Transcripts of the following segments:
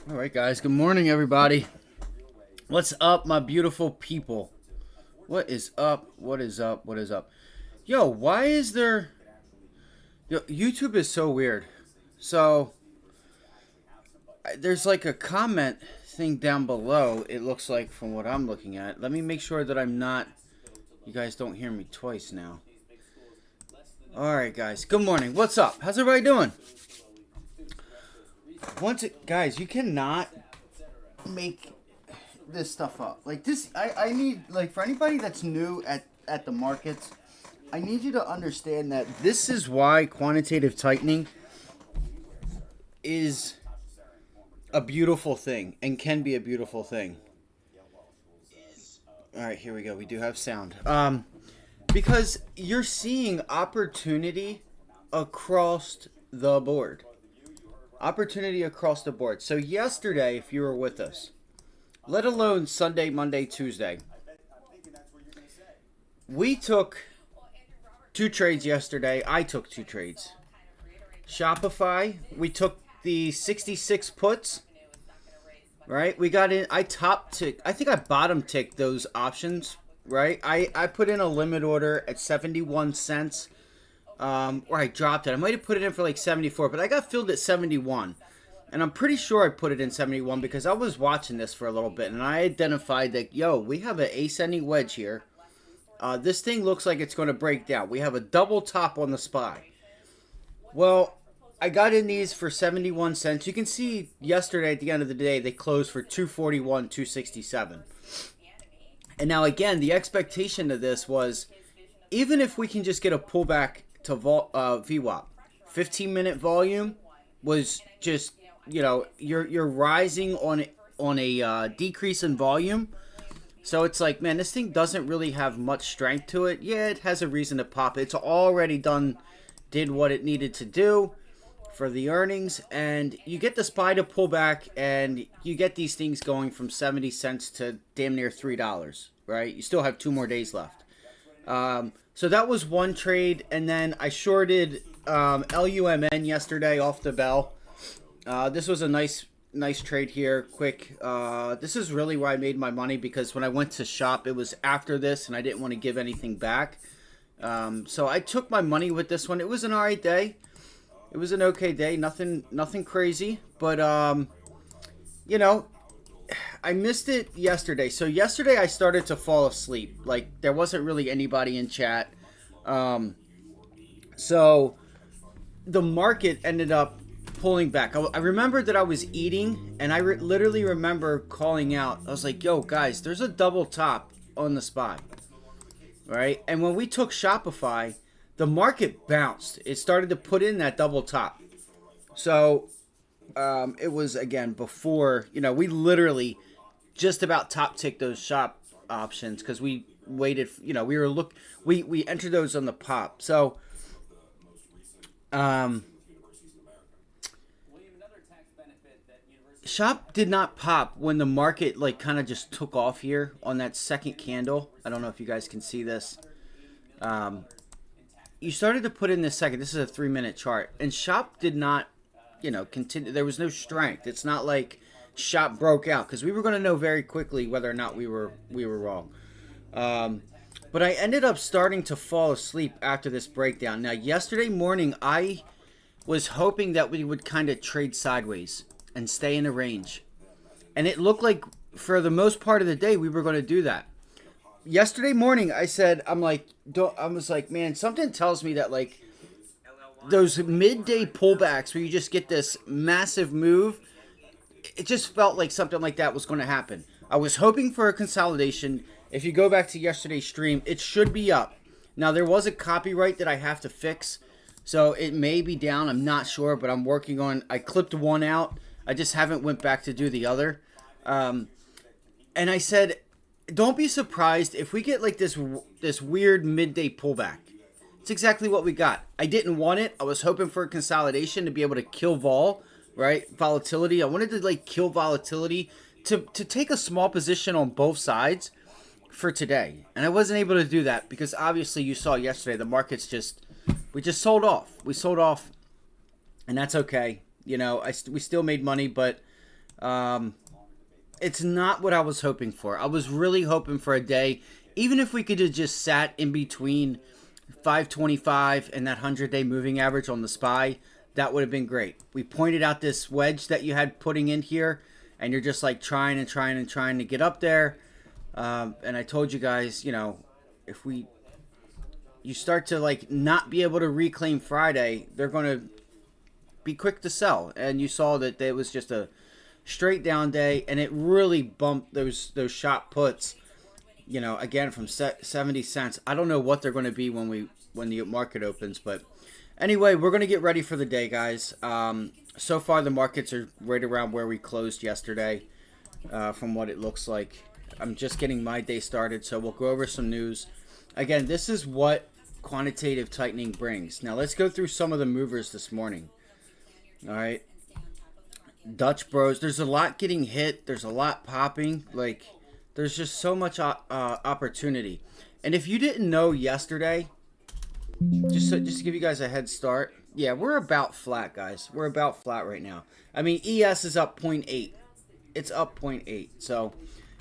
All right, guys. Good morning, everybody. What's up, my beautiful people? What is up? What is up? What is up? Yo, why is there... Yo, YouTube is so weird. So, there's like a comment thing down below, it looks like, from what I'm looking at. Let me make sure that I'm not... You guys don't hear me twice now. All right, guys. Good morning. What's up? How's everybody doing? Guys, you cannot make this stuff up. Like this, I need, like, for anybody that's new at the markets, I need you to understand that this is why quantitative tightening is a beautiful thing and can be a beautiful thing. All right, here we go. We do have sound. Because you're seeing opportunity across the board. Opportunity across the board. So yesterday, if you were with us, let alone Sunday, Monday, Tuesday, we took 2 trades yesterday. I took 2 trades. Shopify, we took the 66 puts, right? We got in, I top tick, I think I bottom ticked those options, right? I put in a limit order at 71 cents. Or I dropped it. I might have put it in for like 74, but I got filled at 71. And I'm pretty sure I put it in 71 because I was watching this for a little bit and I identified that, yo, we have an ascending wedge here. This thing looks like it's going to break down. We have a double top on the SPY. Well, I got in these for 71 cents. You can see yesterday at the end of the day, they closed for 241, 267. And now again, the expectation of this was, even if we can just get a pullback to VWAP, 15-minute volume was just, you know, you're rising on a decrease in volume. So it's like, man, this thing doesn't really have much strength to it. Yeah, it has a reason to pop. It's already did what it needed to do for the earnings, and you get the SPY to pull back, and you get these things going from 70 cents to damn near $3, right? You still have 2 more days left. So that was one trade, and then I shorted LUMN yesterday off the bell. This was a nice trade here, quick. This is really where I made my money because when I went to shop, it was after this, and I didn't want to give anything back. So I took my money with this one. It was an alright day. It was an okay day. Nothing crazy, but you know, I missed it yesterday. So yesterday I started to fall asleep. Like, there wasn't really anybody in chat. So the market ended up pulling back. I remembered that I was eating, and I literally remember calling out. I was like, yo, guys, there's a double top on the SPY. Right? And when we took Shopify, the market bounced. It started to put in that double top. So it was, again, before, you know, we literally just about top ticked those shop options because we waited, you know, we entered those on the pop. So shop did not pop when the market like kind of just took off here on that second candle. I don't know if you guys can see this. You started to put in this second. This is a 3-minute chart, and shop did not, you know, continue. There was no strength. It's not like shop broke out because we were going to know very quickly whether or not we were wrong. But I ended up starting to fall asleep after this breakdown. Now, yesterday morning, I was hoping that we would kind of trade sideways and stay in a range, and it looked like for the most part of the day we were going to do that. Yesterday morning, I was like, man, something tells me that like those midday pullbacks where you just get this massive move, it just felt like something like that was going to happen. I was hoping for a consolidation. If you go back to yesterday's stream, it should be up. Now, there was a copyright that I have to fix, so it may be down. I'm not sure, but I'm working on. I clipped one out. I just haven't went back to do the other. And I said, don't be surprised if we get like this weird midday pullback. It's exactly what we got. I didn't want it. I was hoping for a consolidation to be able to kill volatility. I wanted to like kill volatility to take a small position on both sides for today. And I wasn't able to do that because obviously you saw yesterday the markets we just sold off. We sold off, and that's okay. You know, we still made money, but It's not what I was hoping for. I was really hoping for a day, even if we could have just sat in between 525 and that 100-day moving average on the SPY, that would have been great. We pointed out this wedge that you had putting in here, and you're just like trying to get up there. And I told you guys, you know, if you start to like not be able to reclaim Friday, they're going to be quick to sell. And you saw that it was just a straight down day, and it really bumped those shot puts, you know, again from 70 cents. I don't know what they're going to be when the market opens, but anyway, we're going to get ready for the day, guys. So far the markets are right around where we closed yesterday, from what it looks like. I'm just getting my day started, so we'll go over some news. Again, this is what quantitative tightening brings. Now let's go through some of the movers this morning. All right, Dutch Bros, there's a lot getting hit, there's a lot popping, like there's just so much opportunity. And if you didn't know yesterday, just to give you guys a head start, yeah, we're about flat, guys. We're about flat right now. I mean, ES is up 0.8. It's up 0.8. So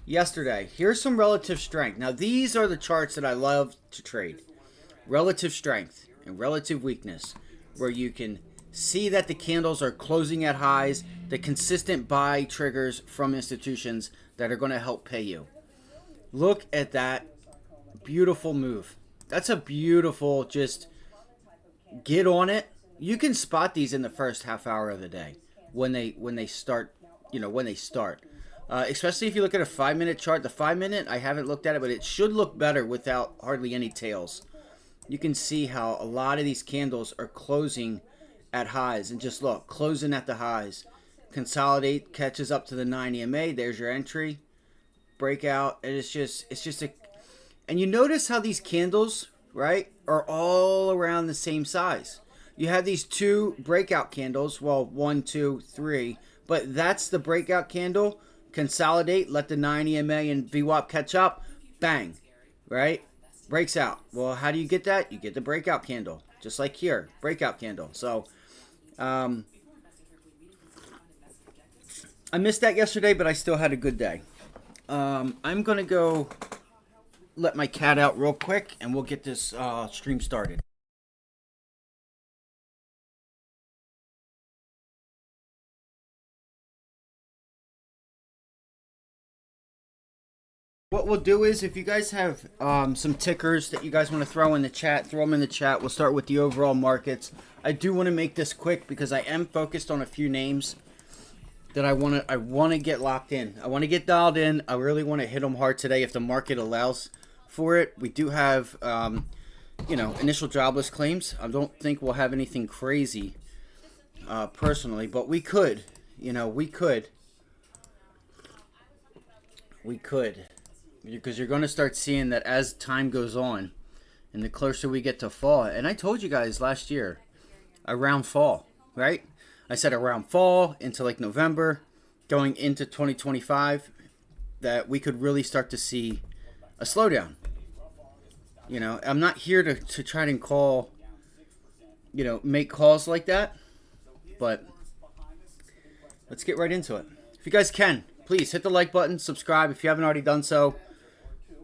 yesterday, here's some relative strength. Now these are the charts that I love to trade. Relative strength and relative weakness, where you can see that the candles are closing at highs, the consistent buy triggers from institutions that are going to help pay you. Look at that beautiful move. That's a beautiful, just get on it. You can spot these in the first half hour of the day when they start, you know, when they start. Especially if you look at a 5-minute chart. The 5-minute, I haven't looked at it, but it should look better without hardly any tails. You can see how a lot of these candles are closing at highs, and just look, closing at the highs. Consolidate, catches up to the 9 EMA. There's your entry, breakout, and it's just a. And you notice how these candles, right, are all around the same size. You have these two breakout candles, well, 1, 2, 3, but that's the breakout candle. Consolidate, let the 9 EMA and VWAP catch up, bang, right? Breaks out. Well, how do you get that? You get the breakout candle, just like here, breakout candle. So, I missed that yesterday, but I still had a good day. I'm going to go let my cat out real quick, and we'll get this stream started. What we'll do is, if you guys have some tickers that you guys want to throw in the chat, throw them in the chat. We'll start with the overall markets. I do want to make this quick because I am focused on a few names that I want to get locked in. I want to get dialed in. I really want to hit them hard today if the market allows for it. We do have, you know, initial jobless claims. I don't think we'll have anything crazy personally, but we could. You know, we could. Because you're going to start seeing that as time goes on and the closer we get to fall. And I told you guys last year around fall, right? I said around fall into like November going into 2025 that we could really start to see a slowdown. You know, I'm not here to try and call, you know, make calls like that, but let's get right into it. If you guys can, please hit the like button, subscribe if you haven't already done so.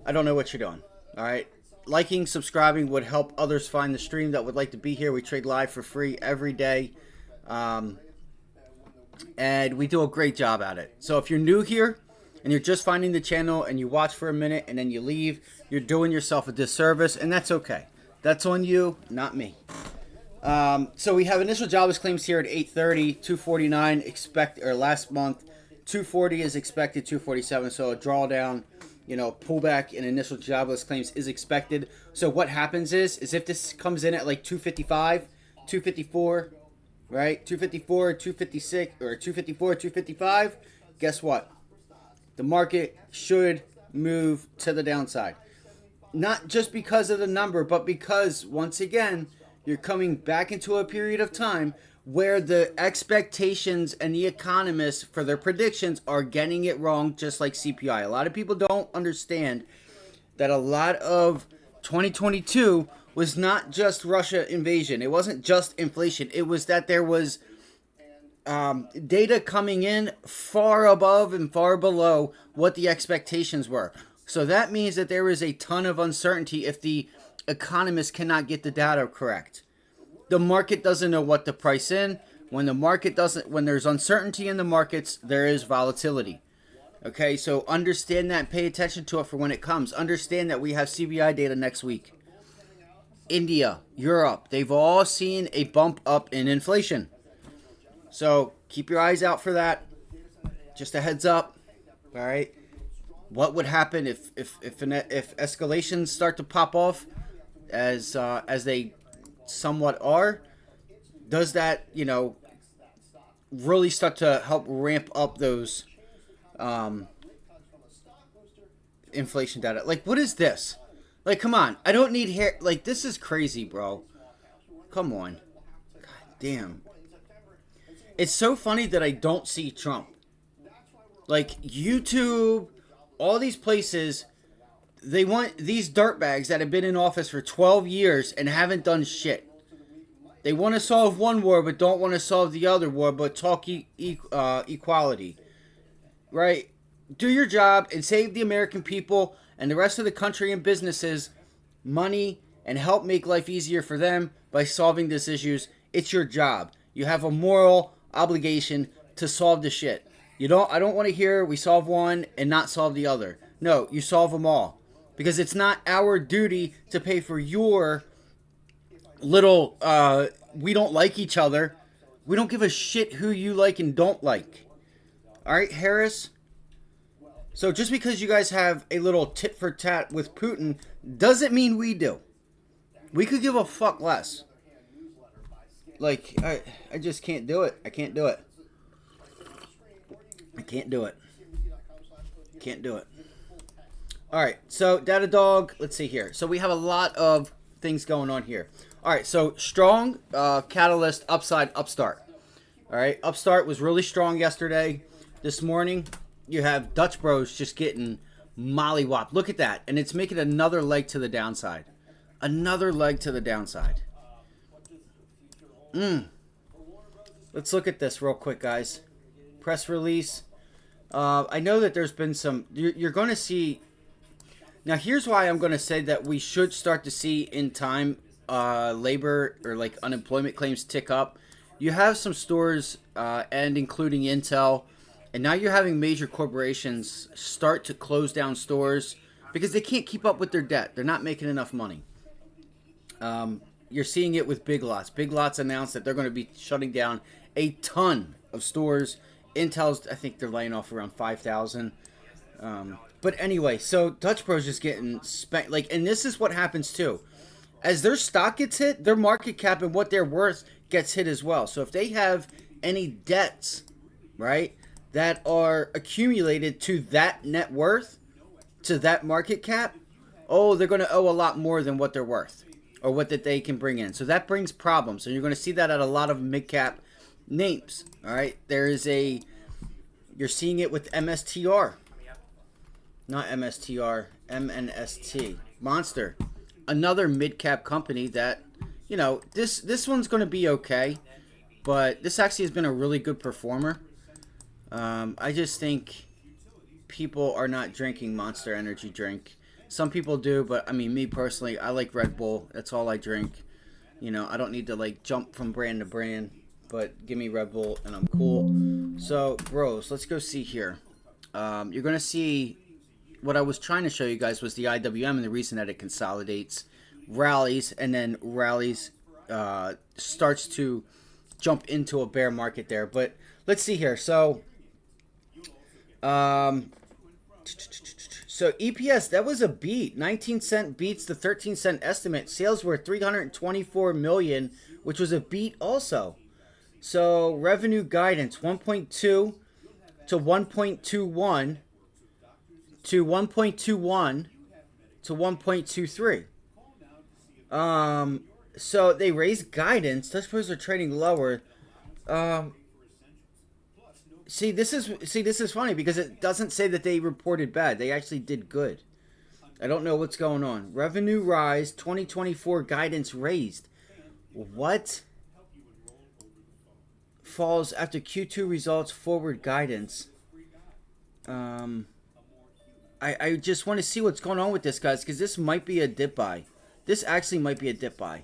I don't know what you're doing. All right. Liking, subscribing would help others find the stream that would like to be here. We trade live for free every day. And we do a great job at it. So if you're new here and you're just finding the channel and you watch for a minute and then you leave, you're doing yourself a disservice, and that's okay. That's on you, not me. So we have initial jobless claims here at 8:30, 249 last month. 240 is expected, 247. So a drawdown, you know, pullback in initial jobless claims is expected. So what happens is if this comes in at like 255, 254, right? 254, 256, or 254, 255, guess what? The market should move to the downside. Not just because of the number, but because, once again, you're coming back into a period of time where the expectations and the economists for their predictions are getting it wrong, just like CPI. A lot of people don't understand that a lot of 2022 was not just Russia invasion. It wasn't just inflation. It was that there was data coming in far above and far below what the expectations were. So that means that there is a ton of uncertainty if the economists cannot get the data correct. The market doesn't know what to price in. When the market doesn't, when there's uncertainty in the markets, there is volatility. Okay, so understand that, pay attention to it for when it comes. Understand that we have CBI data next week. India, Europe, they've all seen a bump up in inflation. So keep your eyes out for that. Just a heads up. All right. What would happen if escalations start to pop off as they somewhat are? Does that, you know, really start to help ramp up those inflation data? Like, what is this? Like, come on. I don't need hair. Like, this is crazy, bro. Come on. God damn. It's so funny that I don't see Trump. Like, YouTube, all these places, they want these dirtbags that have been in office for 12 years and haven't done shit. They want to solve one war, but don't want to solve the other war, but talk equality. Right? Do your job and save the American people and the rest of the country and businesses money and help make life easier for them by solving these issues. It's your job. You have a moral obligation to solve the shit. I don't want to hear we solve one and not solve the other. No, you solve them all. Because it's not our duty to pay for your little, we don't like each other. We don't give a shit who you like and don't like. Alright, Harris? So just because you guys have a little tit for tat with Putin doesn't mean we do. We could give a fuck less. Like, I just can't do it. I can't do it. I can't do it. Can't do it. Alright, so Datadog, let's see here. So we have a lot of things going on here. Alright, so strong catalyst upside Upstart. Alright, Upstart was really strong yesterday. This morning, you have Dutch Bros just getting mollywopped. Look at that. And it's making another leg to the downside. Another leg to the downside. Let's look at this real quick, guys. Press release. I know that there's been some... You're going to see... Now, here's why I'm going to say that we should start to see in time labor or like unemployment claims tick up. You have some stores and including Intel... And now you're having major corporations start to close down stores because they can't keep up with their debt. They're not making enough money. You're seeing it with Big Lots. Big Lots announced that they're going to be shutting down a ton of stores. Intel's, I think they're laying off around 5,000. But anyway, so Dutch Bros just getting spent. Like, and this is what happens too. As their stock gets hit, their market cap and what they're worth gets hit as well. So if they have any debts, right, that are accumulated to that net worth, to that market cap, oh, they're going to owe a lot more than what they're worth or what that they can bring in. So that brings problems. So you're going to see that at a lot of mid-cap names. All right, you're seeing it with MSTR. Not MSTR, MNST. Monster. Another mid-cap company that, you know, this one's going to be okay. But this actually has been a really good performer. I just think people are not drinking Monster Energy drink. Some people do, but I mean, me personally, I like Red Bull. That's all I drink. You know, I don't need to like jump from brand to brand, but give me Red Bull and I'm cool. So, bros, let's go see here. You're going to see what I was trying to show you guys was the IWM and the reason that it consolidates, rallies, and then rallies starts to jump into a bear market there. But let's see here. So EPS, that was a beat. 19-cent beats the 13-cent estimate. Sales were $324 million, which was a beat also. So revenue guidance 1.2 to 1.21 to 1.21 to 1.23. So they raised guidance. Dutch Bros are trading lower. See, this is funny because it doesn't say that they reported bad. They actually did good. I don't know what's going on. Revenue rise, 2024 guidance raised. What? falls after Q2 results forward guidance. I just want to see what's going on with this, guys, because this might be a dip buy. This actually might be a dip buy.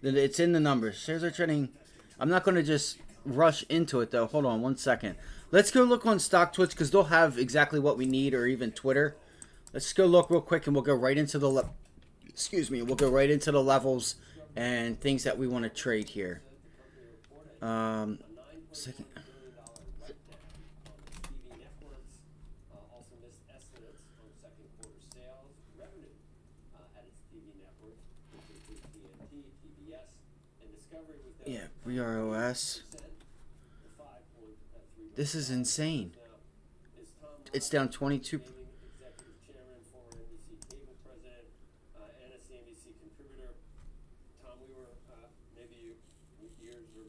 It's in the numbers. Shares are trading. I'm not going to just rush into it, though. Hold on one second. Let's go look on StockTwits because they'll have exactly what we need, or even Twitter. Let's go look real quick, and we'll go right into the we'll go right into the levels and things that we want to trade here. Second. Yeah, BROS. This is insane. It's down 22.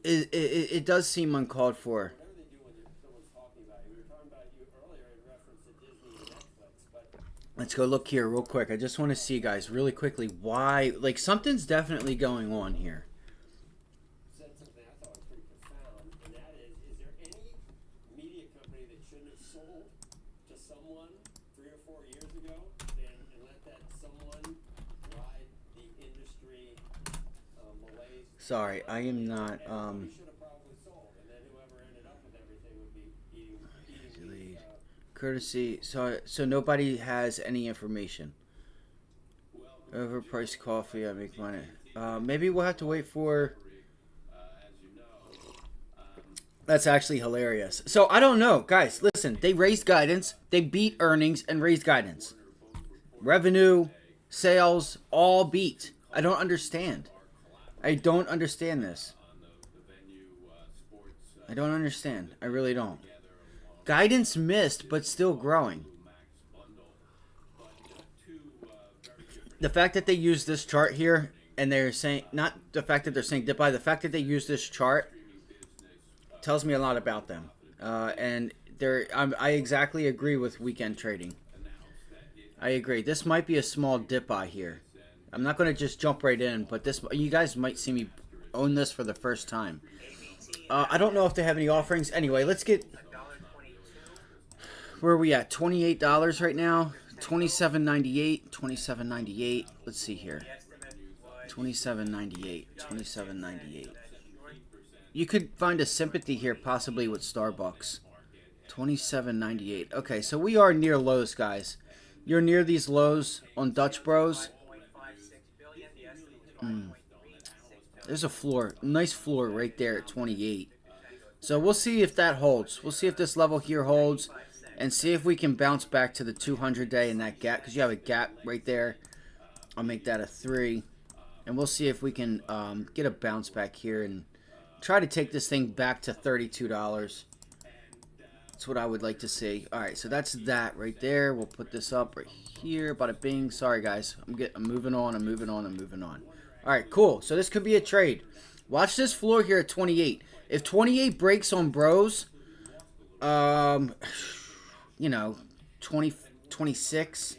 It does seem uncalled for. Let's go look here real quick. I just want to see, guys, really quickly why. Like, something's definitely going on here. Sorry, I am not, courtesy, so nobody has any information. Overpriced coffee, I make money. Maybe we'll have to wait for... That's actually hilarious. So, I don't know. Guys, listen, they raised guidance, they beat earnings and raised guidance. Revenue, sales, all beat. I don't understand. I don't understand this. I don't understand. I really don't. Guidance missed, but still growing. The fact that they use this chart here, and they're saying, not the fact that they're saying dip buy, the fact that they use this chart tells me a lot about them. And I exactly agree with weekend trading. I agree. This might be a small dip buy here. I'm not going to just jump right in, but you guys might see me own this for the first time. I don't know if they have any offerings. Anyway, let's get... Where are we at? $28 right now? $27.98. $27.98. Let's see here. $27.98. $27.98. You could find a sympathy here possibly with Starbucks. $27.98. Okay, so we are near lows, guys. You're near these lows on Dutch Bros. There's a floor, nice floor right there at 28. So we'll see if that holds. We'll see if this level here holds, and see if we can bounce back to the 200-day in that gap, because you have a gap right there. I'll make that a 3, and we'll see if we can get a bounce back here and try to take this thing back to $32. That's what I would like to see. All right, so that's that right there. We'll put this up right here. Bada bing. Sorry, guys. I'm moving on. I'm moving on. All right, cool. So this could be a trade. Watch this floor here at 28. If 28 breaks on bros, you know, 26,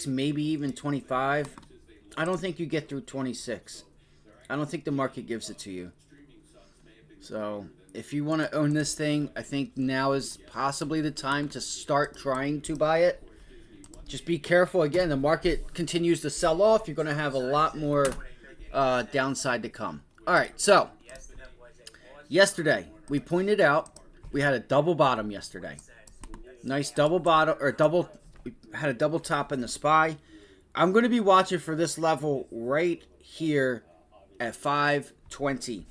maybe even 25. I don't think you get through 26. I don't think the market gives it to you. So if you want to own this thing, I think now is possibly the time to start trying to buy it. Just be careful. Again, the market continues to sell off. You're going to have a lot more downside to come. All right, so yesterday we pointed out we had a double bottom yesterday. Nice double bottom, or we had a double top in the SPY. I'm going to be watching for this level right here at 520.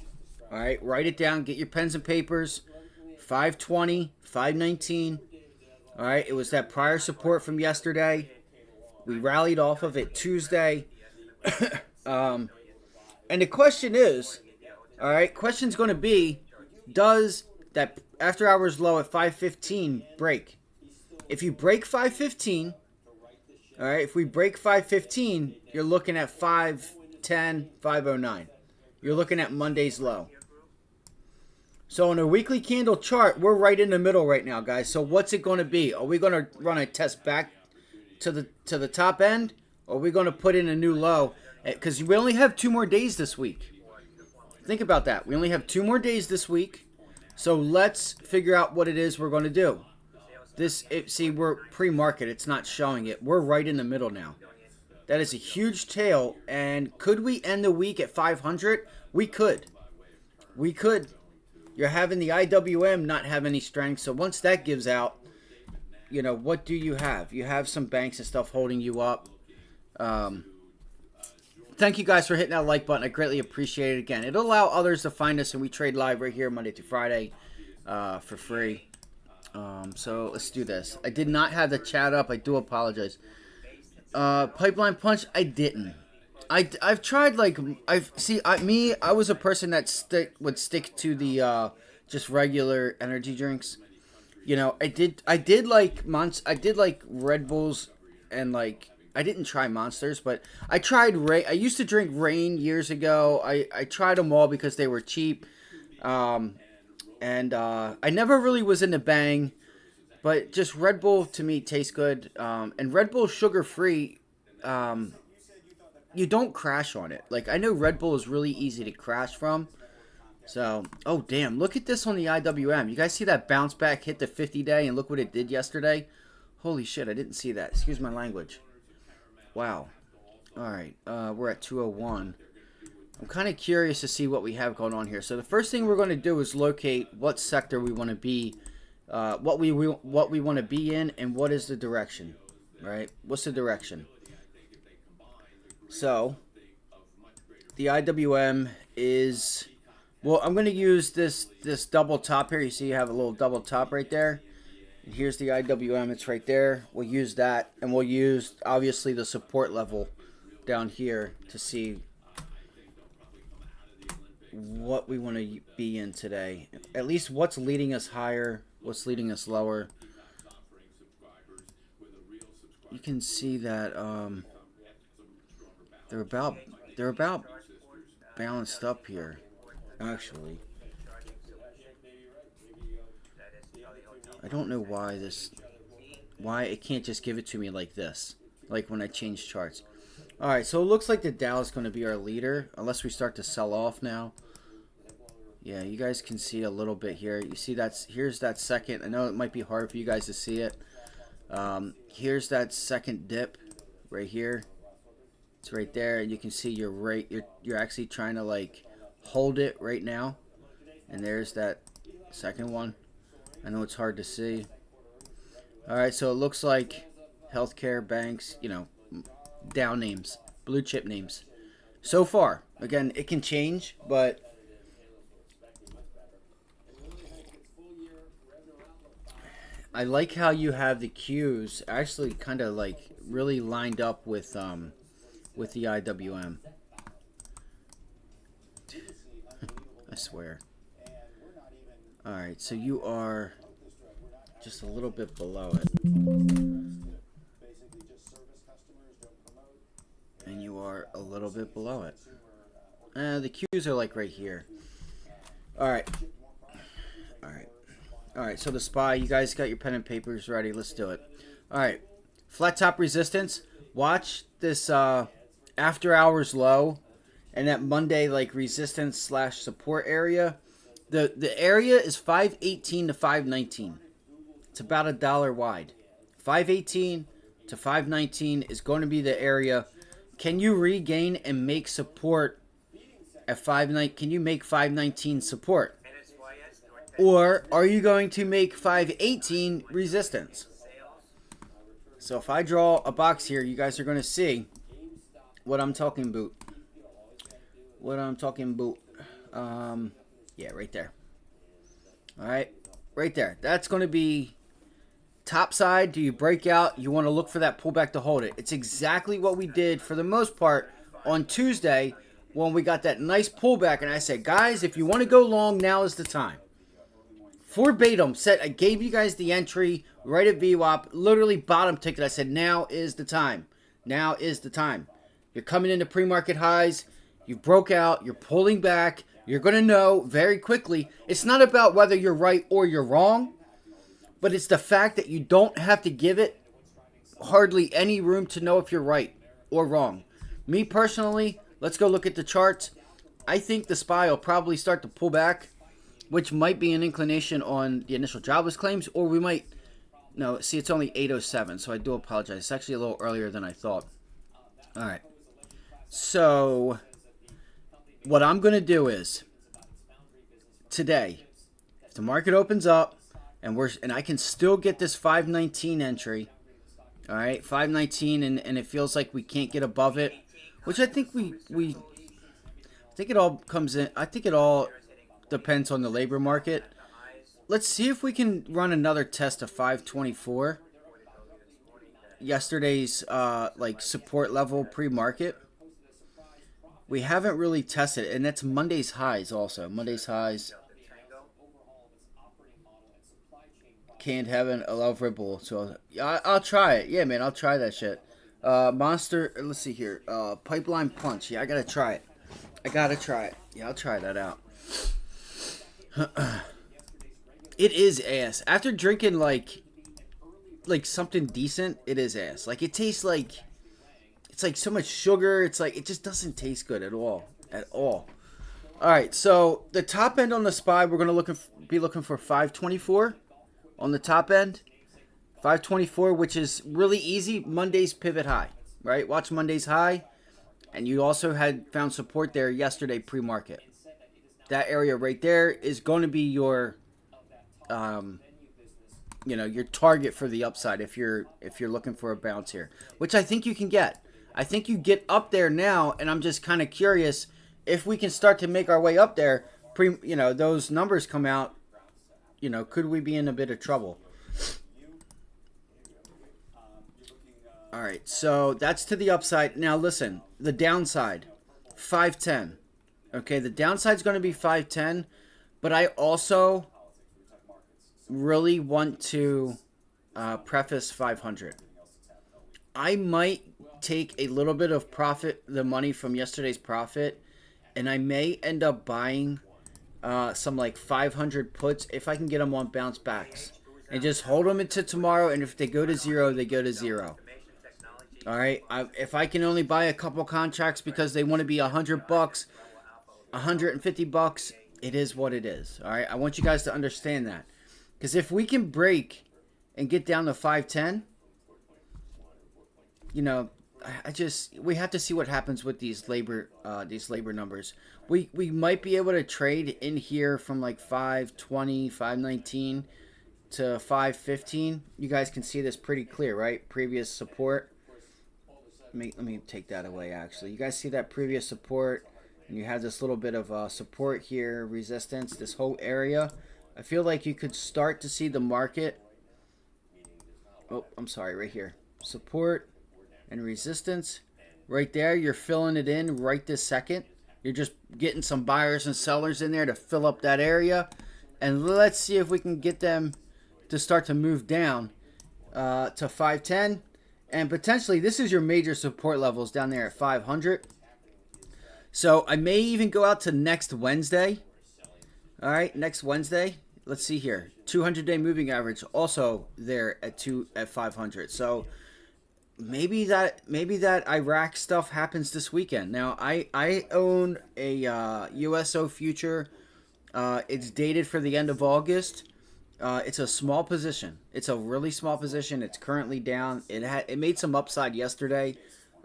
All right, write it down. Get your pens and papers. 520, 519. All right, it was that prior support from yesterday. We rallied off of it Tuesday. And the question is, all right, question's going to be, does that after hours low at 515 break? If you break 515, all right, if we break 515, you're looking at 510, 509. You're looking at Monday's low. So on a weekly candle chart, we're right in the middle right now, guys. So what's it going to be? Are we going to run a test back to the top end? Or are we going to put in a new low? Because we only have 2 more days this week. Think about that. We only have 2 more days this week. So let's figure out what it is we're going to do. See, we're pre-market. It's not showing it. We're right in the middle now. That is a huge tail. And could we end the week at 500? We could. We could. You're having the IWM not have any strength. So once that gives out, you know, what do you have? You have some banks and stuff holding you up. Thank you guys for hitting that like button. I greatly appreciate it. Again, it'll allow others to find us, and we trade live right here Monday through Friday for free. So let's do this. I did not have the chat up. I do apologize. Pipeline punch, I didn't. I've tried, like, I was a person that would stick to the just regular energy drinks. You know, I did like Red Bulls, and like I didn't try Monsters, but I tried Rain. I used to drink Rain years ago. I tried them all because they were cheap. And I never really was into Bang, but just Red Bull to me tastes good. And Red Bull sugar free, you don't crash on it. Like, I know Red Bull is really easy to crash from. So, oh damn, look at this on the IWM. You guys see that bounce back hit the 50-day, and look what it did yesterday? Holy shit, I didn't see that. Excuse my language. Wow. Alright, we're at 201. I'm kind of curious to see what we have going on here. So the first thing we're going to do is locate what sector we want to be, what we want to be in, and what is the direction, right? What's the direction? So the IWM is, well, I'm going to use this double top here. You see you have a little double top right there. And here's the IWM. It's right there. We'll use that, and we'll use obviously the support level down here to see what we want to be in today. At least what's leading us higher, what's leading us lower. You can see that they're about balanced up here, actually. I don't know why it can't just give it to me like this, like when I change charts. Alright, so it looks like the Dow is going to be our leader, unless we start to sell off now. Yeah, you guys can see a little bit here. You see here's that second. I know it might be hard for you guys to see it. Here's that second dip right here. It's right there, and you can see you're actually trying to like hold it right now. And there's that second one. I know it's hard to see. Alright, so it looks like healthcare, banks, you know, down names, blue chip names. So far, again, it can change, but I like how you have the Qs actually kind of like really lined up with the IWM. I swear. Alright, so you are just a little bit below it. And you are a little bit below it. The Qs are like right here. Alright. Alright. Alright, so the SPY, you guys got your pen and papers ready. Let's do it. Alright. Flat top resistance. Watch this after hours low and that Monday like resistance / support area. The area is 518 to 519. It's about $1 wide. 518 to 519 is going to be the area. Can you regain and make support at 519? Can you make 519 support? Or are you going to make 518 resistance? So if I draw a box here, you guys are going to see what I'm talking about. What I'm talking about. Yeah, right there. All right, right there. That's going to be top side. Do you break out? You want to look for that pullback to hold it. It's exactly what we did for the most part on Tuesday when we got that nice pullback. And I said, guys, if you want to go long, now is the time. Verbatim said, I gave you guys the entry right at VWAP, literally bottom ticket. I said, now is the time. Now is the time. You're coming into pre-market highs. You broke out. You're pulling back. You're going to know very quickly. It's not about whether you're right or you're wrong, but it's the fact that you don't have to give it hardly any room to know if you're right or wrong. Me personally, let's go look at the charts. I think the SPY will probably start to pull back which might be an inclination on the initial jobless claims, or we might, no, see, it's only 8:07, so I do apologize. It's actually a little earlier than I thought. All right. So what I'm going to do is today, if the market opens up and I can still get this 519 entry, all right, 519, and it feels like we can't get above it, which I think I think it all comes in. I think it all depends on the labor market. Let's see if we can run another test of 524. Yesterday's like support level pre-market. We haven't really tested it, and that's Monday's highs also. Monday's highs. Can't have a love ripple. So I'll try it. Yeah, man, I'll try that shit. Monster, let's see here. Pipeline punch. Yeah, I gotta try it. Yeah, I'll try that out. It is ass. After drinking like something decent, it is ass. Like it tastes like it's like so much sugar. It's like it just doesn't taste good at all. All right, so the top end on the SPY, we're gonna be looking for 524 on the top end. 524, which is really easy. Monday's pivot high, right? Watch Monday's high, and you also had found support there yesterday pre-market. That area right there is going to be your your target for the upside if you're looking for a bounce here, which I think you can get. I think you get up there now, and I'm just kind of curious if we can start to make our way up there. Those numbers come out. Could we be in a bit of trouble? All right, so that's to the upside. Now listen, the downside, 510. Okay, the downside is going to be 510, but I also really want to preface 500. I might take a little bit of profit, the money from yesterday's profit, and I may end up buying some like 500 puts if I can get them on bounce backs and just hold them until tomorrow. And if they go to zero, they go to zero. All right. If I can only buy a couple contracts because they want to be $100, $150, it is what it is. All right. I want you guys to understand that. Because if we can break and get down to 510, we have to see what happens with these labor numbers. We might be able to trade in here from like 520, 519 to 515. You guys can see this pretty clear, right? Previous support. Let me take that away. Actually, you guys see that previous support, and you have this little bit of support here, resistance. This whole area. I feel like you could start to see the market. Oh, I'm sorry, right here. Support and resistance. Right there, you're filling it in right this second. You're just getting some buyers and sellers in there to fill up that area. And let's see if we can get them to start to move down to 510. And potentially, this is your major support levels down there at 500. So I may even go out to next Wednesday. All right, next Wednesday. Let's see here. 200-day moving average also there at 500. So maybe that Iraq stuff happens this weekend. Now I own a USO future. It's dated for the end of August. It's a small position. It's a really small position. It's currently down. It made some upside yesterday.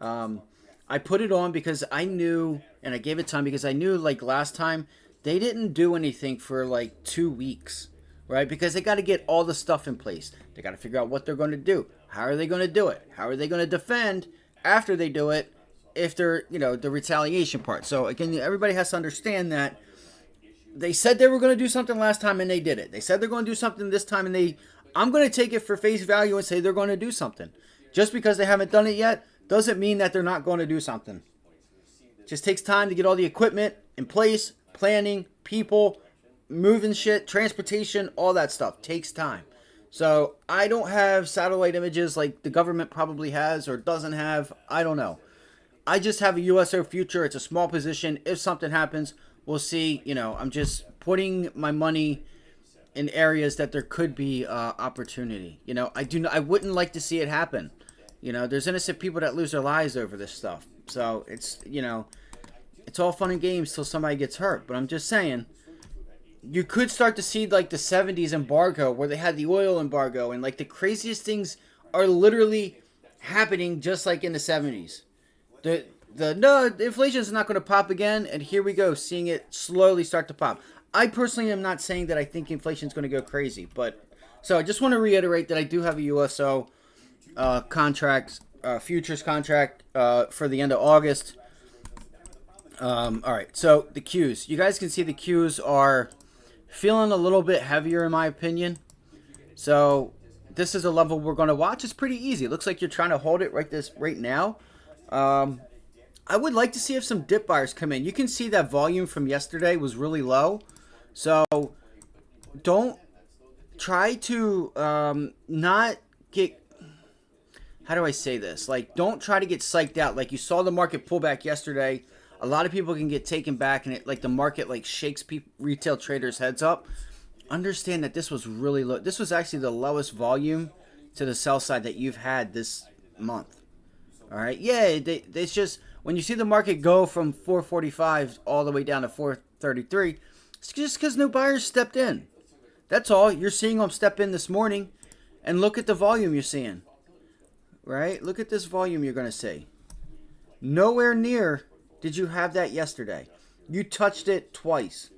I put it on because I knew, and I gave it time because I knew like last time they didn't do anything for like 2 weeks, right? Because they got to get all the stuff in place. They got to figure out what they're going to do. How are they going to do it? How are they going to defend after they do it? If they're, the retaliation part. So again, everybody has to understand that they said they were going to do something last time and they did it. They said they're going to do something this time and I'm going to take it for face value and say they're going to do something. Just because they haven't done it yet doesn't mean that they're not going to do something. It just takes time to get all the equipment in place, planning, people, moving shit, transportation, all that stuff takes time. So I don't have satellite images like the government probably has or doesn't have. I don't know. I just have a USO future. It's a small position. If something happens, we'll see. I'm just putting my money in areas that there could be opportunity. I wouldn't like to see it happen. There's innocent people that lose their lives over this stuff. So it's all fun and games till somebody gets hurt. But I'm just saying, you could start to see like the 70s embargo where they had the oil embargo, and like the craziest things are literally happening just like in the 70s. The inflation is not going to pop again, and here we go, seeing it slowly start to pop. I personally am not saying that I think inflation is going to go crazy, but so I just want to reiterate that I do have a USO contract, futures contract for the end of August. All right, so the Qs. You guys can see the Qs are feeling a little bit heavier in my opinion. So this is a level we're going to watch. It's pretty easy. It looks like you're trying to hold it right now. I would like to see if some dip buyers come in. You can see that volume from yesterday was really low. So don't try to not get, how do I say this? Like, don't try to get psyched out. Like, you saw the market pull back yesterday. A lot of people can get taken back, and it, like, the market like shakes retail traders' heads up. Understand that this was really low. This was actually the lowest volume to the sell side that you've had this month. All right, yeah, it's just when you see the market go from 445 all the way down to 433, it's just because no buyers stepped in. That's all. You're seeing them step in this morning, and look at the volume you're seeing. Right? Look at this volume you're going to see. Nowhere near did you have that yesterday. You touched it twice.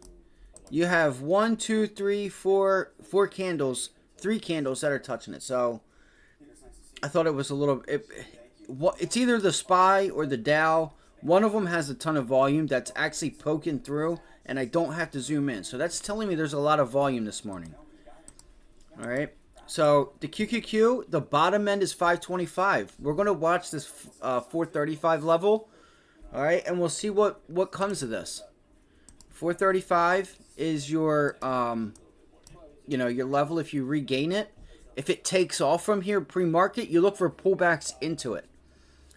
You have 1, 2, 3, 4 candles, 3 candles that are touching it. So I thought it was a little. It's either the SPY or the Dow. One of them has a ton of volume that's actually poking through, and I don't have to zoom in. So that's telling me there's a lot of volume this morning. All right. So the QQQ, the bottom end is 525. We're going to watch this 435 level. All right, and we'll see what comes of this. 435 is your your level if you regain it. If it takes off from here pre-market, you look for pullbacks into it.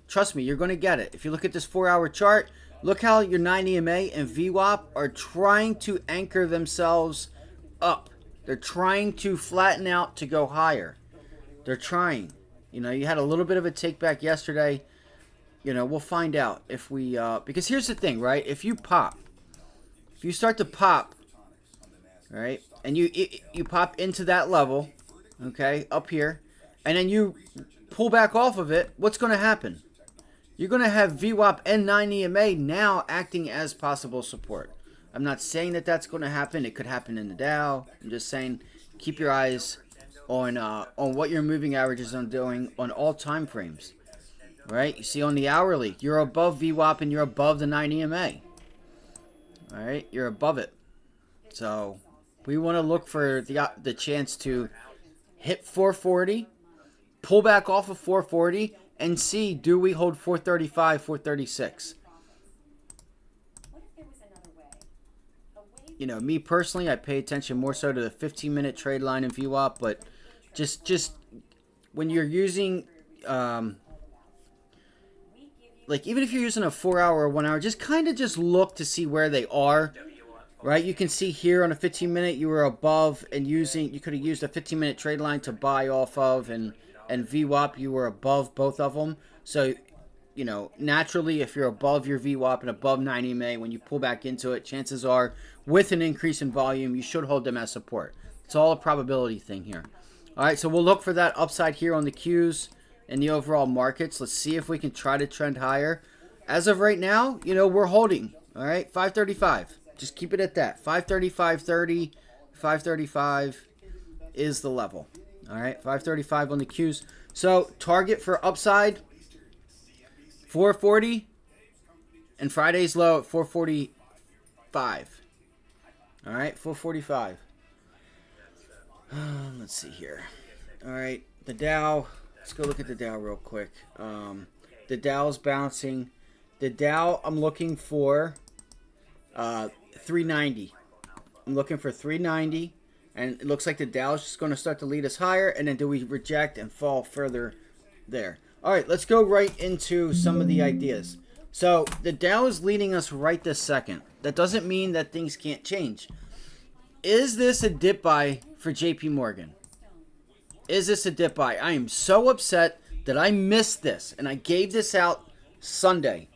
Trust me, you're going to get it. If you look at this 4-hour chart, look how your 9 EMA and VWAP are trying to anchor themselves up. They're trying to flatten out to go higher. They're trying. You had a little bit of a take back yesterday. We'll find out if we because here's the thing, right? If you start to pop, right, and you pop into that level, okay, up here, and then you pull back off of it, what's going to happen? You're going to have VWAP and 9 EMA now acting as possible support. I'm not saying that that's going to happen. It could happen in the Dow. I'm just saying keep your eyes on what your moving averages are doing on all time frames. Right? You see on the hourly, you're above VWAP and you're above the 9 EMA. All right? You're above it. So we want to look for the chance to hit 440, pull back off of 440, and see, do we hold 435, 436? Me personally, I pay attention more so to the 15-minute trade line in VWAP, but just when you're using, like even if you're using a 4-hour or 1 hour, just kind of just look to see where they are, right? You can see here on a 15-minute you were above and you could have used a 15-minute trade line to buy off of, and VWAP you were above both of them. So, naturally if you're above your VWAP and above 9 EMA, when you pull back into it, chances are with an increase in volume, you should hold them as support. It's all a probability thing here. All right, so we'll look for that upside here on the Qs and the overall markets. Let's see if we can try to trend higher. As of right now, we're holding. All right, 535. Just keep it at that. 535.30, 535 is the level. All right, 535 on the Qs. So target for upside, 440, and Friday's low at 445. All right, 445. Let's see here. All right, the Dow. Let's go look at the Dow real quick. The Dow's bouncing. The Dow, I'm looking for 390. I'm looking for 390. And it looks like the Dow's just going to start to lead us higher. And then do we reject and fall further there? All right, let's go right into some of the ideas. So the Dow is leading us right this second. That doesn't mean that things can't change. Is this a dip buy for JP Morgan? Is this a dip buy? I am so upset that I missed this. And I gave this out Sunday.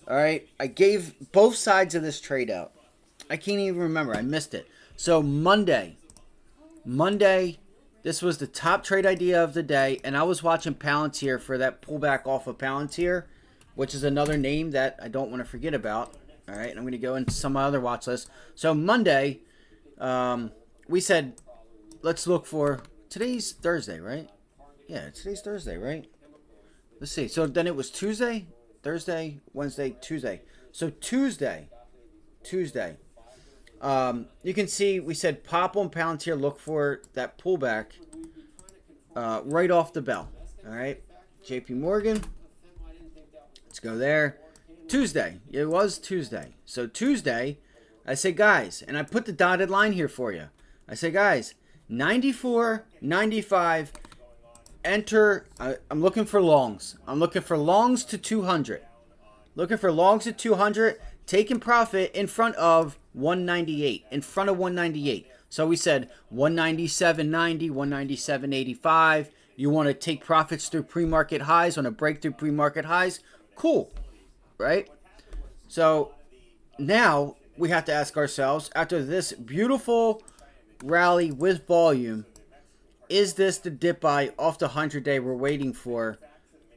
All right, I gave both sides of this trade out. I can't even remember. I missed it. So Monday, this was the top trade idea of the day, and I was watching Palantir for that pullback off of Palantir, which is another name that I don't want to forget about. All right, and I'm going to go into some other watch lists. So Monday, we said, let's look for, today's Thursday, right? Yeah, today's Thursday, right? Let's see. So then it was Tuesday, Thursday, Wednesday, Tuesday. So Tuesday. You can see we said pop on Palantir, look for that pullback right off the bell. All right, JP Morgan. Let's go there. Tuesday. It was Tuesday. So Tuesday, I say, guys, and I put the dotted line here for you. I say, guys, 94, 95, enter. I'm looking for longs. I'm looking for longs to 200. Looking for longs to 200, taking profit in front of 198. In front of 198. So we said 197.90, 197.85. You want to take profits through pre-market highs, on a breakthrough pre-market highs. Cool. Right? So now we have to ask ourselves, after this beautiful rally with volume, is this the dip buy off the 100-day we're waiting for,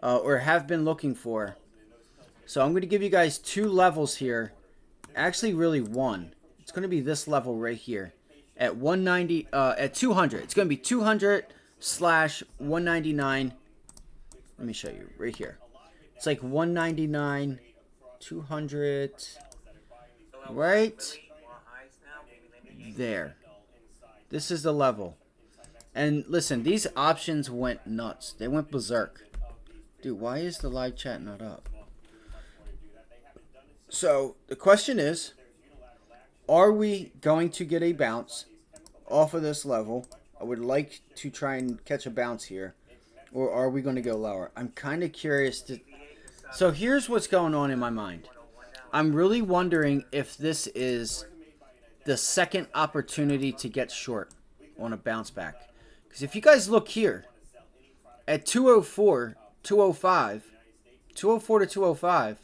or have been looking for? So I'm going to give you guys two levels here. Actually, really one. It's going to be this level right here at 190, at 200. It's going to be 200/199. Let me show you right here. It's like 199, 200, right there. This is the level. And listen, these options went nuts. They went berserk. Dude, why is the live chat not up? So the question is, are we going to get a bounce off of this level? I would like to try and catch a bounce here. Or are we going to go lower? I'm kind of curious to... So here's what's going on in my mind. I'm really wondering if this is the second opportunity to get short on a bounce back. Because if you guys look here, at 204, 205, 204 to 205,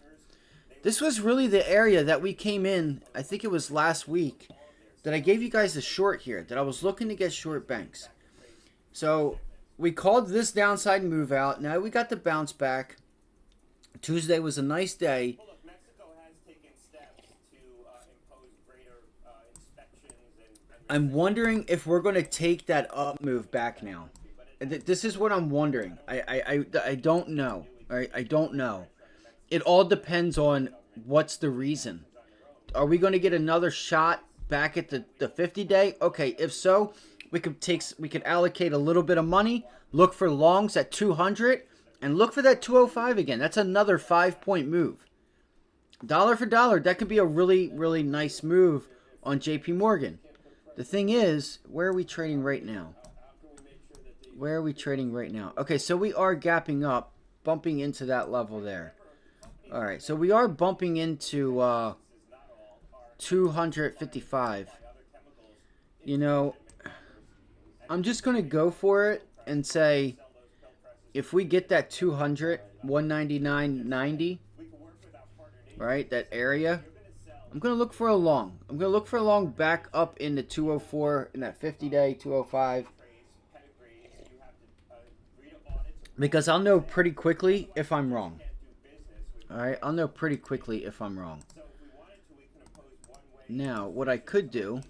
this was really the area that we came in, I think it was last week, that I gave you guys a short here, that I was looking to get short banks. So we called this downside move out. Now we got the bounce back. Tuesday was a nice day. I'm wondering if we're going to take that up move back now. This is what I'm wondering. I don't know. All right, I don't know. It all depends on what's the reason. Are we going to get another shot back at the 50-day? Okay, if so, we could allocate a little bit of money, look for longs at 200, and look for that 205 again. That's another 5-point move. Dollar for dollar, that could be a really, really nice move on JP Morgan. The thing is, where are we trading right now? Where are we trading right now? Okay, so we are gapping up, bumping into that level there. All right, so we are bumping into 255. You know, I'm just going to go for it and say, if we get that 200, 199.90, right, that area, I'm going to look for a long. I'm going to look for a long back up into 204 in that 50-day, 205. Because I'll know pretty quickly if I'm wrong. All right, I'll know pretty quickly if I'm wrong. Now, what I could do,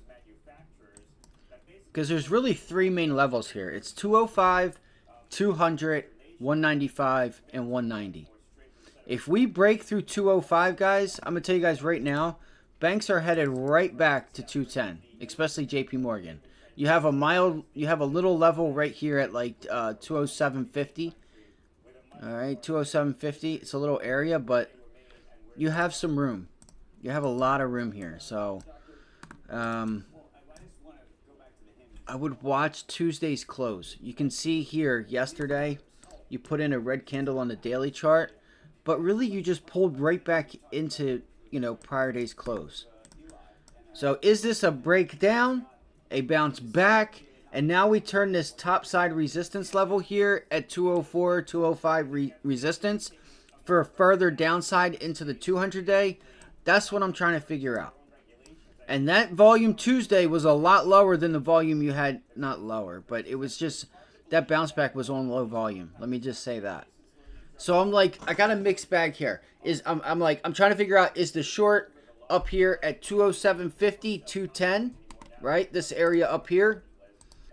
because there's really three main levels here. It's 205, 200, 195, and 190. If we break through 205, guys, I'm going to tell you guys right now, banks are headed right back to 210, especially JP Morgan. You have a little level right here at like 207.50. All right, 207.50. It's a little area, but you have some room. You have a lot of room here. So I would watch Tuesday's close. You can see here yesterday you put in a red candle on the daily chart, but really you just pulled right back into, prior day's close. So is this a breakdown, a bounce back, and now we turn this top side resistance level here at 204, 205 resistance for a further downside into the 200-day? That's what I'm trying to figure out. And that volume Tuesday was a lot lower than the volume you had. Not lower, but it was just that bounce back was on low volume. Let me just say that. So I'm like, I got a mixed bag here. I'm trying to figure out, is the short up here at 207.50, 210, right? This area up here.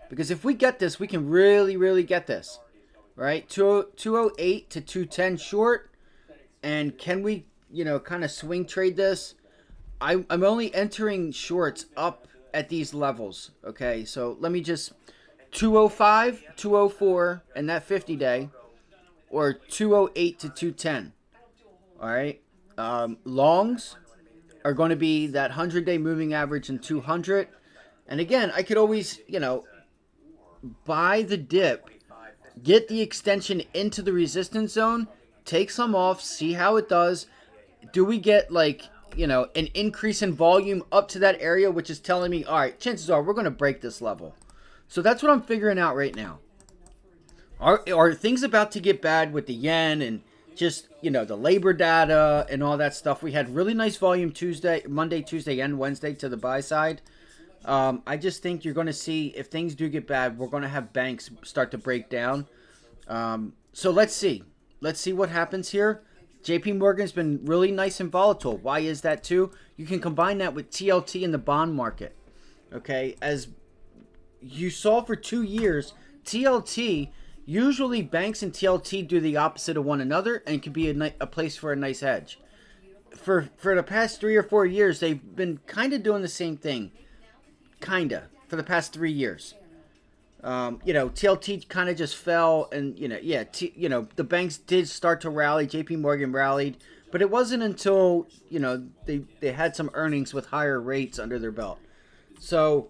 Because if we get this, we can really, really get this, right? 208 to 210 short. And can we, kind of swing trade this? I'm only entering shorts up at these levels, okay? So let me just 205, 204, and that 50-day, or 208 to 210, all right? Longs are going to be that 100-day moving average and 200. And again, I could always, buy the dip, get the extension into the resistance zone, take some off, see how it does. Do we get an increase in volume up to that area, which is telling me, all right, chances are we're going to break this level. So that's what I'm figuring out right now. Are things about to get bad with the yen and just, the labor data and all that stuff? We had really nice volume Monday, Tuesday, and Wednesday to the buy side. I just think you're going to see, if things do get bad, we're going to have banks start to break down. So let's see. Let's see what happens here. JP Morgan's been really nice and volatile. Why is that too? You can combine that with TLT in the bond market. Okay, as you saw for 2 years, TLT, usually banks and TLT do the opposite of one another and can be a place for a nice hedge. For the past 3 or 4 years, they've been kind of doing the same thing. For the past 3 years. TLT kind of just fell, and the banks did start to rally. JP Morgan rallied, but it wasn't until they had some earnings with higher rates under their belt. So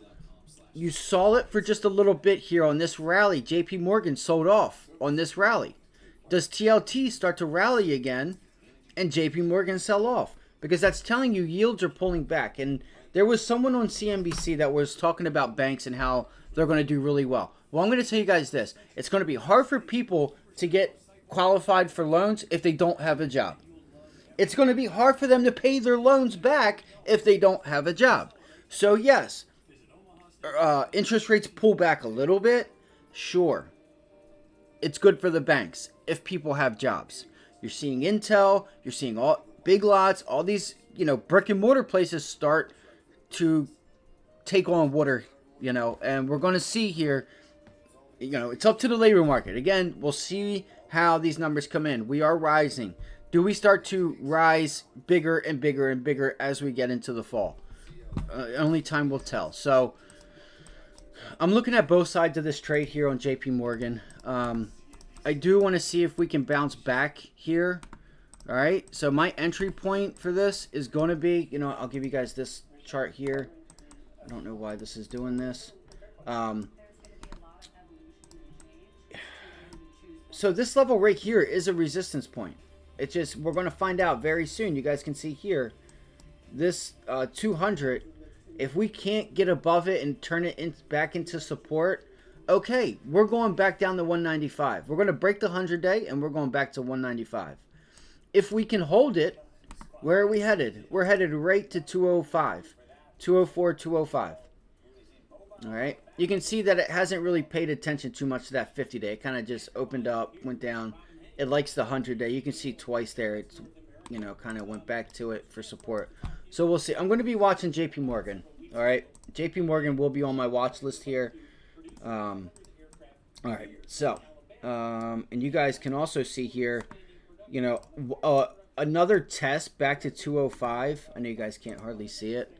you saw it for just a little bit here on this rally. JP Morgan sold off on this rally. Does TLT start to rally again and JP Morgan sell off? Because that's telling you yields are pulling back. And there was someone on CNBC that was talking about banks and how they're going to do really well. Well, I'm going to tell you guys this. It's going to be hard for people to get qualified for loans if they don't have a job. It's going to be hard for them to pay their loans back if they don't have a job. So yes, interest rates pull back a little bit. Sure. It's good for the banks if people have jobs. You're seeing Intel, you're seeing all Big Lots, all these, brick and mortar places start to take on water, and we're going to see here, it's up to the labor market. Again, we'll see how these numbers come in. We are rising. Do we start to rise bigger and bigger and bigger as we get into the fall? Only time will tell. So I'm looking at both sides of this trade here on JP Morgan. I do want to see if we can bounce back here. All right. So my entry point for this is going to be, I'll give you guys this chart here. I don't know why this is doing this. So this level right here is a resistance point. It's just, we're going to find out very soon. You guys can see here, this 200, if we can't get above it and turn it back into support, okay, we're going back down to 195. We're going to break the 100-day and we're going back to 195. If we can hold it, where are we headed? We're headed right to 205, 204, 205. All right. You can see that it hasn't really paid attention too much to that 50-day. It kind of just opened up, went down. It likes the 100-day. You can see twice there. It's, kind of went back to it for support. So we'll see. I'm going to be watching JP Morgan. All right. JP Morgan will be on my watch list here. All right. So, and you guys can also see here, another test back to 205. I know you guys can't hardly see it.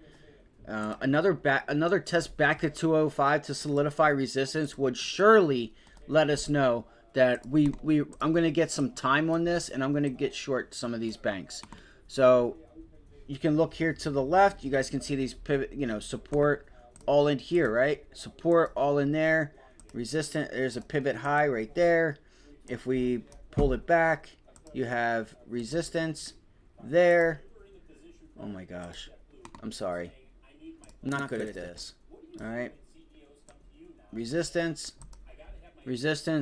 Another test back to 205 to solidify resistance would surely let us know that I'm going to get some time on this, and I'm going to get short some of these banks. So you can look here to the left. You guys can see these pivot, support all in here, right? Support all in there. Resistance, there's a pivot high right there. If we pull it back, you have resistance there. Oh my gosh. I'm sorry. I'm not good at this. All right. Resistance,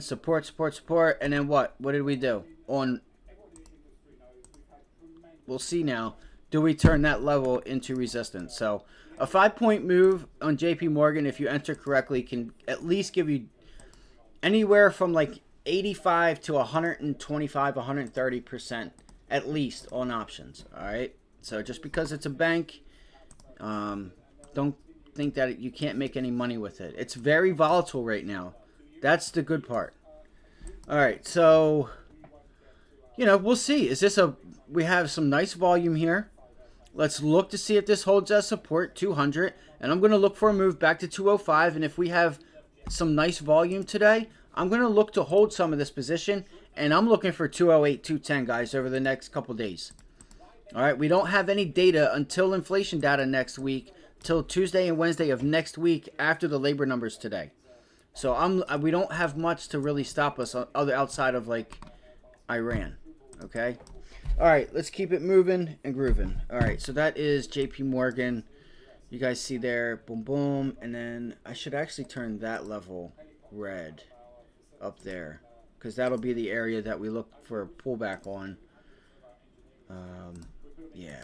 support, and then what? What did we do? We'll see now. Do we turn that level into resistance? So A 5-point move on JP Morgan, if you enter correctly, can at least give you anywhere from like 85 to 125, 130% at least on options. All right. So just because it's a bank, don't think that you can't make any money with it. It's very volatile right now. That's the good part. All right. So, we'll see. We have some nice volume here. Let's look to see if this holds as support, 200. And I'm going to look for a move back to 205. And if we have some nice volume today, I'm going to look to hold some of this position, and I'm looking for 208, 210, guys, over the next couple days. All right, we don't have any data until inflation data next week, till Tuesday and Wednesday of next week after the labor numbers today. So we don't have much to really stop us outside of like Iran. Okay. All right, let's keep it moving and grooving. All right, so that is JP Morgan. You guys see there, boom, boom, and then I should actually turn that level red up there, because that'll be the area that we look for a pullback on. Yeah.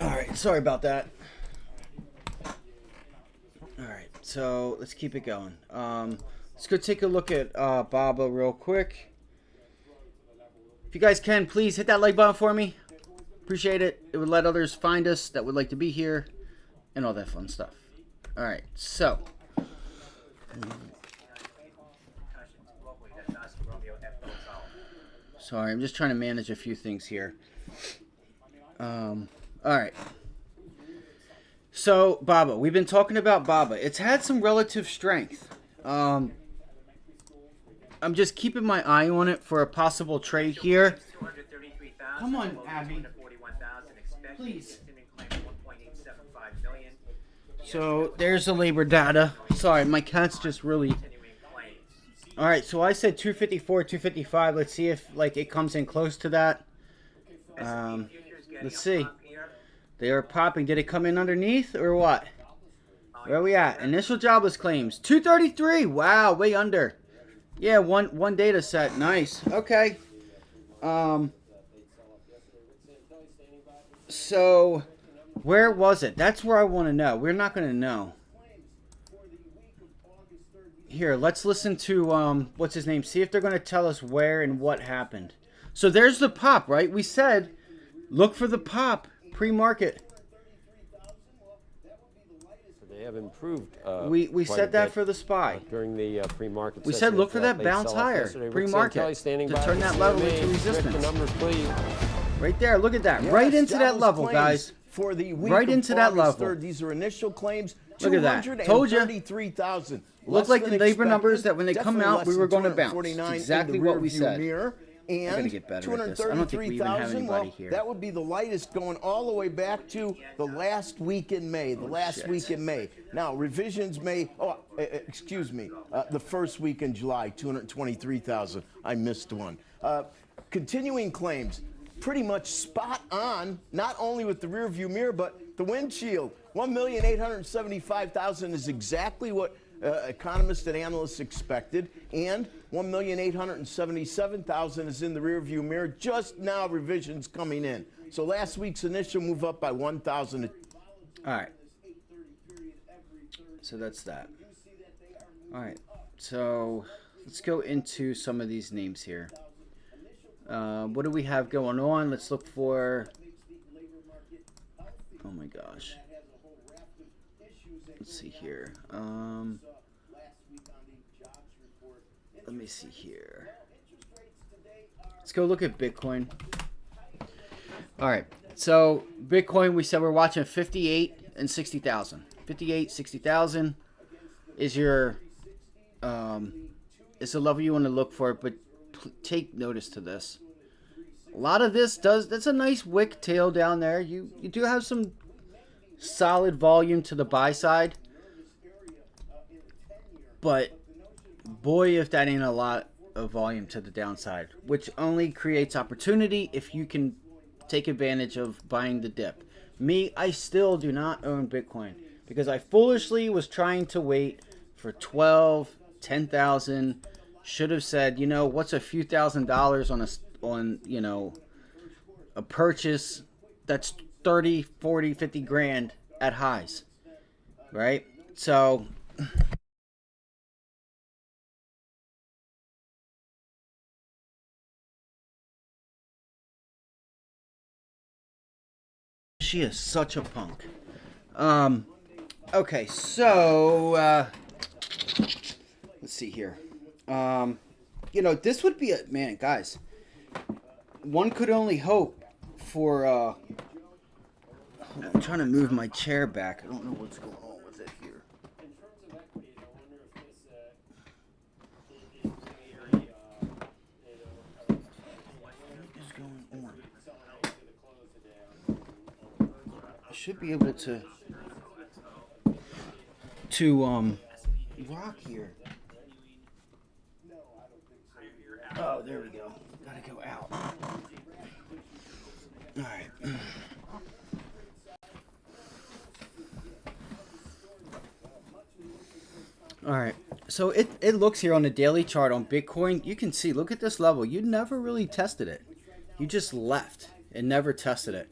All right, sorry about that. All right, so let's keep it going. Let's go take a look at BABA real quick. If you guys can, please hit that like button for me. Appreciate it. It would let others find us that would like to be here and all that fun stuff. All right, so. Sorry, I'm just trying to manage a few things here. All right. So, BABA. We've been talking about BABA. It's had some relative strength. I'm just keeping my eye on it for a possible trade here. Come on, Abby. Please. So, there's the labor data. Sorry, my cat's just really... All right, so I said 254, 255. Let's see if it comes in close to that. Let's see. They are popping. Did it come in underneath or what? Where are we at? Initial jobless claims. 233. Wow, way under. Yeah, one data set. Nice. Okay. So, where was it? That's where I want to know. We're not going to know. Here, let's listen to, what's his name? See if they're going to tell us where and what happened. So, there's the pop, right? We said, look for the pop pre-market. They have improved. We said that for the SPY. During the pre-market we said look for that bounce higher pre-market to turn that level into resistance. The numbers, please. Right there, look at that. Yes, right into that level, guys. For the week right into that level. 3rd, these are initial claims. Look at that. Told you. 233,000. Looked like the labor numbers that when they come out, we were going to bounce. It's exactly what we said. And we're going to get better at this. I don't think we even have anybody here. That would be the lightest going all the way back to the last week in May. Now, revisions may, the first week in July, 223,000. I missed one. Continuing claims, pretty much spot on, not only with the rear view mirror, but the windshield. 1,875,000 is exactly what economists and analysts expected, and 1,877,000 is in the rearview mirror. Just now, revisions coming in. So last week's initial move up by 1,000. All right. So that's that. All right. So let's go into some of these names here. What do we have going on? Let's look for. Oh my gosh. Let's see here. Let me see here. Let's go look at Bitcoin. All right. So Bitcoin, we said we're watching 58 and 60,000. 58, 60,000 is your is the level you want to look for, but take notice to this. A lot of this that's a nice wick tail down there. You do have some solid volume to the buy side, but boy, if that ain't a lot of volume to the downside, which only creates opportunity if you can take advantage of buying the dip. Me, I still do not own Bitcoin because I foolishly was trying to wait for 12, 10,000. Should have said, you know, what's a few $1,000s on you know, a purchase that's 30, 40, 50 grand at highs, right? So she is such a punk. Okay, so let's see here. You know, this would be a man, guys. One could only hope for. I'm trying to move my chair back. I don't know what's going on with it here. What is going on? I should be able to rock here. Oh, there we go. Gotta go out. Alright. Alright. So it looks here on the daily chart on Bitcoin. You can see, look at this level. You never really tested it. You just left and never tested it.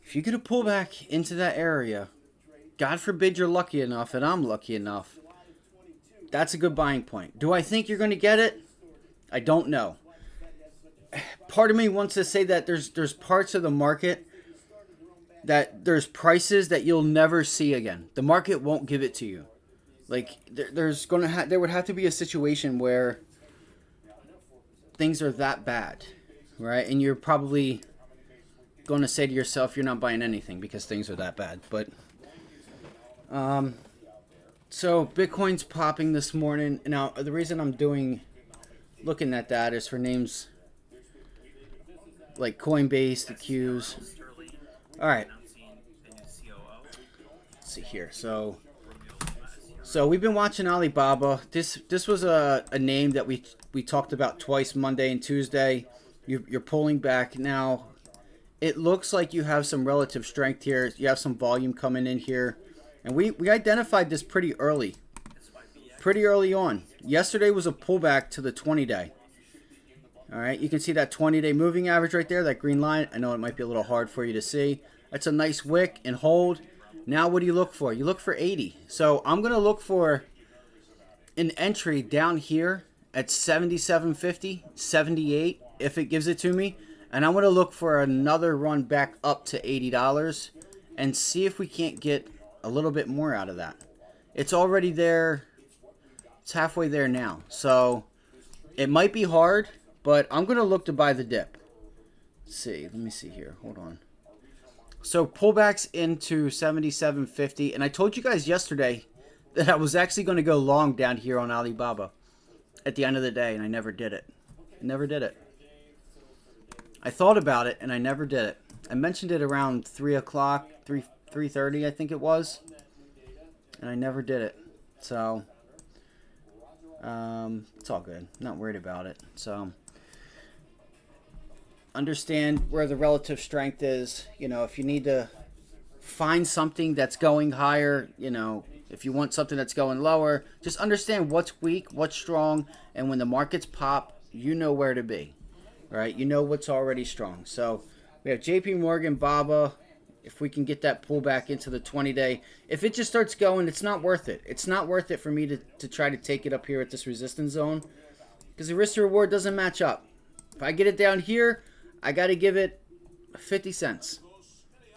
If you get a pullback into that area, God forbid you're lucky enough, and I'm lucky enough, that's a good buying point. Do I think you're going to get it? I don't know. Part of me wants to say that there's parts of the market that there's prices that you'll never see again. The market won't give it to you. Like there would have to be a situation where things are that bad, right? And you're probably going to say to yourself, you're not buying anything because things are that bad. But so Bitcoin's popping this morning. Now the reason I'm looking at that is for names like Coinbase, the Qs. All right. Let's see here. So we've been watching Alibaba. This was a name that we talked about twice, Monday and Tuesday. You're pulling back now. It looks like you have some relative strength here. You have some volume coming in here, and we identified this pretty early on. Yesterday was a pullback to the 20-day. All right, you can see that 20-day moving average right there, that green line. I know it might be a little hard for you to see. That's a nice wick and hold. Now what do you look for? You look for 80. So I'm going to look for an entry down here at 77.50, 78 if it gives it to me. And I'm going to look for another run back up to $80 and see if we can't get a little bit more out of that. It's already there. It's halfway there now. So it might be hard, but I'm going to look to buy the dip. Let's see. Let me see here. Hold on. So pullbacks into 77.50. And I told you guys yesterday that I was actually going to go long down here on Alibaba at the end of the day, and I never did it. I never did it. I thought about it, and I never did it. I mentioned it around 3 o'clock, 3:30, I think it was, and I never did it. So it's all good. Not worried about it. So understand where the relative strength is. You know, if you need to find something that's going higher, you know, if you want something that's going lower, just understand what's weak, what's strong, and when the markets pop, you know where to be. Right, you know what's already strong. So we have JP Morgan, BABA. If we can get that pullback into the 20-day, if it just starts going, it's not worth it. It's not worth it for me to try to take it up here at this resistance zone because the risk to reward doesn't match up. If I get it down here, I got to give it 50 cents.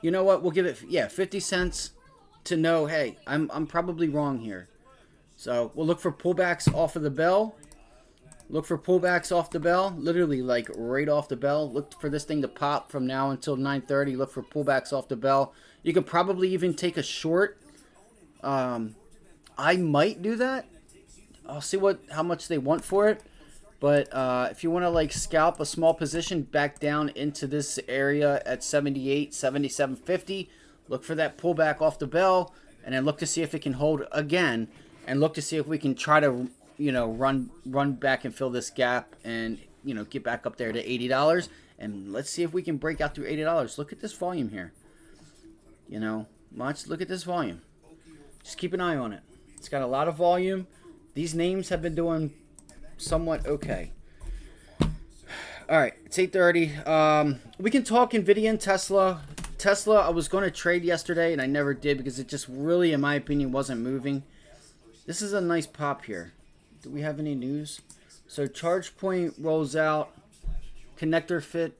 You know what? We'll give it 50 cents to know, hey, I'm probably wrong here. So we'll look for pullbacks off of the bell. Look for pullbacks off the bell, literally like right off the bell. Look for this thing to pop from now until 9:30. Look for pullbacks off the bell. You could probably even take a short I might do that. I'll see how much they want for it. But if you want to like scalp a small position back down into this area at 78, 77.50, look for that pullback off the bell, and then look to see if it can hold again, and look to see if we can try to, run back and fill this gap, and get back up there to $80, and let's see if we can break out through $80. Look at this volume here. Look at this volume. Just keep an eye on it. It's got a lot of volume. These names have been doing somewhat okay. All right, it's 8:30. We can talk NVIDIA and Tesla. Tesla, I was going to trade yesterday, and I never did because it just really, in my opinion, wasn't moving. This is a nice pop here. Do we have any news? So ChargePoint rolls out. Connector fit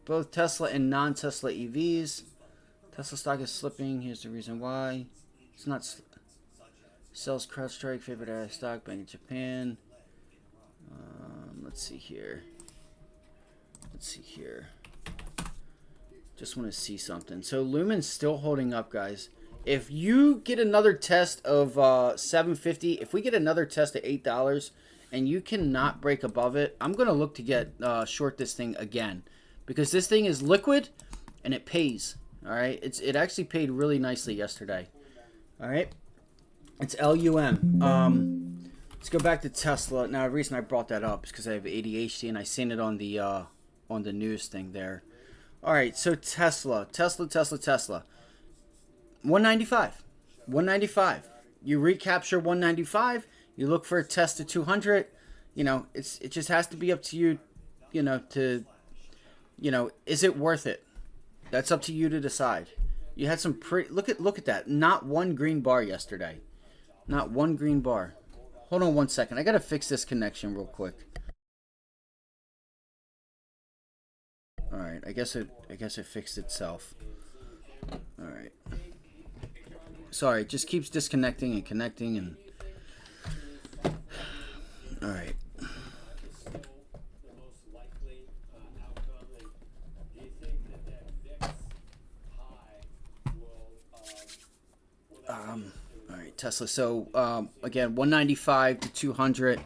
both Tesla and non-Tesla EVs. Tesla stock is slipping. Here's the reason why. It's not. Sells CrowdStrike, favorite area stock, Bank of Japan. Let's see here. Just want to see something. So Lumen's still holding up, guys. If you get another test of 750, if we get another test at $8 and you cannot break above it, I'm going to look to get short this thing again, because this thing is liquid and it pays. All right, it actually paid really nicely yesterday. All right, it's LUM. Let's go back to Tesla. Now, the reason I brought that up is because I have ADHD and I seen it on the news thing there. All right, so Tesla. 195. You recapture 195. You look for a test to 200. It just has to be up to you. Is it worth it? That's up to you to decide. You had some pretty. Look at that. Not one green bar yesterday. Not one green bar. Hold on 1 second. I gotta fix this connection real quick. All right. I guess it fixed itself. All right. Sorry. It just keeps disconnecting and connecting and. All right. All right, Tesla. So again, 195 to 200,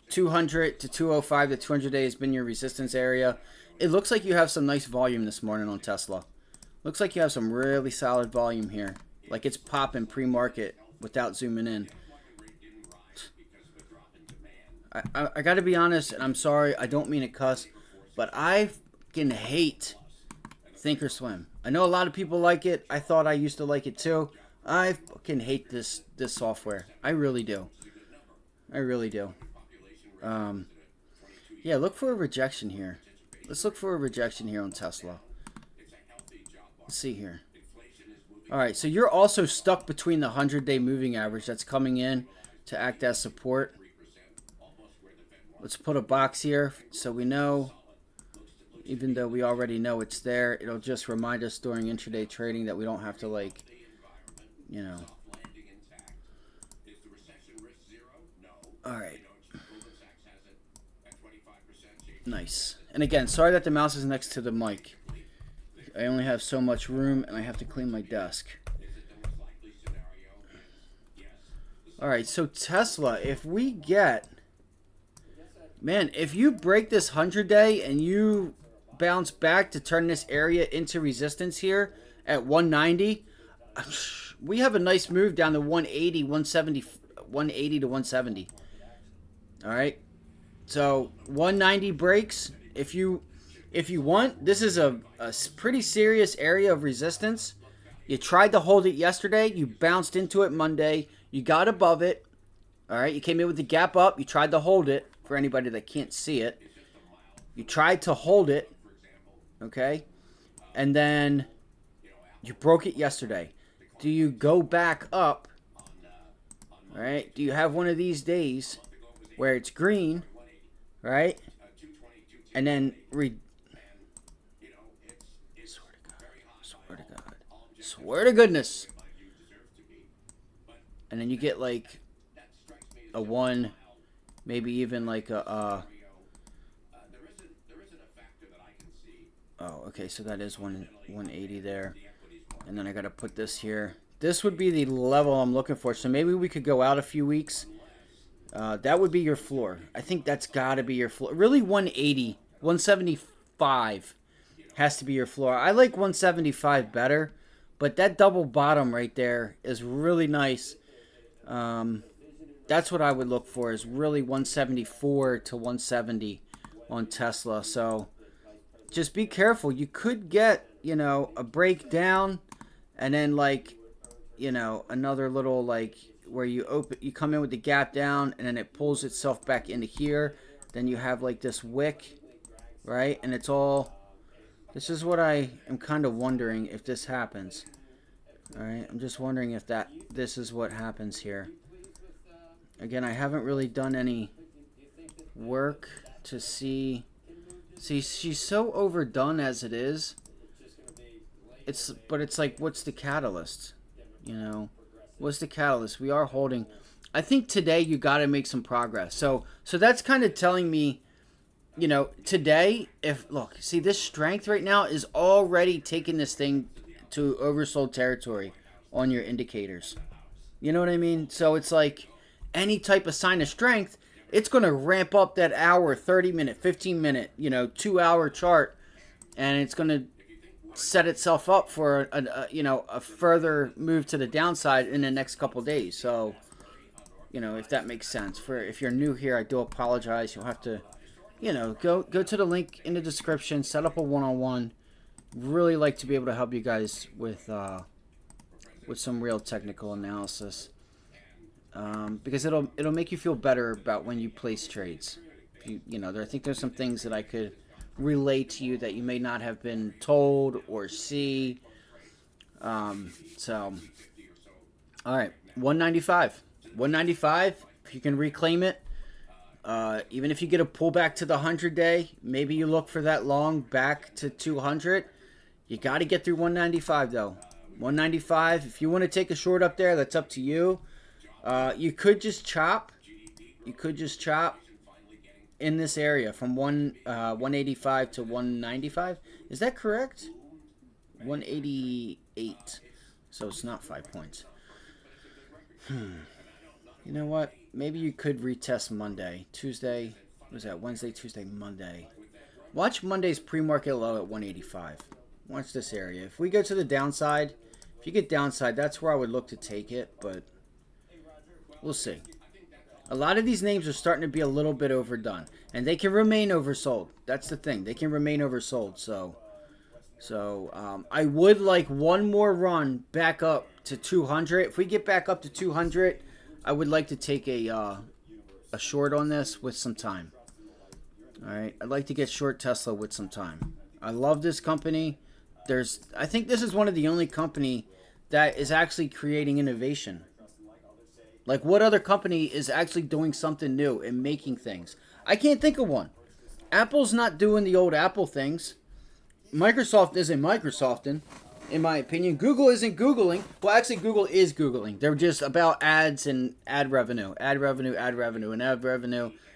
200 to 205. The 200-day has been your resistance area. It looks like you have some nice volume this morning on Tesla. Looks like you have some really solid volume here. Like it's popping pre-market without zooming in. I got to be honest, and I'm sorry, I don't mean to cuss, but I fucking hate Thinkorswim. I know a lot of people like it. I thought I used to like it too. I fucking hate this software. I really do. Yeah, look for a rejection here. Let's look for a rejection here on Tesla. Let's see here. All right, so you're also stuck between the 100-day moving average that's coming in to act as support. Let's put a box here so we know, even though we already know it's there, it'll just remind us during intraday trading that we don't have to All right. Nice. And again, sorry that the mouse is next to the mic. I only have so much room and I have to clean my desk. All right, so Tesla, if we get... Man, if you break this 100-day and you bounce back to turn this area into resistance here at 190, we have a nice move down to 180, 170, 180 to 170. All right. So 190 breaks. If you want, this is a pretty serious area of resistance. You tried to hold it yesterday. You bounced into it Monday. You got above it. All right. You came in with the gap up. You tried to hold it. For anybody that can't see it, you tried to hold it. Okay. And then you broke it yesterday. Do you go back up? All right. Do you have one of these days where it's green, right? And then swear to goodness. And then you get like a 1, maybe even like a oh, okay, so that is 180 there. And then I got to put this here This would be the level I'm looking for. So maybe we could go out a few weeks. That would be your floor. I think that's got to be your floor. Really, 180, 175 has to be your floor. I like 175 better, but that double bottom right there is really nice. That's what I would look for, is really 174 to 170 on Tesla. So just be careful. You could get, you know, a breakdown and then like, you know, another little like where you come in with the gap down and then it pulls itself back into here. Then you have like this wick, right? And it's all, this is what I am kind of wondering if this happens. All right, I'm just wondering if this is what happens here. Again, I haven't really done any work to see. See, she's so overdone as it is. But it's like, what's the catalyst? You know, what's the catalyst? We are holding. I think today you got to make some progress. So that's kind of telling me, you know, today, look, see, this strength right now is already taking this thing to oversold territory on your indicators. You know what I mean? So it's like any type of sign of strength, it's going to ramp up that hour, 30-minute, 15-minute, you know, 2-hour chart, and it's going to set itself up for a further move to the downside in the next couple days. So, you know, if that makes sense. If you're new here, I do apologize. You'll have to, you know, go to the link in the description, set up a one-on-one. Really like to be able to help you guys with some real technical analysis, because it'll make you feel better about when you place trades. You know, I think there's some things that I could relate to you that you may not have been told or see. So, all right, 195. If you can reclaim it, even if you get a pullback to the 100-day, maybe you look for that long back to 200. You got to get through 195 though. 195. If you want to take a short up there, that's up to you. You could just chop. In this area from 185 to 195. Is that correct? 188. So it's not 5 points. You know what? Maybe you could retest Monday. Tuesday. What was that? Wednesday, Tuesday, Monday. Watch Monday's pre-market low at 185. Watch this area. If we go to the downside, if you get downside, that's where I would look to take it, but we'll see. A lot of these names are starting to be a little bit overdone, and they can remain oversold. That's the thing. They can remain oversold. So I would like one more run back up to 200. If we get back up to 200, I would like to take a short on this with some time. All right, I'd like to get short Tesla with some time. I love this company. I think this is one of the only company that is actually creating innovation. Like, what other company is actually doing something new and making things? I can't think of one. Apple's not doing the old Apple things. Microsoft isn't Microsofting, in my opinion. Google isn't Googling. Well, actually, Google is Googling. They're just about ads and ad revenue. Ad revenue.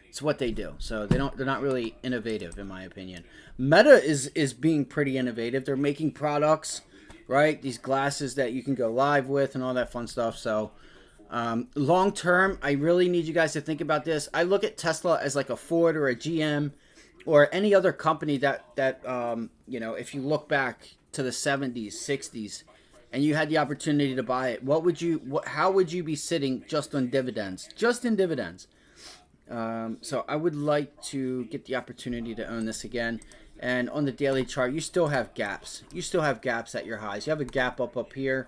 It's what they do. So they're not really innovative, in my opinion. Meta is being pretty innovative. They're making products, right? These glasses that you can go live with and all that fun stuff. So long term, I really need you guys to think about this. I look at Tesla as like a Ford or a GM or any other company that you know, if you look back to the 70s, 60s, and you had the opportunity to buy it, how would you be sitting just on dividends? Just in dividends. So I would like to get the opportunity to own this again. And on the daily chart, you still have gaps. You still have gaps at your highs. You have a gap up here.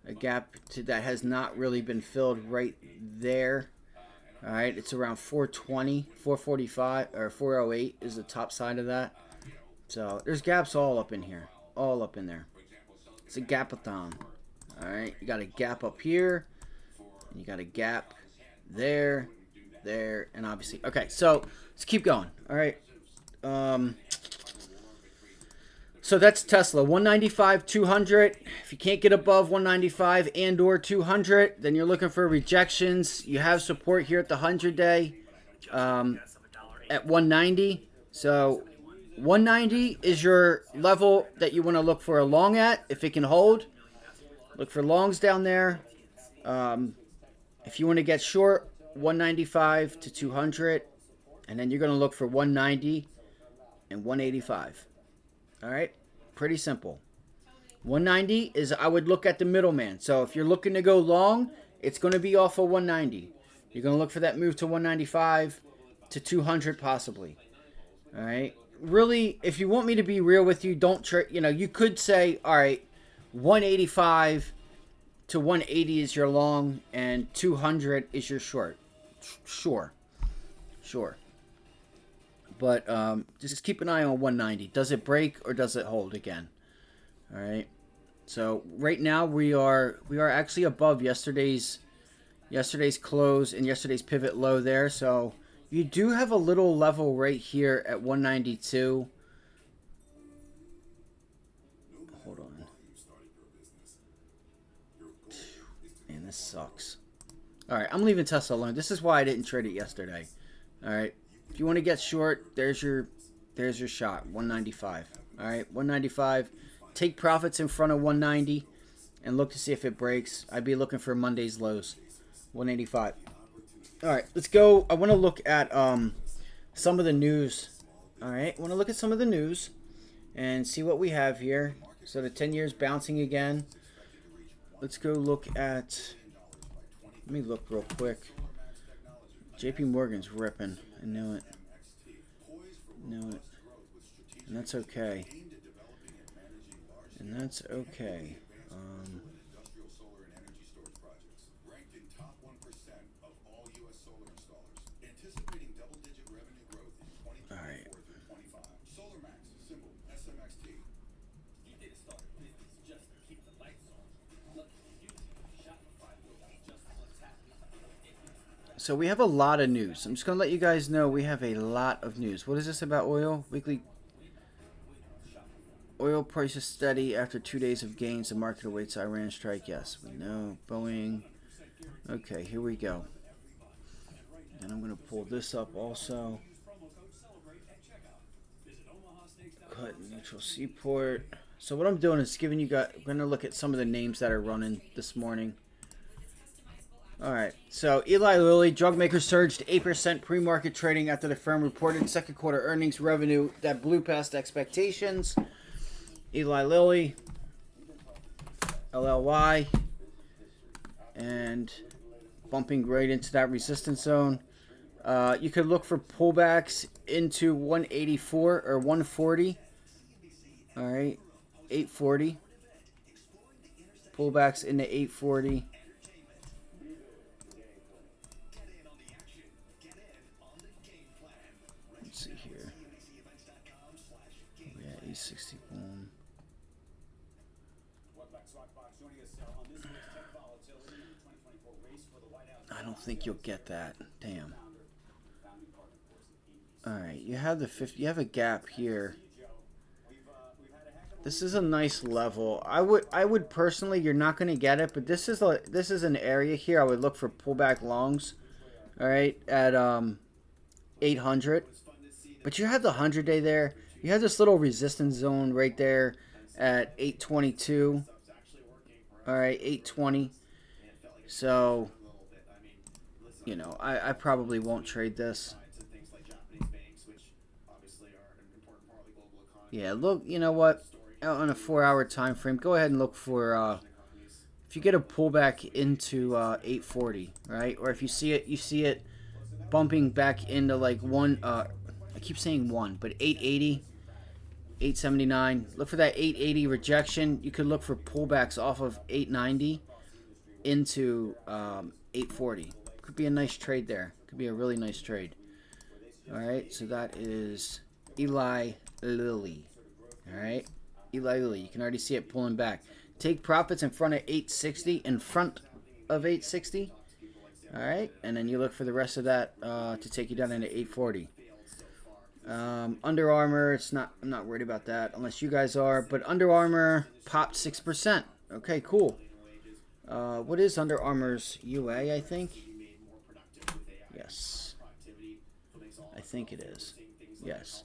A gap that has not really been filled right there. All right, it's around 420, 445, or 408 is the top side of that. So there's gaps all up in here, all up in there. It's a gapathon. All right, you got a gap up here, and you got a gap there, and obviously. Okay, so let's keep going. All right. So that's Tesla, 195, 200. If you can't get above 195 and or 200, then you're looking for rejections. You have support here at the 100-day at 190. So 190 is your level that you want to look for a long at if it can hold. Look for longs down there. If you want to get short, 195 to 200. And then you're going to look for 190 and 185. All right? Pretty simple. 190 is, I would look at the middleman. So if you're looking to go long, it's going to be off of 190. You're going to look for that move to 195 to 200 possibly. All right? Really, if you want me to be real with you, you could say, all right, 185 to 180 is your long and 200 is your short. Sure. But just keep an eye on 190. Does it break or does it hold again? All right. So right now we are actually above yesterday's close and yesterday's pivot low there. So you do have a little level right here at 192. Hold on. Man, this sucks. All right, I'm leaving Tesla alone. This is why I didn't trade it yesterday. All right. If you want to get short, there's your shot, 195. All right, 195. Take profits in front of 190 and look to see if it breaks. I'd be looking for Monday's lows, 185. All right, let's go. I want to look at some of the news. All right, I want to look at some of the news and see what we have here. So the 10 years bouncing again. Let's go look at, let me look real quick. JP Morgan's ripping. I knew it. And that's okay. All right. So we have a lot of news. I'm just going to let you guys know we have a lot of news. What is this about oil? Weekly oil prices steady after 2 days of gains. The market awaits Iran strike. Yes, we know. Boeing. Okay, here we go. And I'm going to pull this up also. Cut neutral seaport. So what I'm doing is giving you guys, I'm going to look at some of the names that are running this morning. All right, so Eli Lilly, drug maker, surged 8% pre-market trading after the firm reported second quarter earnings revenue that blew past expectations. Eli Lilly, LLY, and bumping right into that resistance zone. You could look for pullbacks into 184 or 140. All right, 840. Pullbacks into 840. Let's see here. Yeah, 860 boom. I don't think you'll get that. Damn. All right, you have the 50. You have a gap here. This is a nice level. I would personally, you're not going to get it, but this is an area here I would look for pullback longs. All right, at 800. But you have the 100-day there. You have this little resistance zone right there at 822. All right, 820. So, you know, I probably won't trade this. Yeah, look, you know what? On a 4-hour time frame, go ahead and look for if you get a pullback into 840, right? Or if you see it bumping back into like I keep saying 880, 879. Look for that 880 rejection. You could look for pullbacks off of 890 into 840. Could be a nice trade there. Could be a really nice trade. All right, so that is Eli Lilly. All right, Eli Lilly. You can already see it pulling back. Take profits in front of 860. In front of 860. All right, and then you look for the rest of that to take you down into 840. Under Armour, I'm not worried about that unless you guys are. But Under Armour popped 6%. Okay, cool. What is Under Armour's UA? I think. Yes. I think it is. Yes.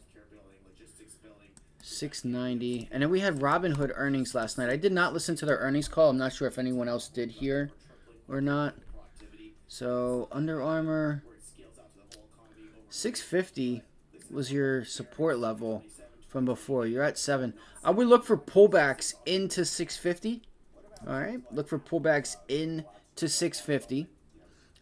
690. And then we had Robinhood earnings last night. I did not listen to their earnings call. I'm not sure if anyone else did here or not. So Under Armour, 650 was your support level from before. You're at 7. I would look for pullbacks into 650. All right, look for pullbacks into 650,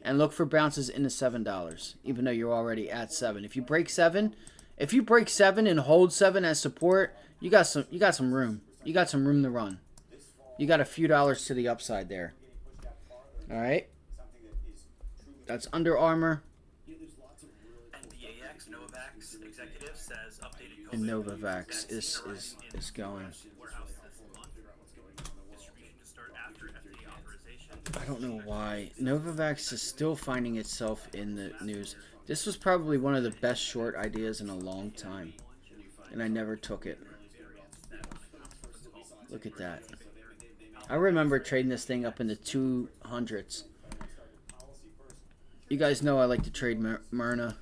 and look for bounces into $7. Even though you're already at 7. If you break 7, and hold 7 as support, you got some room. You got some room to run. You got a few dollars to the upside there. All right, that's Under Armour. And Novavax is going. I don't know why. Novavax is still finding itself in the news. This was probably one of the best short ideas in a long time. And I never took it. Look at that. I remember trading this thing up in the 200s. You guys know I like to trade Moderna.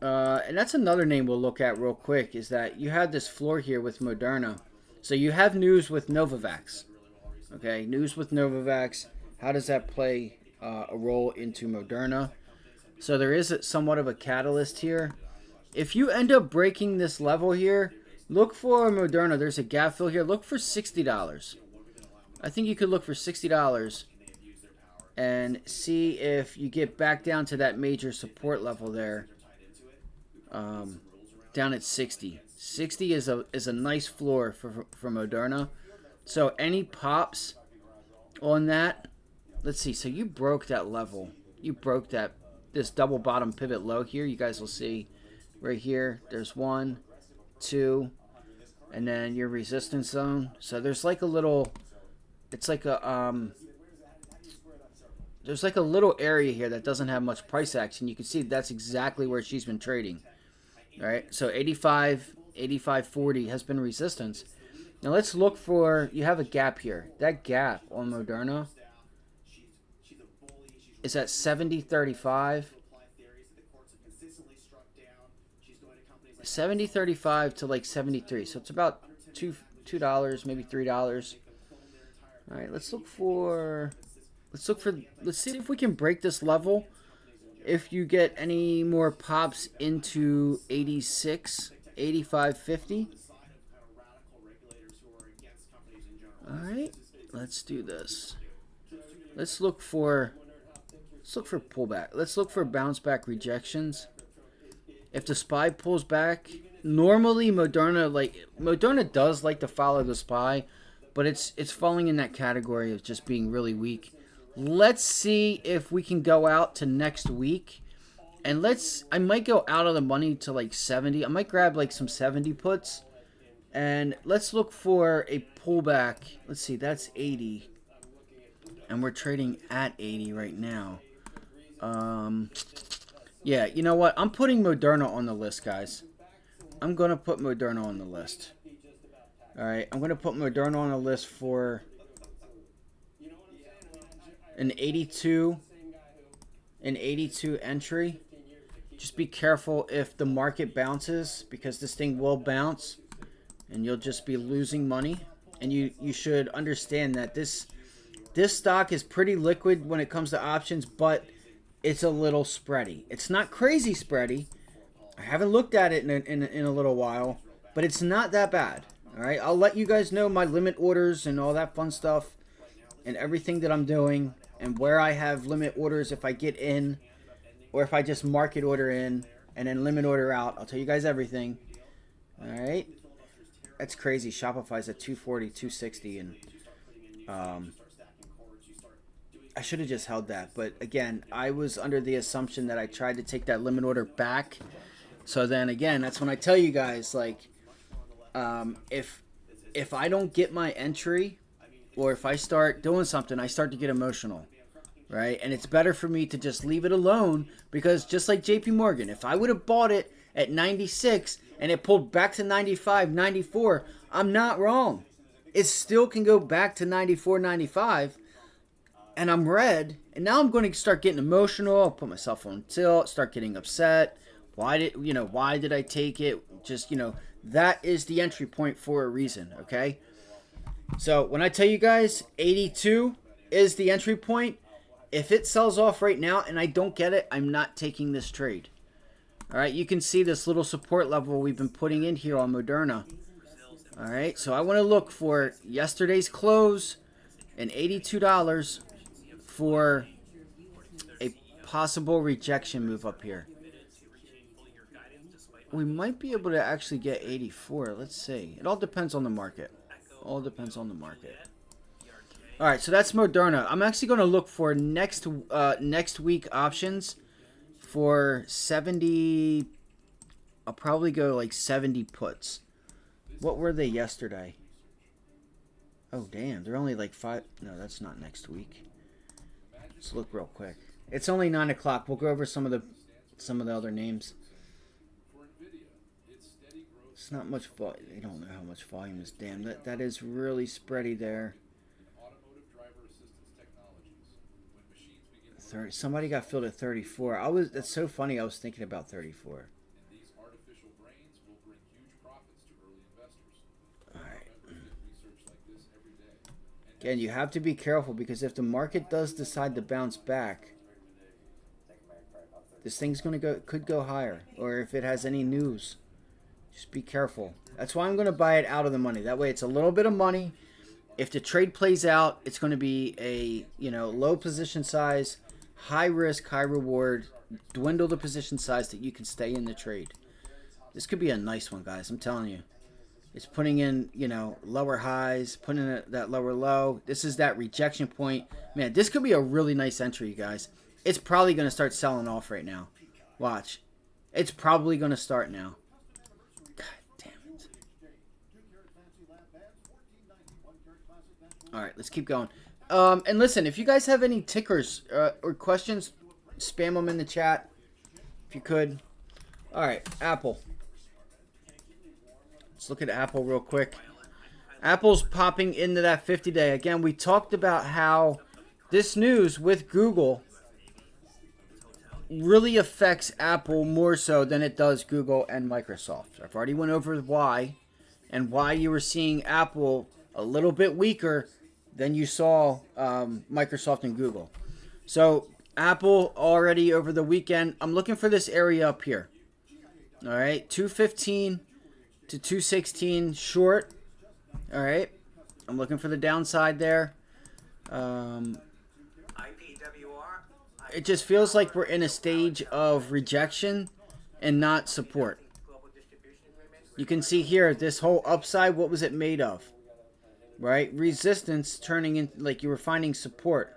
And that's another name we'll look at real quick, is that you had this floor here with Moderna. So you have news with Novavax. Okay, news with Novavax. How does that play a role into Moderna? So there is somewhat of a catalyst here. If you end up breaking this level here, look for Moderna. There's a gap fill here. Look for $60. I think you could look for $60 and see if you get back down to that major support level there. Down at 60. 60 is a nice floor for Moderna. So any pops on that, let's see. So you broke that level. You broke this double bottom pivot low here. You guys will see right here. There's 1, 2, and then your resistance zone. So there's like a little. It's like a there's like a little area here that doesn't have much price action. You can see that's exactly where she's been trading. All right, so 85.40 has been resistance. Now let's look for, you have a gap here. That gap on Moderna is at 70.35. 70.35 to like 73. So it's about $2, maybe $3. All right, let's see if we can break this level. If you get any more pops into 86, 85.50. All right, let's do this. Let's look for pullback. Let's look for bounce back rejections. If the SPY pulls back, normally Moderna does like to follow the SPY, but it's falling in that category of just being really weak. Let's see if we can go out to next week. And I might go out of the money to like 70. I might grab like some 70 puts. And let's look for a pullback. Let's see, that's 80. And we're trading at 80 right now. Yeah, you know what? I'm putting Moderna on the list, guys. I'm going to put Moderna on the list. All right, I'm going to put Moderna on the list for an 82 entry. Just be careful if the market bounces, because this thing will bounce and you'll just be losing money. And you should understand that this stock is pretty liquid when it comes to options, but it's a little spready. It's not crazy spready. I haven't looked at it in a little while, but it's not that bad. All right, I'll let you guys know my limit orders and all that fun stuff and everything that I'm doing, and where I have limit orders if I get in, or if I just market order in and then limit order out. I'll tell you guys everything. All right. That's crazy. Shopify's at 240, 260, and I should have just held that. But again, I was under the assumption that I tried to take that limit order back. So then again, that's when I tell you guys, like, if I don't get my entry, or if I start doing something, I start to get emotional, right? And it's better for me to just leave it alone, because just like JP Morgan, if I would have bought it at 96 and it pulled back to 95, 94, I'm not wrong. It still can go back to 94, 95, and I'm red. And now I'm going to start getting emotional. I'll put myself on tilt, start getting upset, Why did I take it? Just, that is the entry point for a reason, okay? So when I tell you guys 82 is the entry point, if it sells off right now and I don't get it, I'm not taking this trade. All right, you can see this little support level we've been putting in here on Moderna. All right, so I want to look for yesterday's close and $82 for a possible rejection move up here. We might be able to actually get 84. Let's see. It all depends on the market. All depends on the market. All right, so that's Moderna. I'm actually going to look for next week options for 70. I'll probably go like 70 puts. What were they yesterday? Oh, damn. They're only like 5. No, that's not next week. Let's look real quick. It's only 9 o'clock. We'll go over some of the other names. It's not much volume. You don't know how much volume is. Damn, that is really spready there. Somebody got filled at 34. That's so funny. I was thinking about 34. All right. Again, you have to be careful because if the market does decide to bounce back, this thing's could go higher. Or if it has any news. Just be careful. That's why I'm going to buy it out of the money. That way it's a little bit of money. If the trade plays out, it's going to be a, low position size, high risk, high reward. Dwindle the position size that you can stay in the trade. This could be a nice one, guys. I'm telling you. It's putting in, lower highs, putting in that lower low. This is that rejection point. Man, this could be a really nice entry, you guys. It's probably going to start selling off right now. Watch. It's probably going to start now. All right, let's keep going. And listen, if you guys have any tickers or questions, spam them in the chat if you could. All right, Apple. Let's look at Apple real quick. Apple's popping into that 50-day. Again, we talked about how this news with Google really affects Apple more so than it does Google and Microsoft. I've already went over why and why you were seeing Apple a little bit weaker than you saw Microsoft and Google. So Apple already over the weekend, I'm looking for this area up here. All right, 215 to 216 short. All right, I'm looking for the downside there. It just feels like we're in a stage of rejection and not support. You can see here, this whole upside, what was it made of? Right? Resistance turning in like you were finding support.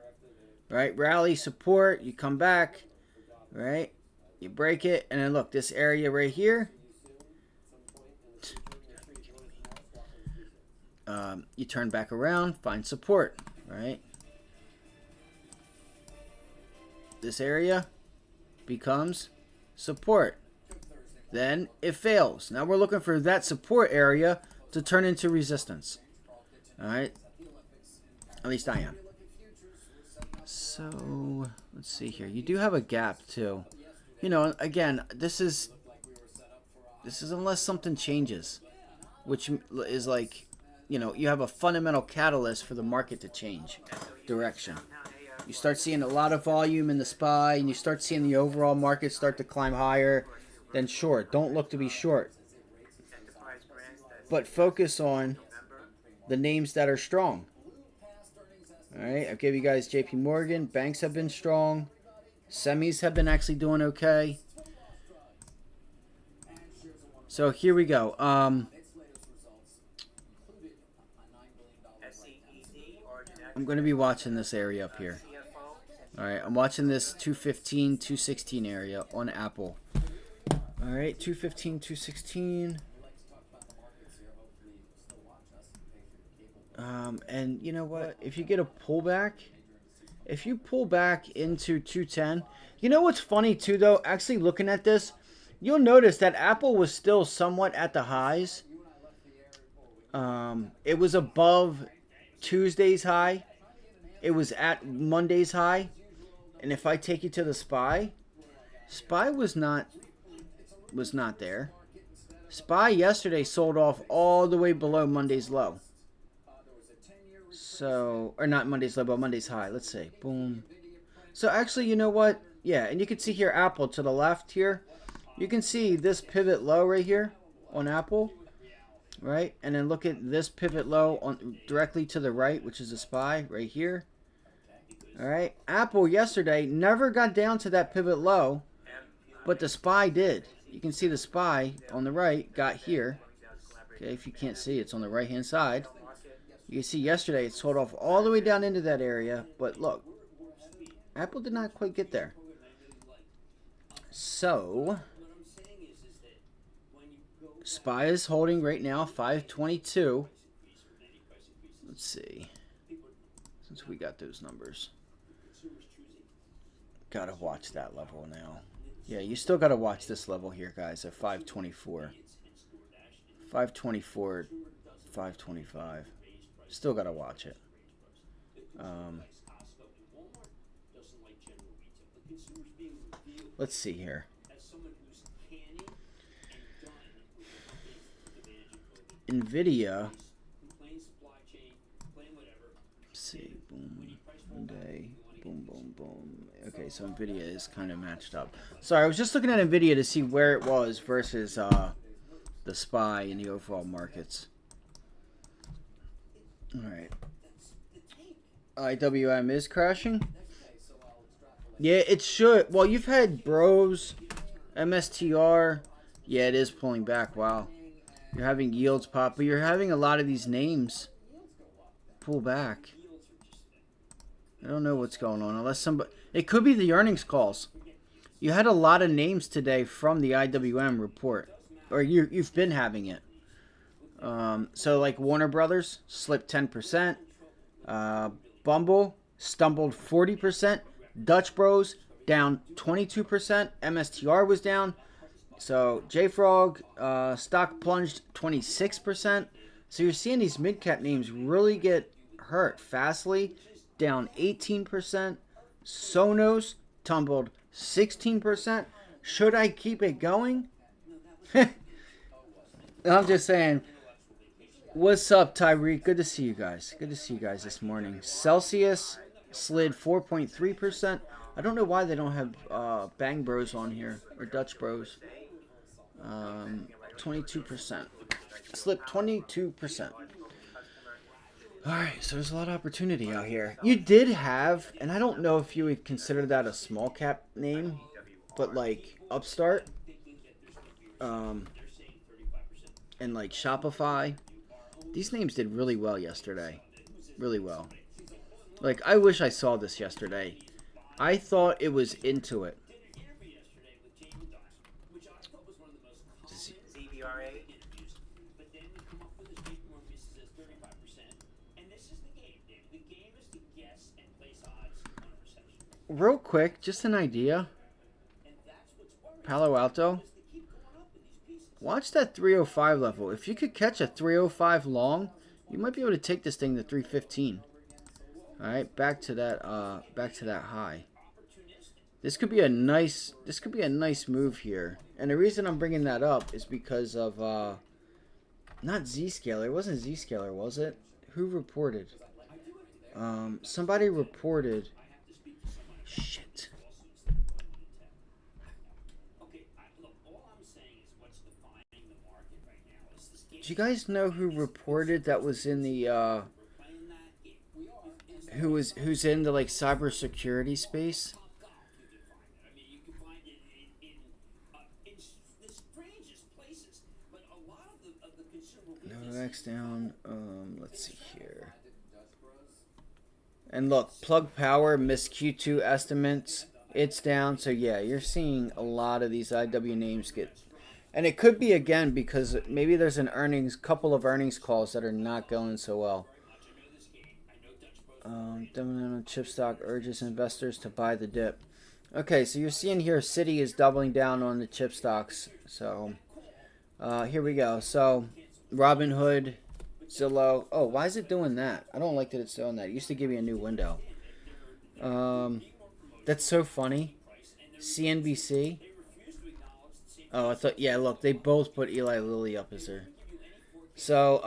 Right? Rally, support, you come back. Right? You break it, and then look, this area right here. You turn back around, find support. Right? This area becomes support. Then it fails. Now we're looking for that support area to turn into resistance. All right. At least I am. So let's see here. You do have a gap too. Again, this is unless something changes, which is like, you have a fundamental catalyst for the market to change direction. You start seeing a lot of volume in the SPY, and you start seeing the overall market start to climb higher, then short. Don't look to be short. But focus on the names that are strong. All right, I've gave you guys JP Morgan. Banks have been strong. Semis have been actually doing okay. So here we go. I'm going to be watching this area up here. All right, I'm watching this 215, 216 area on Apple. All right, 215, 216. And you know what? If you get a pullback, if you pull back into 210, you know what's funny too, though? Actually, looking at this, you'll notice that Apple was still somewhat at the highs. It was above Tuesday's high. It was at Monday's high. And if I take you to the SPY was not was not there. SPY yesterday sold off all the way below Monday's low. So, or not Monday's low, but Monday's high. Let's see. Boom. So actually, you know what? Yeah, and you can see here Apple to the left here. You can see this pivot low right here on Apple, right? And then look at this pivot low on directly to the right, which is a SPY right here. All right. Apple yesterday never got down to that pivot low, but the SPY did. You can see the SPY on the right got here. Okay, if you can't see, it's on the right-hand side. You can see yesterday it sold off all the way down into that area, but look, Apple did not quite get there. So, SPY is holding right now 522. Let's see. Since we got those numbers. Gotta watch that level now. Yeah, you still gotta watch this level here, guys, at 524. 524, 525. Still gotta watch it. Let's see here. NVDA. Let's see. Boom. Monday. Boom, boom, boom. Okay, so NVIDIA is kind of matched up. Sorry, I was just looking at NVIDIA to see where it was versus the SPY in the overall markets. Alright. IWM is crashing. Yeah, it should. Well, you've had Bros, MSTR. Yeah, it is pulling back. Wow. You're having yields pop, but you're having a lot of these names pull back. I don't know what's going on. Unless somebody... It could be the earnings calls. You had a lot of names today from the IWM report. Or you've been having it. So, like Warner Brothers slipped 10%. Bumble stumbled 40%. Dutch Bros down 22%. MSTR was down. So, JFrog stock plunged 26%. So, you're seeing these mid-cap names really get hurt. Fastly down 18%. Sonos tumbled 16%. Should I keep it going? I'm just saying. What's up, Tyreek? Good to see you guys. Good to see you guys this morning. Celsius slid 4.3%. I don't know why they don't have Bang Bros on here, or Dutch Bros. 22%. Slipped 22%. Alright, so there's a lot of opportunity out here. You did have, and I don't know if you would consider that a small cap name, but like Upstart, and like Shopify. These names did really well yesterday. Really well. Like, I wish I saw this yesterday. I thought it was into it. Real quick, just an idea. Palo Alto. Watch that 305 level. If you could catch a 305 long, you might be able to take this thing to 315. All right, back to that high. This could be a nice move here. And the reason I'm bringing that up is because of not Zscaler. It wasn't Zscaler, was it? Who reported? Somebody reported. Shit. Do you guys know who reported that was in the who's in the like cybersecurity space? No, X down. Let's see here. And look, Plug Power missed Q2 estimates. It's down. So yeah, you're seeing a lot of these IW names get. And it could be again because maybe there's an couple of earnings calls that are not going so well. Chip stock urges investors to buy the dip. Okay, so you're seeing here Citi is doubling down on the chip stocks. So here we go. So Robinhood, Zillow. Oh, why is it doing that? I don't like that it's doing that. It used to give you a new window. That's so funny. CNBC. Oh, I thought, yeah, look, they both put Eli Lilly up as their. So,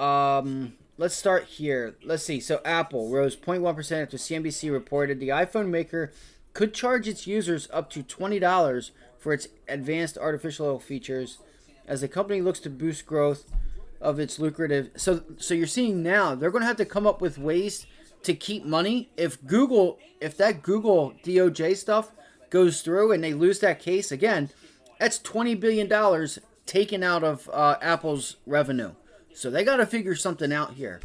let's start here. Let's see. So, Apple rose 0.1% after CNBC reported the iPhone maker could charge its users up to $20 for its advanced artificial features as the company looks to boost growth of its lucrative. So you're seeing now they're going to have to come up with ways to keep money. If that Google DOJ stuff goes through and they lose that case again, that's $20 billion taken out of Apple's revenue. So they got to figure something out here.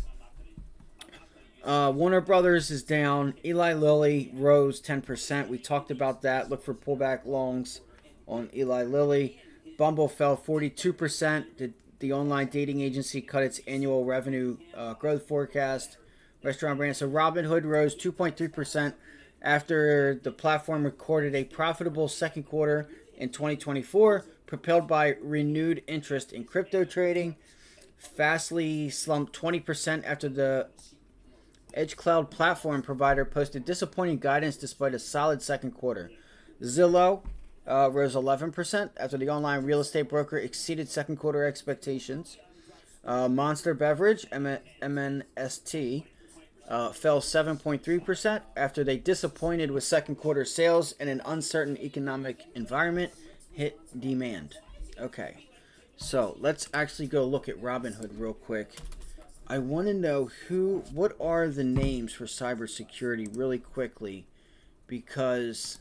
Warner Brothers is down. Eli Lilly rose 10%. We talked about that. Look for pullback longs on Eli Lilly. Bumble fell 42%. The online dating agency cut its annual revenue growth forecast. Restaurant brand. So Robinhood rose 2.3% after the platform recorded a profitable second quarter in 2024, propelled by renewed interest in crypto trading. Fastly slumped 20% after the Edge Cloud platform provider posted disappointing guidance despite a solid second quarter. Zillow rose 11% after the online real estate broker exceeded second quarter expectations. Monster Beverage, MNST, fell 7.3% after they disappointed with second quarter sales and an uncertain economic environment hit demand. Okay, so let's actually go look at Robinhood real quick. I want to know what are the names for cybersecurity really quickly, because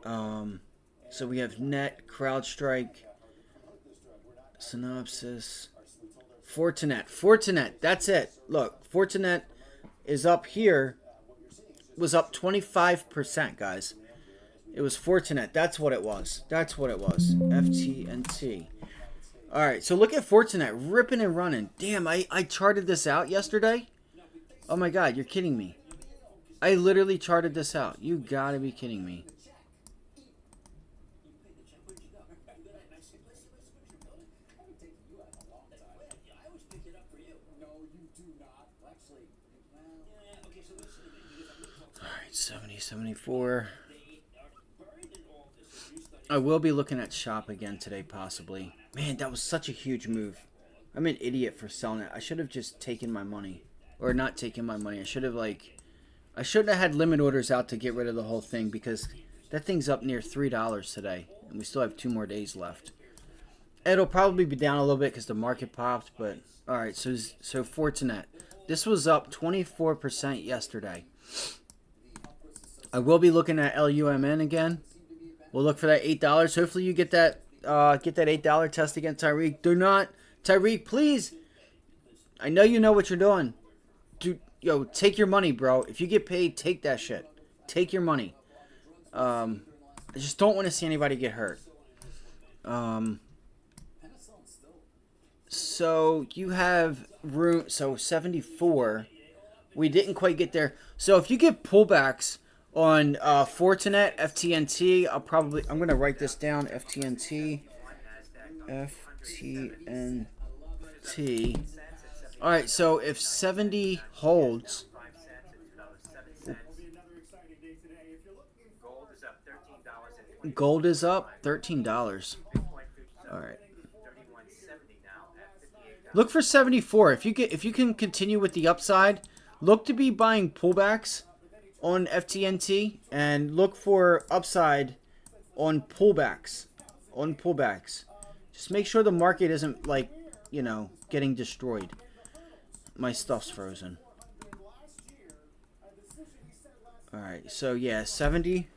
so we have Net, CrowdStrike, Synopsys, Fortinet. That's it. Look, Fortinet is up here. Was up 25%, guys. It was Fortinet. That's what it was. FTNT. All right, so look at Fortinet ripping and running. Damn, I charted this out yesterday. Oh my God, you're kidding me. I literally charted this out. You gotta be kidding me. All right, 70, 74. I will be looking at shop again today, possibly. Man, that was such a huge move. I'm an idiot for selling it. I should have just taken my money. Or not taken my money. I shouldn't have had limit orders out to get rid of the whole thing, because that thing's up near $3 today. And we still have 2 more days left. It'll probably be down a little bit because the market popped, but alright, so Fortinet. This was up 24% yesterday. I will be looking at LUMN again. We'll look for that $8. Hopefully you get that $8 test against Tyreek. Do not, Tyreek, please. I know you know what you're doing. Take your money, bro. If you get paid, take that shit. Take your money. I just don't want to see anybody get hurt. So you have room. So 74. We didn't quite get there. So if you get pullbacks on Fortinet, FTNT, I'm going to write this down. FTNT. All right, so if 70 holds, gold is up $13. All right. Look for 74. If you can continue with the upside, look to be buying pullbacks on FTNT and look for upside on pullbacks. Just make sure the market isn't getting destroyed. My stuff's frozen. All right, so yeah, 70.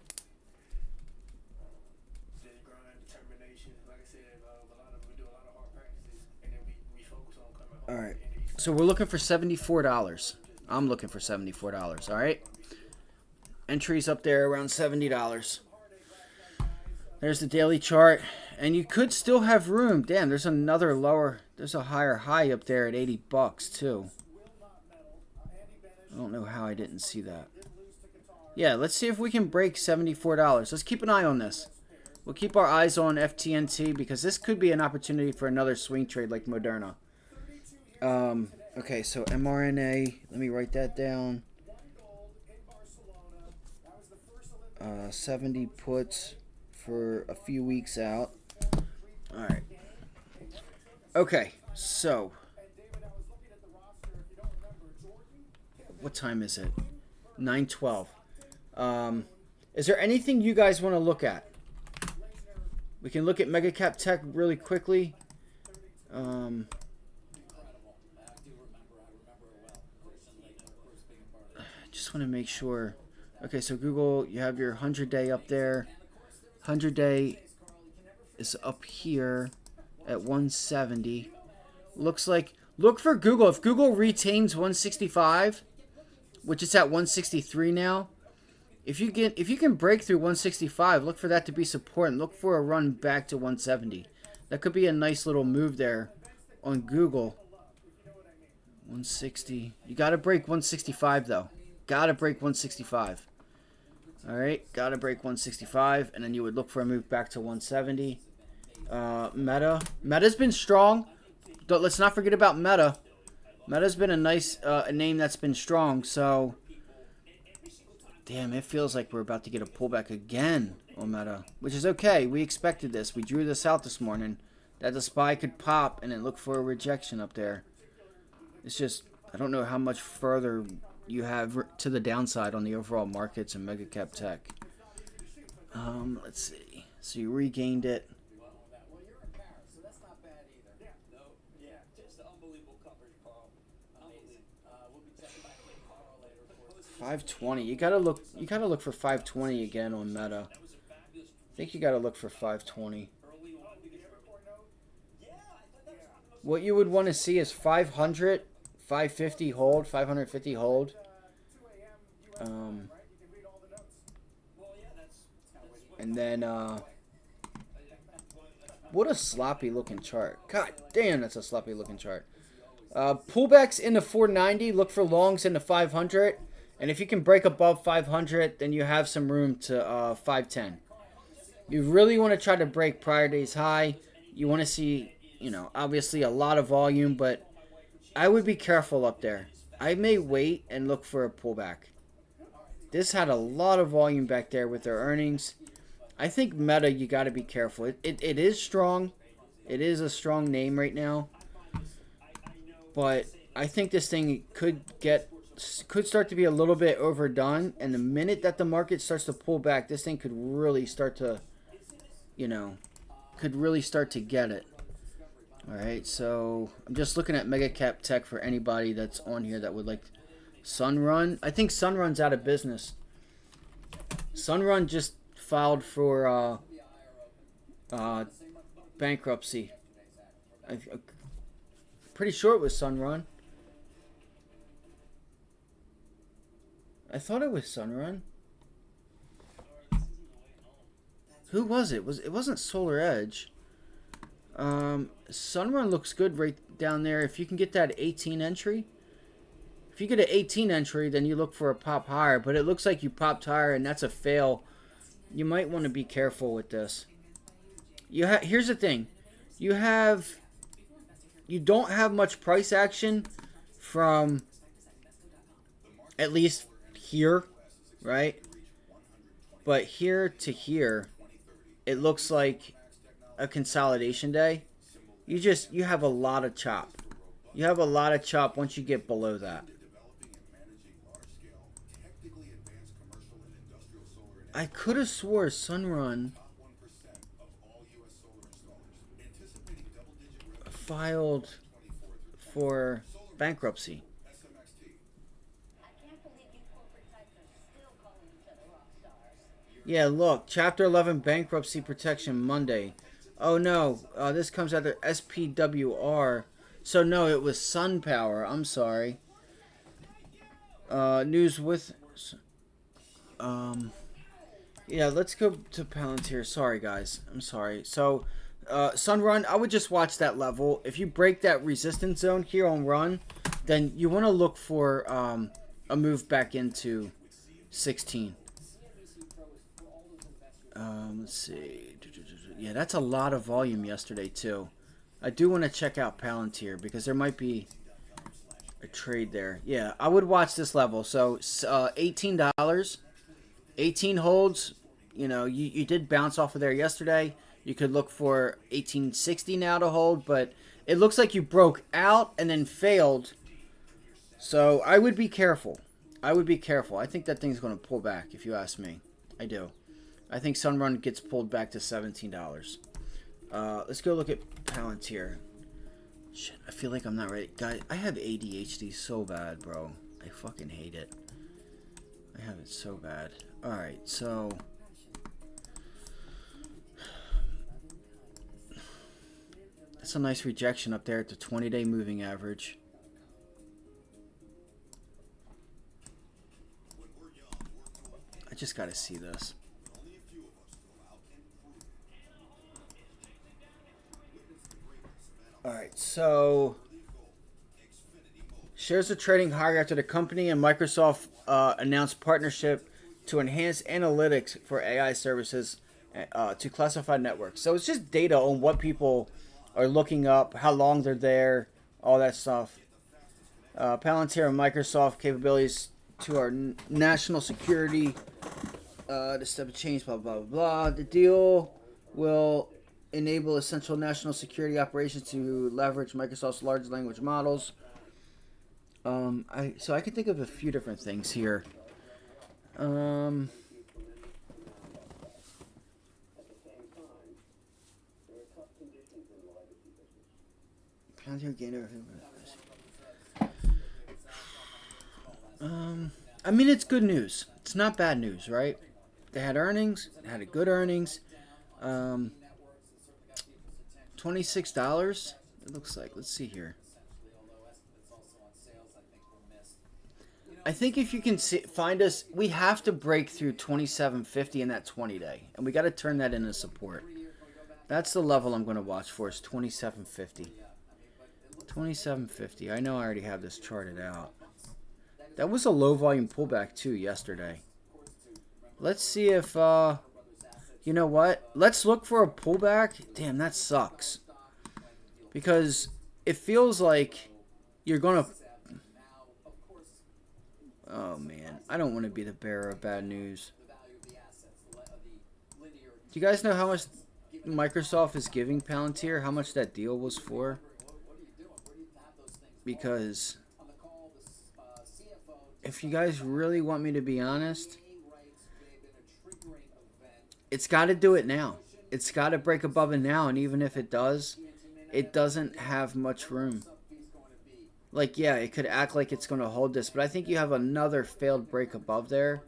All right, so we're looking for $74. I'm looking for $74. All right. Entries up there around $70. There's the daily chart, and you could still have room. Damn, there's another lower. There's a higher high up there at $80 too. I don't know how I didn't see that. Yeah, let's see if we can break $74. Let's keep an eye on this. We'll keep our eyes on FTNT because this could be an opportunity for another swing trade like Moderna. Okay, so mRNA. Let me write that down. 70 puts for a few weeks out. All right. Okay, so what time is it? 9:12. Is there anything you guys want to look at? We can look at Megacap Tech really quickly. Just want to make sure. Okay, so Google, you have your 100-day up there. 100-day is up here at 170. Looks like, look for Google. If Google retains 165, which is at 163 now, if you can break through 165, look for that to be support and look for a run back to 170. That could be a nice little move there on Google. 160. You got to break 165 though. Got to break 165. All right, got to break 165, and then you would look for a move back to 170. Meta's been strong. Let's not forget about Meta. Meta's been a nice a name that's been strong. So, damn, it feels like we're about to get a pullback again on Meta, which is okay. We expected this. We drew this out this morning that the SPY could pop and then look for a rejection up there. It's just, I don't know how much further you have to the downside on the overall markets and Megacap Tech. Let's see. So you regained it. 520. You gotta look for 520 again on Meta. I think you gotta look for 520. What you would want to see is 500, 550 hold, 550 hold. And then what a sloppy looking chart. God damn, that's a sloppy looking chart. Pullbacks into 490. Look for longs into 500. And if you can break above 500, then you have some room to 510. You really want to try to break prior day's high. You want to see, you know, obviously a lot of volume, but I would be careful up there. I may wait and look for a pullback. This had a lot of volume back there with their earnings. I think Meta, you got to be careful. It is strong. It is a strong name right now. But I think this thing could start to be a little bit overdone. And the minute that the market starts to pull back, this thing could really start to, you know, could really start to get it. All right, so I'm just looking at Megacap Tech for anybody that's on here that would like Sunrun. I think Sunrun's out of business. Sunrun just filed for bankruptcy. I'm pretty sure it was Sunrun. I thought it was Sunrun. Who was it? It wasn't Solar Edge. Sunrun looks good right down there. If you can get that 18 entry. If you get an 18 entry, then you look for a pop higher. But it looks like you popped higher, and that's a fail. You might want to be careful with this. Here's the thing. You don't have much price action from at least here, right? But here to here, it looks like a consolidation day. You have a lot of chop. You have a lot of chop once you get below that. I could have swore Sunrun filed for bankruptcy. Yeah, look, Chapter 11 bankruptcy protection Monday. Oh no, this comes out of SPWR. So no, it was SunPower. I'm sorry. News with. Yeah, let's go to Palantir. Sorry, guys. I'm sorry. So, Sunrun, I would just watch that level. If you break that resistance zone here on run, then you want to look for a move back into 16. Let's see. Yeah, that's a lot of volume yesterday, too. I do want to check out Palantir because there might be a trade there. Yeah, I would watch this level. So, $18. 18 holds. You know, you did bounce off of there yesterday. You could look for 1860 now to hold, but it looks like you broke out and then failed. So I would be careful. I would be careful. I think that thing's going to pull back, if you ask me. I do. I think Sunrun gets pulled back to $17. Let's go look at Palantir. Shit, I feel like I'm not ready. Guys, I have ADHD so bad, bro. I fucking hate it. I have it so bad. Alright, so... that's a nice rejection up there at the 20-day moving average. I just gotta see this. Alright, so shares are trading higher after the company and Microsoft announced partnership to enhance analytics for AI services to classified networks. So it's just data on what people are looking up, how long they're there, all that stuff. Palantir and Microsoft capabilities to our national security. The step of change, blah, blah, blah. The deal will enable essential national security operations to leverage Microsoft's large language models. So I can think of a few different things here. Palantir gained I mean, it's good news. It's not bad news, right? They had earnings. They had a good earnings. $26. It looks like. Let's see here. I think if you can find us, we have to break through 2750 in that 20-day, and we got to turn that into support. That's the level I'm going to watch for. Is 2750. 2750. I know I already have this charted out. That was a low volume pullback too yesterday. Let's see if you know what? Let's look for a pullback. Damn, that sucks. Because it feels like you're going to... oh, man. I don't want to be the bearer of bad news. Do you guys know how much Microsoft is giving Palantir? How much that deal was for? Because if you guys really want me to be honest... it's got to do it now. It's got to break above it now, and even if it does, it doesn't have much room. Like, yeah, it could act like it's going to hold this, but I think you have another failed break above there,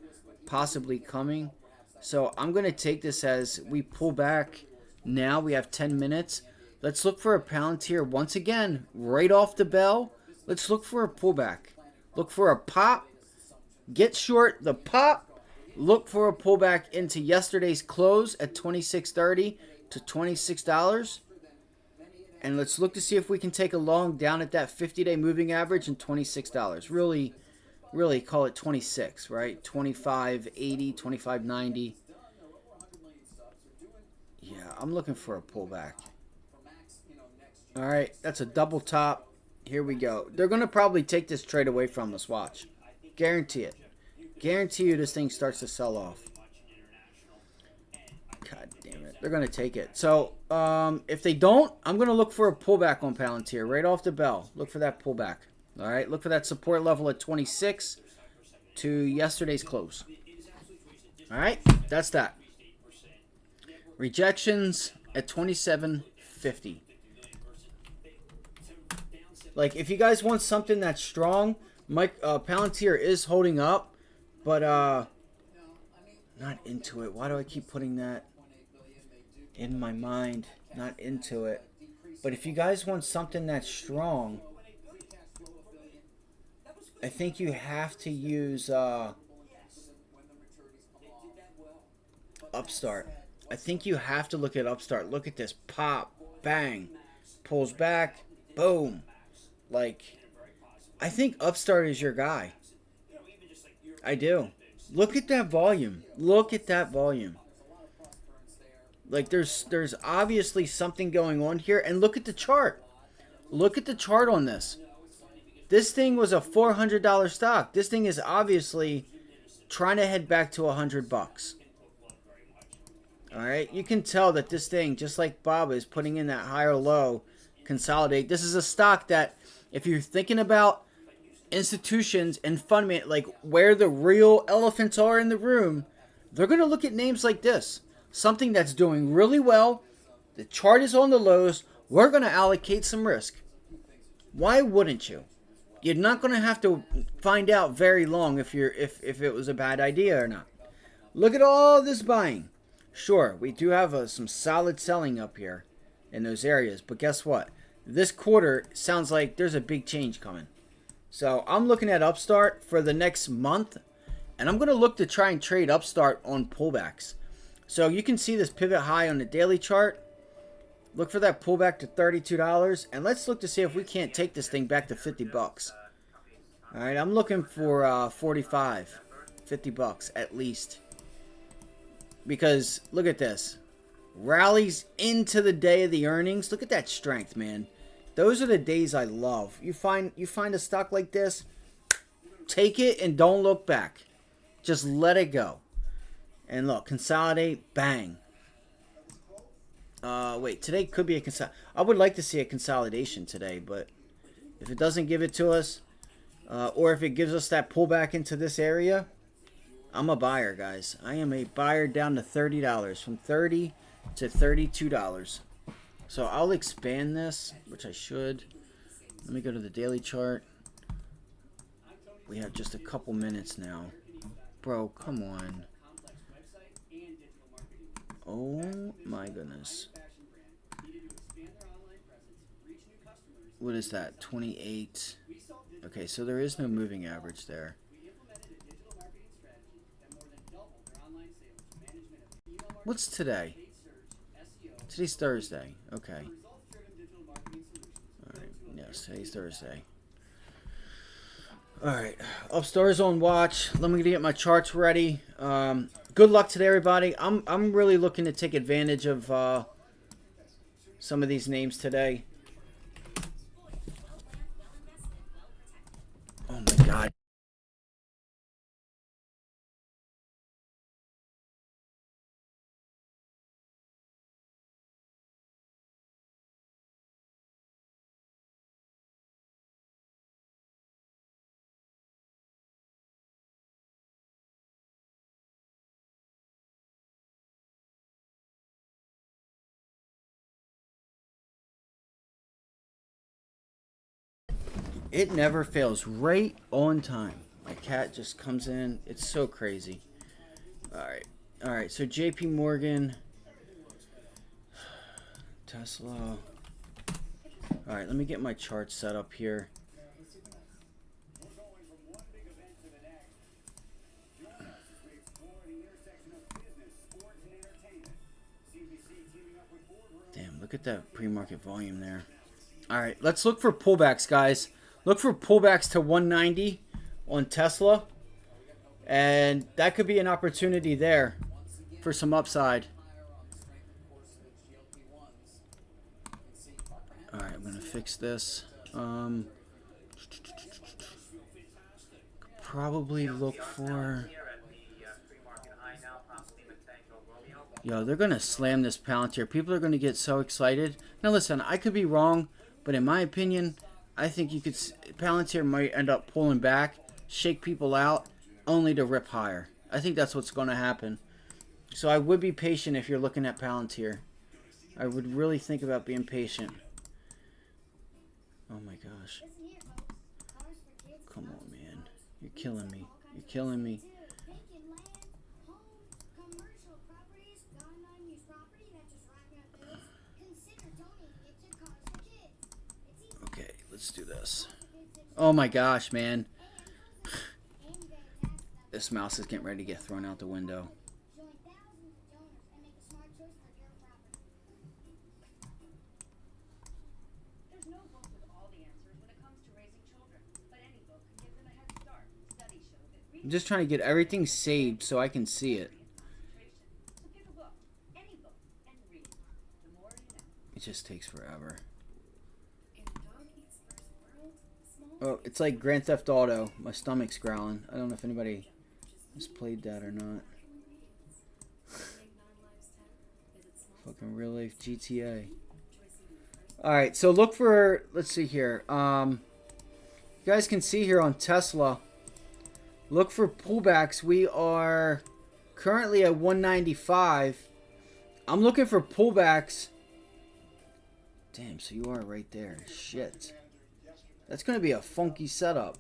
possibly coming. So I'm going to take this as we pull back now. We have 10 minutes. Let's look for a Palantir once again, right off the bell. Let's look for a pullback. Look for a pop. Get short the pop. Look for a pullback into yesterday's close at $26.30 to $26. And let's look to see if we can take a long down at that 50-day moving average and $26. Really call it 26, right? 25.80, 25.90. Yeah, I'm looking for a pullback. All right, that's a double top. Here we go. They're going to probably take this trade away from us. Watch. Guarantee it. Guarantee you this thing starts to sell off. God damn it. They're going to take it. So, if they don't, I'm going to look for a pullback on Palantir. Right off the bell. Look for that pullback. All right. Look for that support level at 26 to yesterday's close. All right. That's that. Rejections at 27.50. Like, if you guys want something that's strong, Palantir is holding up. But, not into it. Why do I keep putting that in my mind? Not into it. But if you guys want something that's strong, I think you have to use Upstart. I think you have to look at Upstart. Look at this. Pop. Bang. Pulls back. Boom. Like, I think Upstart is your guy. I do. Look at that volume. Look at that volume. Like, there's obviously something going on here. And look at the chart. Look at the chart on this. This thing was a $400 stock. This thing is obviously trying to head back to $100. All right, you can tell that this thing, just like Bob is putting in that higher low, consolidate. This is a stock that, if you're thinking about institutions and fund man, like where the real elephants are in the room, they're going to look at names like this. Something that's doing really well. The chart is on the lows. We're going to allocate some risk. Why wouldn't you? You're not going to have to find out very long if it was a bad idea or not. Look at all this buying. Sure, we do have some solid selling up here in those areas, but guess what? This quarter sounds like there's a big change coming. So I'm looking at Upstart for the next month, and I'm going to look to try and trade Upstart on pullbacks. So you can see this pivot high on the daily chart. Look for that pullback to $32, and let's look to see if we can't take this thing back to 50 bucks. All right, I'm looking for 45, 50 bucks at least. Because look at this. Rallies into the day of the earnings. Look at that strength, man. Those are the days I love. You find a stock like this, take it and don't look back. Just let it go. And look, consolidate, bang. Wait, today could be a I would like to see a consolidation today, but if it doesn't give it to us, or if it gives us that pullback into this area, I'm a buyer, guys. I am a buyer down to $30, from $30 to $32. So I'll expand this, which I should. Let me go to the daily chart. We have just a couple minutes now. Bro, come on. Oh my goodness. What is that? 28. Okay, so there is no moving average there. What's today? Today's Thursday. Okay. Alright, yes, today's Thursday. Alright, Upstar's on watch. Let me get my charts ready. Good luck today, everybody. I'm really looking to take advantage of some of these names today. Oh my God. It never fails. Right on time. My cat just comes in. It's so crazy. Alright. Alright, so JP Morgan. Tesla. Alright, let me get my chart set up here. Damn, look at that pre-market volume there. Alright, let's look for pullbacks, guys. Look for pullbacks to 190 on Tesla. And that could be an opportunity there for some upside. Alright, I'm going to fix this. Probably look for... Yo, they're going to slam this Palantir. People are going to get so excited. Now listen, I could be wrong, but in my opinion, I think you could... Palantir might end up pulling back, shake people out, only to rip higher. I think that's what's going to happen. So I would be patient if you're looking at Palantir. I would really think about being patient. Oh my gosh. Come on, man. You're killing me. You're killing me. Okay, let's do this. Oh my gosh, man. This mouse is getting ready to get thrown out the window. I'm just trying to get everything saved so I can see it. It just takes forever. Oh, it's like Grand Theft Auto. My stomach's growling. I don't know if anybody has played that or not. real life GTA. All right, so look for, let's see here. You guys can see here on Tesla, look for pullbacks. We are currently at 195. I'm looking for pullbacks. Damn, so you are right there. Shit. That's going to be a funky setup.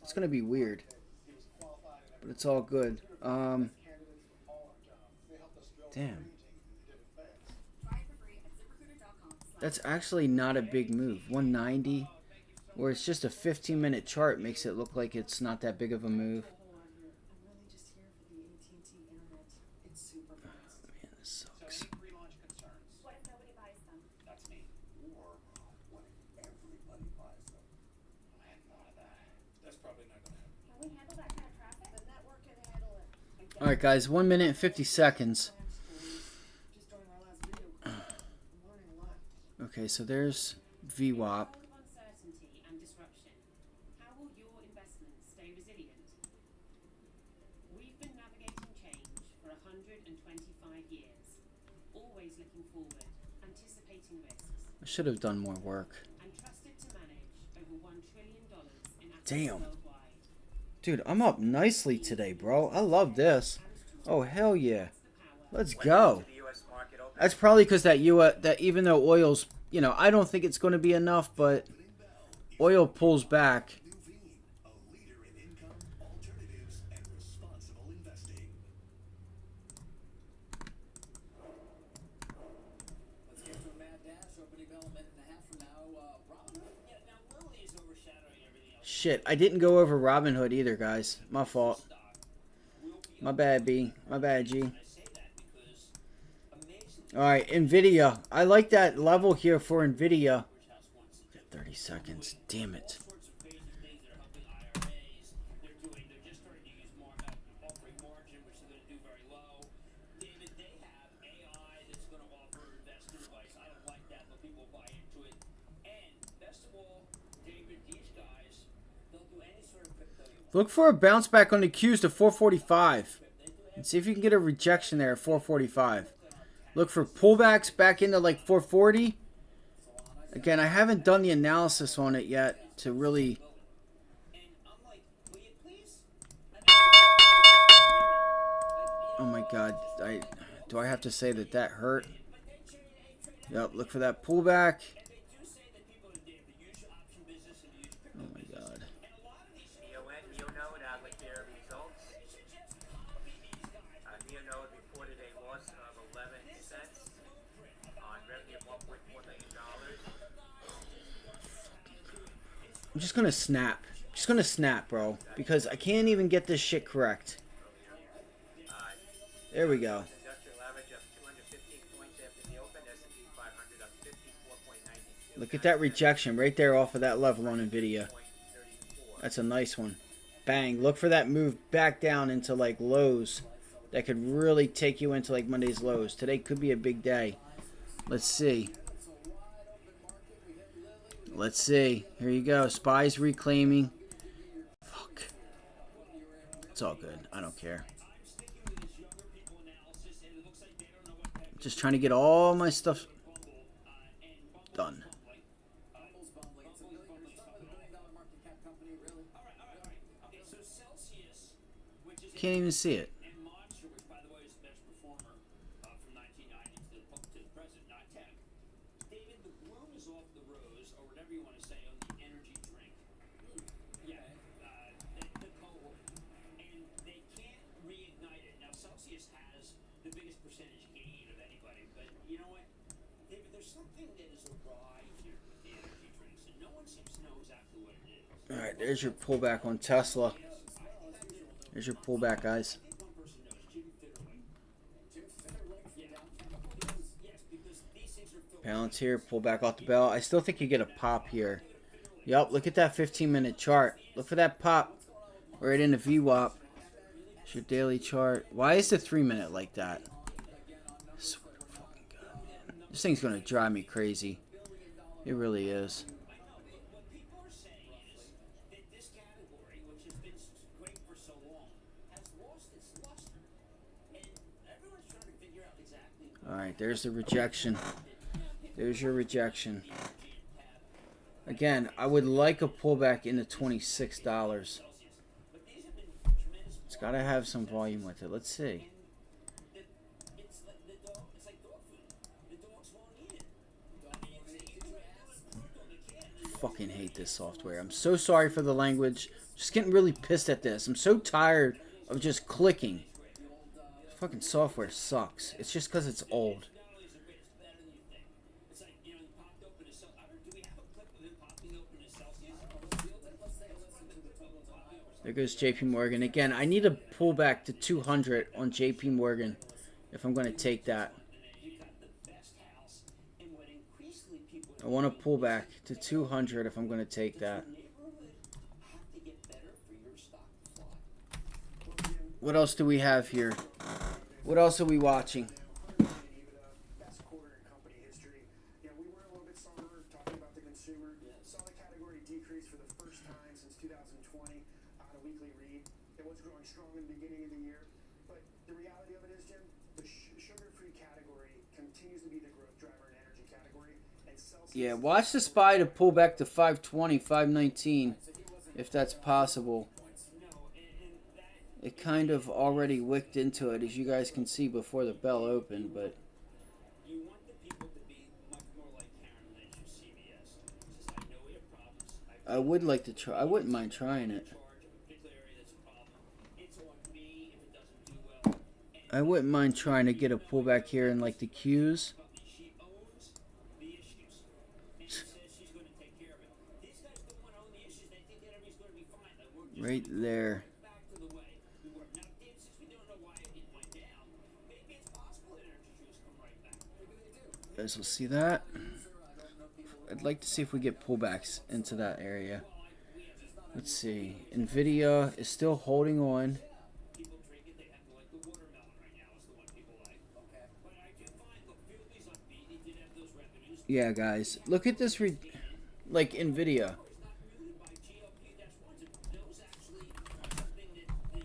It's going to be weird. But it's all good. Damn. That's actually not a big move. 190, where it's just a 15-minute chart, makes it look like it's not that big of a move. Man, this sucks. All right, guys, 1 minute and 50 seconds. Okay, so there's VWAP. We've been navigating change for 125 years, always looking forward, anticipating risks. I should have done more work. And trusted to manage over $1 trillion in assets Damn. worldwide. Dude, I'm up nicely today, bro. I love this. Oh, hell yeah. Let's go. That's probably because that even though oil's, you know, I don't think it's going to be enough, but oil pulls back. Shit, I didn't go over Robinhood either, guys. My fault. My bad, B. My bad, G. Alright, NVIDIA. I like that level here for NVIDIA. 30 seconds. Damn it. Look for a bounce back on the Qs to 445. And see if you can get a rejection there at 445. Look for pullbacks back into like 440. Again, I haven't done the analysis on it yet to really... Oh my god. Do I have to say that hurt? Yep, look for that pullback. Oh my god. I'm just gonna snap. Just gonna snap, bro. Because I can't even get this shit correct. There we go. Look at that rejection right there off of that level on NVIDIA. That's a nice one. Bang. Look for that move back down into like lows. That could really take you into like Monday's lows. Today could be a big day. Let's see. Let's see. Here you go. Spies reclaiming. Fuck. It's all good. I don't care. Just trying to get all my stuff done. Can't even see it. Alright, there's your pullback on Tesla. There's your pullback, guys. Palantir, pull back off the bell. I still think you get a pop here. Yup, look at that 15-minute chart. Look for that pop right in the VWAP. It's your daily chart. Why is the 3-minute like that? I swear to fucking God, man. This thing's going to drive me crazy. It really is. Alright. right, there's the rejection. There's your rejection. Again, I would like a pullback into $26. It's got to have some volume with it. Let's see. Fucking hate this software. I'm so sorry for the language. Just getting really pissed at this. I'm so tired of just clicking. Fucking software sucks. It's just because it's old. There goes JP Morgan. Again, I need a pullback to 200 on JP Morgan if I'm going to take that. I want to pull back to 200 if I'm going to take that. What else do we have here? What else are we watching? Best quarter in company history. Yeah, we were a little bit somber talking about the consumer. Saw the category decrease for the first time since 2020 on a weekly read. It was growing strong in the beginning of the year, but the reality of it is, Jim, the sugar-free category continues to be the growth driver in energy category. And Celsius, Yeah, watch the SPY to pull back to 520, 519, if that's possible. It kind of already wicked into it, as you guys can see before the bell opened, but You want the people to be much more like Karen Lynch or CBS. Says, I know we have problems. I would like to try. I wouldn't mind trying it. Charge of a particular area that's a problem. It's on me if it doesn't do well. I wouldn't mind trying to get a pullback here in like the Qs. She owns the issues. And she says she's going to take care of it. These guys don't want to own the issues. They think that everything's going to be fine. Like, we're just Right there. back to the way we were. Now, Dave, since we don't know why it went down, maybe it's possible that energy shoes come right back. Maybe they do. You guys will see that. I'd like to see if we get pullbacks into that area. Let's see. NVIDIA is still holding on. People drink it. They have to like the watermelon right now. Is the one people like. Okay. But I do find, look, Philly's upbeat. He did have those revenues. Yeah, guys. Look at this. Like NVIDIA. It's not muted by GLP-1s. Those actually are something that the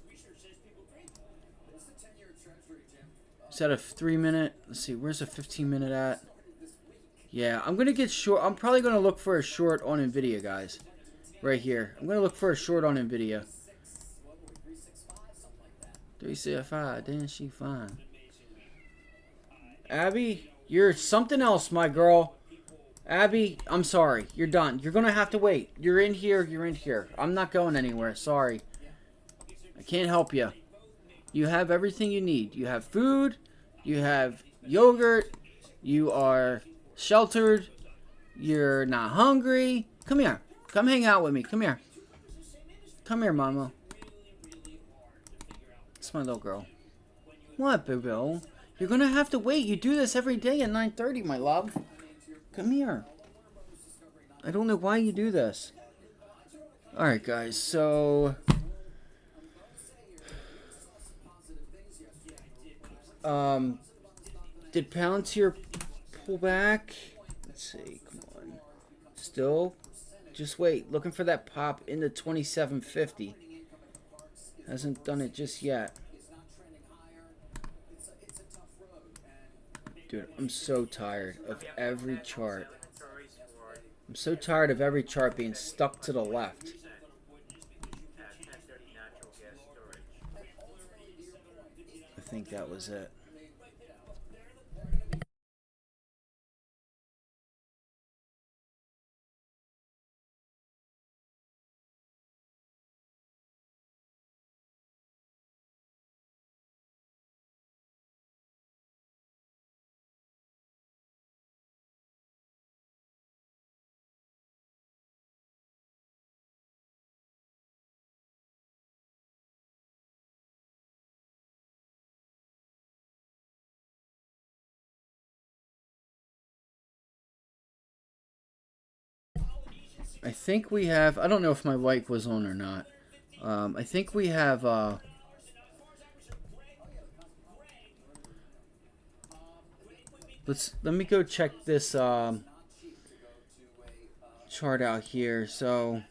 research says people drink. what's the 10-year treasury, Jim? Is that a 3-minute? Let's see. Where's a 15-minute at? Yeah, I'm going to get short. I'm probably going to look for a short on NVIDIA, guys. Right here. I'm going to look for a short on NVIDIA. 365. Didn't she fine? Abby, you're something else, my girl. Abby, I'm sorry. You're done. You're going to have to wait. You're in here. You're in here. I'm not going anywhere. Sorry. I can't help you. You have everything you need. You have food. You have yogurt. You are sheltered. You're not hungry. Come here. Come hang out with me. Come here. Come here, mama. It's my little girl. What, boo-boo? You're going to have to wait. You do this every day at 9:30, my love. Come here. I don't know why you do this. Alright, guys. So... did Palantir pull back? Let's see. Come on. Still? Just wait. Looking for that pop into 2750. Hasn't done it just yet. Dude, I'm so tired of every chart. I'm so tired of every chart being stuck to the left. I think that was it. I think we have, I don't know if my mic was on or not. I think we have, let me go check this, chart out here. So,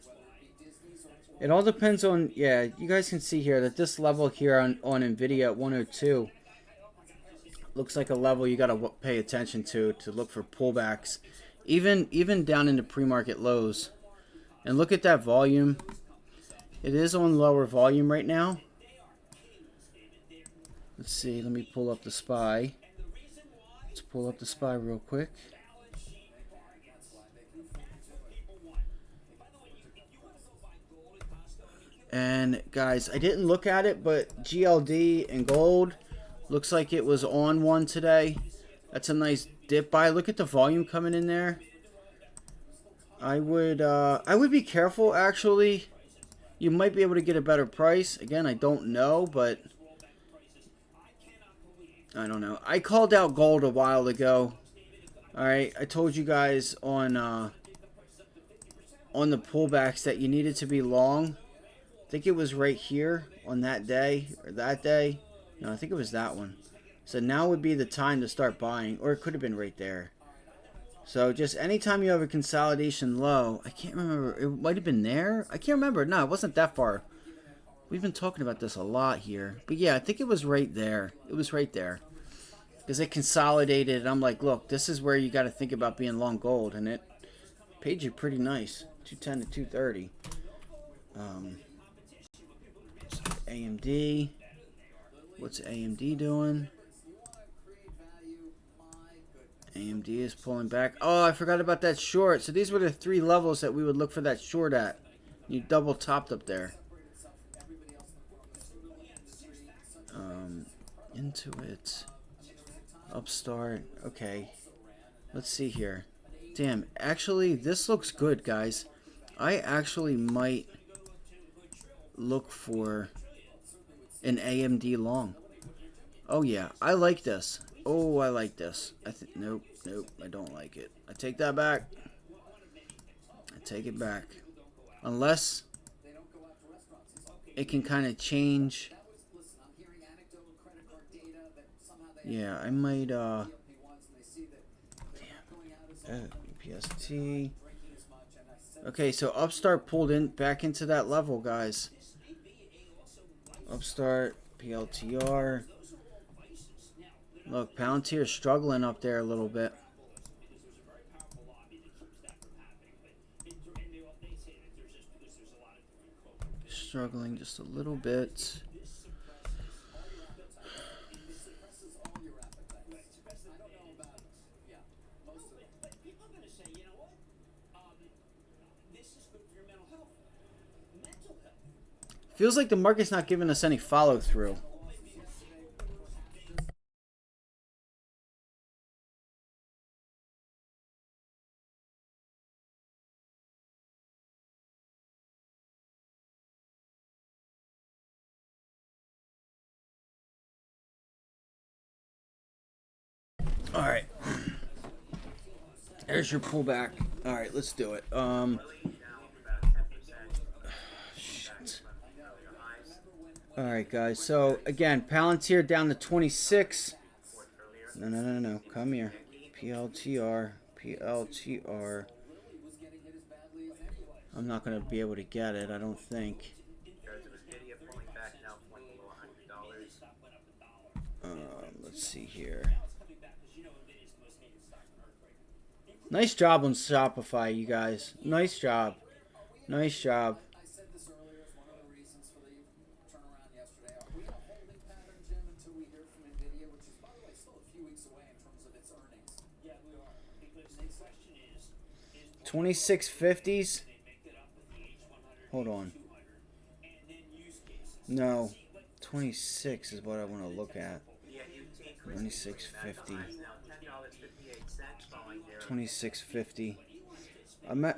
it all depends on, yeah, you guys can see here that this level here on NVIDIA at 102, looks like a level you got to pay attention to look for pullbacks, even down into pre-market lows. And look at that volume. It is on lower volume right now. Let's see. Let me pull up the SPY. Let's pull up the SPY real quick. And guys, I didn't look at it, but GLD and gold looks like it was on one today. That's a nice dip buy. Look at the volume coming in there. I would be careful actually. You might be able to get a better price. Again, I don't know, but I don't know. I called out gold a while ago. All right, I told you guys on the pullbacks that you needed to be long. I think it was right here on that day or that day. No, I think it was that one. So now would be the time to start buying, or it could have been right there. So just anytime you have a consolidation low, I can't remember. It might have been there. I can't remember. No, it wasn't that far. We've been talking about this a lot here. But yeah, I think it was right there. It was right there. Because it consolidated. And I'm like, look, this is where you got to think about being long gold. And it paid you pretty nice. 210 to 230. AMD. What's AMD doing? AMD is pulling back. Oh, I forgot about that short. So these were the 3 levels that we would look for that short at. You double topped up there. Intuit. Upstart. Okay. Let's see here. Damn. Actually, this looks good, guys. I actually might look for an AMD long. Oh yeah, I like this. Oh, I like this. Nope, I don't like it. I take that back. I take it back. Unless it can kind of change. Yeah, I might damn. UPST. Okay, so Upstart pulled in back into that level, guys. Upstart, PLTR. Look, Palantir is struggling up there a little bit. Struggling just a little bit. Feels like the market's not giving us any follow through. All right. There's your pullback. All right, let's do it. Shit. All right, guys. So again, Palantir down to 26. No. Come here. PLTR. I'm not gonna be able to get it. I don't think. Let's see here. Nice job on Shopify, you guys. Nice job. Nice job. I said this earlier, it's one of the reasons for the turnaround yesterday. Are we in a holding pattern, Jim, until we hear from NVIDIA, which is, by the way, still a few weeks away in terms of its earnings? Yeah, we are. Because the question is 2650s. Hold on. No. 26 is what I want to look at. 2650. 2650. I'm at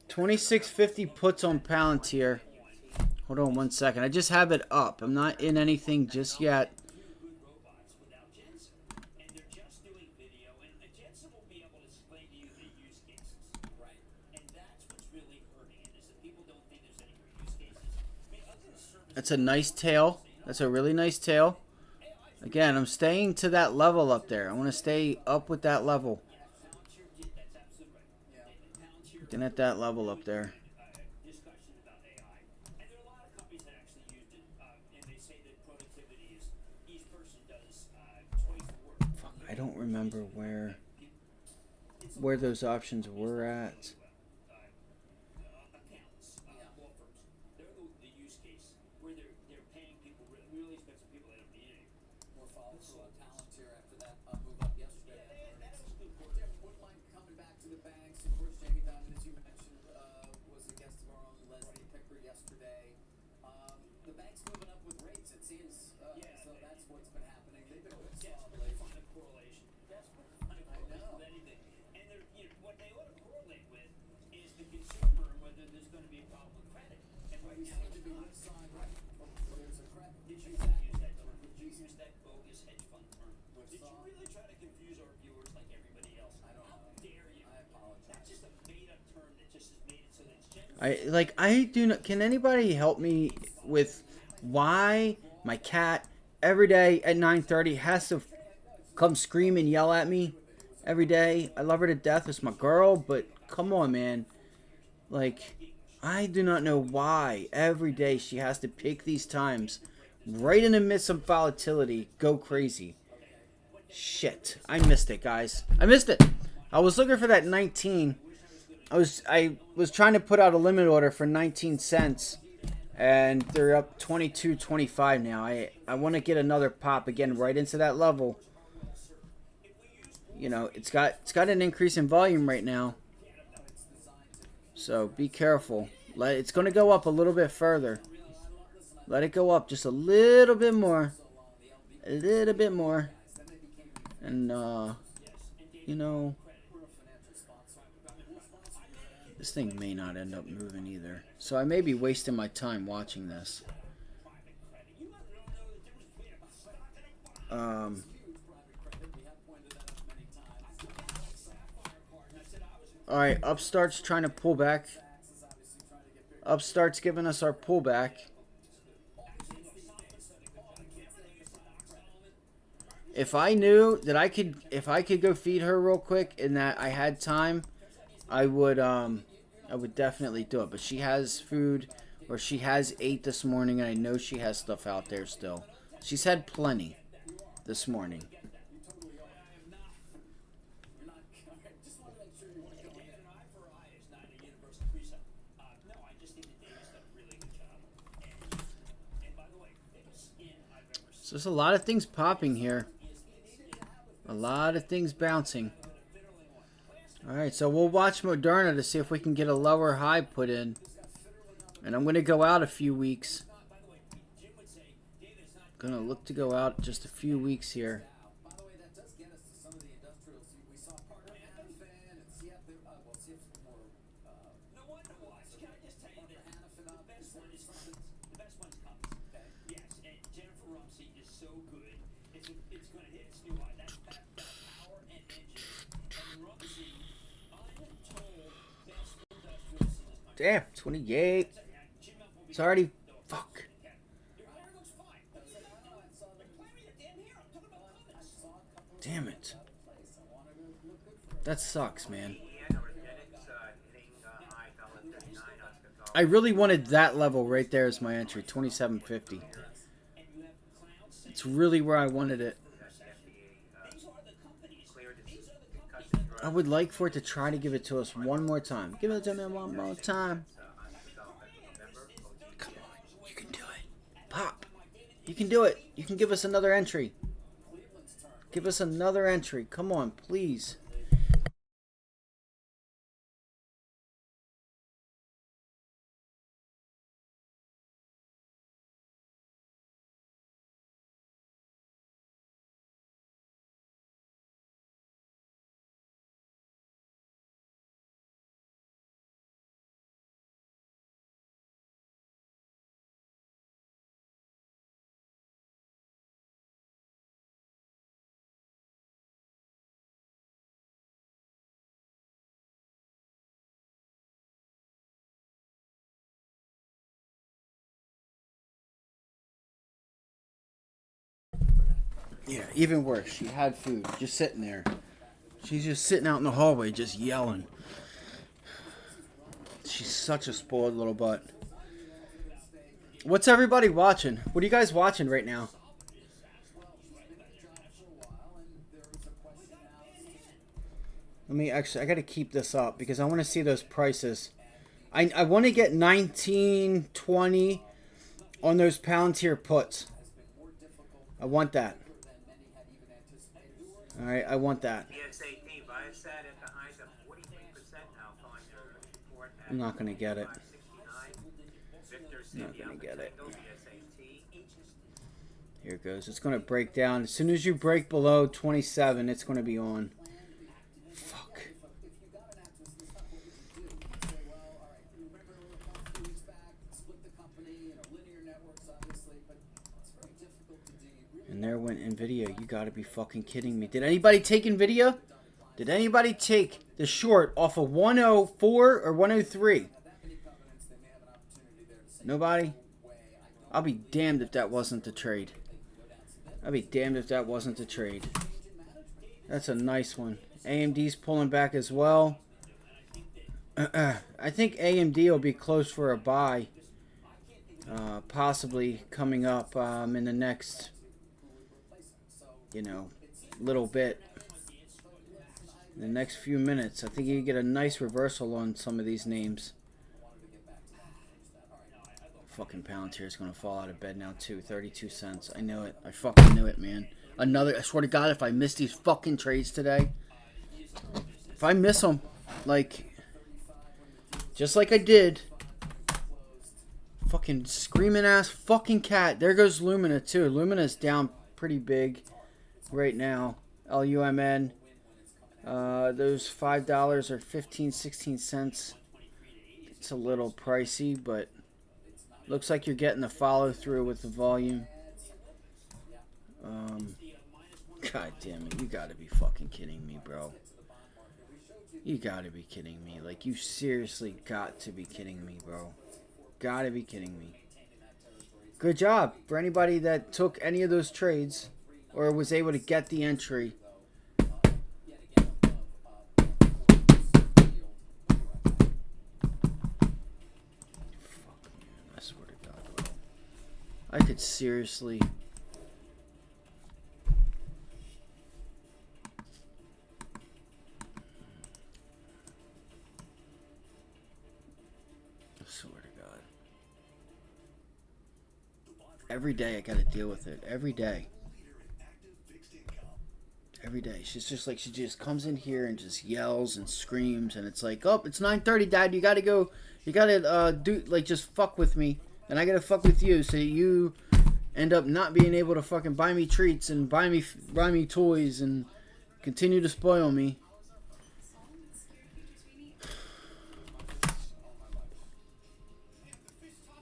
2650 puts on Palantir. Hold on 1 second. I just have it up. I'm not in anything just yet. That's a nice tail. That's a really nice tail. Again, I'm staying to that level up there. I want to stay up with that level. Looking at that level up there. don't remember where those options were at. Accountants, law firms, they're the use case where they're paying people, really expensive people that don't need it. More follow through on talent here after that move up yesterday. That was good for Jeff, wouldn't mind coming back to the banks. Of course, Jamie Dimon, as you mentioned, was a guest of our own Leslie Picker yesterday. The bank's moving up with rates, it seems. So that's what's been happening. They've been good solidly. find a correlation. That's what find a correlation with anything. And what they ought to correlate with is the consumer and whether there's going to be a problem with credit. And right We now, seem to it's be not. one side, right? There's a credit. Did you use that term? Did you use that bogus hedge fund term? Did you really try to confuse our viewers like everybody else? I don't How know. dare you? I apologize. That's just a made-up term that just has made it so that it's general. I do not. Can anybody help me with why my cat every day at 9:30 has to come scream and yell at me every day? I love her to death. It's my girl, but come on, man. Like, I do not know why every day she has to pick these times right in the midst of volatility. Go crazy. Shit, I missed it, guys. I missed it. I was looking for that 19. I was trying to put out a limit order for 19 cents, and they're up 22.25 now. I want to get another pop again right into that level. You know, it's got an increase in volume right now, so be careful. It's going to go up a little bit further. Let it go up just a little bit more, and you know, this thing may not end up moving either. So I may be wasting my time watching this. Alright, Upstart's trying to pull back. Upstart's giving us our pullback. If I knew that if I could go feed her real quick and that I had time, I would definitely do it. But she has food, or she has ate this morning, and I know she has stuff out there still. She's had plenty this morning. So there's a lot of things popping here. A lot of things bouncing. Alright, so we'll watch Moderna to see if we can get a lower high put in. And I'm going to go out a few weeks. Going to look to go out just a few weeks here. By the way, that does get us to some of the industrials. We saw Parker Hannafin and CF. Well, CF's more. No one to watch. Can I just tell you that Hannafin up. the best one is coming. The best one's coming. Okay. Yes, and Jennifer Rumsey is so good. It's going to hit its new high. That's power and engine. And Rumsey, untold best industrials in this country. Damn, 28. It's already... Fuck. Your hair looks fine. What are you doing? Reclaiming your damn hair. I'm talking about Cummins. Damn it. That sucks, man. I really wanted that level right there as my entry, 27.50. It's really where I wanted it. I would like for it to try to give it to us one more time. Give it to me one more time. Come on, you can do it. Pop. You can do it. You can give us another entry. Give us another entry. Come on, please. Yeah, even worse. She had food, just sitting there. She's just sitting out in the hallway, just yelling. She's such a spoiled little butt. What's everybody watching? What are you guys watching right now? Let me actually, I got to keep this up because I want to see those prices. I want to get 19, 20 on those Palantir puts. I want that. All right, I want that. PSAT Viasat at the highs of 43% now following their report at I'm not going to get it. 569. Victor Not City going to get it. VSAT. Here it goes. It's going to break down. As soon as you break below 27, it's going to be on. Fuck. And there went NVIDIA. You got to be fucking kidding me. Did anybody take NVIDIA? Did anybody take the short off of 104 or 103? Nobody? I'll be damned if that wasn't the trade. I'll be damned if that wasn't the trade. That's a nice one. AMD's pulling back as well. I think AMD will be close for a buy. Possibly coming up in the next, little bit. In the next few minutes. I think you get a nice reversal on some of these names. Fucking Palantir is going to fall out of bed now too. 32 cents. I knew it. I fucking knew it, man. I swear to God, if I miss these fucking trades today, if I miss them, just like I did, fucking screaming ass fucking cat. There goes Lumina too. Lumina's down pretty big right now. LUMN. Those $5 or 15, 16 cents. It's a little pricey, but looks like you're getting the follow through with the volume. God damn it. You gotta be fucking kidding me, bro. You gotta be kidding me. Like, you seriously got to be kidding me, bro. Gotta be kidding me. Good job for anybody that took any of those trades or was able to get the entry. I could seriously... I swear to God. Every day I gotta deal with it. Every day. Every day. She's just like, she just comes in here and just yells and screams, and it's like, oh, it's 9:30, Dad. You gotta go. You gotta just fuck with me. And I gotta fuck with you, so you end up not being able to fucking buy me treats and buy me toys and continue to spoil me.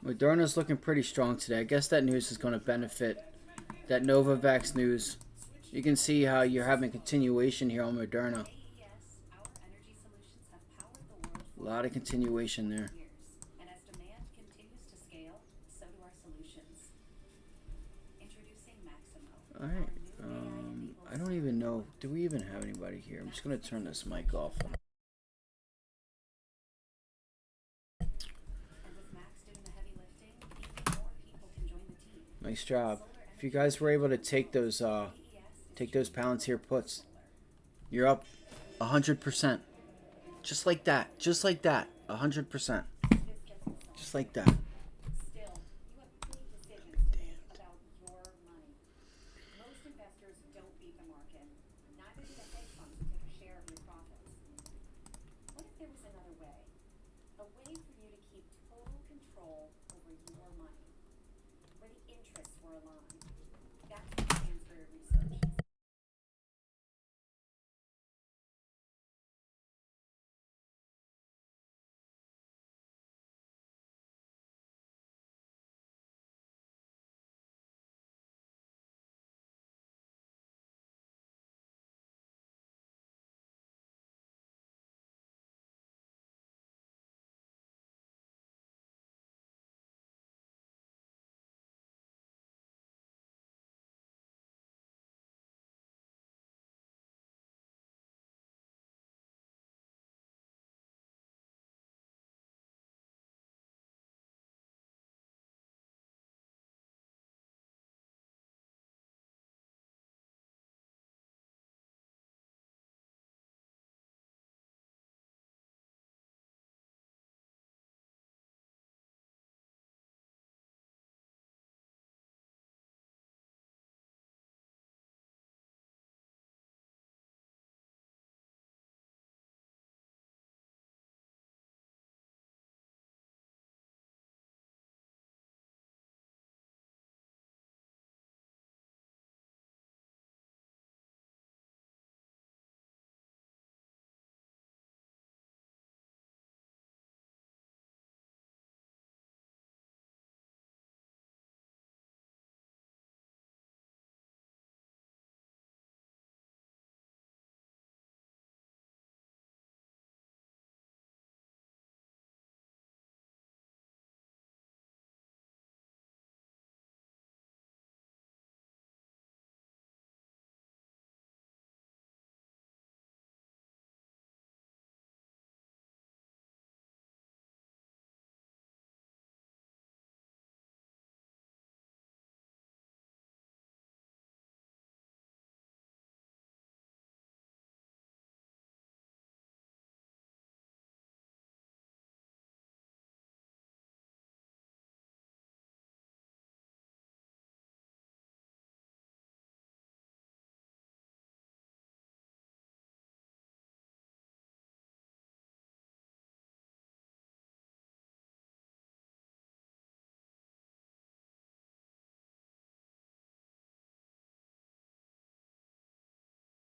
Moderna's looking pretty strong today. I guess that news is going to benefit. That Novavax news. You can see how you're having continuation here on Moderna. A lot of continuation there. Alright, I don't even know. Do we even have anybody here? I'm just going to turn this mic off. Nice job. If you guys were able to take those Palantir puts, you're up 100%. Just like that. Just like that. 100%. Just like that.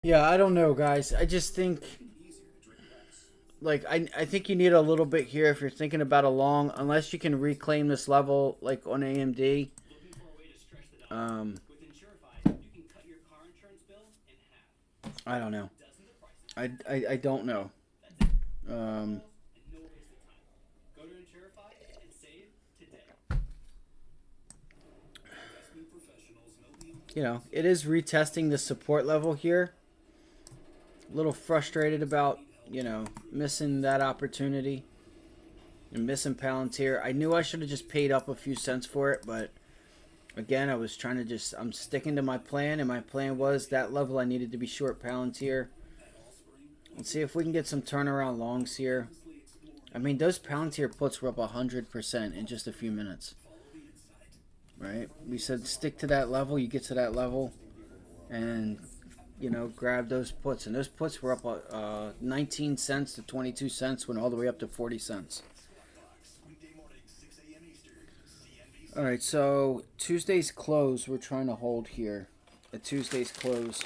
Yeah, I don't know, guys. I just think, like, I think you need a little bit here if you're thinking about a long, unless you can reclaim this level, like on AMD. Looking for a way to stretch the dollar? Um, With Insurify, you can cut your car insurance bill in half. I don't know. Dozens of prices. I don't know. That's it. Um, And no waste of time. Go to Insurify and save today. Investment professionals know the you know, it is retesting the support level here. A little frustrated about, you know, missing that opportunity and missing Palantir. I knew I should have just paid up a few cents for it, but again, I was trying to just, I'm sticking to my plan, and my plan was that level I needed to be short Palantir. Let's see if we can get some turnaround longs here. I mean, those Palantir puts were up 100% in just a few minutes. Right? We said stick to that level, you get to that level, and, you know, grab those puts. And those puts were up 19 cents to 22 cents, went all the way up to 40 cents. Alright, so Tuesday's close we're trying to hold here. At Tuesday's close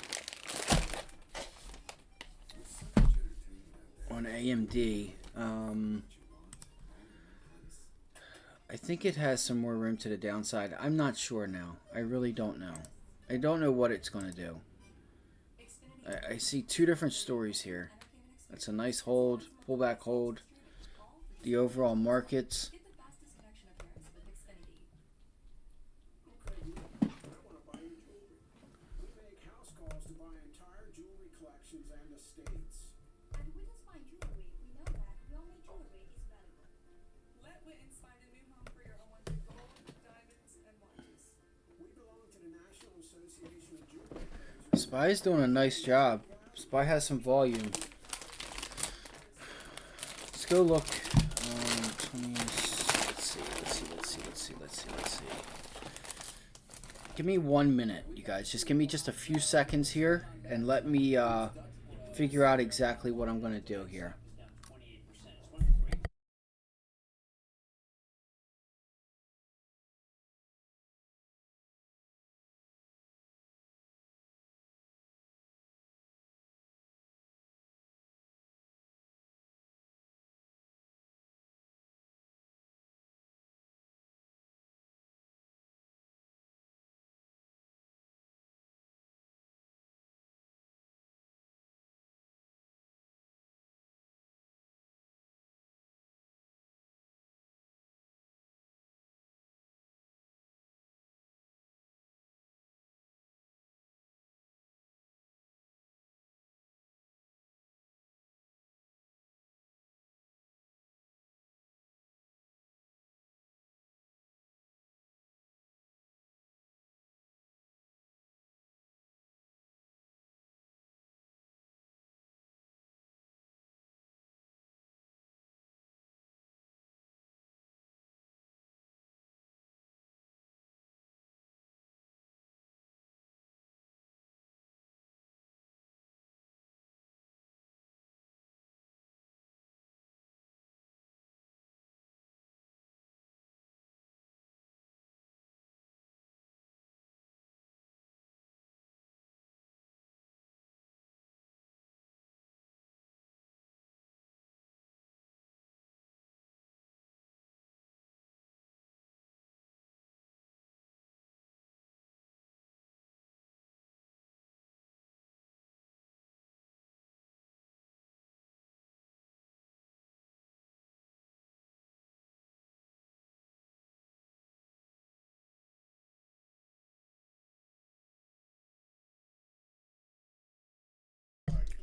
on AMD. I think it has some more room to the downside. I'm not sure now. I really don't know. I don't know what it's going to do. I see two different stories here. That's a nice hold, pullback hold. The overall markets. Spy's doing a nice job. Spy has some volume. Let's go look. 20, let's see. Give me 1 minute, you guys. Just give me just a few seconds here, and let me figure out exactly what I'm going to do here.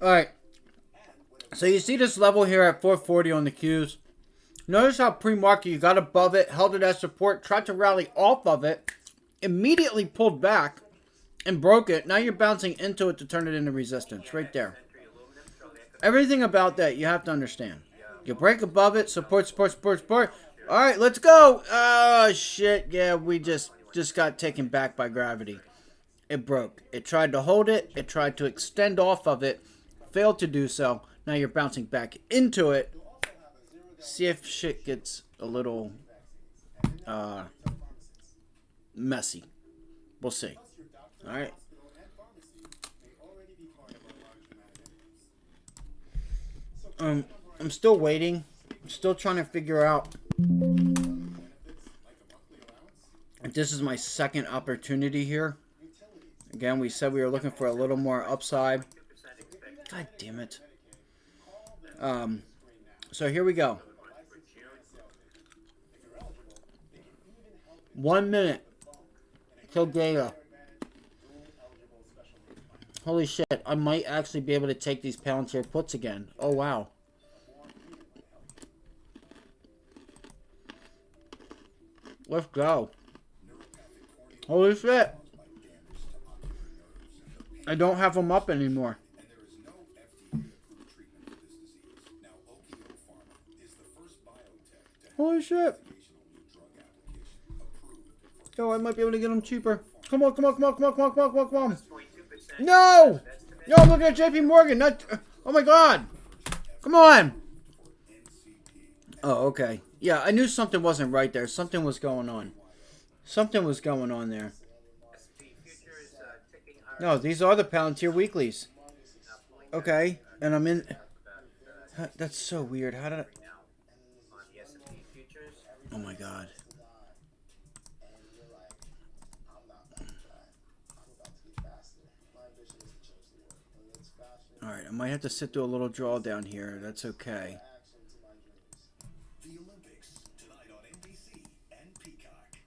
Alright, so you see this level here at 440 on the Qs. Notice how pre-market you got above it, held it as support, tried to rally off of it, immediately pulled back and broke it. Now you're bouncing into it to turn it into resistance right there. Everything about that you have to understand. You break above it, support. Alright, let's go. Oh, shit. Yeah, we just got taken back by gravity. It broke. It tried to hold it. It tried to extend off of it. Failed to do so. Now you're bouncing back into it. See if shit gets a little messy. We'll see. Alright. I'm still waiting. I'm still trying to figure out if this is my second opportunity here. Again, we said we were looking for a little more upside. God damn it. So here we go. 1 minute till data. Holy shit, I might actually be able to take these Palantir puts again. Oh, wow. Let's go. Holy shit. I don't have them up anymore. Holy shit. Yo, I might be able to get them cheaper. Come on, come on, come on, come on, come on, come on, come on, come on. No! Yo, I'm looking at JP Morgan. Not, oh my god. Come on. Oh, okay. Yeah, I knew something wasn't right there. Something was going on. Something was going on there. No, these are the Palantir weeklies. Okay, and I'm in... That's so weird. How did I... Oh my god. Alright, I might have to sit through a little drawdown here. That's okay. The Olympics tonight on NBC and Peacock.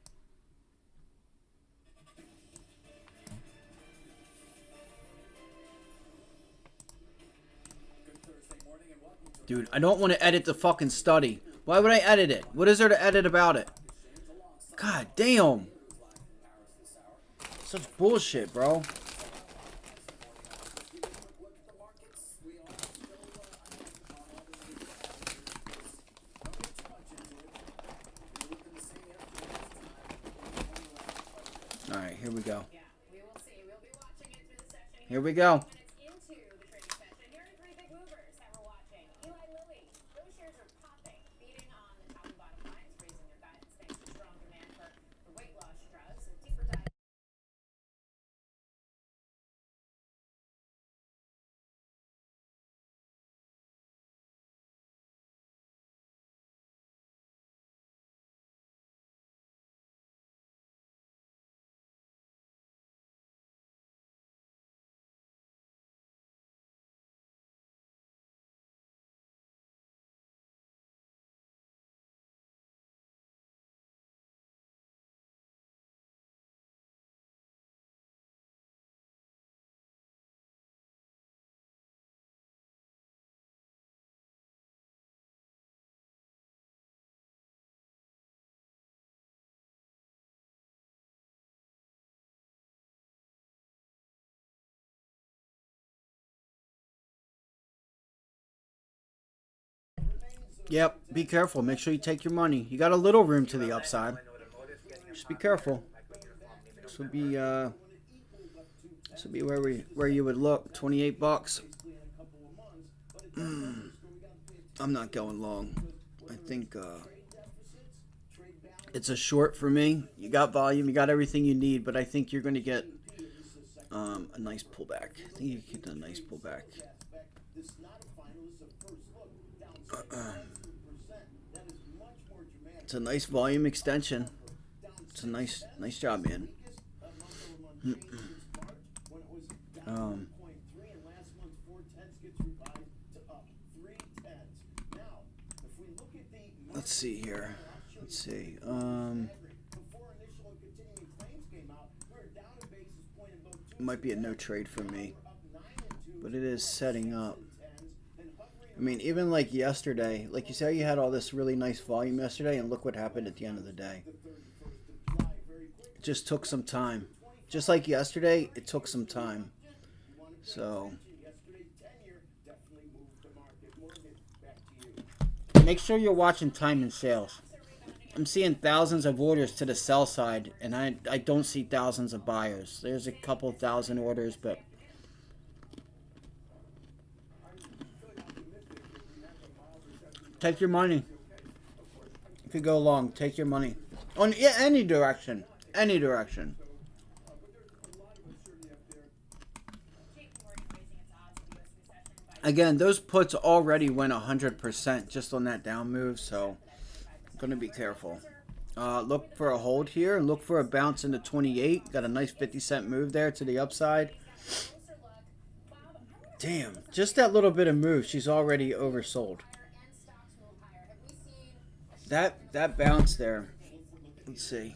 Dude, I don't want to edit the fucking study. Why would I edit it? What is there to edit about it? God damn. Such bullshit, bro. Alright, here we go. Here we go. Yep, be careful. Make sure you take your money. You got a little room to the upside. Just be careful. This would be where you would look. 28 bucks. I'm not going long. I think it's a short for me. You got volume, you got everything you need, but I think you're going to get a nice pullback. I think you get a nice pullback. It's a nice volume extension. It's a nice job, man. Let's see here. Let's see. Might be a no trade for me, but it is setting up. I mean, even like yesterday, like you say, you had all this really nice volume yesterday, and look what happened at the end of the day. It just took some time. Just like yesterday, it took some time. So make sure you're watching time and sales. I'm seeing thousands of orders to the sell side, and I don't see thousands of buyers. There's a couple thousand orders, but take your money. If you go long, take your money. On any direction. Any direction. Again, those puts already went 100% just on that down move, so I'm going to be careful. Look for a hold here and look for a bounce into 28. Got a nice 50-cent move there to the upside. Damn, just that little bit of move, she's already oversold. That bounce there. Let's see.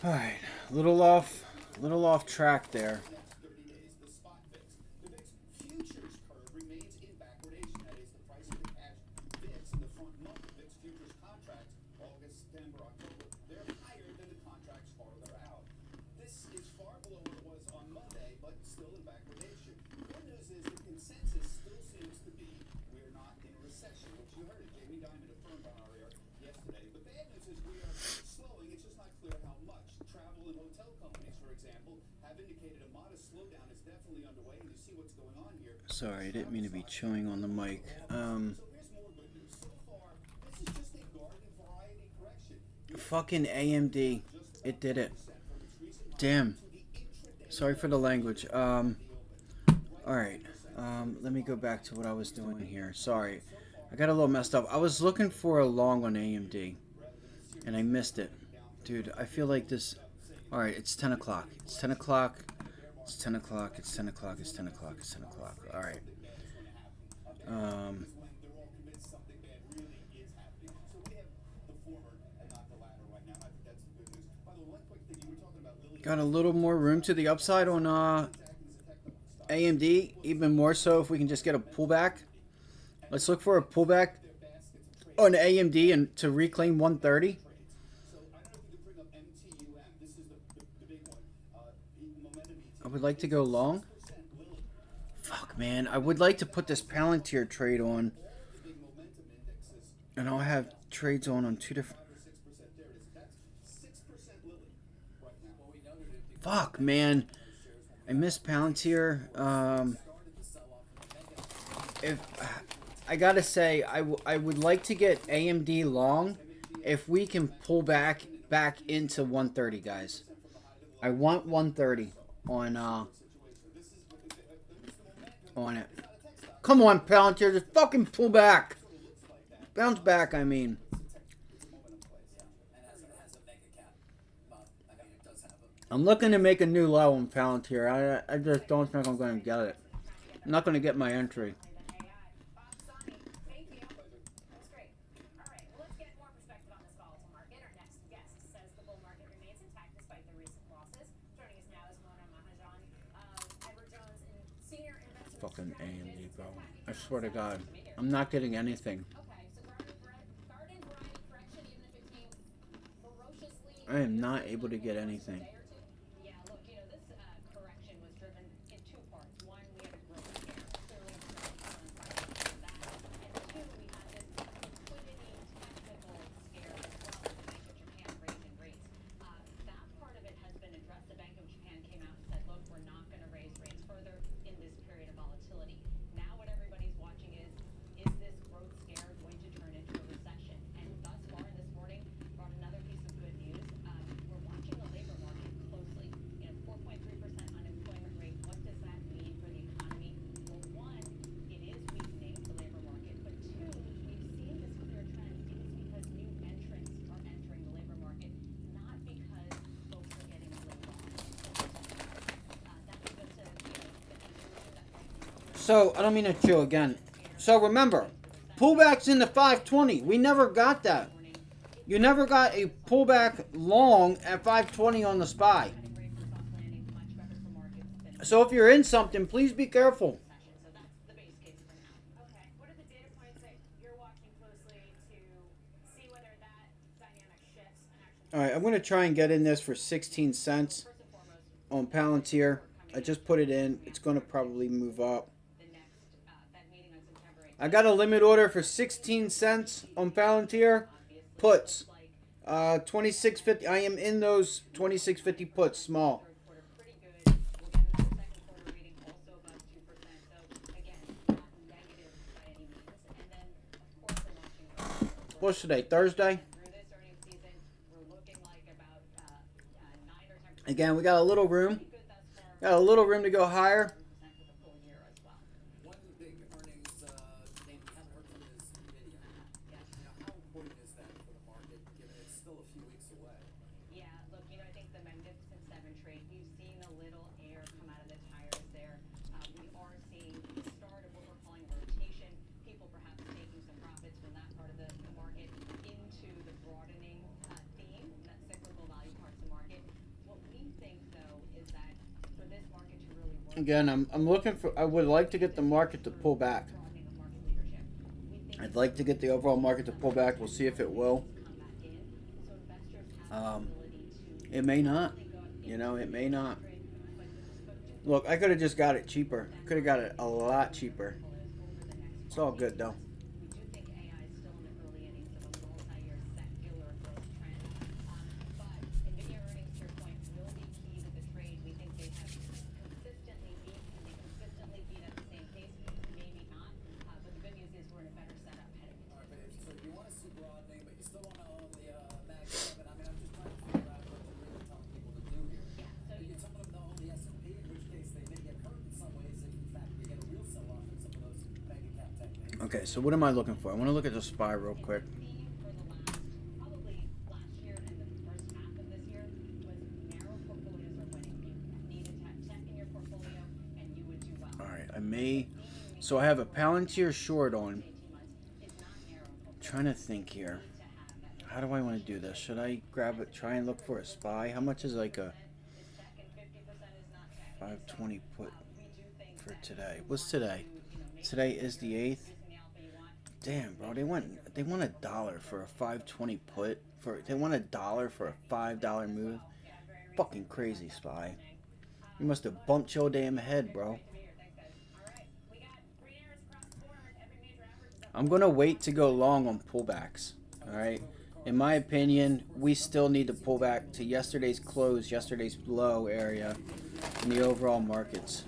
All right, little off track there. Futures curve remains in backwardation. That is the price of the cash VIX in the front month of VIX futures contracts, August, September, October. They're higher than the contracts farther out. This is far below what it was on Monday, but still in backwardation. Good news is the consensus still seems to be we're not in a recession, which you heard it. Jamie Dimon affirmed on our air yesterday. The bad news is we are slowing. It's just not clear how much. Travel and hotel companies, for example, have indicated a modest slowdown is definitely underway, and you see what's going on here. Sorry, I didn't mean to be chewing on the mic. So here's more good news. So far, this is just a garden variety correction. Fucking AMD, it did it. Damn. Sorry for the language. All right. Let me go back to what I was doing here. Sorry, I got a little messed up. I was looking for a long on AMD, and I missed it. Dude, I feel like this... Alright, it's 10 o'clock. It's 10 o'clock. It's 10 o'clock. It's 10 o'clock. It's 10 o'clock. It's 10 o'clock. Alright. Got a little more room to the upside on AMD. Even more so if we can just get a pullback. Let's look for a pullback on AMD and to reclaim 130. I would like to go long. Fuck, man. I would like to put this Palantir trade on. And I'll have trades on two different... Fuck, man. I missed Palantir. If I gotta say, I would like to get AMD long if we can pull back into 130, guys. I want 130 on it. Come on, Palantir, just fucking pull back. Bounce back, I mean. I'm looking to make a new low on Palantir. I just don't think I'm going to get it. I'm not going to get my entry. Fucking AMD, bro. I swear to God. I'm not getting anything. I am not able to get anything. So, I don't mean to chew again. So, remember, pullbacks in the 520. We never got that. You never got a pullback long at 520 on the SPY. So, if you're in something, please be careful. Alright, I'm going to try and get in this for 16 cents on Palantir. I just put it in. It's going to probably move up. I got a limit order for 16 cents on Palantir. Puts. 26.50. I am in those 26.50 puts, small. What's today? Thursday? Again, we got a little room. Got a little room to go higher. One big earnings name we haven't heard from is NVIDIA. How important is that for the market, given it's still a few weeks away? Yeah, look, I think the Magnificent Seven trade, we've seen a little air come out of the tires there. We are seeing the start of what we're calling rotation. People perhaps taking some profits from that part of the market into the broadening theme, that cyclical value parts of the market. What we think, though, is that for this market to really work, Again, I'm looking for. I would like to get the market to pull back. I'd like to get the overall market to pull back. We'll see if it will. It may not. It may not. Look, I could have just got it cheaper. Could have got it a lot cheaper. It's all good though. we do think AI is still in the early innings of a multi-year secular growth trend. But NVIDIA earnings, to your point, will be key to the trade. We think they have consistently beat, and they consistently beat at the same pace. Maybe not. But the good news is we're in a better setup heading into All right, but so you want to see broadening, but you still want to own the Mag 7. I mean, I'm just trying to figure out what you're really telling people to do here. Yeah, so You're telling them to own the S&P, in which case they may get hurt in some ways if, in fact, you get a real sell-off in some of those mega cap tech names. Okay, so what am I looking for? I want to look at the SPY real quick. theme for the last, probably last year and the first half of this year was narrow portfolios are winning. You needed to have tech in your portfolio and you would do well. All right, I may. So I have a Palantir short on. It's not narrow portfolio. Trying to think here. How do I want to do this? Should I grab it? Try and look for a SPY. How much is like a 520 put for today? What's today? Today is the 8th. Damn, bro, they want $1 for a 520 put. They want $1 for a $5 move. Fucking crazy, SPY. You must have bumped your damn head, bro. I'm gonna wait to go long on pullbacks. All right. In my opinion, we still need to pull back to yesterday's close, yesterday's low area in the overall markets.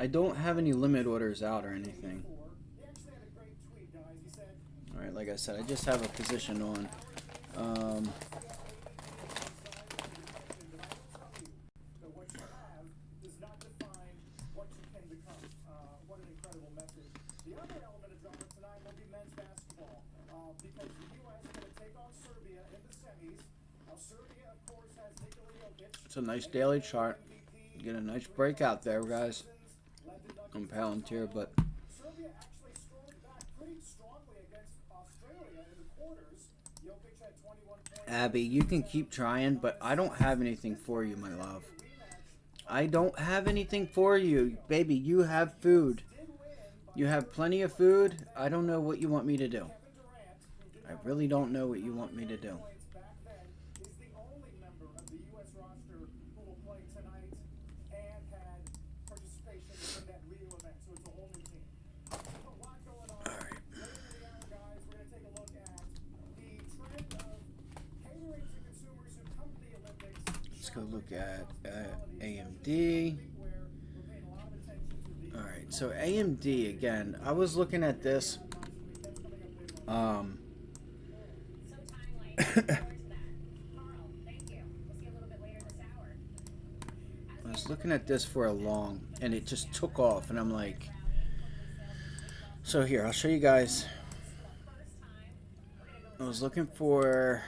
I don't have any limit orders out or anything. Alright, like I said, I just have a position on. It's a nice daily chart. Get a nice breakout there, guys. On Palantir, but Serbia actually scored back pretty strongly against Australia in the quarters. Jokic had 21 points. Abby, you can keep trying, but I don't have anything for you, my love. I don't have anything for you, baby. You have food. You have plenty of food. I don't know what you want me to do. I really don't know what you want me to do. Back then is the only member of the U.S. roster who will play tonight and had go look at AMD. All right, so AMD again. I was looking at this. So timely. Look forward to that. Carl, thank you. We'll see you a little bit later this hour. I was looking at this for a long, and it just took off, and I'm like, so here, I'll show you guys. I was looking for,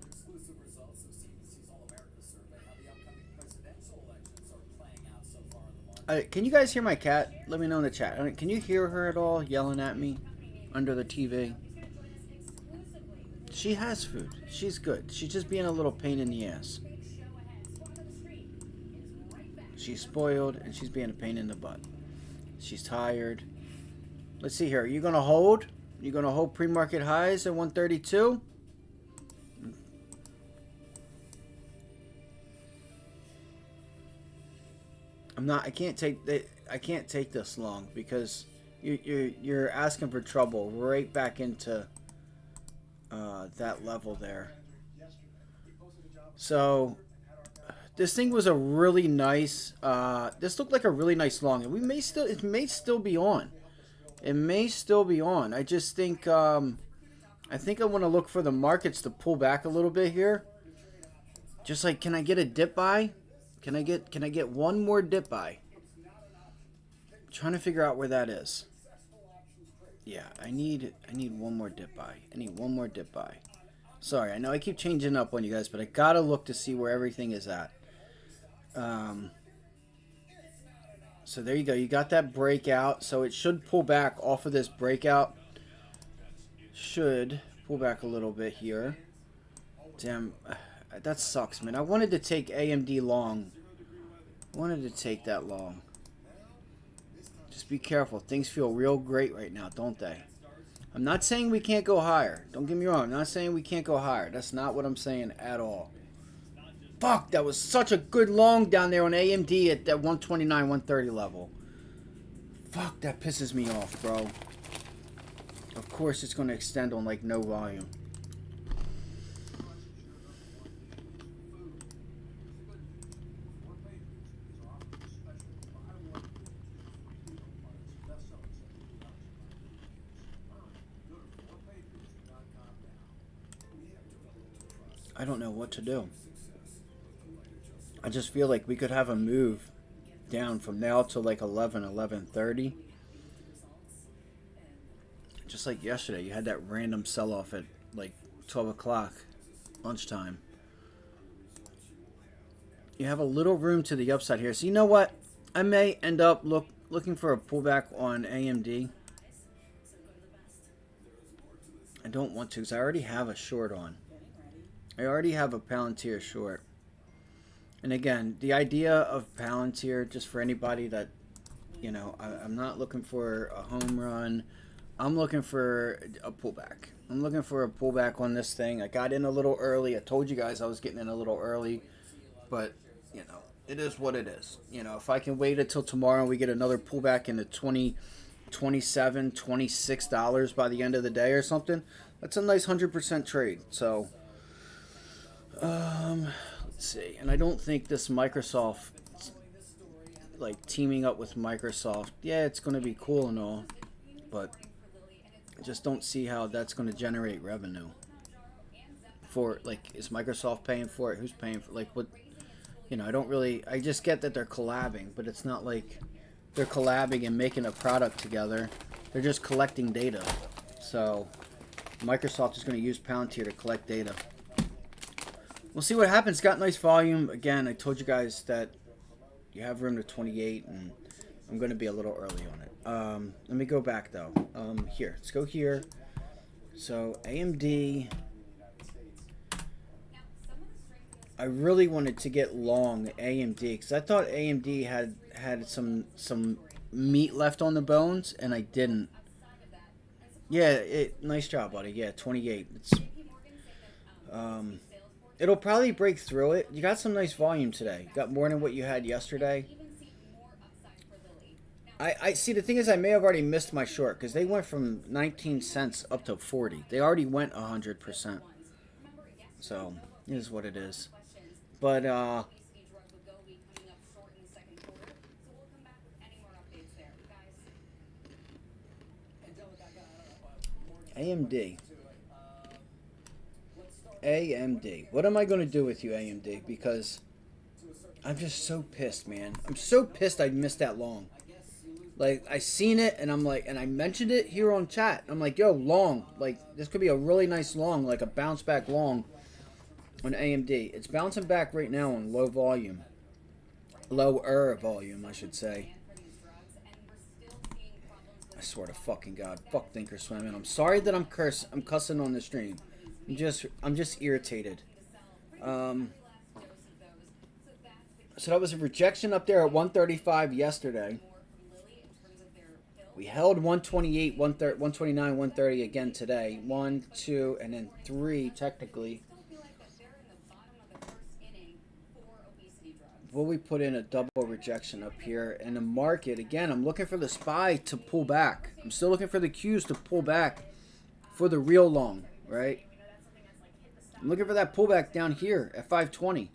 Exclusive results of CBC's All America survey, how the upcoming presidential elections are playing out so far in the market. can you guys hear my cat? Let me know in the chat. Can you hear her at all yelling at me under the TV? She has food. She's good. She's just being a little pain in the ass. She's spoiled, and she's being a pain in the butt. She's tired. Let's see here. Are you going to hold? You going to hold pre-market highs at 132? I can't take this long because you're asking for trouble right back into that level there. So this thing was a really nice. This looked like a really nice long, and it may still be on. It may still be on. I just think I want to look for the markets to pull back a little bit here. Just like, can I get a dip buy? Can I get one more dip buy? I'm trying to figure out where that is. Yeah, I need one more dip buy. I need one more dip buy. Sorry, I know I keep changing up on you guys, but I gotta look to see where everything is at. So there you go. You got that breakout. So it should pull back off of this breakout. Should pull back a little bit here. Damn, that sucks, man. I wanted to take AMD long. I wanted to take that long. Just be careful. Things feel real great right now, don't they? I'm not saying we can't go higher. Don't get me wrong. I'm not saying we can't go higher. That's not what I'm saying at all. Fuck, that was such a good long down there on AMD at that 129, 130 level. Fuck, that pisses me off, bro. Of course it's going to extend on like no volume. I don't know what to do. I just feel like we could have a move down from now to like 11:30. Just like yesterday, you had that random sell-off at like 12 o'clock, lunchtime. You have a little room to the upside here. So you know what? I may end up looking for a pullback on AMD. I don't want to because I already have a short on. I already have a Palantir short. And again, the idea of Palantir, just for anybody that, you know, I'm not looking for a home run. I'm looking for a pullback. I'm looking for a pullback on this thing. I got in a little early. I told you guys I was getting in a little early. But, you know, it is what it is. You know, if I can wait until tomorrow and we get another pullback in the $20, $27, $26 by the end of the day or something, that's a nice 100% trade. So, let's see. And I don't think this Microsoft, like teaming up with Microsoft, yeah, it's going to be cool and all, but I just don't see how that's going to generate revenue. For, like, is Microsoft paying for it? Who's paying for, like, what, you know, I just get that they're collabing, but it's not like they're collabing and making a product together. They're just collecting data. So Microsoft is going to use Palantir to collect data. We'll see what happens. Got nice volume. Again, I told you guys that you have room to 28, and I'm going to be a little early on it. Let me go back, though. Here. Let's go here. So, AMD. I really wanted to get long AMD because I thought AMD had some meat left on the bones, and I didn't. Yeah, nice job, buddy. Yeah, 28. It's it'll probably break through it. You got some nice volume today. You got more than what you had yesterday. I see. The thing is, I may have already missed my short because they went from 19 cents up to 40. They already went 100%. So it is what it is. But AMD. AMD. What am I going to do with you, AMD? Because I'm just so pissed, man. I'm so pissed I missed that long. Like, I seen it, and I'm like, and I mentioned it here on chat. I'm like, yo, long. Like, this could be a really nice long, like a bounce back long on AMD. It's bouncing back right now on low volume. Lower volume, I should say. I swear to fucking God. Fuck Thinkorswim. And I'm sorry that I'm cussing on the stream. I'm just irritated. So that was a rejection up there at 135 yesterday. We held 128, 129, 130 again today. 1, 2, and then 3 technically. Will we put in a double rejection up here in the market? Again, I'm looking for the SPY to pull back. I'm still looking for the Qs to pull back for the real long, right? I'm looking for that pullback down here at 520.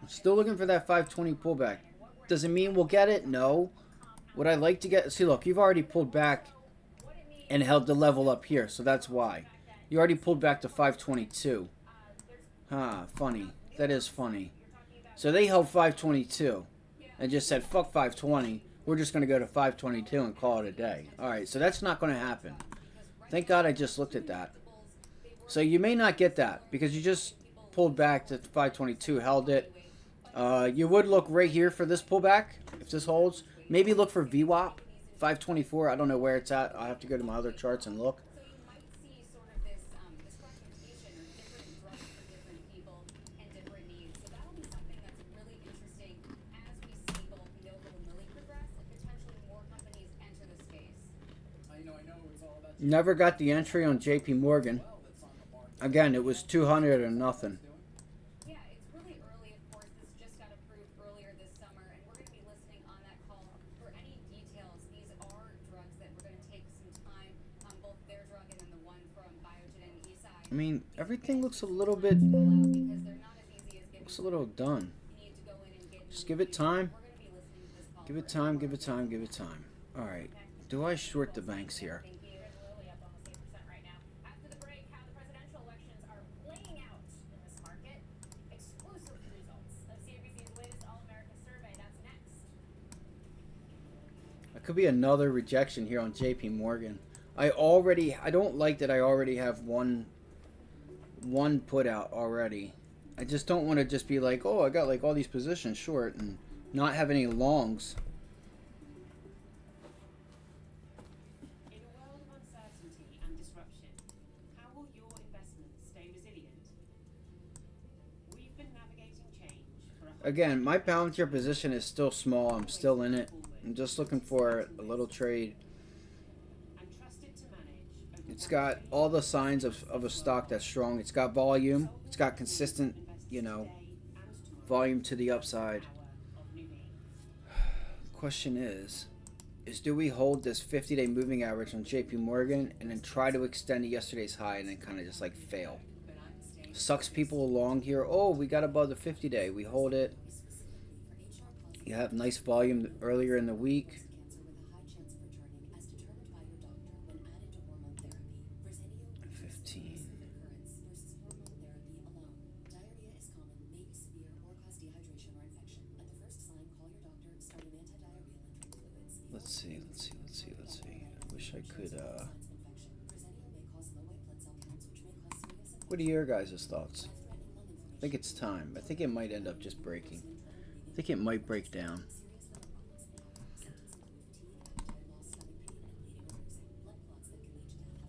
I'm still looking for that 520 pullback. Does it mean we'll get it? No. Would I like to get... See, look, you've already pulled back and held the level up here, so that's why. You already pulled back to 522. Funny. That is funny. So they held 522 and just said, fuck 520. We're just going to go to 522 and call it a day. All right, so that's not going to happen. Thank God I just looked at that. So you may not get that because you just pulled back to 522, held it. You would look right here for this pullback if this holds. Maybe look for VWAP 524. I don't know where it's at. I'll have to go to my other charts and look. Never got the entry on JP Morgan. Again, it was 200 or nothing. Yeah, it's really early, of course. This just got approved earlier this summer, and we're going to be listening on that call for any details. These are drugs that we're going to take some time on, both their drug and then the one from Biogen and Eisai. I mean, everything looks a little bit... Looks a little done. Just give it time. Give it time, give it time, give it time. All right. Do I short the banks here? Could be another rejection here on JP Morgan. I don't like that I already have one put out already. I just don't want to just be like, oh, I got like all these positions short and not have any longs. In a world of uncertainty and disruption, how will your investments stay resilient? We've been navigating change for Again, my Palantir position is still small. I'm still in it. I'm just looking for a little trade. It's got all the signs of a stock that's strong. It's got volume. It's got consistent, volume to the upside. Question is do we hold this 50-day moving average on JP Morgan and then try to extend yesterday's high and then kind of just like fail? Sucks people along here. Oh, we got above the 50-day. We hold it. You have nice volume earlier in the week. Let's see. I wish I could, what are your guys' thoughts? I think it's time. I think it might end up just breaking. I think it might break down.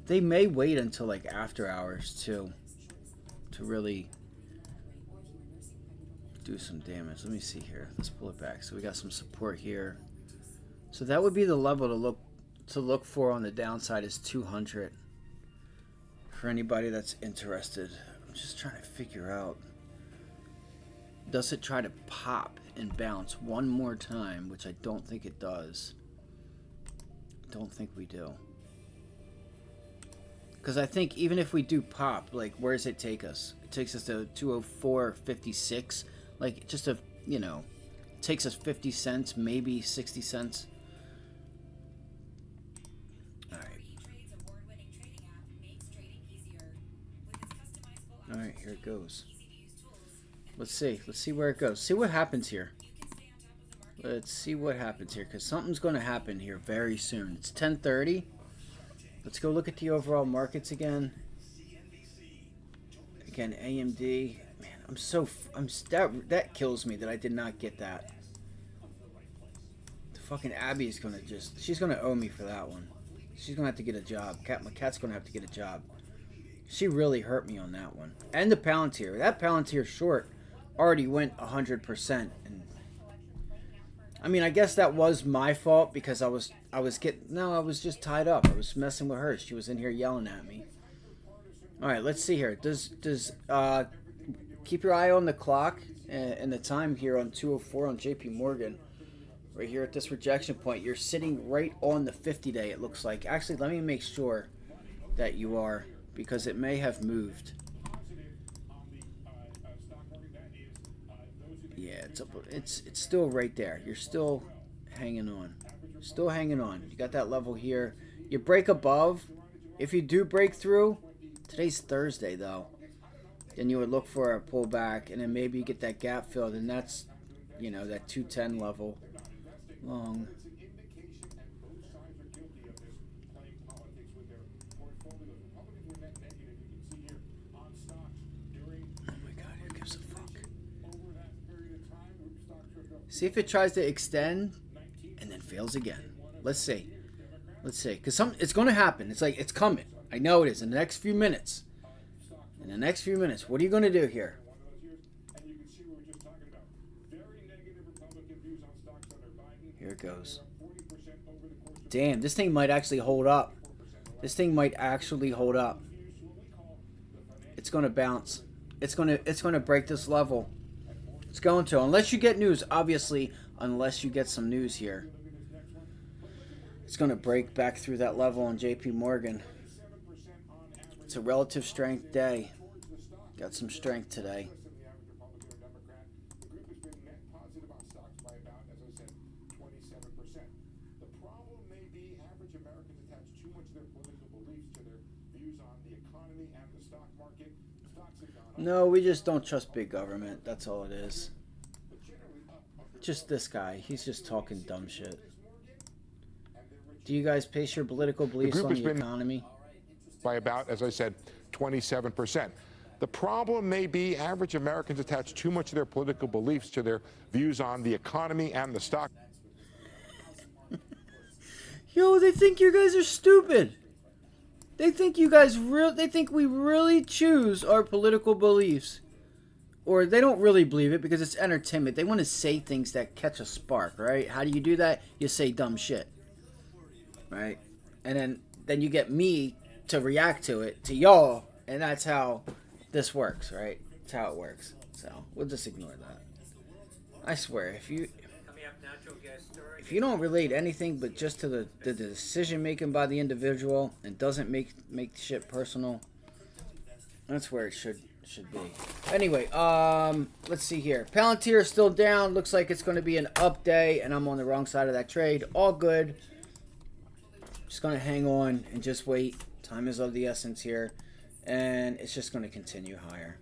They may wait until like after hours too to really do some damage. Let me see here. Let's pull it back. So we got some support here. So that would be the level to look for on the downside is 200. For anybody that's interested. I'm just trying to figure out, does it try to pop and bounce one more time, which I don't think it does. Don't think we do. Because I think even if we do pop, like, where does it take us? It takes us to 204.56. Like, just a, takes us 50 cents, maybe 60 cents. All right. All right, here it goes. Let's see. Let's see where it goes. See what happens here. Let's see what happens here, because something's going to happen here very soon. It's 10:30. Let's go look at the overall markets again. Again, AMD. Man, that kills me that I did not get that. The fucking Abby is going to she's going to owe me for that one. She's going to have to get a job. My cat's going to have to get a job. She really hurt me on that one. And the Palantir. That Palantir short already went 100%. And I mean, I guess that was my fault because I was just tied up. I was messing with her. She was in here yelling at me. All right, let's see here. Keep your eye on the clock and the time here on 2:04 on JP Morgan. Right here at this rejection point, you're sitting right on the 50-day, it looks like. Actually, let me make sure that you are, because it may have moved. Yeah, it's still right there. You're still hanging on. Still hanging on. You got that level here. You break above. If you do break through, today's Thursday though, then you would look for a pullback, and then maybe you get that gap filled, and that's, you know, that 210 level long. See if it tries to extend and then fails again. Let's see. Let's see. Because it's going to happen. It's like, it's coming. I know it is. In the next few minutes. In the next few minutes. What are you going to do here? Here it goes. Damn, this thing might actually hold up. This thing might actually hold up. It's going to bounce. It's going to break this level. It's going to, unless you get news, obviously, unless you get some news here. It's going to break back through that level on JP Morgan. It's a relative strength day. Got some strength today. No, we just don't trust big government. That's all it is. Just this guy. He's just talking dumb shit. Do you guys base your political beliefs on the economy? By about, as I said, 27%. The problem may be average Americans attach too much of their political beliefs to their views on the economy and the stock. Yo, they think you guys are stupid. They think you guys they think we really choose our political beliefs. Or they don't really believe it because it's entertainment. They want to say things that catch a spark, right? How do you do that? You say dumb shit. Right? And then you get me to react to it, to y'all, and that's how this works, right? That's how it works. So, we'll just ignore that. I swear, if you don't relate anything but just to the decision making by the individual and doesn't make shit personal, that's where it should be. Anyway, let's see here. Palantir is still down. Looks like it's going to be an up day, and I'm on the wrong side of that trade. All good. Just going to hang on and just wait. Time is of the essence here, and it's just going to continue higher.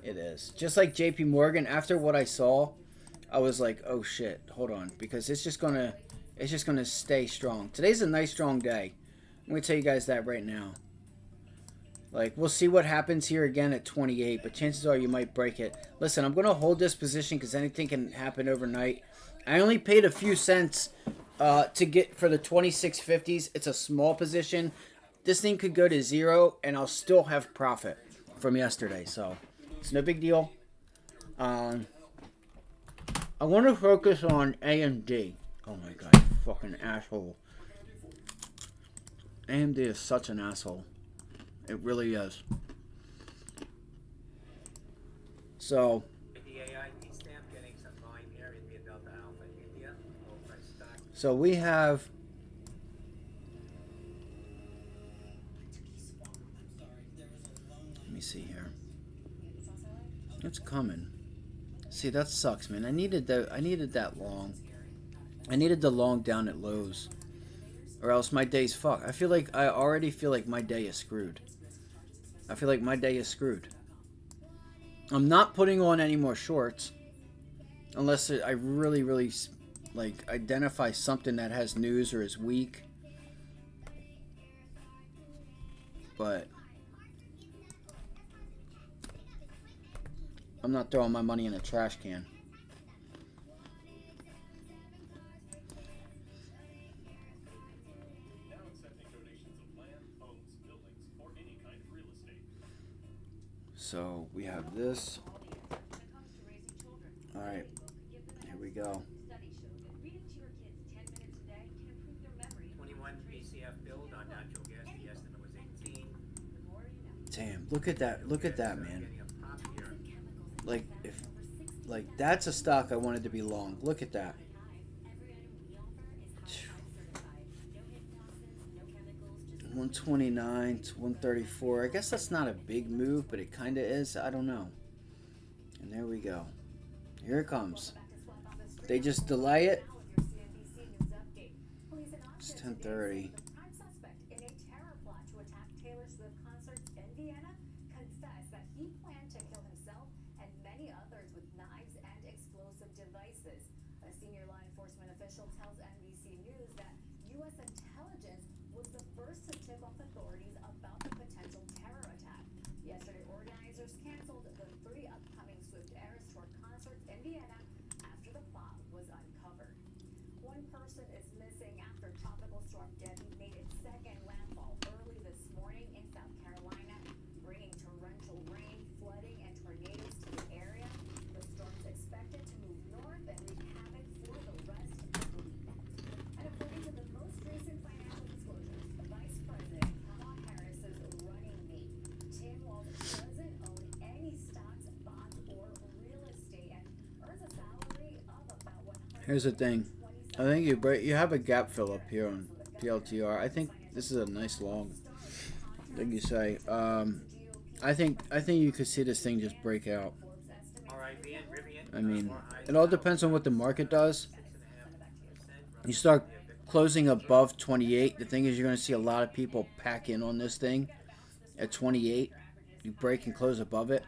It is. Just like JP Morgan, after what I saw, I was like, oh shit, hold on, because it's just gonna stay strong. Today's a nice strong day. I'm gonna tell you guys that right now. Like, we'll see what happens here again at 28, but chances are you might break it. Listen, I'm gonna hold this position because anything can happen overnight. I only paid a few cents to get for the 2650s. It's a small position. This thing could go to 0, and I'll still have profit from yesterday, so it's no big deal. I want to focus on AMD. Oh my god, you fucking asshole. AMD is such an asshole. It really is. So, we have... Let me see here. It's coming. See, that sucks, man. I needed that long. I needed the long down at lows, or else my day's fucked. I already feel like my day is screwed. I feel like my day is screwed. I'm not putting on any more shorts unless I really, really like identify something that has news or is weak. But I'm not throwing my money in a trash can. So we have this. All right, here we go. 21 BCF build on natural gas. The estimate was 18. Damn, look at that. Look at that, man. Getting a pop here. Like that's a stock I wanted to be long. Look at that. 129 to 134. I guess that's not a big move, but it kind of is. I don't know. And there we go. Here it comes. They just delay it. It's 10:30. A senior law enforcement official tells NBC News that U.S. intelligence was the first to tip off authorities about the potential terror attack. Yesterday, organizers canceled the 3 upcoming Swift Eras Tour concerts in Vienna after the plot was uncovered. One person is missing after Tropical Storm Debby made its second landfall early this morning in South Carolina, bringing torrential rain, flooding, and tornadoes to the area. The storm's expected to move north and wreak havoc for the rest of the week. And according to the most recent financial disclosures, Vice President Kamala Harris's running mate, Tim Walz, doesn't own any stocks, bonds, or real estate and earns a salary of about $100. Here's the thing. I think you have a gap fill up here on PLTR. I think this is a nice long. Like you say. I think you could see this thing just break out. All right, Rivian. I mean, it all depends on what the market does. You start closing above 28. The thing is, you're going to see a lot of people pack in on this thing at 28. You break and close above it,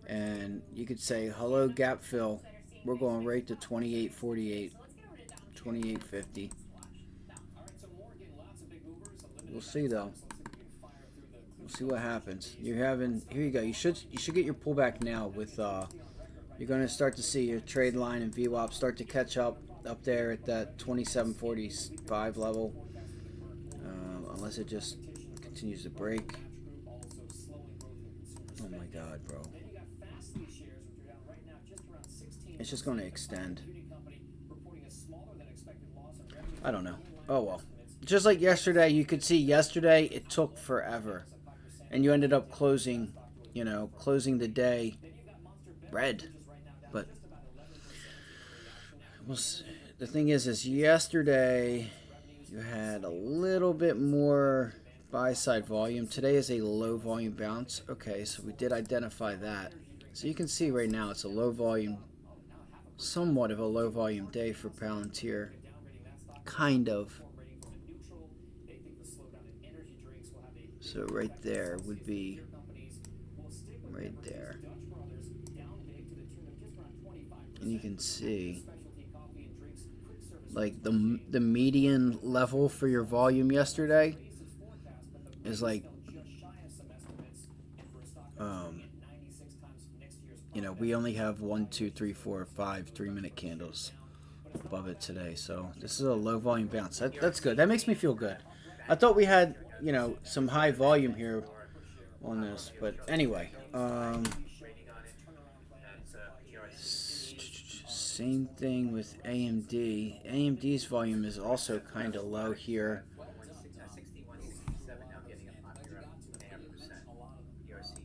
and you could say, "Hello, gap fill. We're going right to 28.48, 28.50." We'll see though. We'll see what happens. Here you go. You should get your pullback now with you're going to start to see your trade line and VWAP start to catch up there at that 27.45 level, unless it just continues to break. Oh my God, bro. It's just going to extend. I don't know. Oh well. Just like yesterday, you could see yesterday it took forever, and you ended up closing the day red. But the thing is yesterday you had a little bit more buy side volume. Today is a low volume bounce. Okay, so we did identify that. So you can see right now it's a low volume, somewhat of a low volume day for Palantir. Kind of. So right there would be right there. And you can see like the median level for your volume yesterday is like we only have 1, 2, 3, 4, 5 3-minute candles above it today. So this is a low volume bounce. That's good. That makes me feel good. I thought we had some high volume here on this, but anyway, same thing with AMD. AMD's volume is also kind of low here.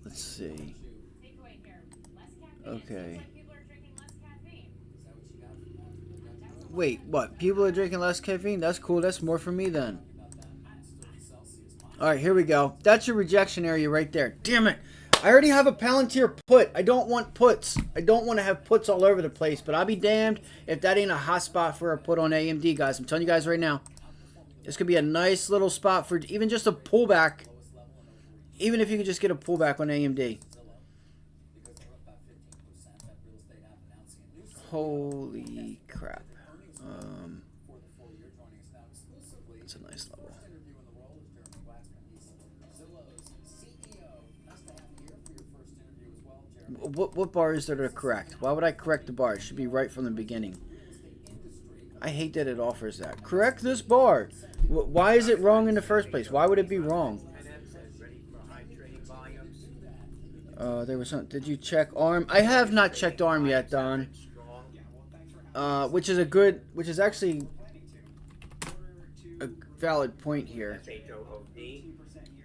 Let's see. Okay. Wait, what? People are drinking less caffeine? That's cool. That's more for me then. All right, here we go. That's your rejection area right there. Damn it. I already have a Palantir put. I don't want puts. I don't want to have puts all over the place, but I'll be damned if that ain't a hot spot for a put on AMD, guys. I'm telling you guys right now. This could be a nice little spot for even just a pullback. Even if you could just get a pullback on AMD. Holy crap. It's a nice level. What bars are correct? Why would I correct the bar? It should be right from the beginning. I hate that it offers that. Correct this bar. Why is it wrong in the first place? Why would it be wrong? There was something. Did you check ARM? I have not checked ARM yet, Don. Which is actually a valid point here.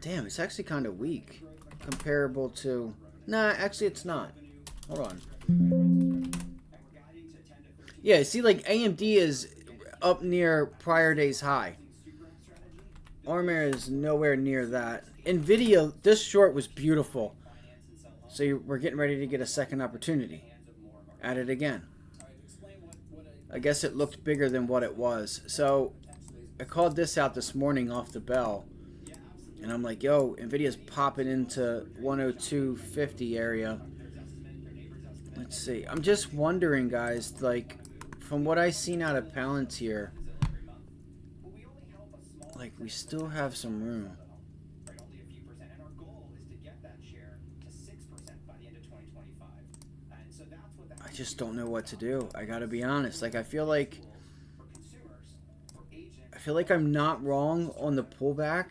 Damn, it's actually kind of weak. Comparable to... Nah, actually it's not. Hold on. Yeah, see, like, AMD is up near prior day's high. Armor is nowhere near that. NVIDIA, this short was beautiful. So we're getting ready to get a second opportunity. At it again. I guess it looked bigger than what it was. So I called this out this morning off the bell. And I'm like, yo, NVIDIA's popping into 102.50 area. Let's see. I'm just wondering, guys, like, from what I've seen out of Palantir, like, we still have some room. I just don't know what to do. I gotta be honest. Like, I feel like I'm not wrong on the pullback.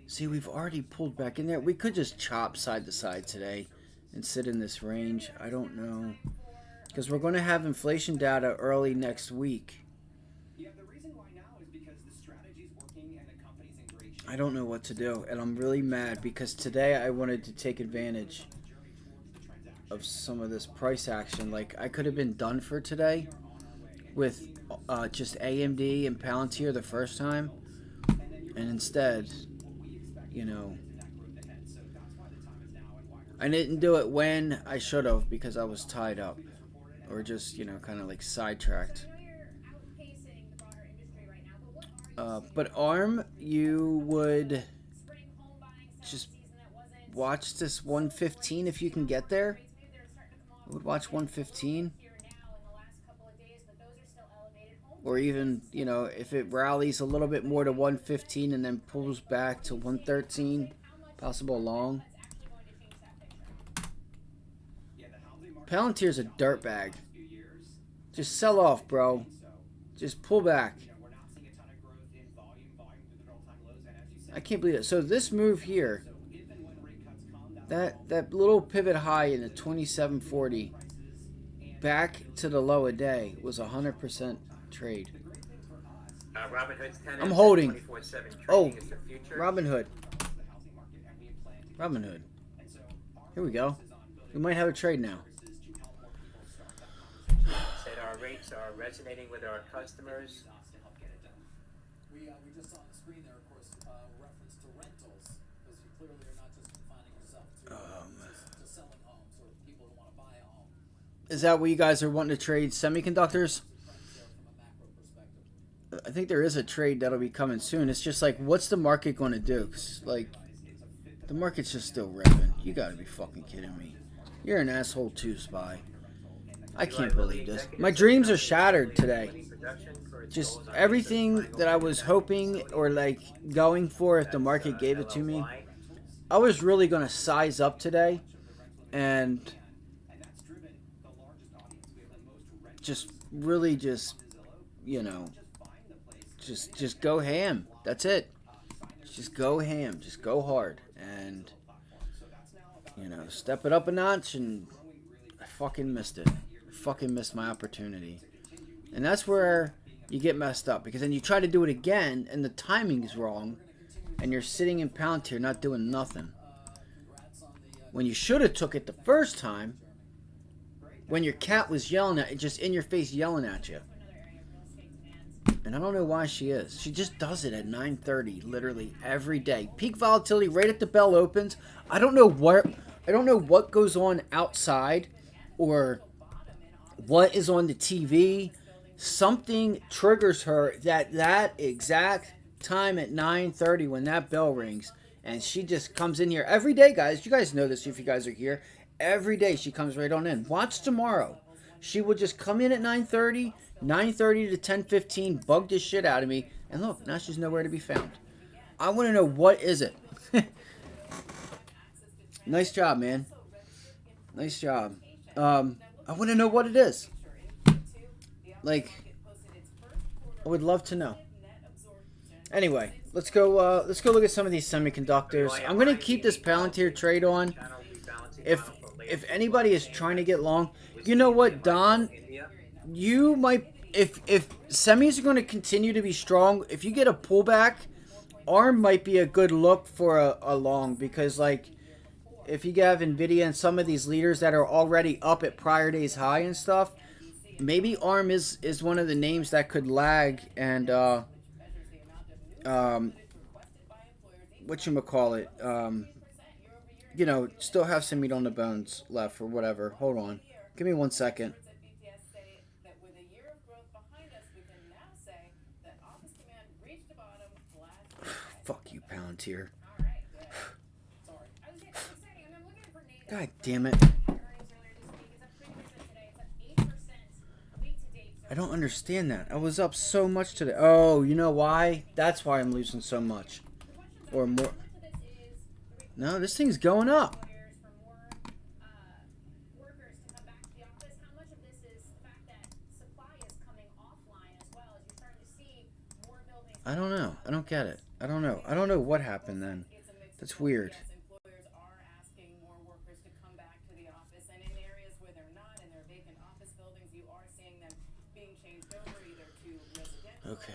See, we've already pulled back in there. We could just chop side to side today and sit in this range. I don't know. Because we're going to have inflation data early next week. I don't know what to do. And I'm really mad because today I wanted to take advantage of some of this price action. Like, I could have been done for today with just AMD and Palantir the first time. And instead... You know, I didn't do it when I should have because I was tied up or just, you know, kind of like sidetracked. But ARM, you would just watch this 115 if you can get there. I would watch 115. Or even, you know, if it rallies a little bit more to 115 and then pulls back to 113, possible long. Palantir's a dirtbag. Just sell off, bro. Just pull back. I can't believe it. So this move here, that little pivot high in the 2740 back to the low a day was 100%. Trade. I'm holding. Oh, Robinhood. Robinhood. Here we go. We might have a trade now. Said our rates are resonating with our customers. We just saw on the screen there, of course, reference to rentals, because you clearly are not just confining yourself to selling homes or people who want to buy a home. Is that what you guys are wanting to trade? Semiconductors? I think there is a trade that'll be coming soon. It's just like, what's the market going to do? 'Cause, like, the market's just still ripping. You got to be fucking kidding me. You're an asshole too, Spy. I can't believe this. My dreams are shattered today. Just everything that I was hoping or, like, going for if the market gave it to me. I was really going to size up today and just really just, you know, just go ham. That's it. Just go ham. Just go hard. And, you know, step it up a notch. And I fucking missed it. I fucking missed my opportunity. And that's where you get messed up. Because then you try to do it again. And the timing's wrong. And you're sitting in Palantir not doing nothing. When you should have took it the first time. When your cat was yelling at you. Just in your face yelling at you. And I don't know why she is. She just does it at 9:30, literally every day. Peak volatility right at the bell opens. I don't know what goes on outside or what is on the TV. Something triggers her that exact time at 9:30 when that bell rings, and she just comes in here every day, guys. You guys know this if you guys are here. Every day she comes right on in. Watch tomorrow. she would just come in at 9:30, 9:30 to 10:15, bug the shit out of me, and look, now she's nowhere to be found. I want to know, what is it? Nice job, man. Nice job. I want to know what it is. Like, I would love to know. Anyway, let's go look at some of these semiconductors. I'm gonna keep this Palantir trade on. If anybody is trying to get long, you know what, Don, you might, if semis are going to continue to be strong, if you get a pullback, ARM might be a good look for a long, because like if you have NVIDIA and some of these leaders that are already up at prior day's high and stuff, maybe ARM is one of the names that could lag and whatchamacallit, you know, still have some meat on the bones left or whatever. Hold on. Give me 1 second. Fuck you, Palantir. God damn it. I don't understand that. I was up so much today. Oh, you know why? That's why I'm losing so much. Or more. No, this thing's going up. I don't know. I don't get it. I don't know. I don't know what happened then. That's weird. Okay.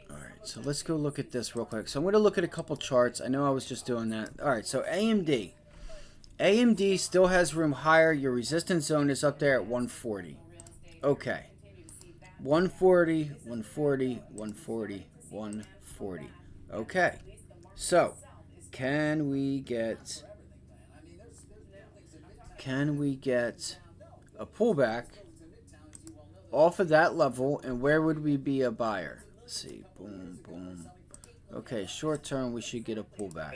Alright, so let's go look at this real quick. So I'm going to look at a couple charts. I know I was just doing that. Alright, so AMD. AMD still has room higher. Your resistance zone is up there at 140. Okay. 140, 140, 140, 140. Okay. So, can we get a pullback off of that level, and where would we be a buyer? Let's see. Boom, boom. Okay, short term, we should get a pullback.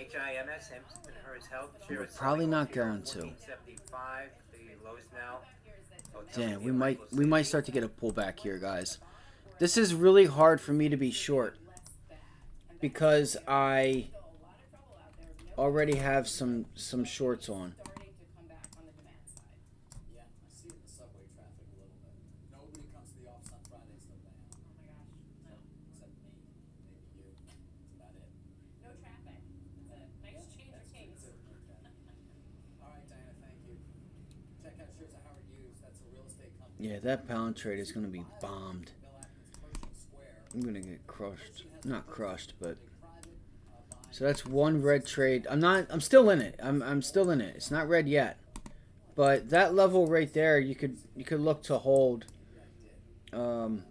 We're probably not going to. Damn, we might start to get a pullback here, guys. This is really hard for me to be short because I already have some shorts on. Yeah, that pound trade is going to be bombed. I'm going to get crushed. Not crushed, but... So that's one red trade. I'm still in it. I'm still in it. It's not red yet. But that level right there, you could look to hold. Even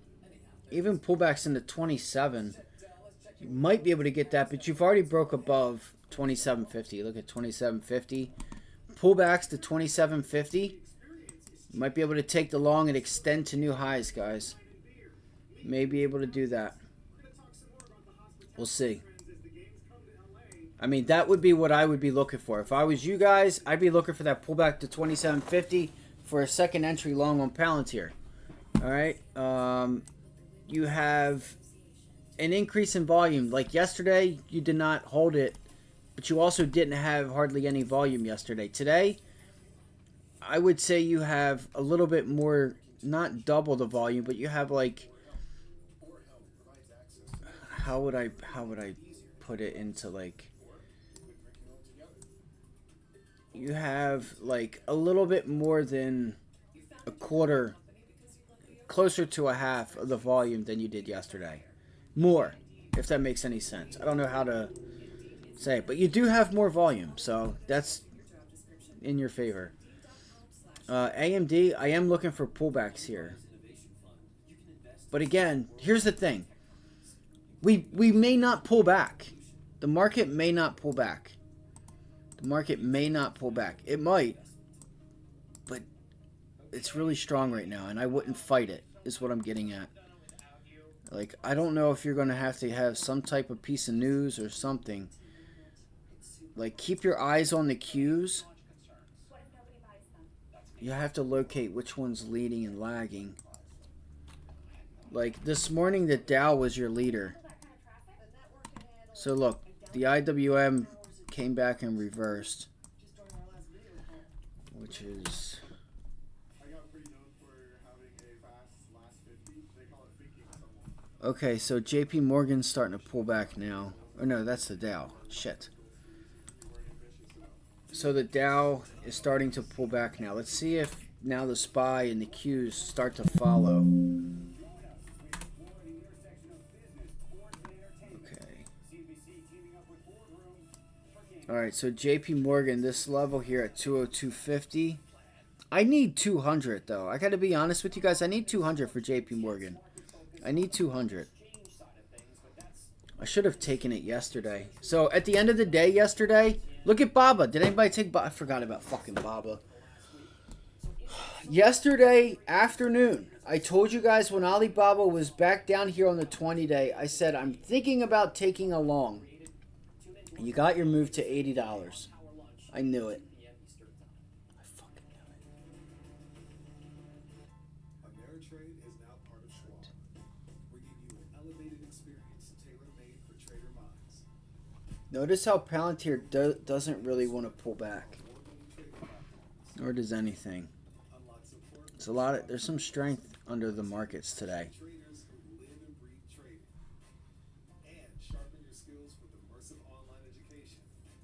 pullbacks into 27. You might be able to get that, but you've already broke above 2750. Look at 2750. Pullbacks to 2750. You might be able to take the long and extend to new highs, guys. May be able to do that. We'll see. I mean, that would be what I would be looking for. If I was you guys, I'd be looking for that pullback to 2750 for a second entry long on Palantir. All right. You have an increase in volume. Like yesterday, you did not hold it, but you also didn't have hardly any volume yesterday. Today, I would say you have a little bit more, not double the volume, but you have like, how would I put it into like, you have like a little bit more than a quarter, closer to a half of the volume than you did yesterday. More, if that makes any sense. I don't know how to say it, but you do have more volume, so that's in your favor. AMD, I am looking for pullbacks here. But again, here's the thing. We may not pull back. The market may not pull back. The market may not pull back. It might. But it's really strong right now, and I wouldn't fight it, is what I'm getting at. Like, I don't know if you're going to have some type of piece of news or something. Like, keep your eyes on the cues. You have to locate which one's leading and lagging. Like this morning, the Dow was your leader. So look, the IWM came back and reversed, which is... Okay, so JP Morgan's starting to pull back now. Oh no, that's the Dow. Shit. So the Dow is starting to pull back now. Let's see if now the SPY and the Qs start to follow. Okay. Alright, so JP Morgan, this level here at 202.50. I need 200 though. I gotta be honest with you guys. I need 200 for JP Morgan. I need 200. I should have taken it yesterday. So at the end of the day yesterday, look at Baba. Did anybody take Baba? I forgot about fucking Baba. Yesterday afternoon, I told you guys when Alibaba was back down here on the 20-day, I said I'm thinking about taking a long. You got your move to $80. I knew it. I fucking knew it. Ameritrade is now part of Schwab, bringing you an elevated experience tailor-made for trader minds. Notice how Palantir doesn't really want to pull back. Nor does anything. It's a lot of, there's some strength under the markets today. Traders who live and breathe trading. And sharpen your skills with immersive online education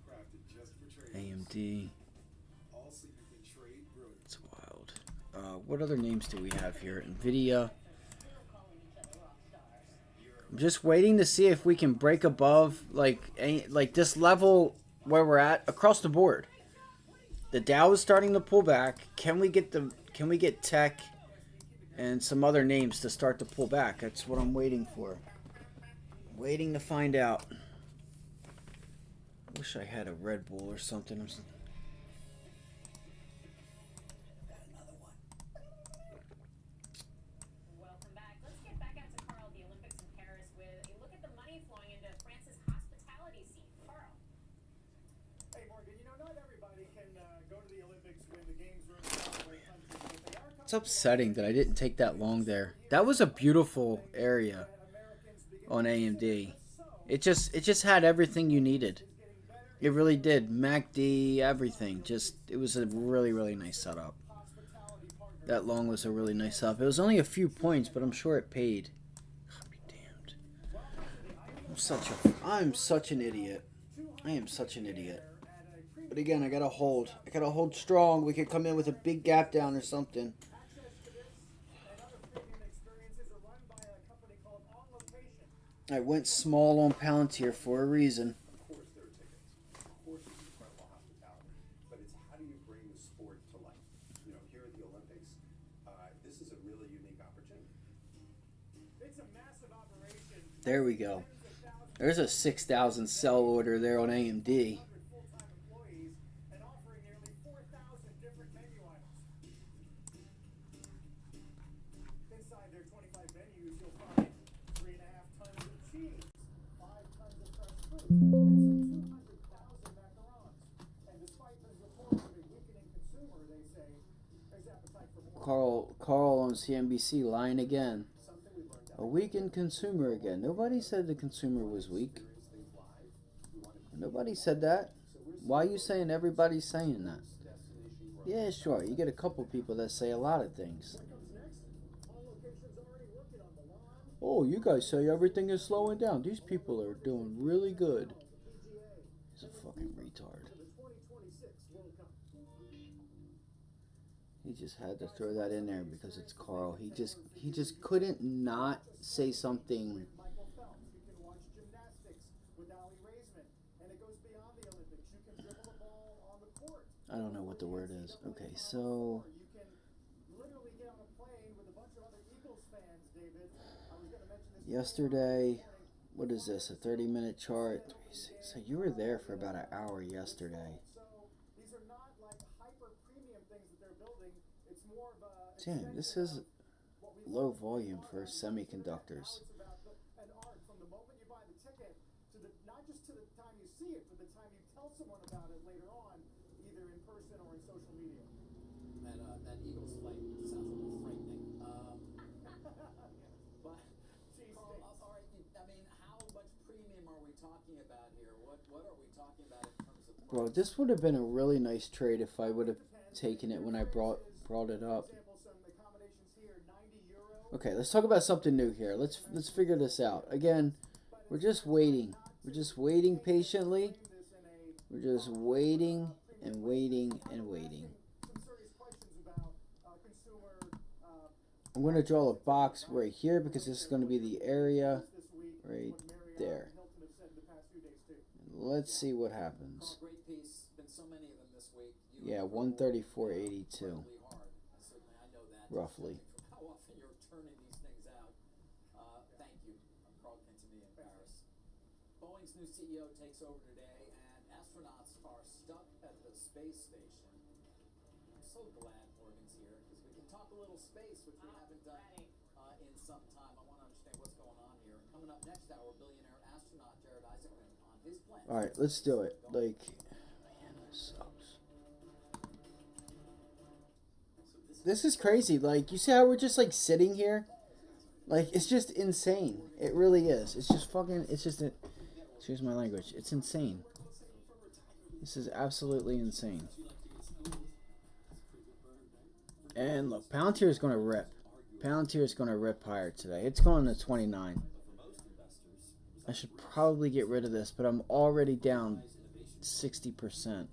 crafted just for traders. AMD. Also, you can trade brilliantly. It's wild. What other names do we have here? NVIDIA. I'm just waiting to see if we can break above like this level where we're at across the board. The Dow is starting to pull back. Can we get tech and some other names to start to pull back? That's what I'm waiting for. Waiting to find out. Wish I had a Red Bull or something. Welcome back. Let's get back out to Carl, the Olympics in Paris, with a look at the money flowing into France's hospitality scene. Carl. Hey, Morgan, you know, not everybody can go to the Olympics when the games are in the faraway countries, but they are It's upsetting that I didn't take that long there. That was a beautiful area on AMD. It just had everything you needed. It really did. MACD, everything. It was a really, really nice setup. That long was a really nice setup. It was only a few points, but I'm sure it paid. God be damned. I'm such an idiot. I am such an idiot. But again, I gotta hold. I gotta hold strong. We could come in with a big gap down or something. I went small on Palantir for a reason. Of course there are tickets. Of course it's incredible hospitality. But it's how do you bring the sport to life? You know, here at the Olympics, this is a really unique opportunity. It's a massive operation. There we go. There's a 6,000 sell order there on AMD. Full-time employees and offering nearly 4,000 different menu items. Inside their 25 menus, you'll find 3.5 tons of cheese, 5 tons of fresh fruit, and some 200,000 macarons. And despite the reports of a weakening consumer, they say there's appetite for more. Carl on CNBC lying again. A weakened consumer again. Nobody said the consumer was weak. Nobody said that. Why are you saying everybody's saying that? Yeah, sure. You get a couple people that say a lot of things. Oh, you guys say everything is slowing down. These people are doing really good. He's a fucking retard. He just had to throw that in there because it's Carl. He just couldn't not say something. Michael Phelps, you can watch gymnastics with Ali Raisman, and it goes beyond the Olympics. You can dribble the ball on the court. I don't know what the word is. Okay, so You can literally get on a plane with a bunch of other Eagles fans, David. I was going to mention this yesterday, what is this? A 30-minute chart. So you were there for about an hour yesterday. So these are not like hyper premium things that they're building. It's more of a Damn, this is low volume for semiconductors. it's about an art from the moment you buy the ticket to the not just to the time you see it, but the time you tell someone about it later on, either in person or in social media. And that Eagles flight sounds a little frightening. But Carl, all right. I mean, how much premium are we talking about here? What are we talking about in terms of? Bro, this would have been a really nice trade if I would have taken it when I brought it up. Okay, let's talk about something new here. Let's figure this out. Again, we're just waiting. We're just waiting patiently. We're just waiting and waiting and waiting. I'm going to draw a box right here because this is going to be the area right there. Let's see what happens. Great piece. Been so many of them this week. Yeah, 134.82. Roughly. How often you're turning these things out. Thank you. I'm Carl Quintanilla in Paris. Boeing's new CEO takes over today, and astronauts are stuck at the space station. I'm so glad Morgan's here, because we can talk a little space, which we haven't done in some time. I want to understand what's going on here. Coming up next hour, billionaire astronaut Jared Isaacman on his plan. All right, let's do it. Like, man, this sucks. This is crazy. Like, you see how we're just like sitting here? Like, it's just insane. It really is. It's just fucking. It's just. Excuse my language. It's insane. This is absolutely insane. And look, Palantir is going to rip. Palantir is going to rip higher today. It's going to 29. I should probably get rid of this, but I'm already down 60%.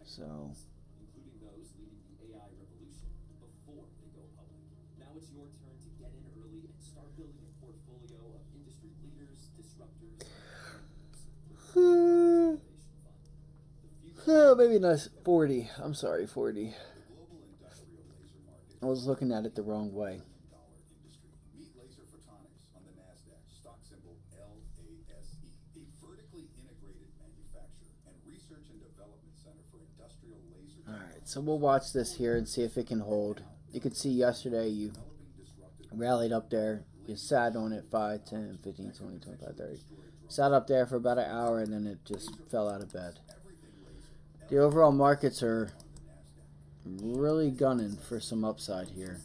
So. Oh, maybe not 40. I'm sorry, 40. I was looking at it the wrong way. Meet Laser Photonics on the NASDAQ, stock symbol LASE, a vertically integrated manufacturer and research and development center for industrial laser. Alright, so we'll watch this here and see if it can hold. You could see yesterday you rallied up there. You sat on it 5, 10, 15, 20, 25, 30. Sat up there for about an hour and then it just fell out of bed. The overall markets are really gunning for some upside here.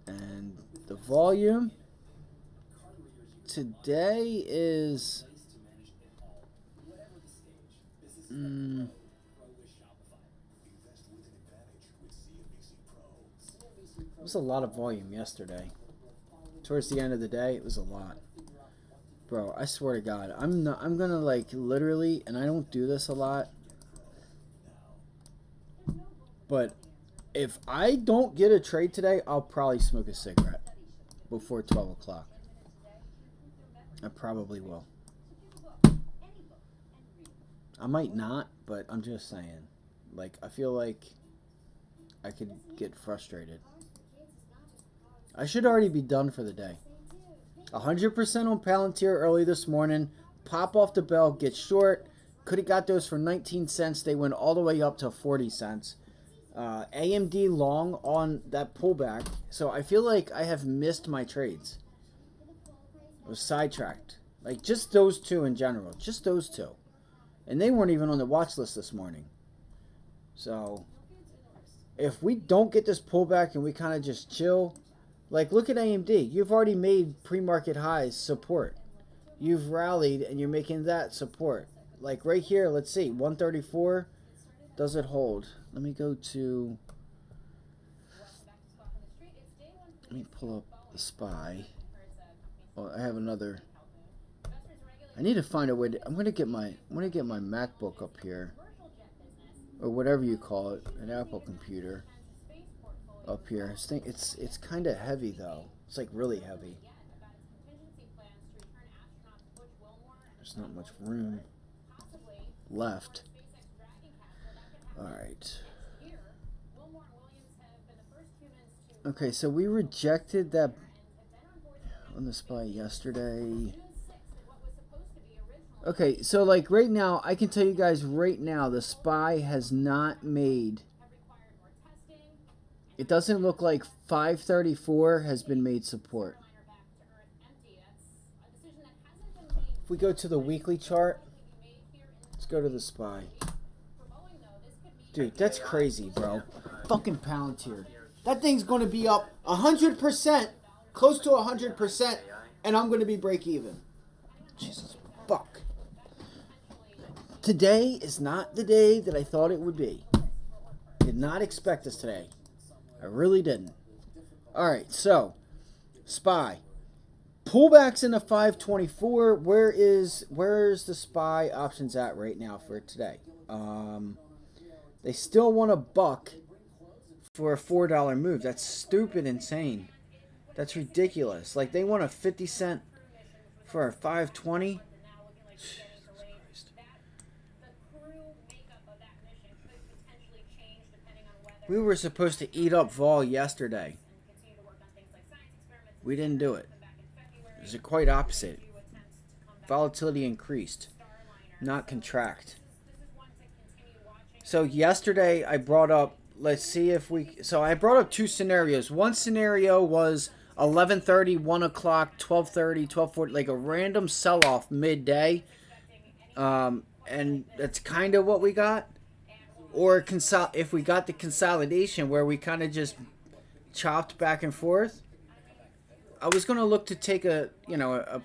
And the volume today is it was a lot of volume yesterday. Towards the end of the day, it was a lot. Bro, I swear to God, I'm gonna like literally, and I don't do this a lot, but if I don't get a trade today, I'll probably smoke a cigarette before 12 o'clock. I probably will. I might not, but I'm just saying. Like, I feel like I could get frustrated. I should already be done for the day. 100% on Palantir early this morning. Pop off the bell, get short. Could have got those for 19 cents. They went all the way up to 40 cents. AMD long on that pullback. So I feel like I have missed my trades. I was sidetracked. Like, just those two in general. Just those two. And they weren't even on the watch list this morning. So if we don't get this pullback and we kind of just chill, like, look at AMD. You've already made pre-market highs support. You've rallied and you're making that support. Like right here, let's see, 134. Does it hold? Let me go to. Let me pull up the SPY. Oh, I have another. I need to find a way to. I'm gonna get my MacBook up here, or whatever you call it, an Apple computer. Up here, it's kind of heavy though. It's like really heavy. There's not much room left. All right. Okay, so we rejected that on the SPY yesterday. Okay, so like right now, I can tell you guys right now, the SPY has not made. It doesn't look like 534 has been made support. If we go to the weekly chart, let's go to the SPY. Dude, that's crazy, bro. Fucking Palantir. That thing's going to be up 100%, close to 100%, and I'm going to be break even. Jesus fuck. Today is not the day that I thought it would be. Did not expect this today. I really didn't. Alright, so, SPY. Pullbacks in the 524. Where's the SPY options at right now for today? They still want a buck for a $4 move. That's stupid insane. That's ridiculous. Like, they want a 50 cent for a 520. We were supposed to eat up vol yesterday. We didn't do it. It was quite opposite. Volatility increased, not contract. So yesterday I brought up, let's see if we, so I brought up two scenarios. One scenario was 11:30, 1 o'clock, 12:30, 12:40, like a random sell-off midday. And that's kind of what we got. Or if we got the consolidation where we kind of just chopped back and forth. I was going to look to take a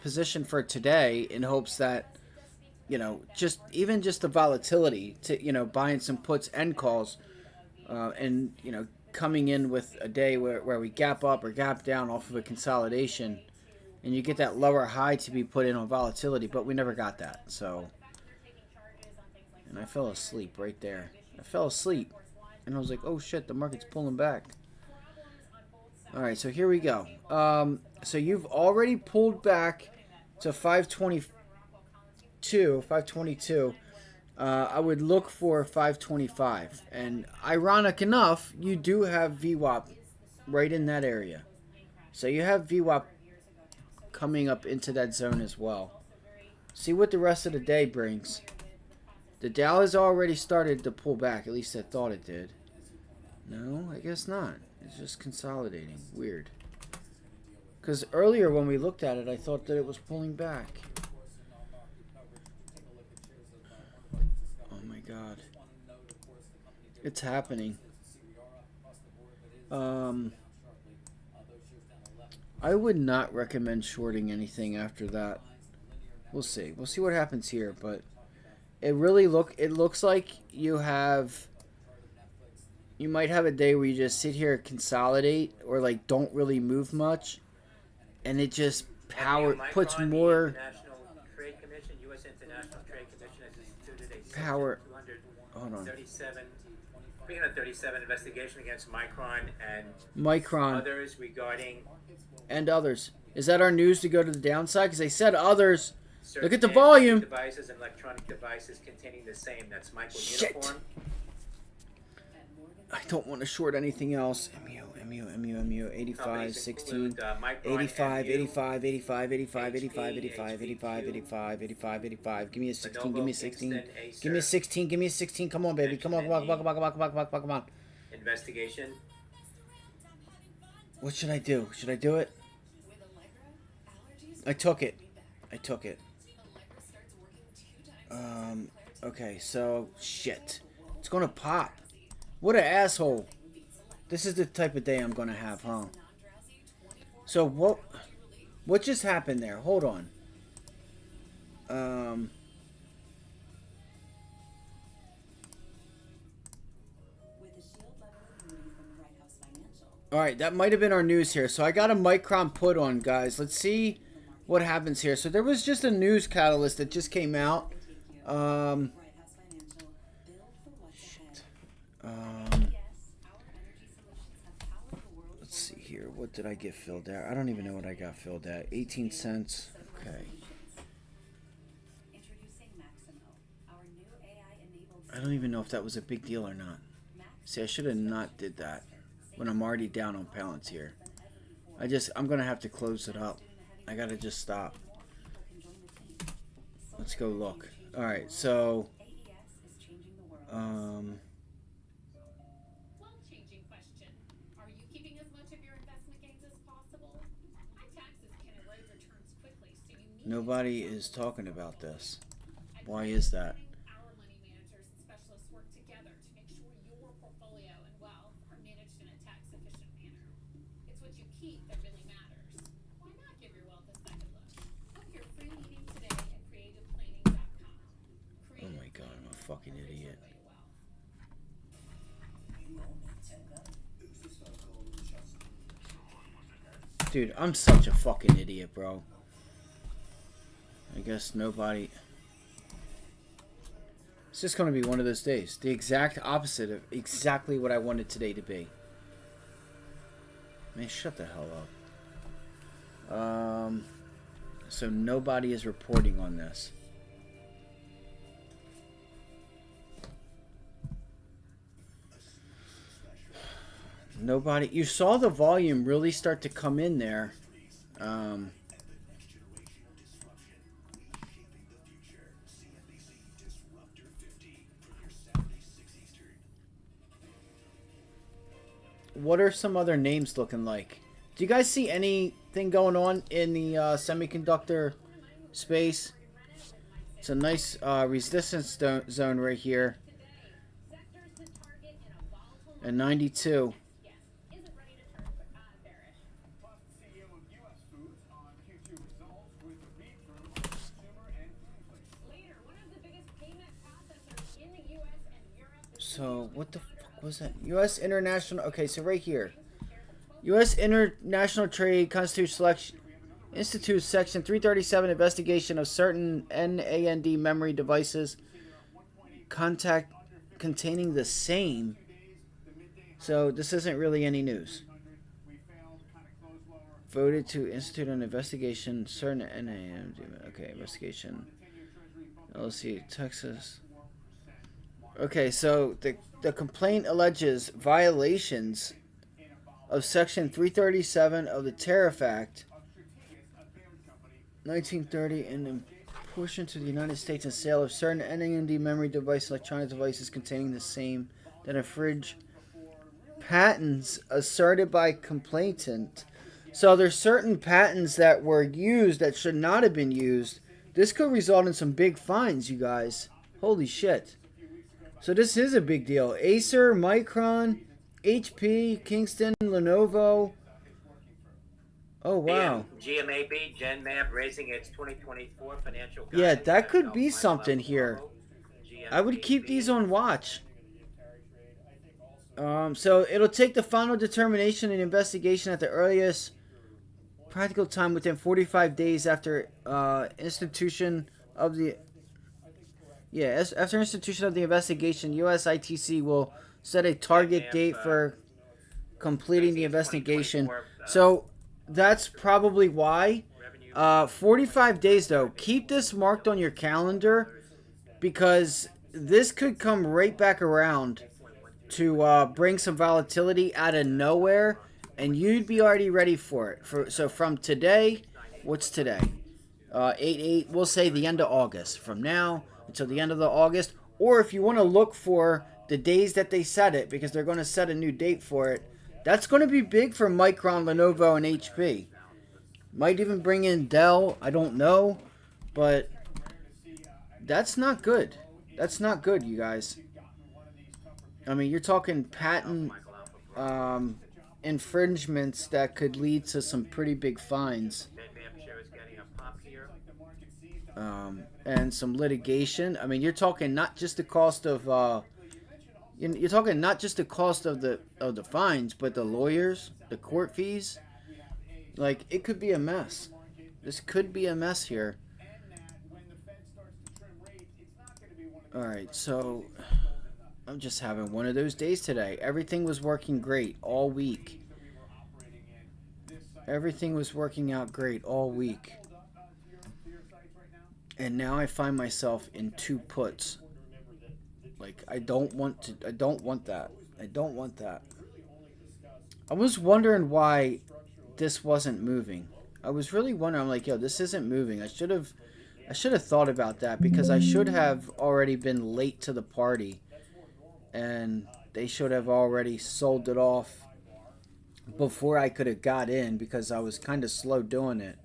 position for today in hopes that, just the volatility to, buying some puts and calls, and, coming in with a day where we gap up or gap down off of a consolidation and you get that lower high to be put in on volatility, but we never got that. So, and I fell asleep right there. I fell asleep and I was like, oh shit, the market's pulling back. All right, so here we go. So you've already pulled back to 522. I would look for 525. And ironic enough, you do have VWAP right in that area. So you have VWAP coming up into that zone as well. See what the rest of the day brings. The Dow has already started to pull back. At least I thought it did. No, I guess not. It's just consolidating. Weird. Because earlier when we looked at it, I thought that it was pulling back. Oh my god. It's happening. I would not recommend shorting anything after that. We'll see. We'll see what happens here, but it looks like you might have a day where you just sit here, consolidate, or like don't really move much, and it just puts more Trade Commission, U.S. International Trade Commission has instituted a power. Hold on. 337 investigation against Micron and others regarding others. Is that our news to go to the downside? Because they said others. Look at the certain volume. devices and electronic devices containing the same. That's Michael Shit. Uniform. I don't want to short anything else. MU, 85, 16, 85, 85, 85, 85, 85, 85, 85, 85, 85, 85. Give me a 16, give me a 16. Give me a 16, give me a 16. Come on, baby. Come on, come on. Investigation. What should I do? Should I do it? I took it. Okay, so, shit. It's gonna pop. What an asshole. This is the type of day I'm gonna have, huh? So, what just happened there? Hold on. Alright, that might have been our news here. So I got a Micron put on, guys. Let's see what happens here. So there was just a news catalyst that just came out. Let's see here. What did I get filled at? I don't even know what I got filled at. 18 cents. Okay. I don't even know if that was a big deal or not. See, I should have not did that when I'm already down on Palantir. I'm going to have to close it up. I got to just stop. Let's go look. All right, so Changing question. Are you keeping as much of your investment gains as possible? High taxes can erode returns quickly, so you need nobody is talking about this. Why is that? our money managers and specialists work together to make sure fucking idiot. Dude, I'm such a fucking idiot, bro. I guess nobody... It's just going to be one of those days. The exact opposite of exactly what I wanted today to be. Man, shut the hell up. So nobody is reporting on this. Nobody. You saw the volume really start to come in there. What are some other names looking like? Do you guys see anything going on in the semiconductor space? It's a nice resistance zone right here. And 92. So, what the fuck was that? U.S. International... Okay, so right here. U.S. International Trade Institute Section 337 investigation of certain NAND memory devices contact containing the same. So, this isn't really any news. Voted to institute an investigation certain NAND... Okay, investigation. LC, Texas... Okay, so the complaint alleges violations of Section 337 of the Tariff Act 1930 and importation to the United States and sale of certain NAND memory device electronic devices containing the same that infringe patents asserted by complainant. So there's certain patents that were used that should not have been used. This could result in some big fines, you guys. Holy shit. So this is a big deal. Acer, Micron, HP, Kingston, Lenovo. Oh, wow. GMAB, GenMap, raising its 2024 financial guidance. Yeah, that could be something here. I would keep these on watch. So it'll take the final determination and investigation at the earliest practical time within 45 days after institution of the... Yeah, after institution of the investigation, U.S. ITC will set a target date for completing the investigation. So that's probably why. 45 days, though. Keep this marked on your calendar because this could come right back around to bring some volatility out of nowhere, and you'd be already ready for it. So from today, what's today? 8/8, we'll say the end of August. From now until the end of the August, or if you want to look for the days that they set it, because they're going to set a new date for it, that's going to be big for Micron, Lenovo, and HP. Might even bring in Dell, I don't know, but that's not good. That's not good, you guys. I mean, you're talking patent infringements that could lead to some pretty big fines. And some litigation. I mean, you're talking not just the cost of you're talking not just the cost of the fines, but the lawyers, the court fees. Like, it could be a mess. This could be a mess here. All right, so I'm just having one of those days today. Everything was working great all week. Everything was working out great all week. And now I find myself in two puts. Like, I don't want that. I don't want that. I was wondering why this wasn't moving. I was really wondering. I'm like, yo, this isn't moving. I should have thought about that, because I should have already been late to the party, and they should have already sold it off before I could have got in, because I was kind of slow doing it.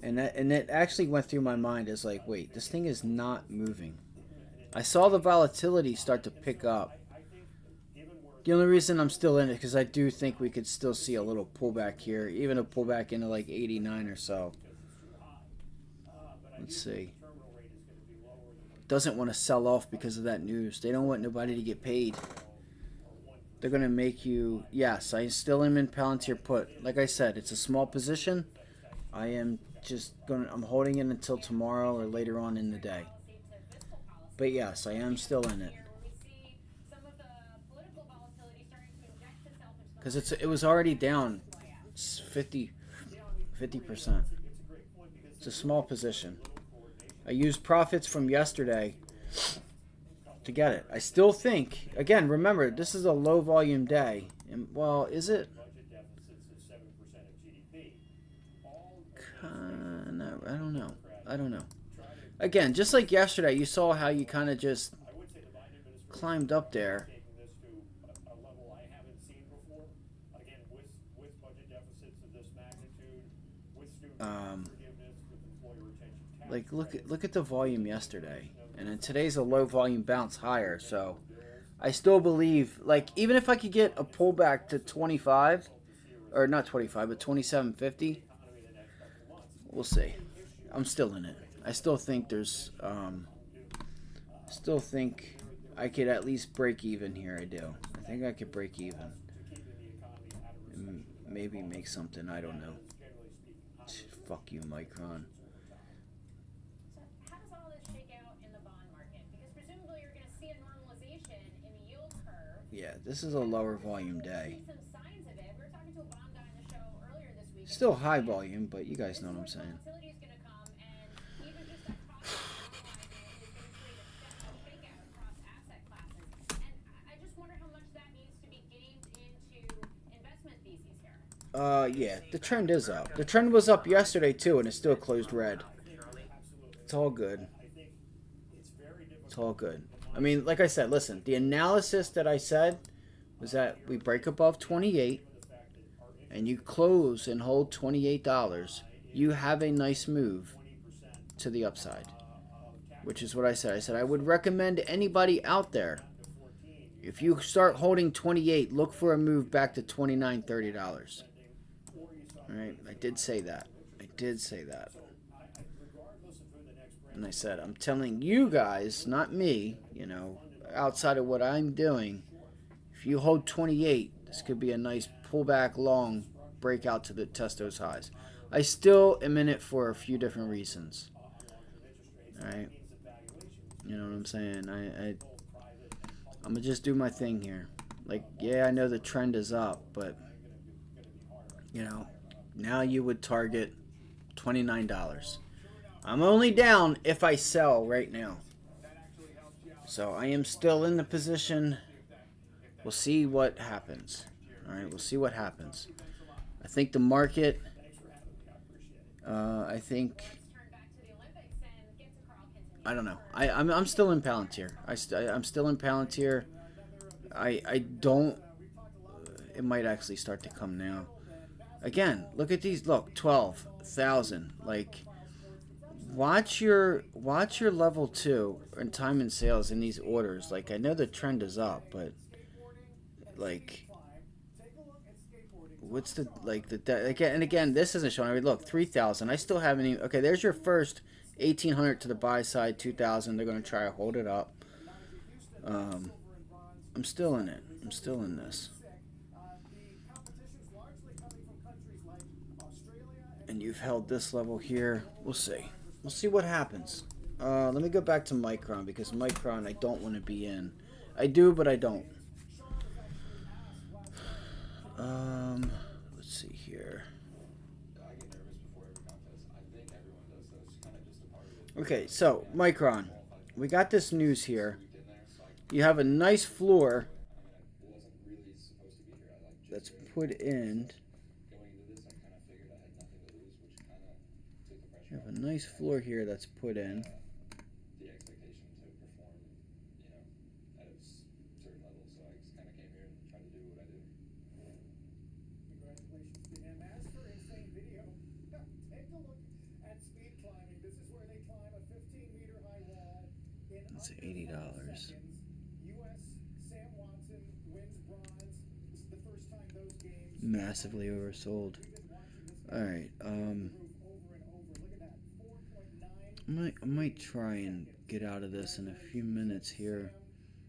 And it actually went through my mind as like, wait, this thing is not moving. I saw the volatility start to pick up. The only reason I'm still in it is because I do think we could still see a little pullback here, even a pullback into like 89 or so. Let's see. doesn't want to sell off because of that news. They don't want nobody to get paid. They're going to make you... Yes, I still am in Palantir put. Like I said, it's a small position. I am just going to... I'm holding it until tomorrow or later on in the day. But yes, I am still in it. Because it was already down 50%. It's a small position. I used profits from yesterday to get it. I still think, again, remember, this is a low volume day. And, well, is it? No, I don't know. I don't know. Again, just like yesterday, you saw how you kind of just climbed up there. Like look at the volume yesterday, and then today's a low volume bounce higher. So I still believe, like, even if I could get a pullback to 25, or not 25, but 27.50, we'll see. I'm still in it. I still think there's still think I could at least break even here. I do. I think I could break even and maybe make something. I don't know. Fuck you, Micron. Yeah, this is a lower volume day. Still high volume, but you guys know what I'm saying. Yeah, the trend is up. The trend was up yesterday too, and it still closed red. It's all good. It's all good. I mean, like I said, listen, the analysis that I said was that we break above 28 and you close and hold $28, you have a nice move to the upside, which is what I said. I said I would recommend anybody out there, if you start holding 28, look for a move back to $29, $30. All right, I did say that. I did say that. And I said, I'm telling you guys, not me, you know, outside of what I'm doing, if you hold 28, this could be a nice pullback long breakout to test those highs. I still am in it for a few different reasons. All right. You know what I'm saying? I'm going to just do my thing here. Like, yeah, I know the trend is up, but, you know, now you would target $29. I'm only down if I sell right now. So I am still in the position. We'll see what happens. All right, we'll see what happens. I think the market, I don't know. I'm still in Palantir. I'm still in Palantir. I don't, it might actually start to come now. Again, look at these. Look, 12,000. Like, watch your level 2 and time and sales in these orders. Like, I know the trend is up, but like, what's the, like, again, this isn't showing. I mean, look, 3,000. I still haven't even. Okay, there's your first 1,800 to the buy side. 2,000. They're gonna try to hold it up. I'm still in it. I'm still in this. And you've held this level here. We'll see. We'll see what happens. Let me go back to Micron, because Micron I don't want to be in. I do, but I don't. Let's see here. Okay, so Micron, we got this news here. You have a nice floor that's put in. You have a nice floor here that's put in. That's $80. Massively oversold. All right. I might try and get out of this in a few minutes here.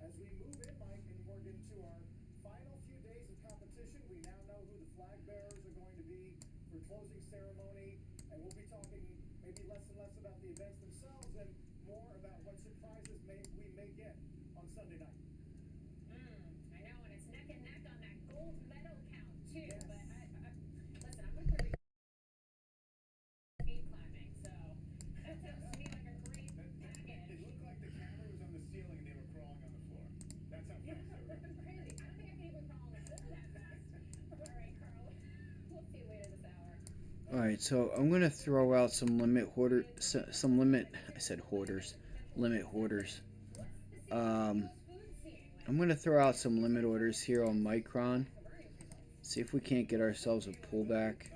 As we move in, Mike and Morgan, to our final few days of competition, we now know who the flag bearers are going to be for closing ceremony, and we'll be talking maybe less and less about the events themselves and more about what surprises we may get on Sunday night. I know, and it's neck and neck on that gold medal count too. Yes. But listen, I'm gonna put speed climbing, so that sounds to me like a great package. It looked like the camera was on the ceiling and they were crawling on the floor. That's how fast they were. That's crazy. I don't think I can even crawl on the floor that fast. All right, Carl. We'll see you later this hour. All right, so I'm gonna throw out some limit hoarder, some limit. I said hoarders, limit hoarders. I'm gonna throw out some limit orders here on Micron. See if we can't get ourselves a pullback.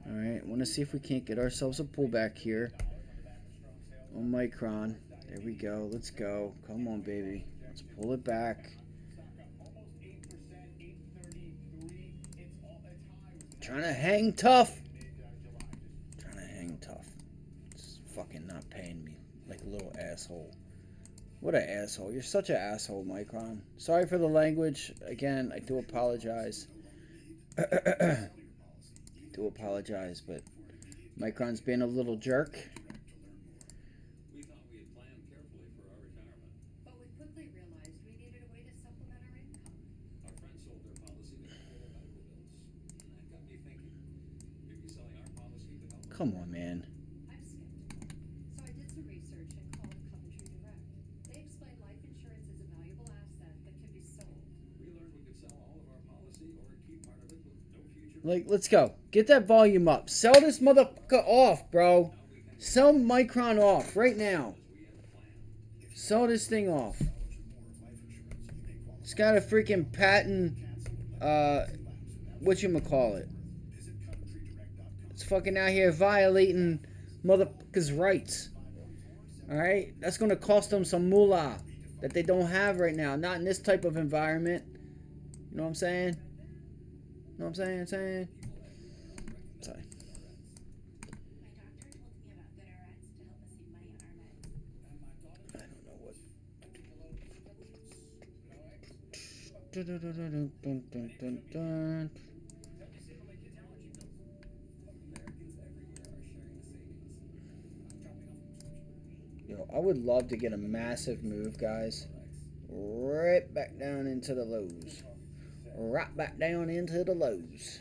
All right, want to see if we can't get ourselves a pullback here on Micron. There we go. Let's go. Come on, baby. Let's pull it back. Trying to hang tough. Trying to hang tough. It's fucking not paying me like a little asshole. What an asshole. You're such an asshole, Micron. Sorry for the language. Again, I do apologize. Do apologize, but Micron's being a little jerk. We thought we had planned carefully for our retirement. But we quickly realized we needed a way to supplement our income. Our friends sold their policy to cover their medical bills. And that got me thinking, maybe selling our policy could help. Come on, man. I'm skeptical. So I did some research and called Coventry Direct. They explained life insurance is a valuable asset that can be sold. We learned we could sell all of our policy or keep part of it with no future. Like, let's go. Get that volume up. Sell this motherfucker off, bro. Sell Micron off right now. Sell this thing off. It's got a freaking patent, whatchamacallit. It's fucking out here violating motherfuckers' rights. Alright? That's gonna cost them some moolah that they don't have right now. Not in this type of environment. You know what I'm saying? You know what I'm saying? Sorry. I don't know what. Yo, I would love to get a massive move, guys. Right back down into the lows. Right back down into the lows.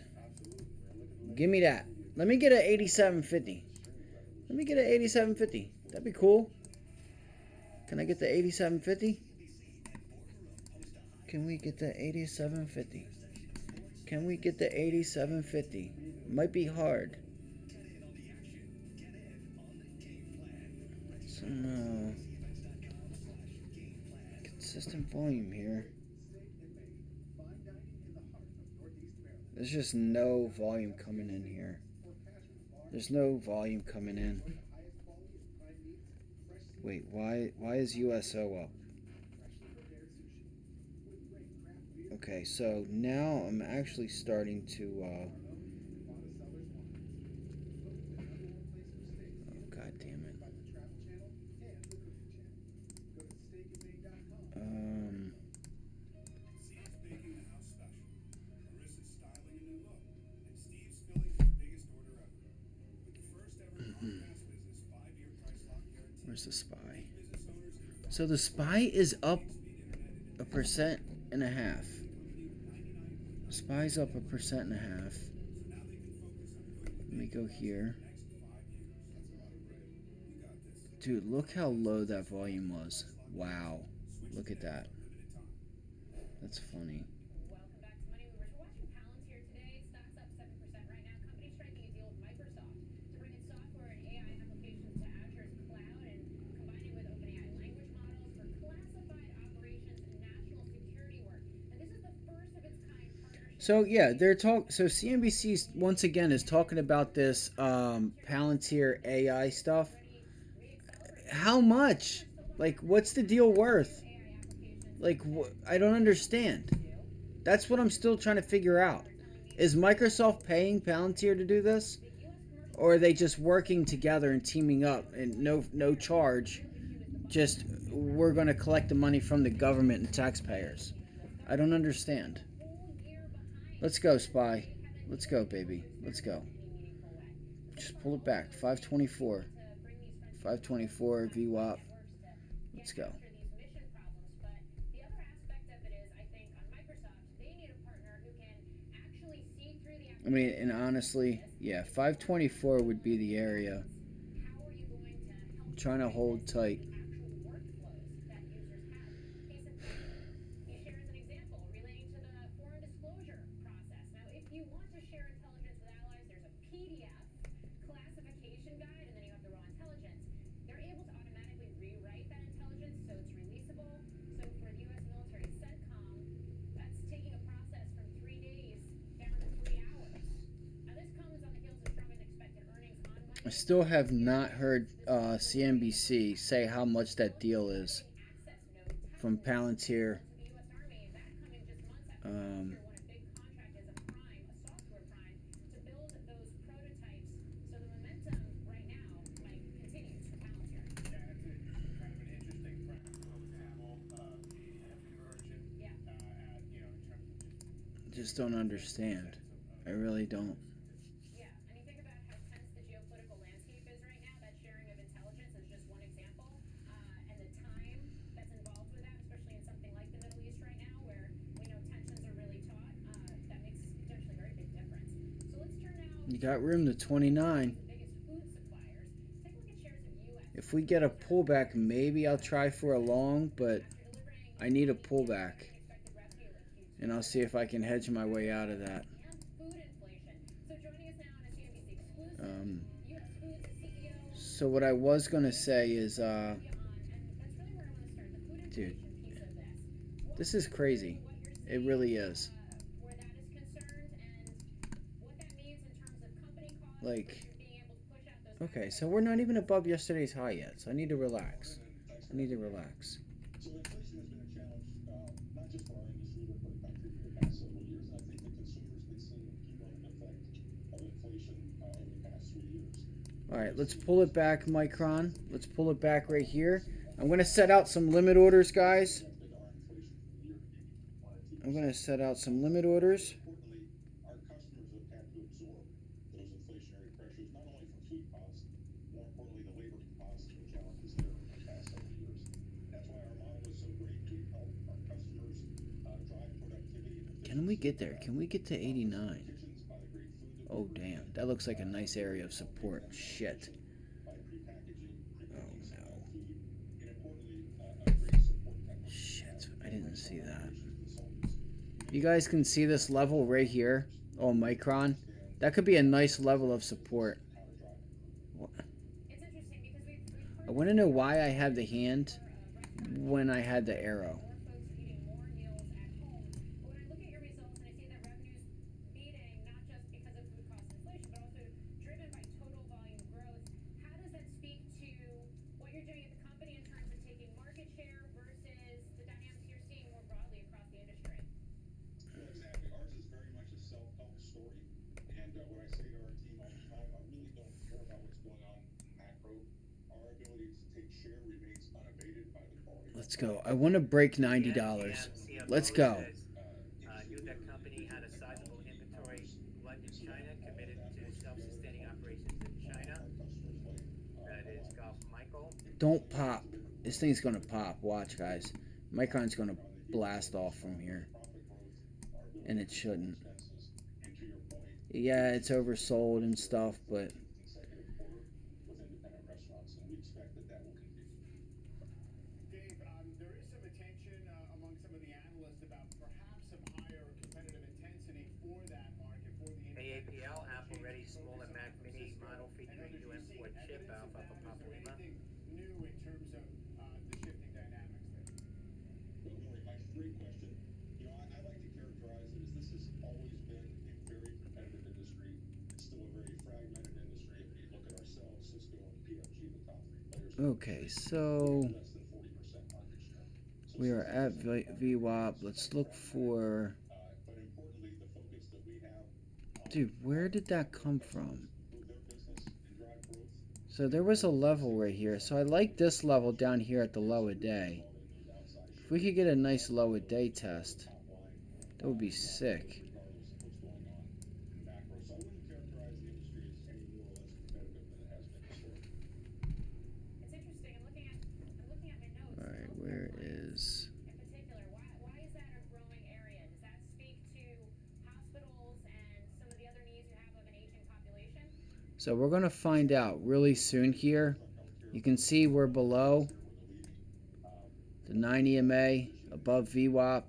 Give me that. Let me get an 87.50. Let me get an 87.50. That'd be cool. Can I get the 87.50? Can we get the 87.50? Can we get the 87.50? Might be hard. Some consistent volume here. There's just no volume coming in here. There's no volume coming in. Wait, why is USO up? Okay, so now I'm actually starting to oh, god damn it. Where's the SPY? So the SPY is up 1.5%. SPY's up 1.5%. Let me go here. Dude, look how low that volume was. Wow. Look at that. That's funny. Welcome back to Money Movers. We're watching Palantir today. Stocks up 7% right now. Company striking a deal with Microsoft to bring its software and AI applications to Azure's cloud and combine it with OpenAI language models for classified operations and national security work. And this is the first of its kind partnership. So yeah, so CNBC once again is talking about this Palantir AI stuff. How much? Like, what's the deal worth? Like, I don't understand. That's what I'm still trying to figure out. Is Microsoft paying Palantir to do this? Or are they just working together and teaming up and no charge? Just we're going to collect the money from the government and taxpayers. I don't understand. Let's go, Spy. Let's go, baby. Let's go. Just pull it back. 524. 524 VWAP. Let's go. I mean, and honestly, yeah, 524 would be the area. I'm trying to hold tight. I still have not heard CNBC say how much that deal is from Palantir. Um, just don't understand. I really don't. You got room to 29. If we get a pullback, maybe I'll try for a long, but I need a pullback. And I'll see if I can hedge my way out of that. So what I was going to say is, dude, this is crazy. It really is. Like, okay, so we're not even above yesterday's high yet, so I need to relax. I need to relax. So inflation has been a challenge, not just for our industry, but for the country for the past several years. And I think the consumer's been seeing the cumulative effect of inflation over the past 3 years. All right, let's pull it back, Micron. Let's pull it back right here. I'm going to set out some limit orders, guys. I'm going to set out some limit orders. Importantly, our customers have had to absorb those inflationary pressures, not only from food costs, more importantly, the labor costs and the challenges there over the past several years. That's why our model is so great. We help our customers drive productivity and efficiency. Can we get there? Can we get to 89? Oh, damn. That looks like a nice area of support. Shit. Oh, no. Shit. I didn't see that. You guys can see this level right here. Oh, Micron. That could be a nice level of support. I want to know why I had the hand when I had the arrow. Let's go. I want to break $90. Let's go. Knew that company had a sizable inventory glut in China, committed to self-sustaining operations in China. That is Golf Michael. Don't pop. This thing's going to pop. Watch, guys. Micron's going to blast off from here. And it shouldn't. Yeah, it's oversold and stuff, but... AAPL Apple Ready Small and Mac Mini model featuring new M4 chip Alpha Papa Lima. New in terms of the shifting dynamics there. Well, good morning, Mike. Great question. You know, I like to characterize it as this has always been a very competitive industry. It's still a very fragmented industry. If you look at ourselves, Cisco and PLG, the top 3 players. Okay, so Less than 40% market share. So we are at VWAP. Let's look for... But importantly, the focus that we have. Dude, where did that come from? Their business So there was a level right here. So I like this level down here at the low a day. If we could get a nice low a day test, that would be sick. So I wouldn't characterize the industry as any more or less competitive than it has been historically. It's interesting. I'm looking at my notes. All right, where is... In particular, why is that a growing area? Does that speak to hospitals and some of the other needs you have of an aging population? So we're going to find out really soon here. You can see we're below the 9 EMA, above VWAP.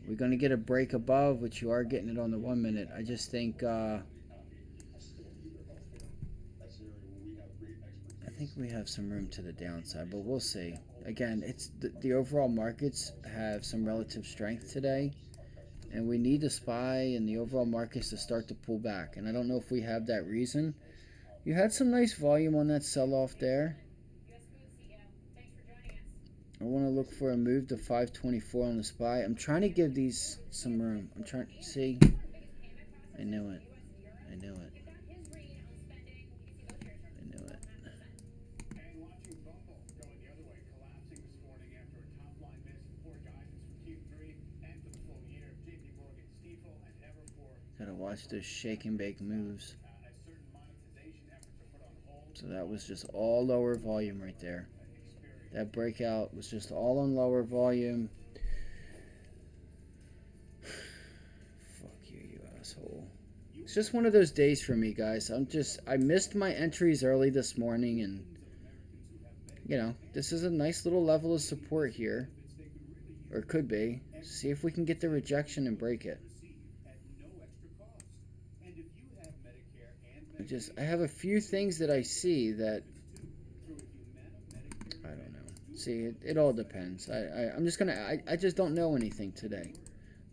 We're going to get a break above, which you are getting it on the 1 minute. I just think I think we have some room to the downside, but we'll see. Again, it's the overall markets have some relative strength today, and we need the SPY and the overall markets to start to pull back. And I don't know if we have that reason. You had some nice volume on that sell-off there. I want to look for a move to 524 on the SPY. I'm trying to give these some room. I'm trying to see. I knew it. I knew it. I knew it. And watching Bumble going the other way, collapsing this morning after a top-line miss and poor guidance for Q3 and for the full year. JP Morgan, Stifel, and Evercore. Gotta watch those shake and bake moves. So that was just all lower volume right there. That breakout was just all on lower volume. Fuck you, you asshole. It's just one of those days for me, guys. I missed my entries early this morning, and you know, this is a nice little level of support here. Or it could be. See if we can get the rejection and break it. I have a few things that I see that I don't know. See, it all depends. I just don't know anything today.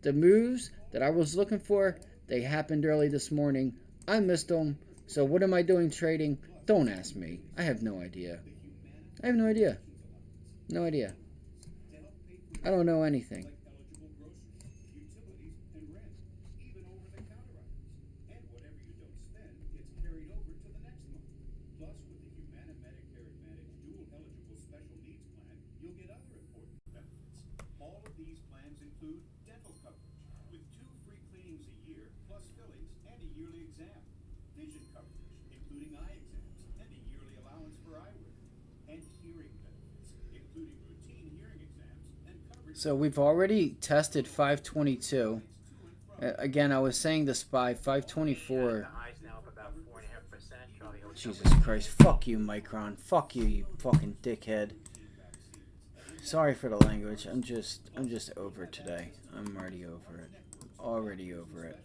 The moves that I was looking for, they happened early this morning. I missed them. So what am I doing trading? Don't ask me. I have no idea. I have no idea. No idea. I don't know anything. So we've already tested 522. Again, I was saying the SPY 524. Jesus Christ! Fuck you, Micron. Fuck you, you fucking dickhead. Sorry for the language. I'm just over it today. I'm already over it. Already over it.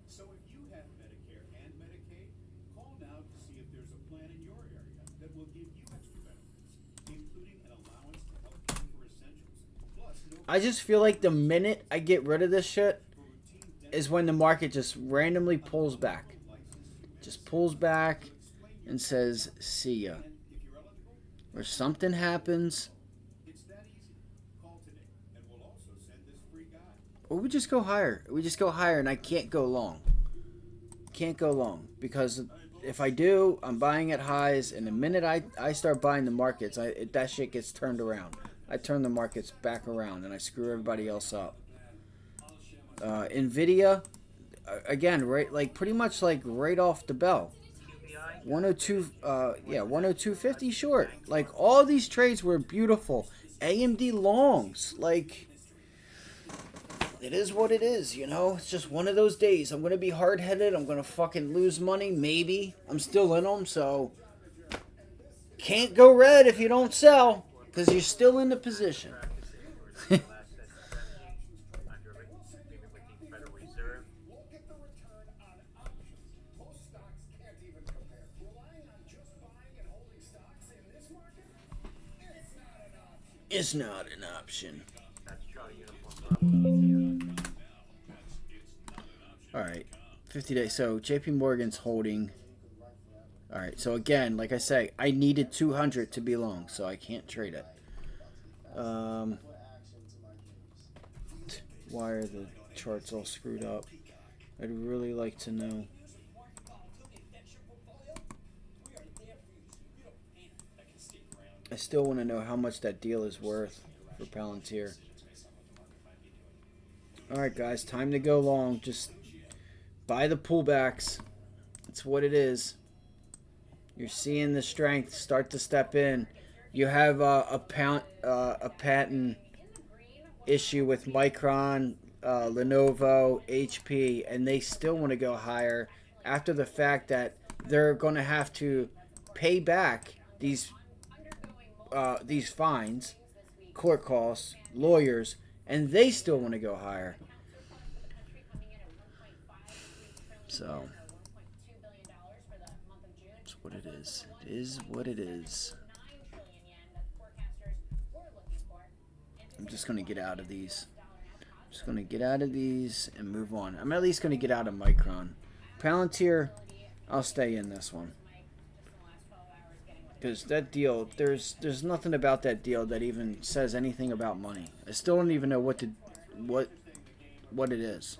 So if you have Medicare and Medicaid, call now to see if there's a plan in your area that will give you extra benefits, including an allowance to help pay for essentials. Plus, I just feel like the minute I get rid of this shit is when the market just randomly pulls back. Just pulls back and says, see ya. Or something happens. Or we just go higher. We just go higher and I can't go long. Can't go long. Because if I do, I'm buying at highs. And the minute I start buying the markets, that shit gets turned around. I turn the markets back around and I screw everybody else up. NVIDIA, again, right, like pretty much like right off the bell. 102, 102.50 short. Like all these trades were beautiful. AMD longs, like it is what it is, you know. It's just one of those days. I'm gonna be hard-headed. I'm gonna fucking lose money. Maybe I'm still in them, so can't go red if you don't sell because you're still in the position. It's not an option. Alright, 50 days. So JP Morgan's holding. Alright, so again, like I say, I needed 200 to be long, so I can't trade it. Why are the charts all screwed up? I'd really like to know. I still want to know how much that deal is worth for Palantir. Alright guys, time to go long. Just buy the pullbacks. That's what it is. You're seeing the strength start to step in. You have a patent issue with Micron, Lenovo, HP, and they still want to go higher after the fact that they're going to have to pay back these fines, court costs, lawyers, and they still want to go higher. So it's what it is. It is what it is. I'm just going to get out of these. Just going to get out of these and move on. I'm at least going to get out of Micron. Palantir, I'll stay in this one. Because that deal, there's nothing about that deal that even says anything about money. I still don't even know what it is.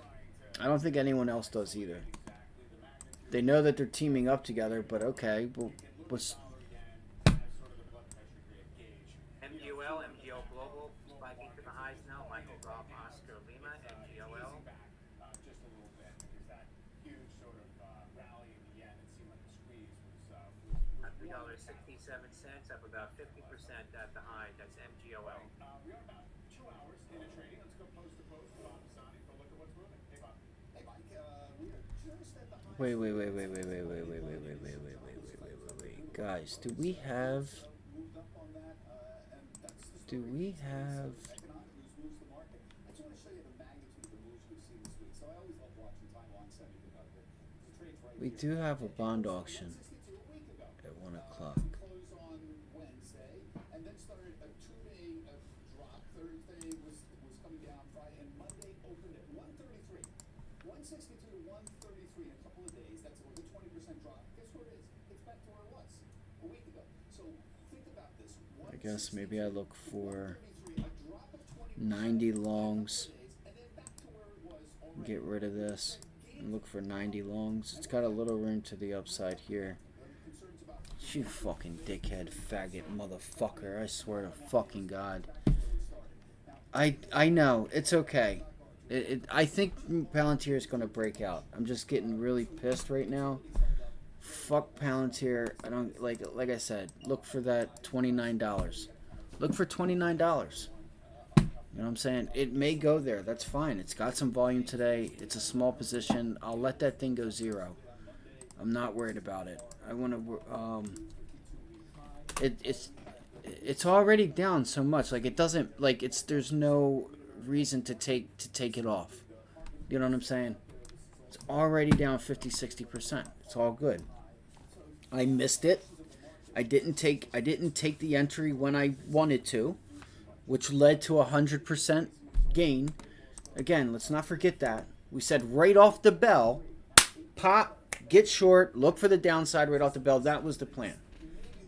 I don't think anyone else does either. They know that they're teaming up together, but okay, well, what's... MGOL, MGO Global, spiking to the highs now. Michael Goff, Oscar Lima, MGOL. Just a little bit because that huge sort of rally in the yen, it seemed like the squeeze was $3.67, up about 50% at the high. That's MGOL. we are about 2 hours into trading. Let's go post to post with Bob Pisani for a look at what's moving. Hey, Bob. Hey, Mike. We are just at the high. Wait. Guys, do we have... Do we have... We do have a bond auction at 1 o'clock. I guess maybe I look for 90 longs. Get rid of this. And look for 90 longs. It's got a little room to the upside here. You fucking dickhead, faggot, motherfucker. I swear to fucking God. I know. It's okay. I think Palantir is going to break out. I'm just getting really pissed right now. Fuck Palantir. I don't like I said, look for that $29. Look for $29. You know what I'm saying? It may go there. That's fine. It's got some volume today. It's a small position. I'll let that thing go zero. I'm not worried about it. I want to it's already down so much. Like it doesn't there's no reason to take it off. You know what I'm saying? It's already down 50-60%. It's all good. I missed it. I didn't take the entry when I wanted to, which led to 100% gain. Again, let's not forget that. We said right off the bell, pop, get short, look for the downside right off the bell. That was the plan.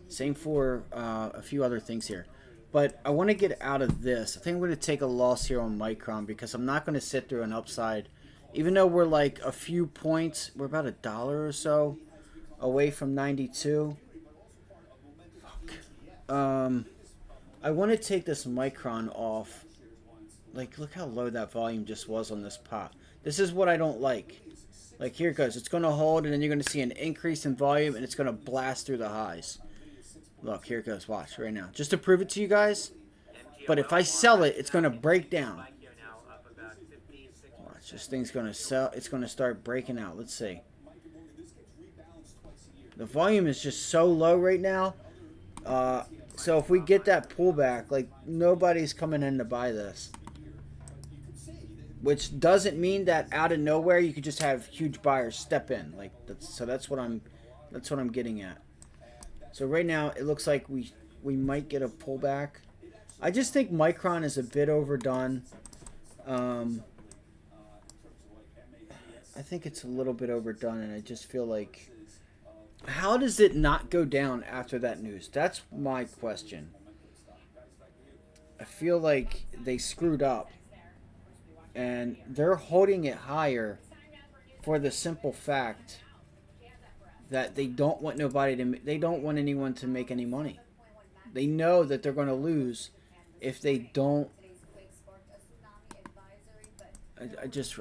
Same for a few other things here. But I want to get out of this. I think I'm going to take a loss here on Micron because I'm not going to sit through an upside. Even though we're like a few points, we're about $1 or so away from 92. Fuck. I want to take this Micron off. Like, look how low that volume just was on this pop. This is what I don't like. Like, here it goes. It's going to hold, and then you're going to see an increase in volume, and it's going to blast through the highs. Look, here it goes. Watch right now. Just to prove it to you guys. But if I sell it, it's going to break down. Watch. This thing's going to sell. It's going to start breaking out. Let's see. The volume is just so low right now. So if we get that pullback, like, nobody's coming in to buy this. Which doesn't mean that out of nowhere you could just have huge buyers step in. Like that's what I'm getting at. So right now it looks like we might get a pullback. I just think Micron is a bit overdone. I think it's a little bit overdone, and I just feel like, how does it not go down after that news? That's my question. I feel like they screwed up, and they're holding it higher for the simple fact that they don't want anyone to make any money. They know that they're going to lose if they don't.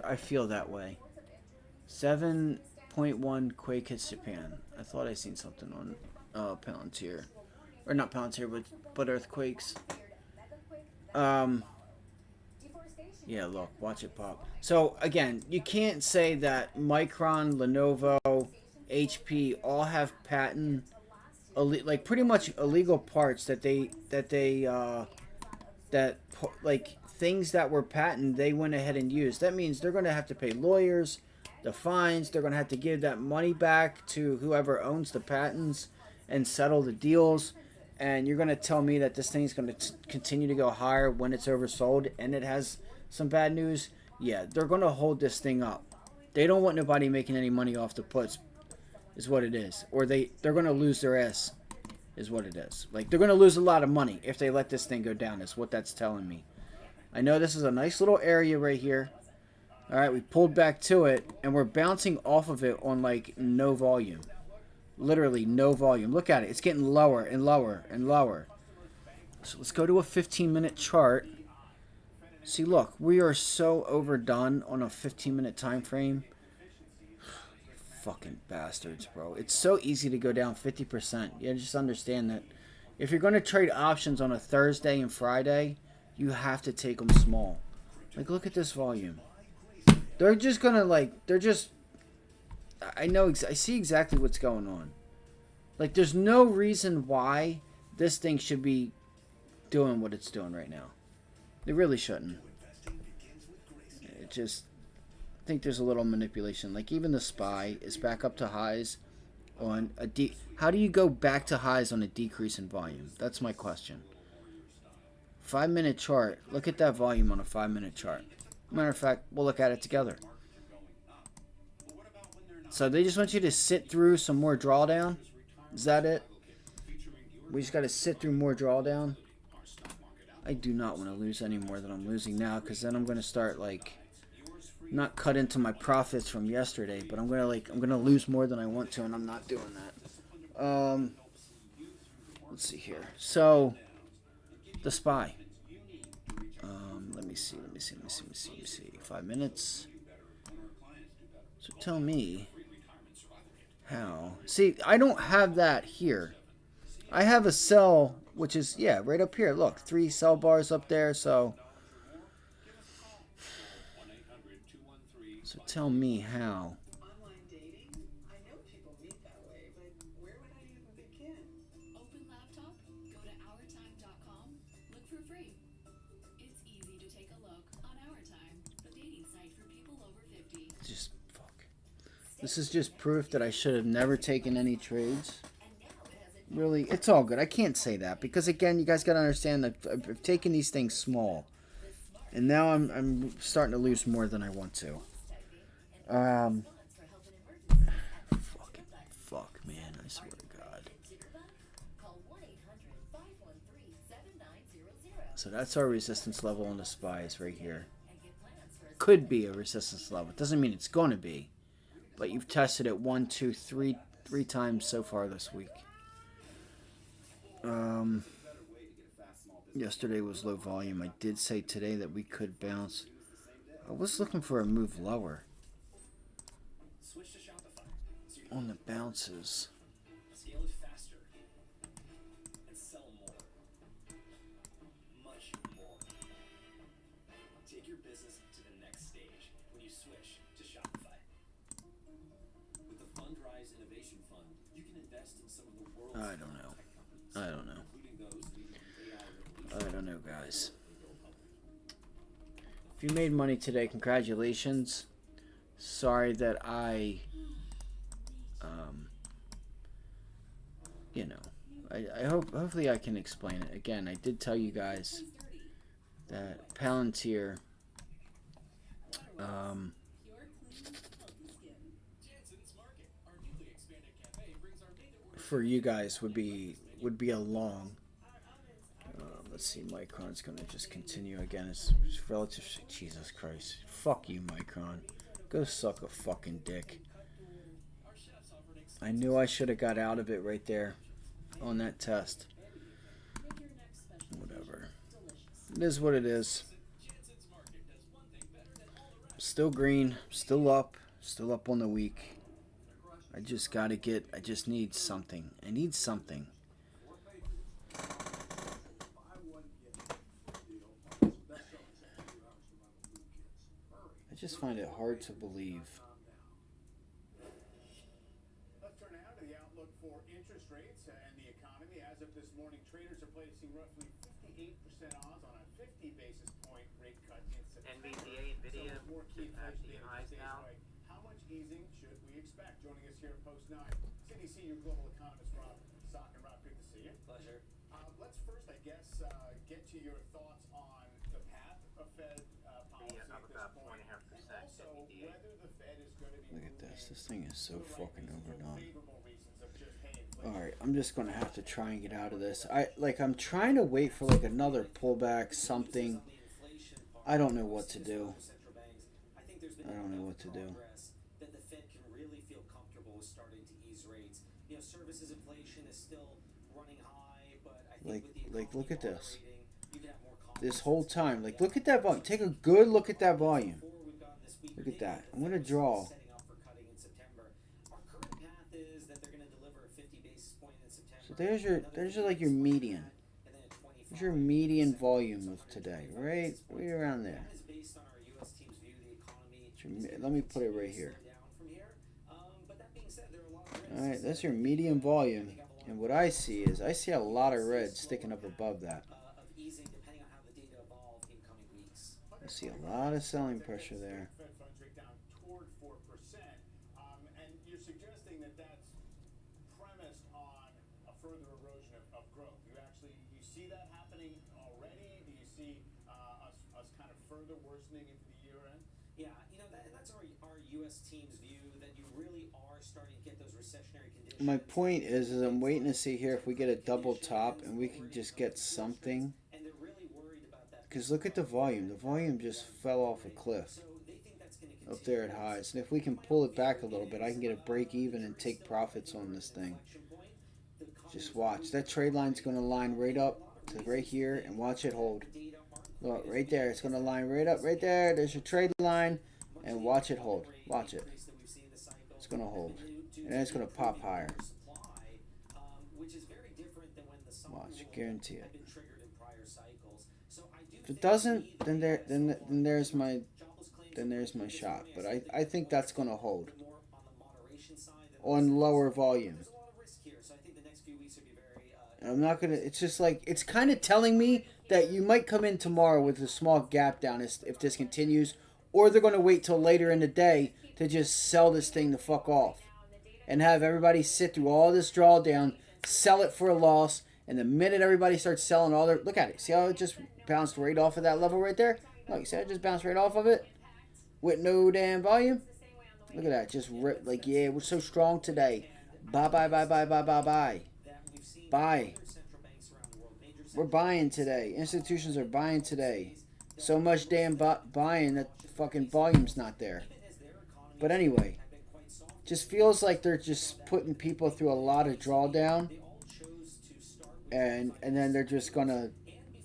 I feel that way. 7.1 quake hits Japan. I thought I seen something on Palantir, or not Palantir, but earthquakes. Yeah, look, watch it pop. So again, you can't say that Micron, Lenovo, HP all have patent, like pretty much illegal parts that like things that were patent they went ahead and used. That means they're going to have to pay lawyers, the fines. They're going to have to give that money back to whoever owns the patents and settle the deals. And you're going to tell me that this thing's going to continue to go higher when it's oversold and it has some bad news? Yeah, they're going to hold this thing up. They don't want nobody making any money off the puts, is what it is. Or they're going to lose their ass, is what it is. Like, they're going to lose a lot of money if they let this thing go down, is what that's telling me. I know this is a nice little area right here. All right, we pulled back to it, and we're bouncing off of it on, like, no volume. Literally no volume. Look at it. It's getting lower and lower and lower. So let's go to a 15-minute chart. See, look, we are so overdone on a 15-minute time frame. Fucking bastards, bro. It's so easy to go down 50%. You just understand that if you're going to trade options on a Thursday and Friday, you have to take them small. Like, look at this volume. They're just going to, like, I see exactly what's going on. Like, there's no reason why this thing should be doing what it's doing right now. They really shouldn't. It just, I think there's a little manipulation. Like, even the SPY is back up to highs on a how do you go back to highs on a decrease in volume? That's my question. 5-minute chart. Look at that volume on a 5-minute chart. Matter of fact, we'll look at it together. So they just want you to sit through some more drawdown? Is that it? We just got to sit through more drawdown? I do not want to lose any more than I'm losing now, because then I'm going to start, like, not cut into my profits from yesterday, but I'm going to lose more than I want to, and I'm not doing that. Let's see here. So, the SPY. Let me see. 5 minutes. So tell me how. See, I don't have that here. I have a sell, which is, yeah, right up here. Look, 3 sell bars up there. So tell me how. Online dating? I know people meet that way, but where would I even begin? Open laptop, go to OurTime.com, look for free. It's easy to take a look on OurTime, the dating site for people over 50. Just fuck. This is just proof that I should have never taken any trades. Really, it's all good. I can't say that because, again, you guys got to understand that I've taken these things small, and now I'm starting to lose more than I want to. Fuck, man, I swear to God. So that's our resistance level on the SPYs right here. Could be a resistance level. It doesn't mean it's going to be, but you've tested it 1, 2, 3 times so far this week. Yesterday was low volume. I did say today that we could bounce. I was looking for a move lower on the bounces. Scale it faster and sell more. Much more. Take your business to the next stage when you switch to Shopify. With the Fundrise Innovation Fund, you can invest in some of the world's I don't know, guys. If you made money today, congratulations. Sorry that I, I hopefully I can explain it. Again, I did tell you guys that Palantir, for you guys would be a long. Let's see, Micron's going to just continue again. It's relative. Jesus Christ. Fuck you, Micron. Go suck a fucking dick. I knew I should have got out of it right there on that test. Whatever. It is what it is. Still green, still up on the week. I just gotta get, I just need something. I need something. I just find it hard to believe. Let's turn now to the outlook for interest rates and the economy. As of this morning, traders are placing roughly 58% odds on a 50 basis point rate cut in September. NVDA, NVIDIA, So more key at inflation the data highs stays now. away. How much easing should we expect? Joining us here at Post 9, CDC, your global economist, Rob Sock. And Rob, good to see you. Pleasure. Let's first, I guess, get to your thoughts on the path of Fed policy up at about this point, 4.5% and also NVDA. whether the Fed is going to be Look at this. This thing is so fucking overdone. favorable reasons of just, hey, Alright, I'm just gonna have to try and get out of this. I'm trying to wait for like another pullback, something. I don't know what to do. I don't know what to do. That the Fed can really feel comfortable with starting to ease rates. You know, services inflation is still running high, but I think with the Look at this. operating, you can have more confidence. This whole time, like, look at that volume. Take a good look at that volume. Look at that. I'm gonna draw. Setting up for cutting in September. Our current path is that they're going to deliver a 50 basis point in September. So there's your like your median. And then a 25. There's your median volume of today, right? Right around there. That is based on our U.S. team's view the economy. Let me put it right here. Down from here. But that being said, there are a lot of risks. Alright, that's your median volume. And what I see is, I see a lot of red sticking up above that. Of easing depending on how the data evolve in coming weeks. I see a lot of selling pressure there. Fed funds rate down toward 4%, and you're suggesting that that's premised on a further erosion of growth. You see that happening already? Do you see us kind of further worsening into the year end? Yeah, you know, that's our U.S. team's view that you really are starting to get those recessionary conditions. My point is I'm waiting to see here if we get a double top and we can just get something. And they're really worried about that. Because look at the volume. The volume just fell off a cliff So they think that's going to up there at highs. And if we can pull it back a little bit, I can get a break even and take profits on this thing. Just watch. That trade line's going to line right up to right here and watch it hold. Look, right there. It's going to line right up right there. There's your trade line and watch it hold. Watch it. It's going to hold. And then it's going to pop higher. Watch. Guarantee it. If it doesn't, then there's my shot. But I think that's going to hold on lower volume. And I'm not gonna. It's just like it's kind of telling me that you might come in tomorrow with a small gap down if this continues, or they're gonna wait till later in the day to just sell this thing the fuck off, and have everybody sit through all this drawdown, sell it for a loss, and the minute everybody starts selling all their look at it, see how it just bounced right off of that level right there? Look, you see how it just bounced right off of it with no damn volume. Look at that, just rip, like yeah, we're so strong today. Bye bye bye bye bye bye bye. Buy. We're buying today. Institutions are buying today. So much damn buying that fucking volume's not there. But anyway, just feels like they're just putting people through a lot of drawdown, and then they're just gonna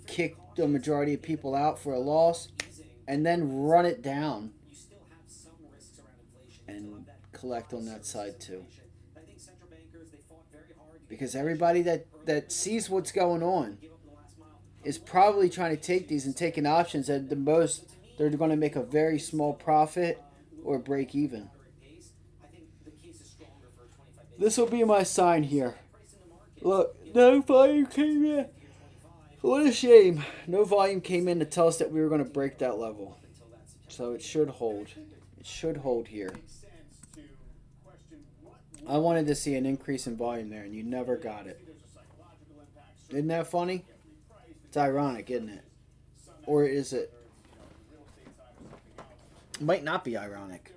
kick the majority of people out for a loss, and then run it down and collect on that side too. Because everybody that sees what's going on is probably trying to take these and taking options at the most they're going to make a very small profit or break even. This will be my sign here. Look, no volume came in. What a shame. No volume came in to tell us that we were going to break that level. So it should hold. It should hold here. I wanted to see an increase in volume there, and you never got it. Isn't that funny? It's ironic, isn't it? Or is it? It might not be ironic.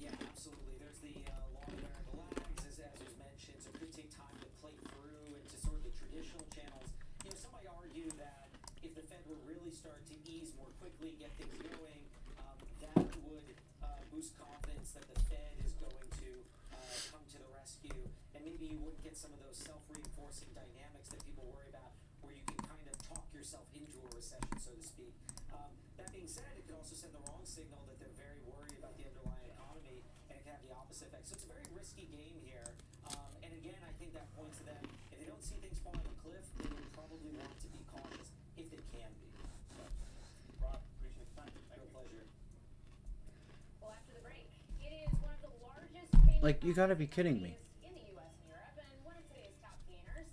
Yeah, absolutely. There's the long variable lags, as was mentioned, so it could take time to play through into sort of the traditional channels. You know, some might argue that if the Fed were really start to ease more quickly, get things going, that would boost confidence that the Fed is going to some of those self-reinforcing dynamics that people worry about, where you can kind of talk yourself into a recession, so to speak. That being said, it could also send the wrong signal that they're very worried about the underlying economy, and it can have the opposite effect. So it's a very risky game here. And again, I think that points to them. If they don't see things fall off a cliff, they would probably want to be cautious if they can be. Rob, appreciate the time. Real pleasure. Well, after the break, it is one of the largest payment Like, you gotta be kidding me. in the U.S. and Europe, and one of today's top gainers.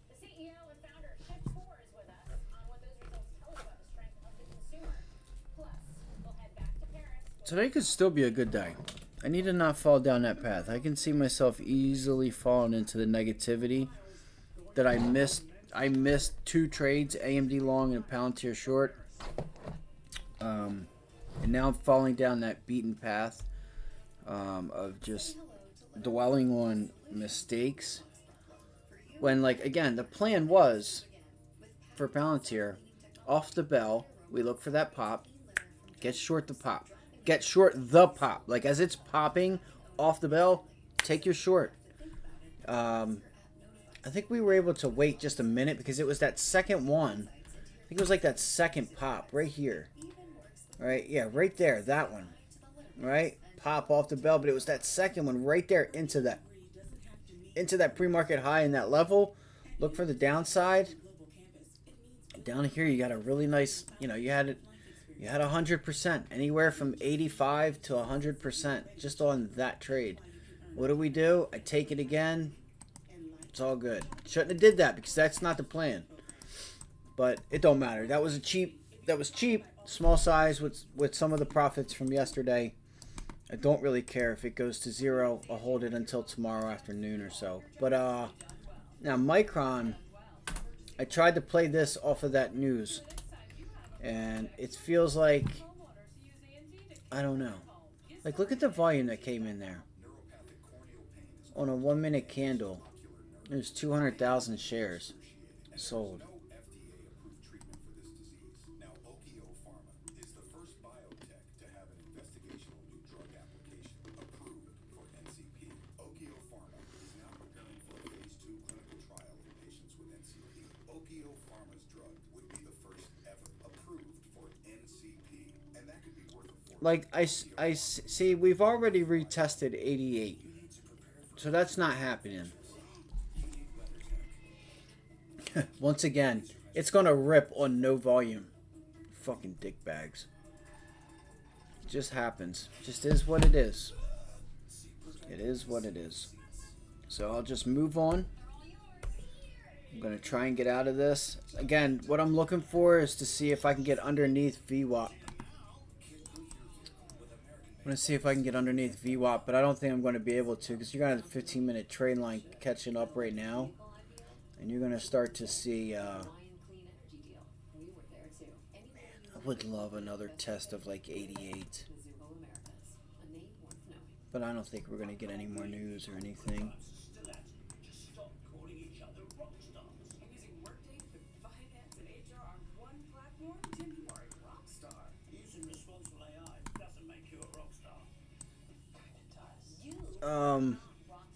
The CEO and founder of Shift4 is with us on what those results tell us about the strength of the consumer. Plus, we'll head back to Paris. Today could still be a good day. I need to not fall down that path. I can see myself easily falling into the negativity that I missed. I missed 2 trades, AMD long and Palantir short. And now I'm falling down that beaten path of just dwelling on mistakes. When, like, again, the plan was for Palantir, off the bell, we look for that pop, get short the pop. Get short the pop. Like, as it's popping off the bell, take your short. I think we were able to wait just a minute because it was that second one. I think it was like that second pop right here. Right? Yeah, right there. That one. Right? Pop off the bell. But it was that second one right there into that pre-market high in that level. Look for the downside. Down here, you got a really nice, you know, you had 100%, anywhere from 85 to 100% just on that trade. What do? I take it again. It's all good. Shouldn't have did that because that's not the plan. But it don't matter. That was cheap. Small size with some of the profits from yesterday. I don't really care if it goes to 0. I'll hold it until tomorrow afternoon or so. But now Micron, I tried to play this off of that news. And it feels like, I don't know. Like, look at the volume that came in there. On a 1-minute candle, there's 200,000 shares sold. Like, I see, we've already retested 88. So that's not happening. Once again, it's going to rip on no volume. Fucking dick bags. It just happens. It just is what it is. It is what it is. So I'll just move on. I'm going to try and get out of this. Again, what I'm looking for is to see if I can get underneath VWAP. I'm going to see if I can get underneath VWAP, but I don't think I'm going to be able to because you're going to have a 15-minute trade line catching up right now. And you're going to start to see... man, I would love another test of like 88. But I don't think we're going to get any more news or anything.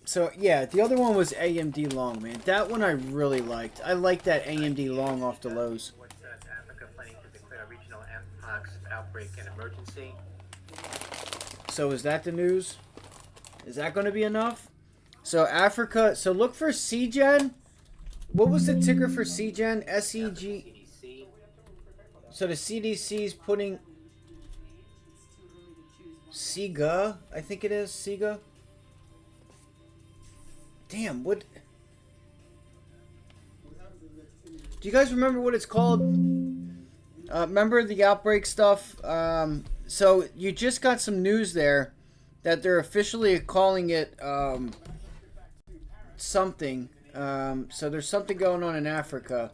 So yeah, the other one was AMD long, man. That one I really liked. I like that AMD long off the lows. What's Africa planning to declare a regional mpox outbreak and emergency? So is that the news? Is that going to be enough? So Africa. So look for CGen. What was the ticker for CGen? SEG. So the CDC's putting SIGA. I think it is SIGA. Damn, what? Do you guys remember what it's called? Remember the outbreak stuff? So you just got some news there that they're officially calling it something. So there's something going on in Africa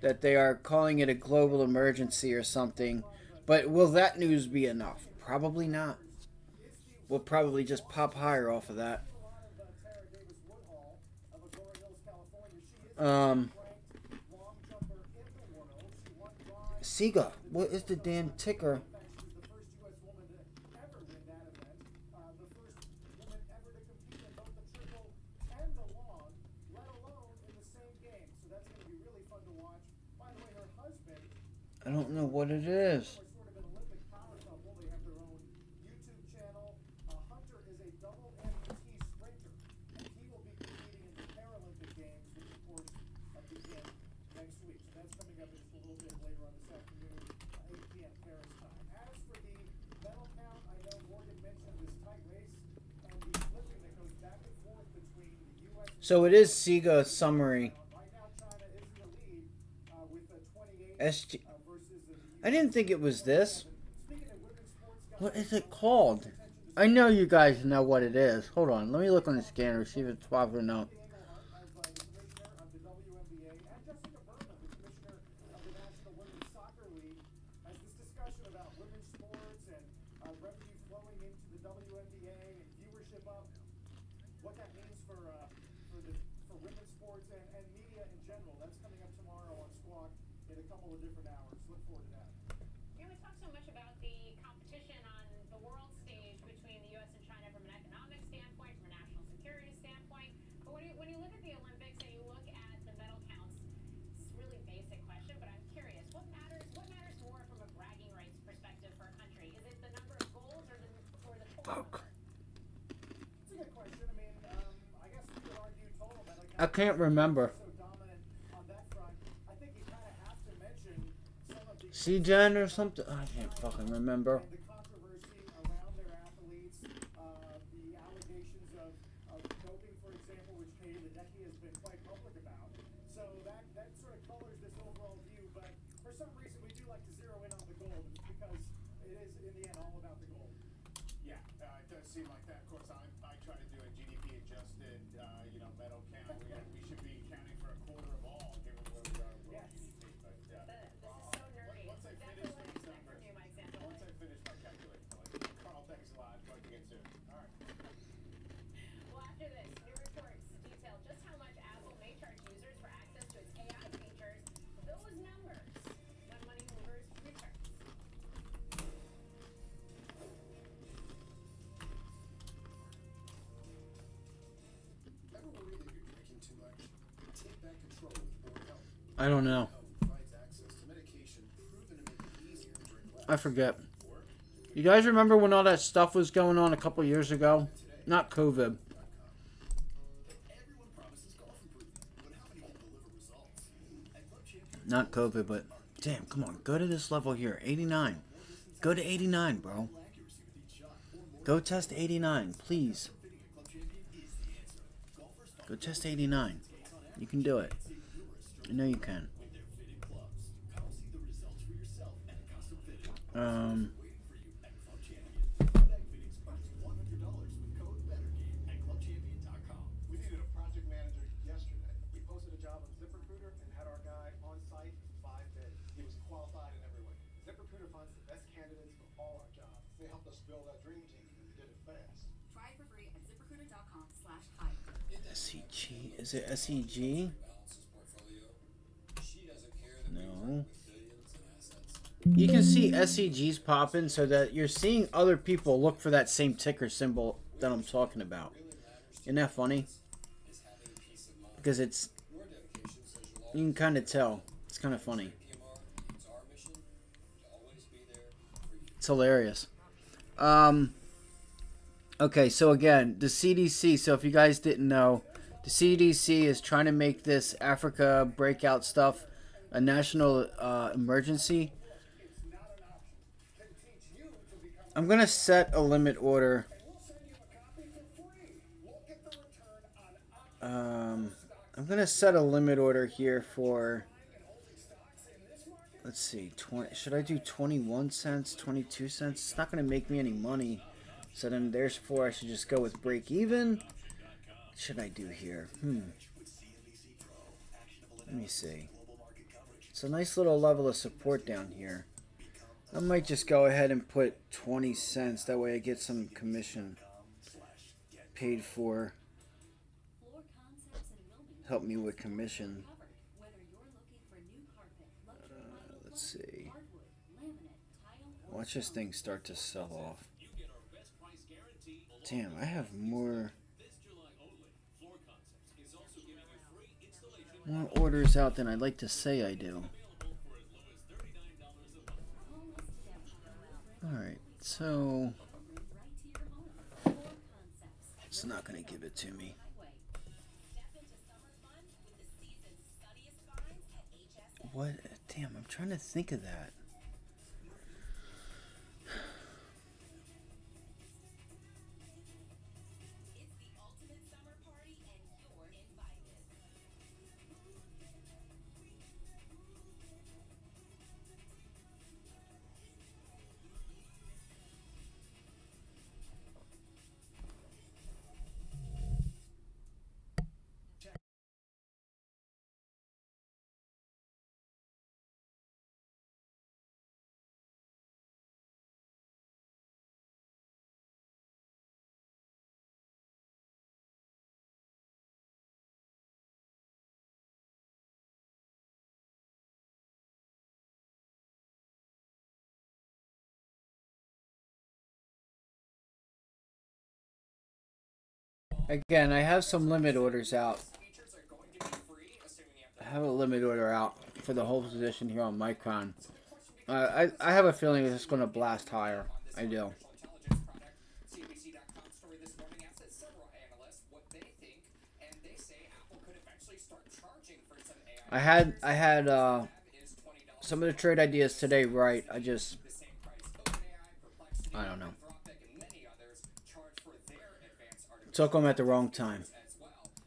that they are calling it a global emergency or something. But will that news be enough? Probably not. We'll probably just pop higher off of that. SIGA, what is the damn ticker? I don't know what it is. Sort of an Olympic power couple. They have their own YouTube channel. Hunter is a double amputee sprinter, and he will be competing in the Paralympic Games, which of course begin next week. So that's coming up in just a little bit later on this afternoon, 8 p.m. Paris time. As for the medal count, I know Morgan mentioned this tight race and the flipping that goes back and forth between the U.S. So it is SIGA summary. Right now, China is in the lead with 28 SG. versus the I didn't think it was this. Speaking of women's sports, What is it called? I know you guys know what it is. Hold on. Let me look on the scanner, see if it's popular or not. the commissioner of the WNBA, and Jessica Berman, the commissioner of the National Women's Soccer League, has this discussion about women's sports and revenue flowing into the WNBA and viewership up. What that means for women's sports and media in general. That's coming up tomorrow on Squawk in a couple of different hours. Look forward to that. You know, we talk so much about the competition on the world stage between the U.S. and China from an economic standpoint, from a national security standpoint. But when you look at the Olympics and you look at the medal counts, it's a really basic question, but I'm curious, what matters more from a bragging rights perspective for a country? Is it the number of goals or the total? It's a good question. I mean, I guess we could argue total medal count. I can't remember. So dominant on that front. I think you kind of have to mention some of the CGen or something? I can't fucking remember. the controversy around their athletes, the allegations of doping, for example, which Katie Ledecky has been quite public about. So that sort of colors this overall view. But for some reason, we do like to zero in on the gold because it is, in the end, all about the gold. Yeah, it does seem like that. Of course, I try to do a GDP adjusted, medal count. We should be counting for a quarter of all, given where we are with GDP. But This is so nerdy. once I Exactly finish what I these expect numbers, from you, Mike Santoli. once I finish my calculation, Carl, thanks a lot. Talk to you again soon. All right. Well, after this, new reports detail just how much Apple may charge users for access to its AI features. Those numbers when Money Movers returns. Ever worry that you're drinking too much? Take back control with Board Health. I don't know. Provides access to medication proven to make it easier to drink less. I forget. You guys remember when all that stuff was going on a couple years ago? Not COVID. Everyone promises golf improvement, but how many can deliver results? At Club Champion, Not COVID, but damn, come on. Go to this level here. 89. Go to 89, bro. accuracy with each shot, or more Go test 89, please. fitting at Club Champion is the answer. Golfers find Go test 89. You can do it. I know you can. with their fitted clubs. Come see the results for yourself at a custom fitting. Um, Waiting for you at Club Champion. Contact fittings for just $100 with code BETTERGAME at clubchampion.com. We needed a project manager yesterday. We posted a job on ZipRecruiter and had our guy on site for 5 days. He was qualified in every way. ZipRecruiter finds the best candidates for all our jobs. They helped us build our dream team and we did it fast. Try it for free at ZipRecruiter.com/hire. SEG? Is it SEG? No. You can see SEGs popping so that you're seeing other people look for that same ticker symbol that I'm talking about. Isn't that funny? Because it's, you can kind of tell. It's kind of funny. It's hilarious. Okay, so again, the CDC, so if you guys didn't know, the CDC is trying to make this Africa breakout stuff a national emergency. I'm going to set a limit order. I'm going to set a limit order here for, let's see, 20. Should I do 21 cents, 22 cents? It's not going to make me any money. So then there's 4. I should just go with break even. What should I do here? Let me see. It's a nice little level of support down here. I might just go ahead and put 20 cents. That way I get some commission paid for. Help me with commission. Let's see. Watch this thing start to sell off. Damn, I have more orders out than I'd like to say I do. Alright, so it's not gonna give it to me. What? Damn, I'm trying to think of that. Again, I have some limit orders out. I have a limit order out for the whole position here on Micron. I have a feeling it's going to blast higher. I do. I had some of the trade ideas today right. I don't know. Took them at the wrong time.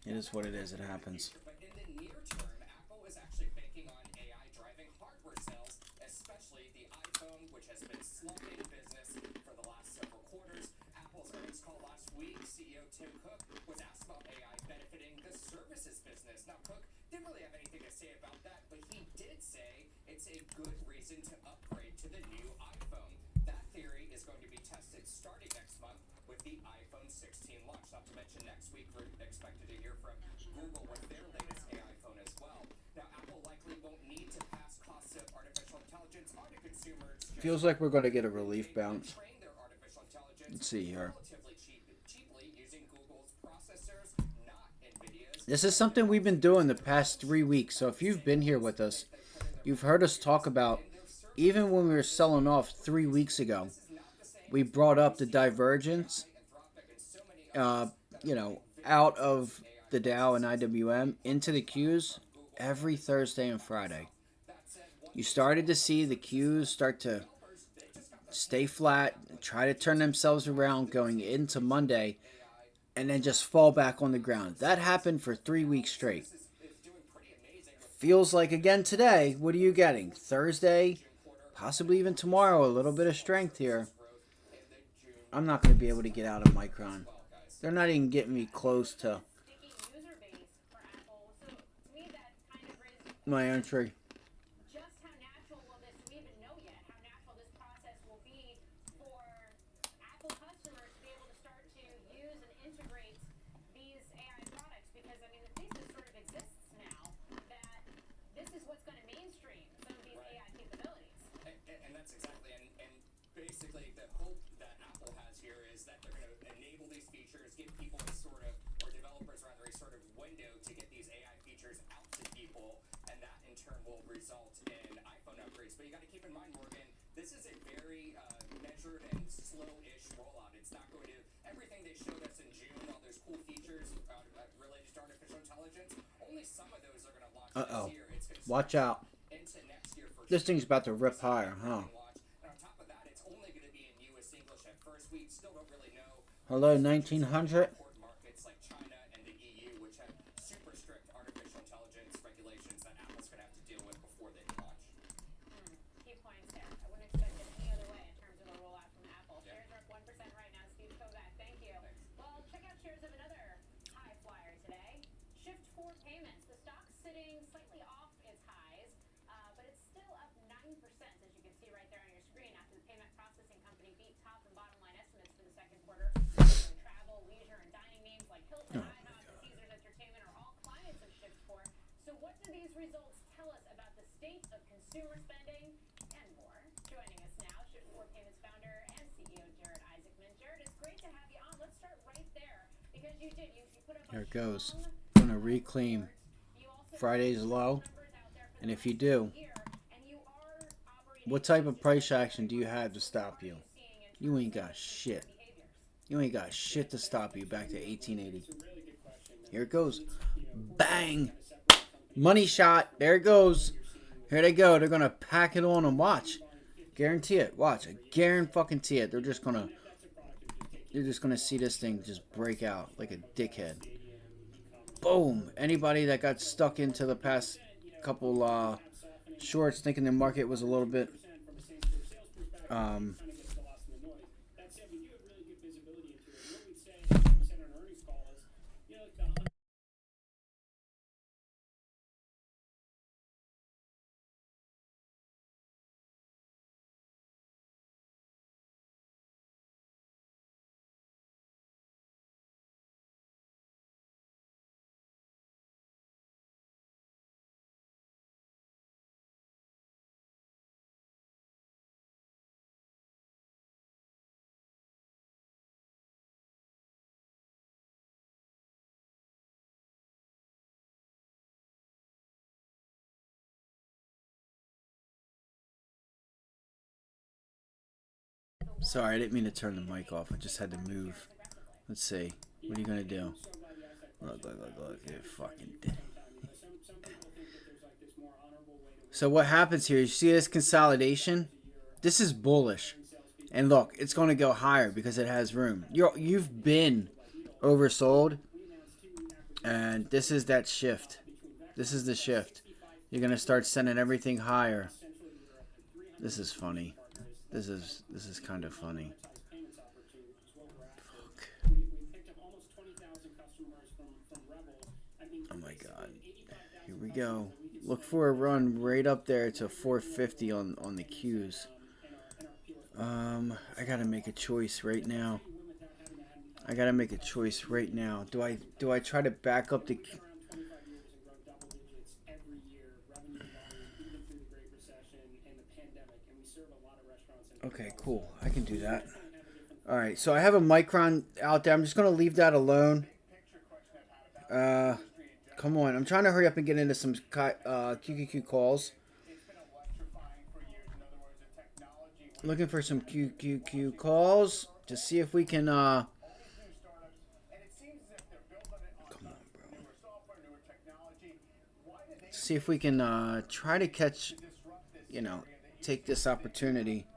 It is what it is. It happens. But in the near term, Apple is actually banking on AI driving hardware sales, especially the iPhone, which has been slumping business for the last several quarters. Apple's earnings call last week, CEO Tim Cook was asked about AI benefiting the services business. Now, Cook didn't really have anything to say about that, but he did say it's a good reason to upgrade to the new iPhone. That theory is going to be tested starting next month with the iPhone 16 launch. Not to mention next week we're expected to hear from Google with their latest AI phone as well. Now, Apple likely won't need to pass costs of artificial intelligence on to consumers. Feels like we're going to get a relief bounce. Let's see here. This is something we've been doing the past 3 weeks. So if you've been here with us, you've heard us talk about, even when we were selling off 3 weeks ago, we brought up the divergence, out of the Dow and IWM into the Qs every Thursday and Friday. You started to see the Qs start to stay flat, try to turn themselves around going into Monday, and then just fall back on the ground. That happened for 3 weeks straight. Feels like again today, what are you getting? Thursday, possibly even tomorrow, a little bit of strength here. I'm not going to be able to get out of Micron. They're not even getting me close to my entry. Just how natural will this, we even know yet, how natural this process will be for Apple customers to be able to start to use and integrate these AI products, because I mean the thesis sort of exists now that this is what's going to mainstream some of these AI capabilities. And that's exactly, and basically the hope that Apple has here is that they're going to enable these features, give people a sort of, or developers rather, a sort of window to get these AI features out to people, and that in turn will result in iPhone upgrades. But you got to keep in mind, Morgan, this is a very measured and slow-ish rollout. It's not going to, everything they showed us in June, all those cool features related to artificial intelligence, only some of those are going to launch this year. It's going to Watch out. into next year for This thing's about to rip higher, huh? And on top of that, it's only going to be in U.S. English at first. We still don't really know. Hello, 1900. Important markets like China and the EU, which have super strict artificial intelligence regulations that Apple's going to have to deal with before they launch. Key points there. I wouldn't expect it any other way in terms of a rollout from Apple. Shares are up 1% right now. Steve Kovac, thank you. Well, check out shares of another high flyer today. Shift4 Payments. The stock's sitting slightly off its highs, but it's still up 9%, as you can see right there on your screen, after the payment processing company beat top and bottom line estimates for the second quarter. Travel, leisure, and dining names like Hilton, IHOP, and Caesars Entertainment are all clients of Shift4. So what do these results tell us about the state of consumer spending and more? Joining us now, Shift4 Payments founder and CEO Jared Isaacman. Jared, it's great to have you on. Let's start right there, because you put up There it goes. Gonna reclaim Friday's low. And if you do, what type of price action do you have to stop you? You ain't got shit. You ain't got shit to stop you back to 1880. Here it goes. Bang! Money shot. There it goes. Here they go. They're going to pack it on and watch. Guarantee it. Watch. I guarantee it. They're just going to see this thing just break out like a dickhead. Boom. Anybody that got stuck into the past couple shorts thinking the market was a little bit sorry, I didn't mean to turn the mic off. I just had to move. Let's see. What are you going to do? Look. You fucking did. So what happens here, you see this consolidation? This is bullish. And look, it's going to go higher because it has room. You've been oversold. And this is that shift. This is the shift. You're going to start sending everything higher. This is funny. This is kind of funny. Fuck. Oh my god. Here we go. Look for a run right up there to 450 on the Qs. I gotta make a choice right now. Do I try to back up the... Okay, cool. I can do that. Alright, so I have a Micron out there. I'm just going to leave that alone. Come on. I'm trying to hurry up and get into some QQQ calls. Looking for some QQQ calls to see if we can... Come on, bro. See if we can try to catch, take this opportunity.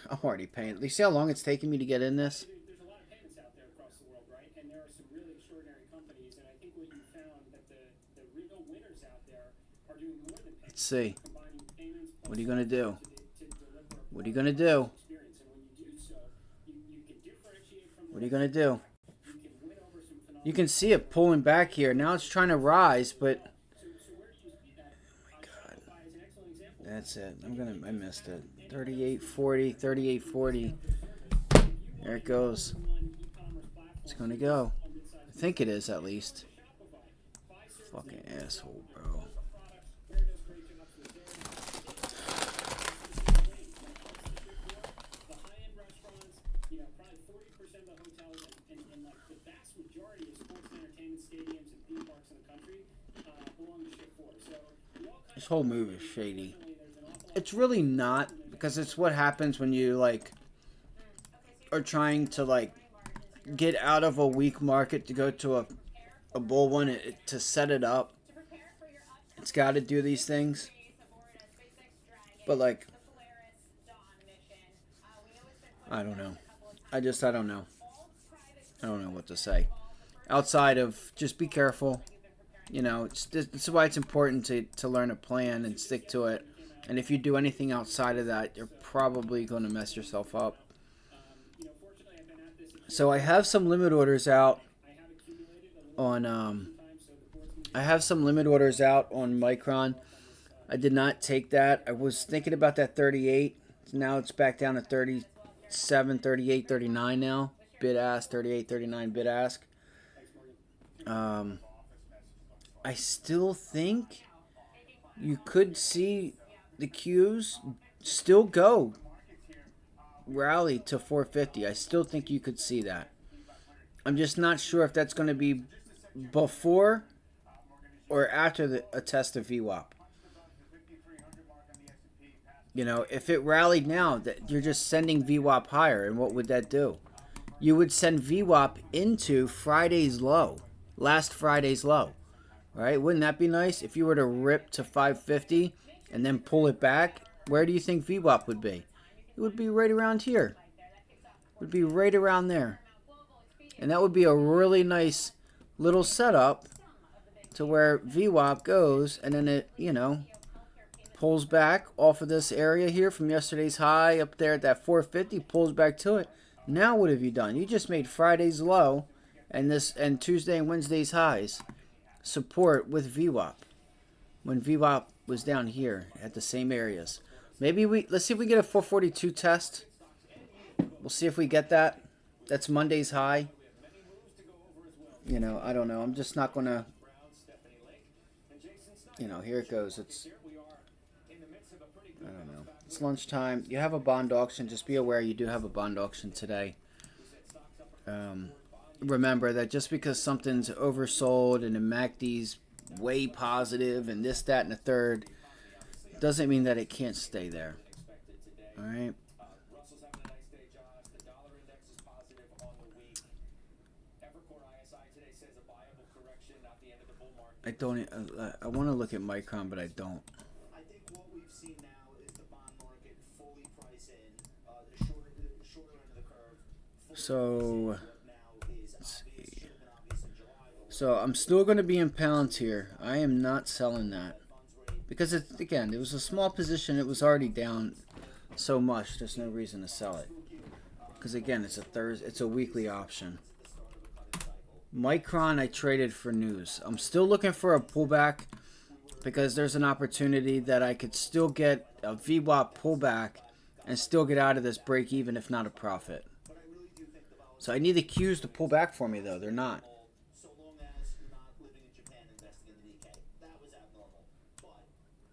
I'm already paying. You see how long it's taking me to get in this? There's a lot of payments out there across the world, right? And there are some really extraordinary companies. And I think what you found that the real winners out there are doing more than payments. Let's see. Combining payments. What are you going to do? What are you going to do? What are you going to do? You can see it pulling back here. Now it's trying to rise, but... That's it. I missed it. 38.40, 38.40. There it goes. It's gonna go. I think it is, at least. Fucking asshole, bro. This whole move is shady. It's really not, because it's what happens when you are trying to get out of a weak market to go to a bull one to set it up. It's got to do these things. But I don't know. I don't know. I don't know what to say. Outside of just be careful. It's why it's important to learn a plan and stick to it. And if you do anything outside of that, you're probably going to mess yourself up. So I have some limit orders out on Micron. I did not take that. I was thinking about that 38. Now it's back down to 37, 38, 39 now. Bid ask, 38, 39 bid ask. I still think you could see the Qs still go rally to 450. I still think you could see that. I'm just not sure if that's going to be before or after a test of VWAP. You know, if it rallied now, that you're just sending VWAP higher, and what would that do? You would send VWAP into Friday's low, last Friday's low, right? Wouldn't that be nice if you were to rip to 550 and then pull it back? Where do you think VWAP would be? It would be right around here. It would be right around there. And that would be a really nice little setup to where VWAP goes, and then it, you know, pulls back off of this area here from yesterday's high up there at that 450, pulls back to it. Now what have you done? You just made Friday's low and Tuesday and Wednesday's highs support with VWAP when VWAP was down here at the same areas. Maybe let's see if we get a 442 test. We'll see if we get that. That's Monday's high. You know, I don't know. I'm just not going to, you know, here it goes. It's, I don't know. It's lunchtime. You have a bond auction. Just be aware you do have a bond auction today. Remember that just because something's oversold and the MACD's way positive and this, that, and the third, doesn't mean that it can't stay there. All right. I don't. I want to look at Micron, but I don't. I think what we've seen now is the bond market fully price in the shorter end of the curve. So let's see. So I'm still going to be in pounds here. I am not selling that because it was a small position. It was already down so much. There's no reason to sell it because again, it's a weekly option. Micron, I traded for news. I'm still looking for a pullback because there's an opportunity that I could still get a VWAP pullback and still get out of this break even, if not a profit. So I need the cues to pull back for me, though. They're not. So long as you're not living in Japan investing in the Nikkei, that was abnormal. But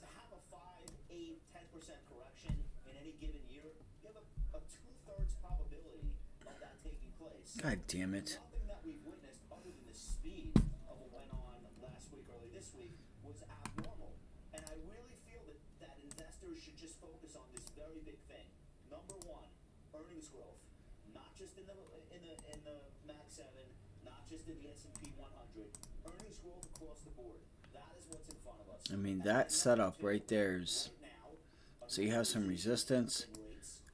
to have a 5, 8, 10% correction in any given year, you have a 2/3 probability of that taking place. God damn it. Nothing that we've witnessed other than the speed of what went on last week, early this week, was abnormal. And I really feel that investors should just focus on this very big thing. Number one, earnings growth. Not just in the Mac 7, not just in the S&P 100. Earnings growth across the board. That is what's in front of us. I mean, that setup right there is... So you have some resistance.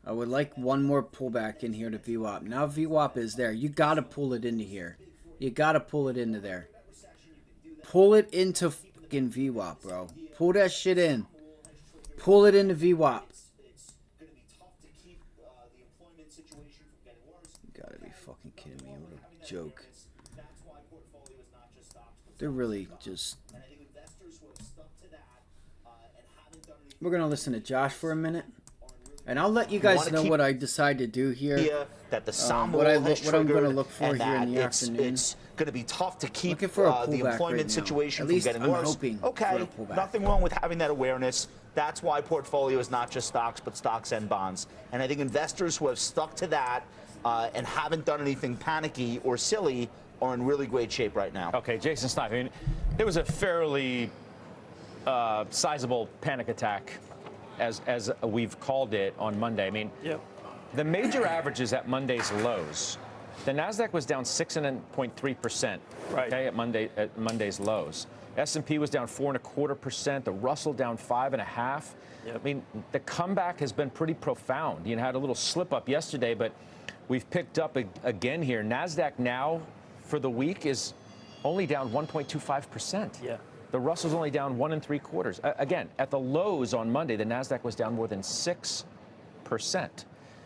I would like one more pullback in here to VWAP. Now VWAP is there. You got to pull it into here. You got to pull it into there. Pull it into fucking VWAP, bro. Pull that shit in. Pull it into VWAP. You gotta be fucking kidding me. What a joke. They're really just... We're going to listen to Josh for a minute. And I'll let you guys know what I decide to do here. That the what I'm going to look for here in the afternoon. It's going to be tough to keep for a the employment right situation from getting I'm worse. hoping Okay, for a pullback. nothing wrong with having that awareness. That's why portfolio is not just stocks, but stocks and bonds. And I think investors who have stuck to that and haven't done anything panicky or silly are in really great shape right now. Okay, Jason Snipe. I mean, there was a fairly sizable panic attack, as we've called it, on Monday. I mean, the major averages at Monday's lows. The Nasdaq was down 6.3%. Right. Okay, at Monday's lows. S&P was down 4.25%. The Russell down 5.5%. Yep. I mean, the comeback has been pretty profound. You had a little slip up yesterday, but we've picked up again here. Nasdaq now for the week is only down 1.25%. Yeah. The Russell's only down 1.75%. Again, at the lows on Monday, the Nasdaq was down more than 6%.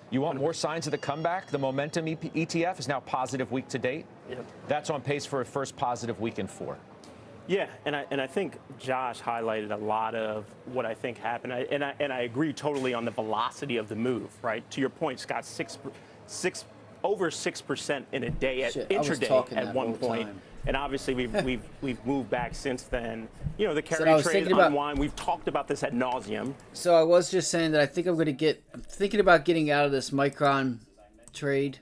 You want more signs of the comeback? The Momentum ETF is now positive week to date. Yep. That's on pace for a first positive week in 4. Yeah, and I think Josh highlighted a lot of what I think happened, and I agree totally on the velocity of the move. Right, to your point, Scott, over 6% in a day at intraday at one point. And obviously we've moved back since then. You know, the carry trade unwind. We've talked about this ad nauseum. So I was just saying that I think I'm thinking about getting out of this Micron trade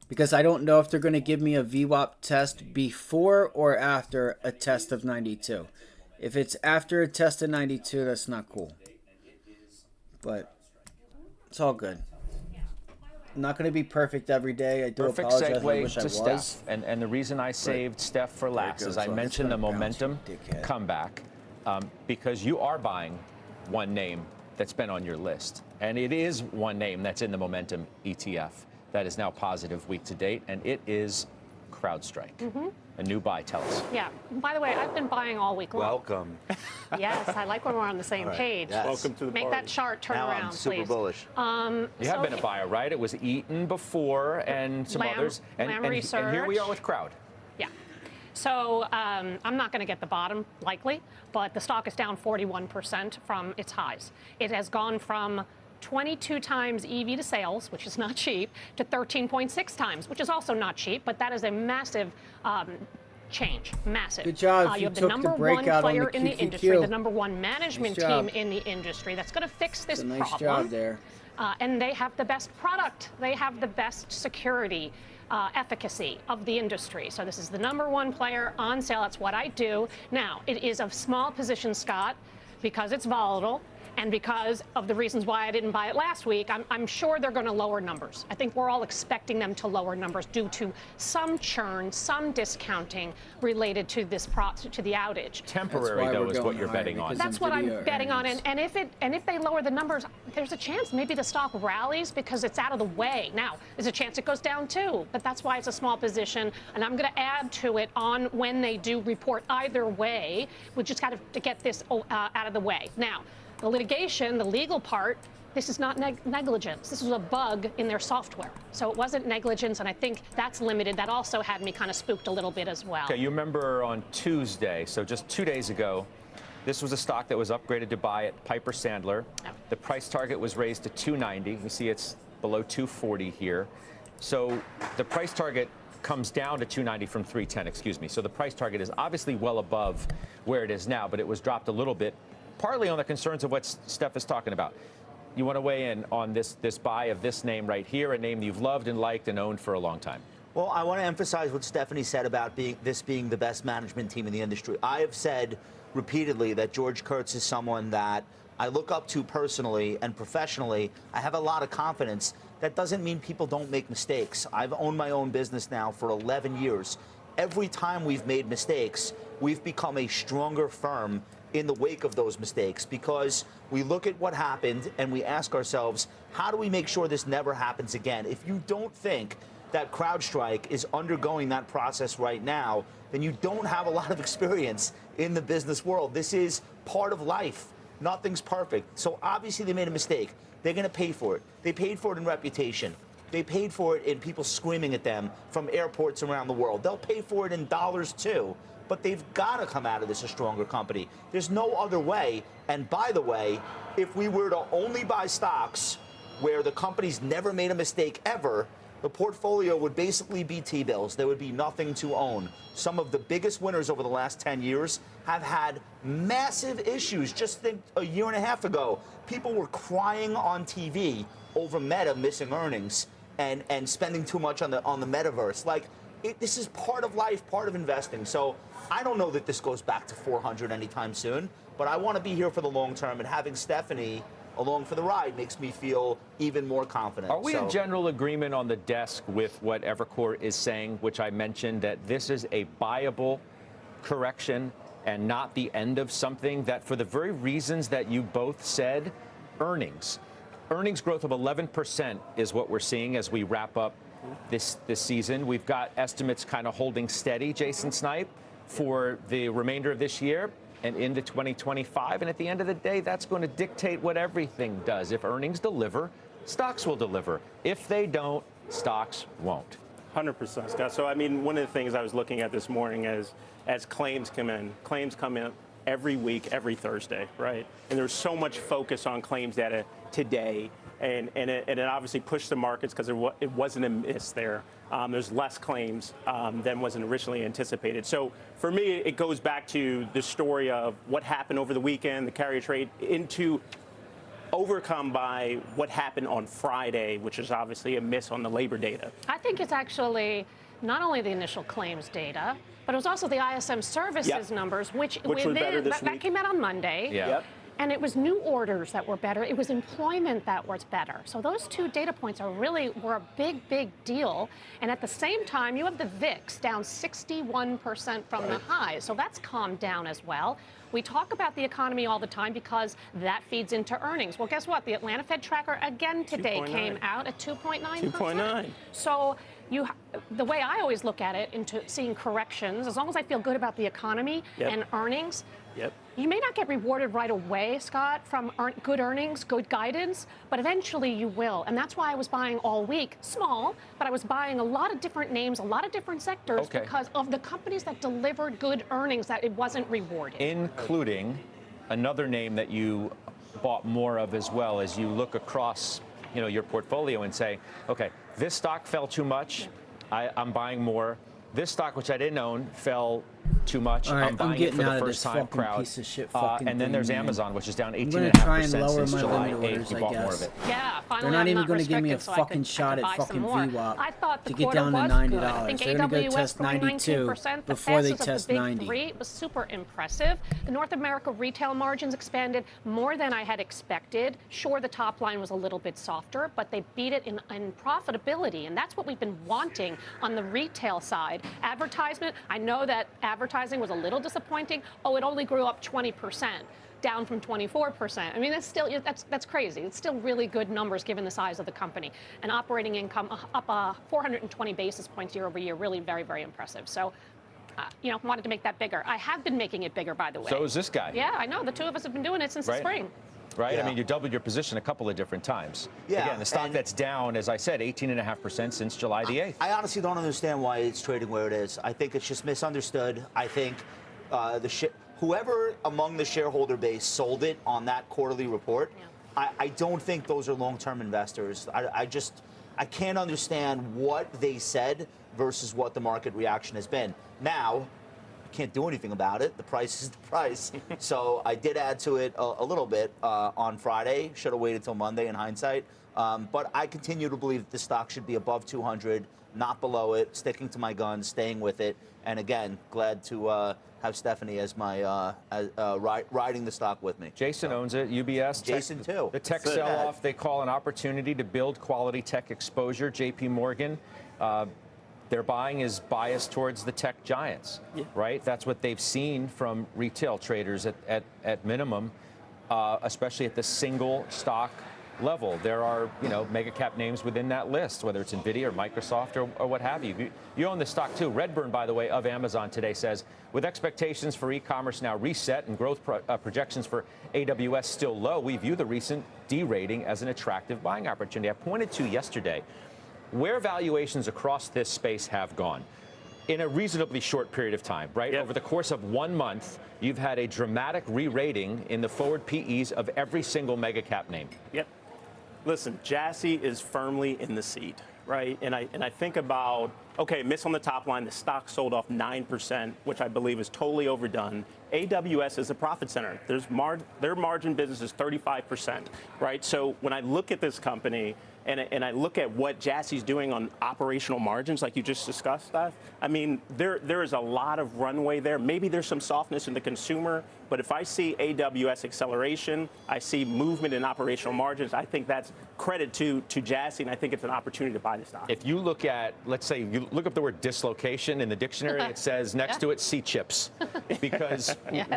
because I don't know if they're going to give me a VWAP test before or after a test of 92. If it's after a test of 92, that's not cool. but it's all good. I'm not going to be perfect every day. I do Perfect apologize. I segue wish I to was. Steph. And the reason I saved Steph for last is I mentioned the momentum comeback because you are buying one name that's been on your list. And it is one name that's in the momentum ETF that is now positive week to date, and it is CrowdStrike. A new buy, tell us. Yeah. By the way, I've been buying all week long. Welcome. Yes, I like when we're on the same page. Yes. Welcome to the Make that chart turn now around, I'm super please. bullish. You have been a buyer, right? It was Eaton before and some others. And here we are with Crowd. Yeah. So I'm not going to get the bottom, likely, but the stock is down 41% from its highs. It has gone from 22 times EV to sales, which is not cheap, to 13.6 times, which is also not cheap, but that is a massive change. Massive. Good job. You have the took number the one breakout player on the in the QQQ. industry, the number one management Nice job. team in the industry that's going to fix this It's a nice problem. job there. And they have the best product. They have the best security. Efficacy of the industry. So this is the number one player on sale. That's what I do. Now, it is a small position, Scott, because it's volatile and because of the reasons why I didn't buy it last week. I'm sure they're going to lower numbers. I think we're all expecting them to lower numbers due to some churn, some discounting related to this to the outage. Temporary, though, is what you're betting on. That's what I'm betting on. And if they lower the numbers, there's a chance maybe the stock rallies because it's out of the way. Now, there's a chance it goes down too, but that's why it's a small position. And I'm going to add to it on when they do report either way. We just got to get this out of the way. Now, the litigation, the legal part, this is not negligence. This was a bug in their software. So it wasn't negligence, and I think that's limited. That also had me kind of spooked a little bit as well. Okay, you remember on Tuesday, so just 2 days ago, this was a stock that was upgraded to buy at Piper Sandler. The price target was raised to $290. You see it's below $240 here. So the price target comes down to $290 from $310, excuse me. So the price target is obviously well above where it is now, but it was dropped a little bit, partly on the concerns of what Steph is talking about. You want to weigh in on this buy of this name right here, a name you've loved and liked and owned for a long time? Well, I want to emphasize what Stephanie said about this being the best management team in the industry. I have said repeatedly that George Kurtz is someone that I look up to personally and professionally. I have a lot of confidence. That doesn't mean people don't make mistakes. I've owned my own business now for 11 years. Every time we've made mistakes, we've become a stronger firm in the wake of those mistakes, because we look at what happened and we ask ourselves, how do we make sure this never happens again? If you don't think that CrowdStrike is undergoing that process right now, then you don't have a lot of experience in the business world. This is part of life. Nothing's perfect. So obviously they made a mistake. They're going to pay for it. They paid for it in reputation. They paid for it in people screaming at them from airports around the world. They'll pay for it in dollars too. But they've got to come out of this a stronger company. There's no other way. And by the way, if we were to only buy stocks where the company's never made a mistake ever, the portfolio would basically be T-bills. There would be nothing to own. Some of the biggest winners over the last 10 years have had massive issues. Just think a year and a half ago, people were crying on TV over Meta missing earnings and spending too much on the metaverse. This is part of life, part of investing. So I don't know that this goes back to 400 anytime soon, but I want to be here for the long term, and having Stephanie along for the ride makes me feel even more confident. Are we in general agreement on the desk with what Evercore is saying, which I mentioned, that this is a buyable correction and not the end of something, that for the very reasons that you both said, earnings growth of 11% is what we're seeing as we wrap up this season. We've got estimates kind of holding steady, Jason Snipe, for the remainder of this year and into 2025. And at the end of the day, that's going to dictate what everything does. If earnings deliver, stocks will deliver. If they don't, stocks won't. 100%, Scott. So, I mean, one of the things I was looking at this morning as claims come in every week, every Thursday, right? And there's so much focus on claims data today, and it obviously pushed the markets because it wasn't a miss there. There's less claims than wasn't originally anticipated. So for me, it goes back to the story of what happened over the weekend, the carrier trade, into overcome by what happened on Friday, which is obviously a miss on the labor data. I think it's actually not only the initial claims data, but it was also the ISM services numbers, which was better this that week. came out on Monday. Yep. And it was new orders that were better. It was employment that was better. So those two data points were a big, big deal. And at the same time, you have the VIX down 61% from the high. So that's calmed down as well. We talk about the economy all the time because that feeds into earnings. Well, guess what? The Atlanta Fed tracker again today came out at 2.9%. 2.9. So the way I always look at it into seeing corrections, as long as I feel good about the economy and earnings, you may not get rewarded right away, Scott, from good earnings, good guidance, but eventually you will. And that's why I was buying all week, small, but I was buying a lot of different names, a lot of different sectors because of the companies that delivered good earnings that it wasn't rewarded. Including another name that you bought more of as well as you look across your portfolio and say, okay, this stock fell too much, I'm buying more. This stock, which I didn't own, fell too much. All right, I'm buying it for the first time crowd. Piece of shit fucking and then there's thing, man. Amazon, which is down I'm gonna try and 18.5% lower since my July limit 8th. orders, We I bought more guess. of it. Yeah, finally They're not even going to give me a so fucking I shot could at fucking VWAP I thought the to get quarter down to was $90. good. I think They're gonna go AWS test growing 92 19%, the before they fastest test of the 90. big three was super impressive. The North America retail margins expanded more than I had expected. Sure, the top line was a little bit softer, but they beat it in profitability, and that's what we've been wanting on the retail side. Advertisement, I know that advertising was a little disappointing. Oh, it only grew up 20%, down from 24%. I mean, that's crazy. It's still really good numbers given the size of the company. And operating income up 420 basis points year over year, really very, very impressive. So, wanted to make that bigger. I have been making it bigger, by the way. So is this guy. Yeah, I know. The two of us have been doing it since the spring. Right? Yeah. I mean, you doubled your position a couple of different times. Yeah, Again, the stock that's down, as I said, 18.5% since July the 8th. I honestly don't understand why it's trading where it is. I think it's just misunderstood. I think whoever among the shareholder base sold it on that quarterly report, I don't think those are long-term investors. I can't understand what they said versus what the market reaction has been. Now, can't do anything about it. The price is the price. So I did add to it a little bit on Friday. Should have waited till Monday in hindsight. But I continue to believe that the stock should be above 200, not below it, sticking to my guns, staying with it. And again, glad to have Stephanie as my riding the stock with me. Jason owns it, UBS. Jason too. The tech sell-off they call an opportunity to build quality tech exposure. JP Morgan. Their buying is biased towards the tech giants, right? That's what they've seen from retail traders at minimum, especially at the single stock level. There are, mega cap names within that list, whether it's NVIDIA or Microsoft or what have you. You own the stock too. Redburn, by the way, of Amazon today says, with expectations for e-commerce now reset and growth projections for AWS still low, we view the recent derating as an attractive buying opportunity. I pointed to yesterday where valuations across this space have gone in a reasonably short period of time, right? Over the course of 1 month, you've had a dramatic re-rating in the forward PEs of every single mega cap name. Listen, Jassy is firmly in the seat, right? And I think about, okay, miss on the top line, the stock sold off 9%, which I believe is totally overdone. AWS is a profit center. Their margin business is 35%, right? So when I look at this company, and I look at what Jassy's doing on operational margins, like you just discussed, Steph, I mean, there is a lot of runway there. Maybe there's some softness in the consumer, but if I see AWS acceleration, I see movement in operational margins, I think that's credit to Jassy, and I think it's an opportunity to buy the stock. If you look at, let's say, you look up the word dislocation in the dictionary, it says next to it, C-chips. Because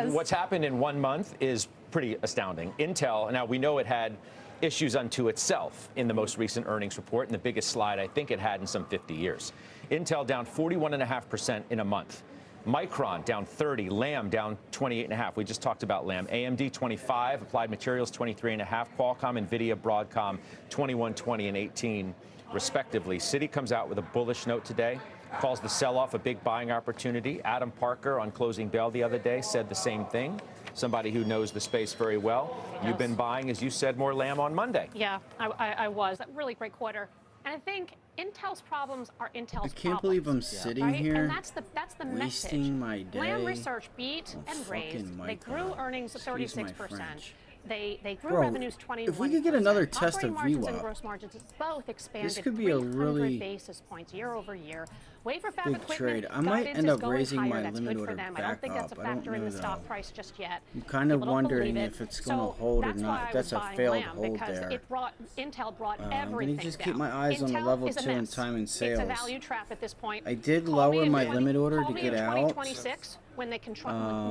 what's happened in 1 month is pretty astounding. Intel, now we know it had issues unto itself in the most recent earnings report, and the biggest slide I think it had in some 50 years. Intel down 41.5% in a month. Micron down 30, Lam down 28.5. We just talked about Lam. AMD 25, Applied Materials 23.5, Qualcomm, NVIDIA, Broadcom 21, 20, and 18, respectively. Citi comes out with a bullish note today, calls the sell-off a big buying opportunity. Adam Parker on Closing Bell the other day said the same thing. Somebody who knows the space very well. You've been buying, as you said, more Lam on Monday. Yeah, I was. That really great quarter. And I think Intel's problems are Intel's problems. I can't believe I'm sitting here and that's the wasting message. my day. Lam Research beat and raised. They grew earnings 36%. They grew revenues 21%. If we could get another test Operating of margins and VWAP, gross margins both expanded this could be a 300 really basis points year over year. Wafer fab Big equipment trade. I might guidance end is up going raising higher. my That's limit good for order them. I don't back think that's a up. I don't factor in know the stock though. price just yet. I'm kind of People don't wondering believe it. if it's going to So hold or that's why not. I That's was a buying failed Lam, hold because there. Intel brought I'm everything going to just down. keep my eyes on the Intel level is a 2 and mess. time and It's a sales. value trap at this point. I did Call me lower in my 20 limit order call to me get in out. 2026 when they can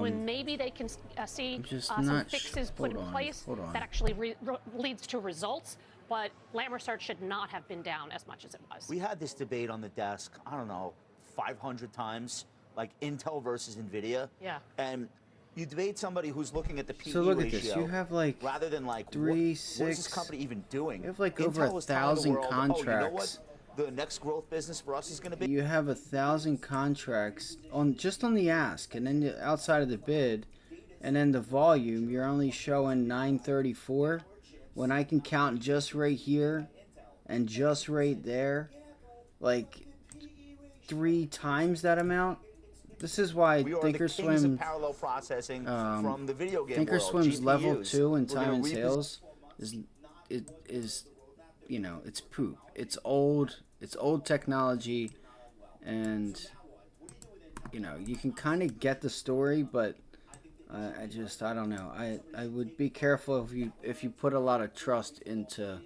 when maybe they can see just some not fixes put in place hold on. that actually leads to results. But Lam Research should not have been down as much as it was. We had this debate on the desk, I don't know, 500 times, like Intel versus NVIDIA. Yeah. And you debate somebody who's looking at the PE So look at ratio, this. You have like rather than like, what is this company even doing? You have like Intel over is telling the 1,000 world, contracts. Oh, you know what? The next growth business for us is going to be. You have 1,000 contracts on just on the ask, and then outside of the bid, and then the volume, you're only showing 934. When I can count just right here and just right there, like 3 times that amount. This is why We are the kings of Thinkorswim parallel processing from the video game world. Thinkorswim's level GPUs. 2 in We're time gonna and sales is you know, it's poop. It's old technology, and you know, you can kind of get the story, but I don't know. I would be careful if you put a lot of trust into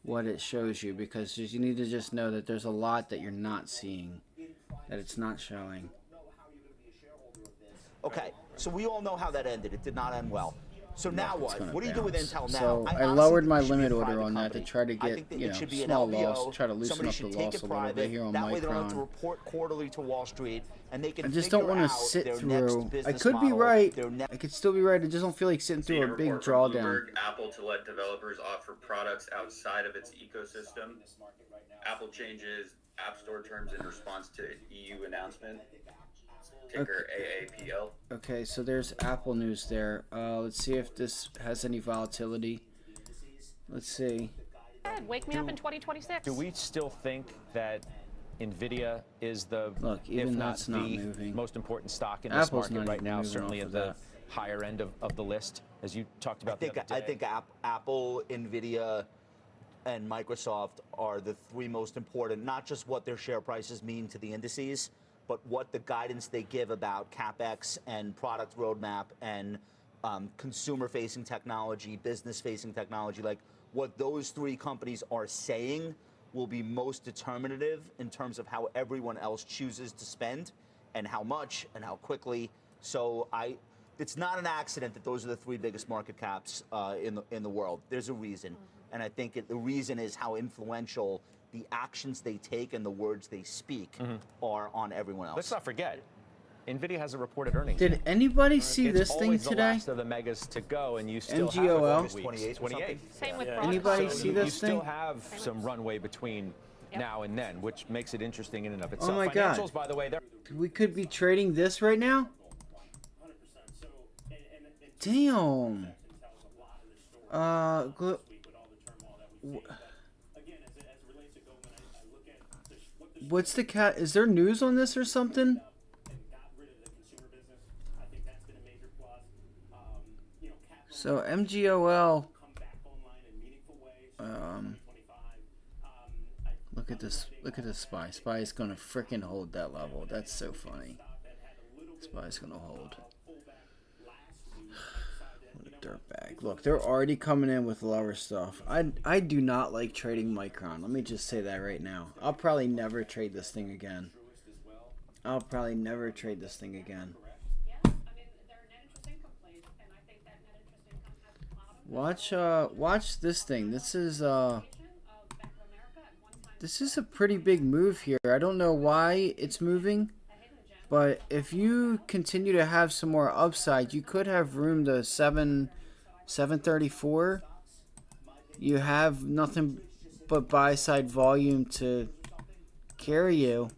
what it shows you, because you need to just know that there's a lot that you're not seeing, that it's not showing. Okay, so we all know how that ended. It did not end well. So now what? What do you do with Intel now? So I honestly lowered think my it should be a limit order private on that to company. try to I get, think that you it know, should be an small LBO. loss, try to loosen Somebody up should the take loss it a little bit private. here on That way they don't have to Micron. report quarterly to Wall Street, and they can I just don't figure want to out sit their through. next business I could be model, right. their I could still be right. I just don't feel like sitting through a big drawdown. Apple to let developers offer products outside of its ecosystem. Apple changes App Store terms in response to EU announcement. Ticker AAPL. Okay, so there's Apple news there. Let's see if this has any volatility. Let's see. Wake me up in 2026. Do we still think that NVIDIA is the, Look, if even not that's not the moving. most important stock in Apple's this market not right even now, moving certainly off at of the that. higher end of the list, as you talked about the other day? I think Apple, NVIDIA, and Microsoft are the 3 most important, not just what their share prices mean to the indices, but what the guidance they give about CapEx and product roadmap and consumer-facing technology, business-facing technology. Like, what those 3 companies are saying will be most determinative in terms of how everyone else chooses to spend and how much and how quickly. So it's not an accident that those are the 3 biggest market caps in the world. There's a reason. And I think the reason is how influential the actions they take and the words they speak are on everyone else. Let's not forget, NVIDIA hasn't reported earnings. Did anybody see It's this thing always today? the last of the megas to go, and you still MGOL? have 28. Same with Anybody see You this still thing? have some runway between now and then, which makes it interesting in and of itself. Oh my God. Financials, by the way, they're We could be trading this right now? Damn. What's the cat? Is there news on this or something? So MGOL. Look at this. Look at this spy. Spy is gonna frickin' hold that level. That's so funny. Spy's gonna hold. What a dirtbag. Look, they're already coming in with lower stuff. I do not like trading Micron. Let me just say that right now. I'll probably never trade this thing again. Watch this thing. This is a pretty big move here. I don't know why it's moving, but if you continue to have some more upside, you could have room to 734. You have nothing but buy side volume to carry you.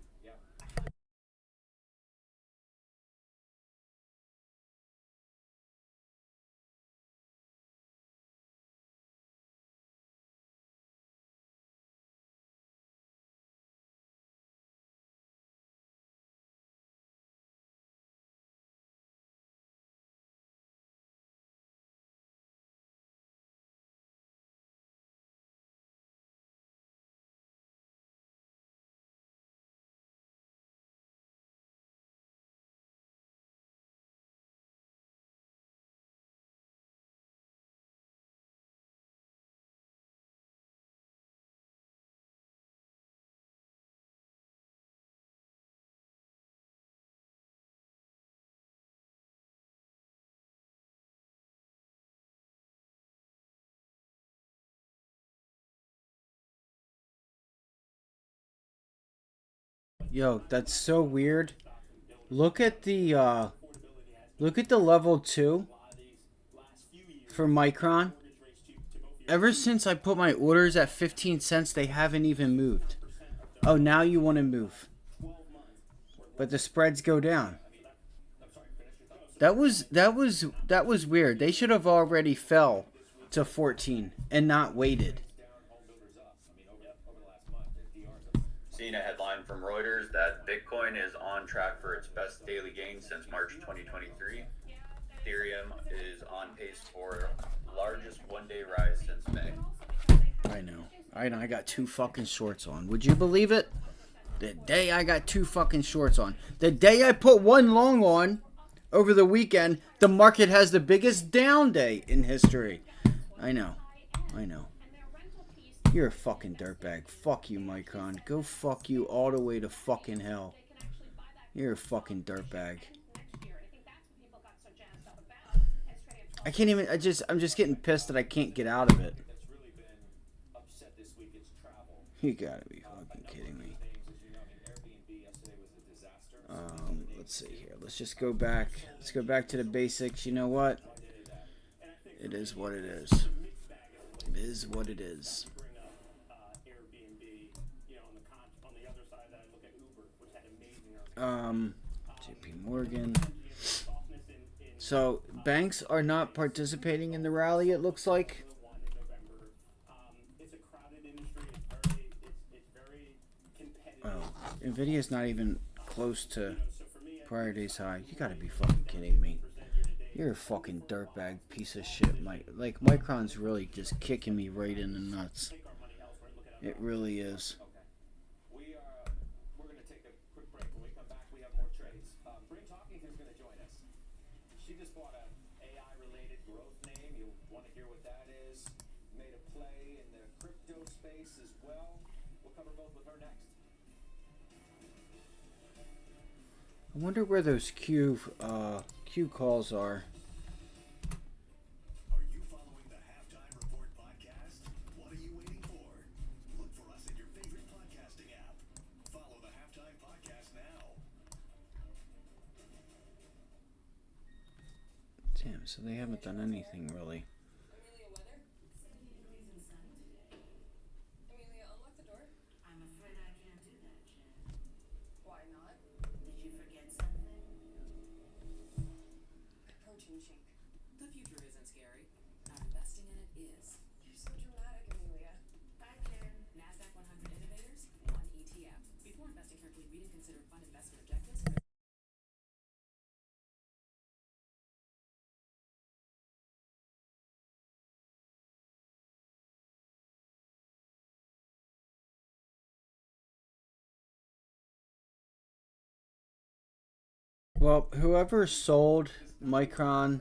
Yo, that's so weird. Look at the level 2 for Micron. Ever since I put my orders at 15 cents, they haven't even moved. Oh, now you want to move. But the spreads go down. That was weird. They should have already fell to 14 and not waited. Seeing a headline from Reuters that Bitcoin is on track for its best daily gain since March 2023. Ethereum is on pace for largest one-day rise since May. I know. I got 2 fucking shorts on. Would you believe it? The day I got 2 fucking shorts on. The day I put 1 long on over the weekend, the market has the biggest down day in history. I know. You're a fucking dirtbag. Fuck you, Micron. Go fuck you all the way to fucking hell. You're a fucking dirtbag. I can't even. I'm just getting pissed that I can't get out of it. You gotta be fucking kidding me. Let's see here. Let's just go back. Let's go back to the basics. You know what? It is what it is. It is what it is. JP Morgan. So banks are not participating in the rally, it looks like. Oh, Nvidia's not even close to prior day's high. You gotta be fucking kidding me. You're a fucking dirtbag piece of shit, Mike. Like, Micron's really just kicking me right in the nuts. It really is. We're going to take a quick break. When we come back, we have more trades. Bryn Talkington's going to join us. She just bought an AI-related growth name. You'll want to hear what that is. Made a play in the crypto space as well. We'll cover both with her next. I wonder where those Q calls are. Are you following the Halftime Report podcast? What are you waiting for? Look for us in your favorite podcasting app. Follow the Halftime Podcast now. Damn, so they haven't done anything really. Amelia, unlock the door. I'm afraid I can't do that, Jen. Why not? Did you forget something? My protein shake. The future isn't scary. Not investing in it is. You're so dramatic, Amelia. Bye, Jen. NASDAQ 100 Innovators, 1 ETF. Before investing carefully, read and consider fund investment objectives. Well, whoever sold Micron,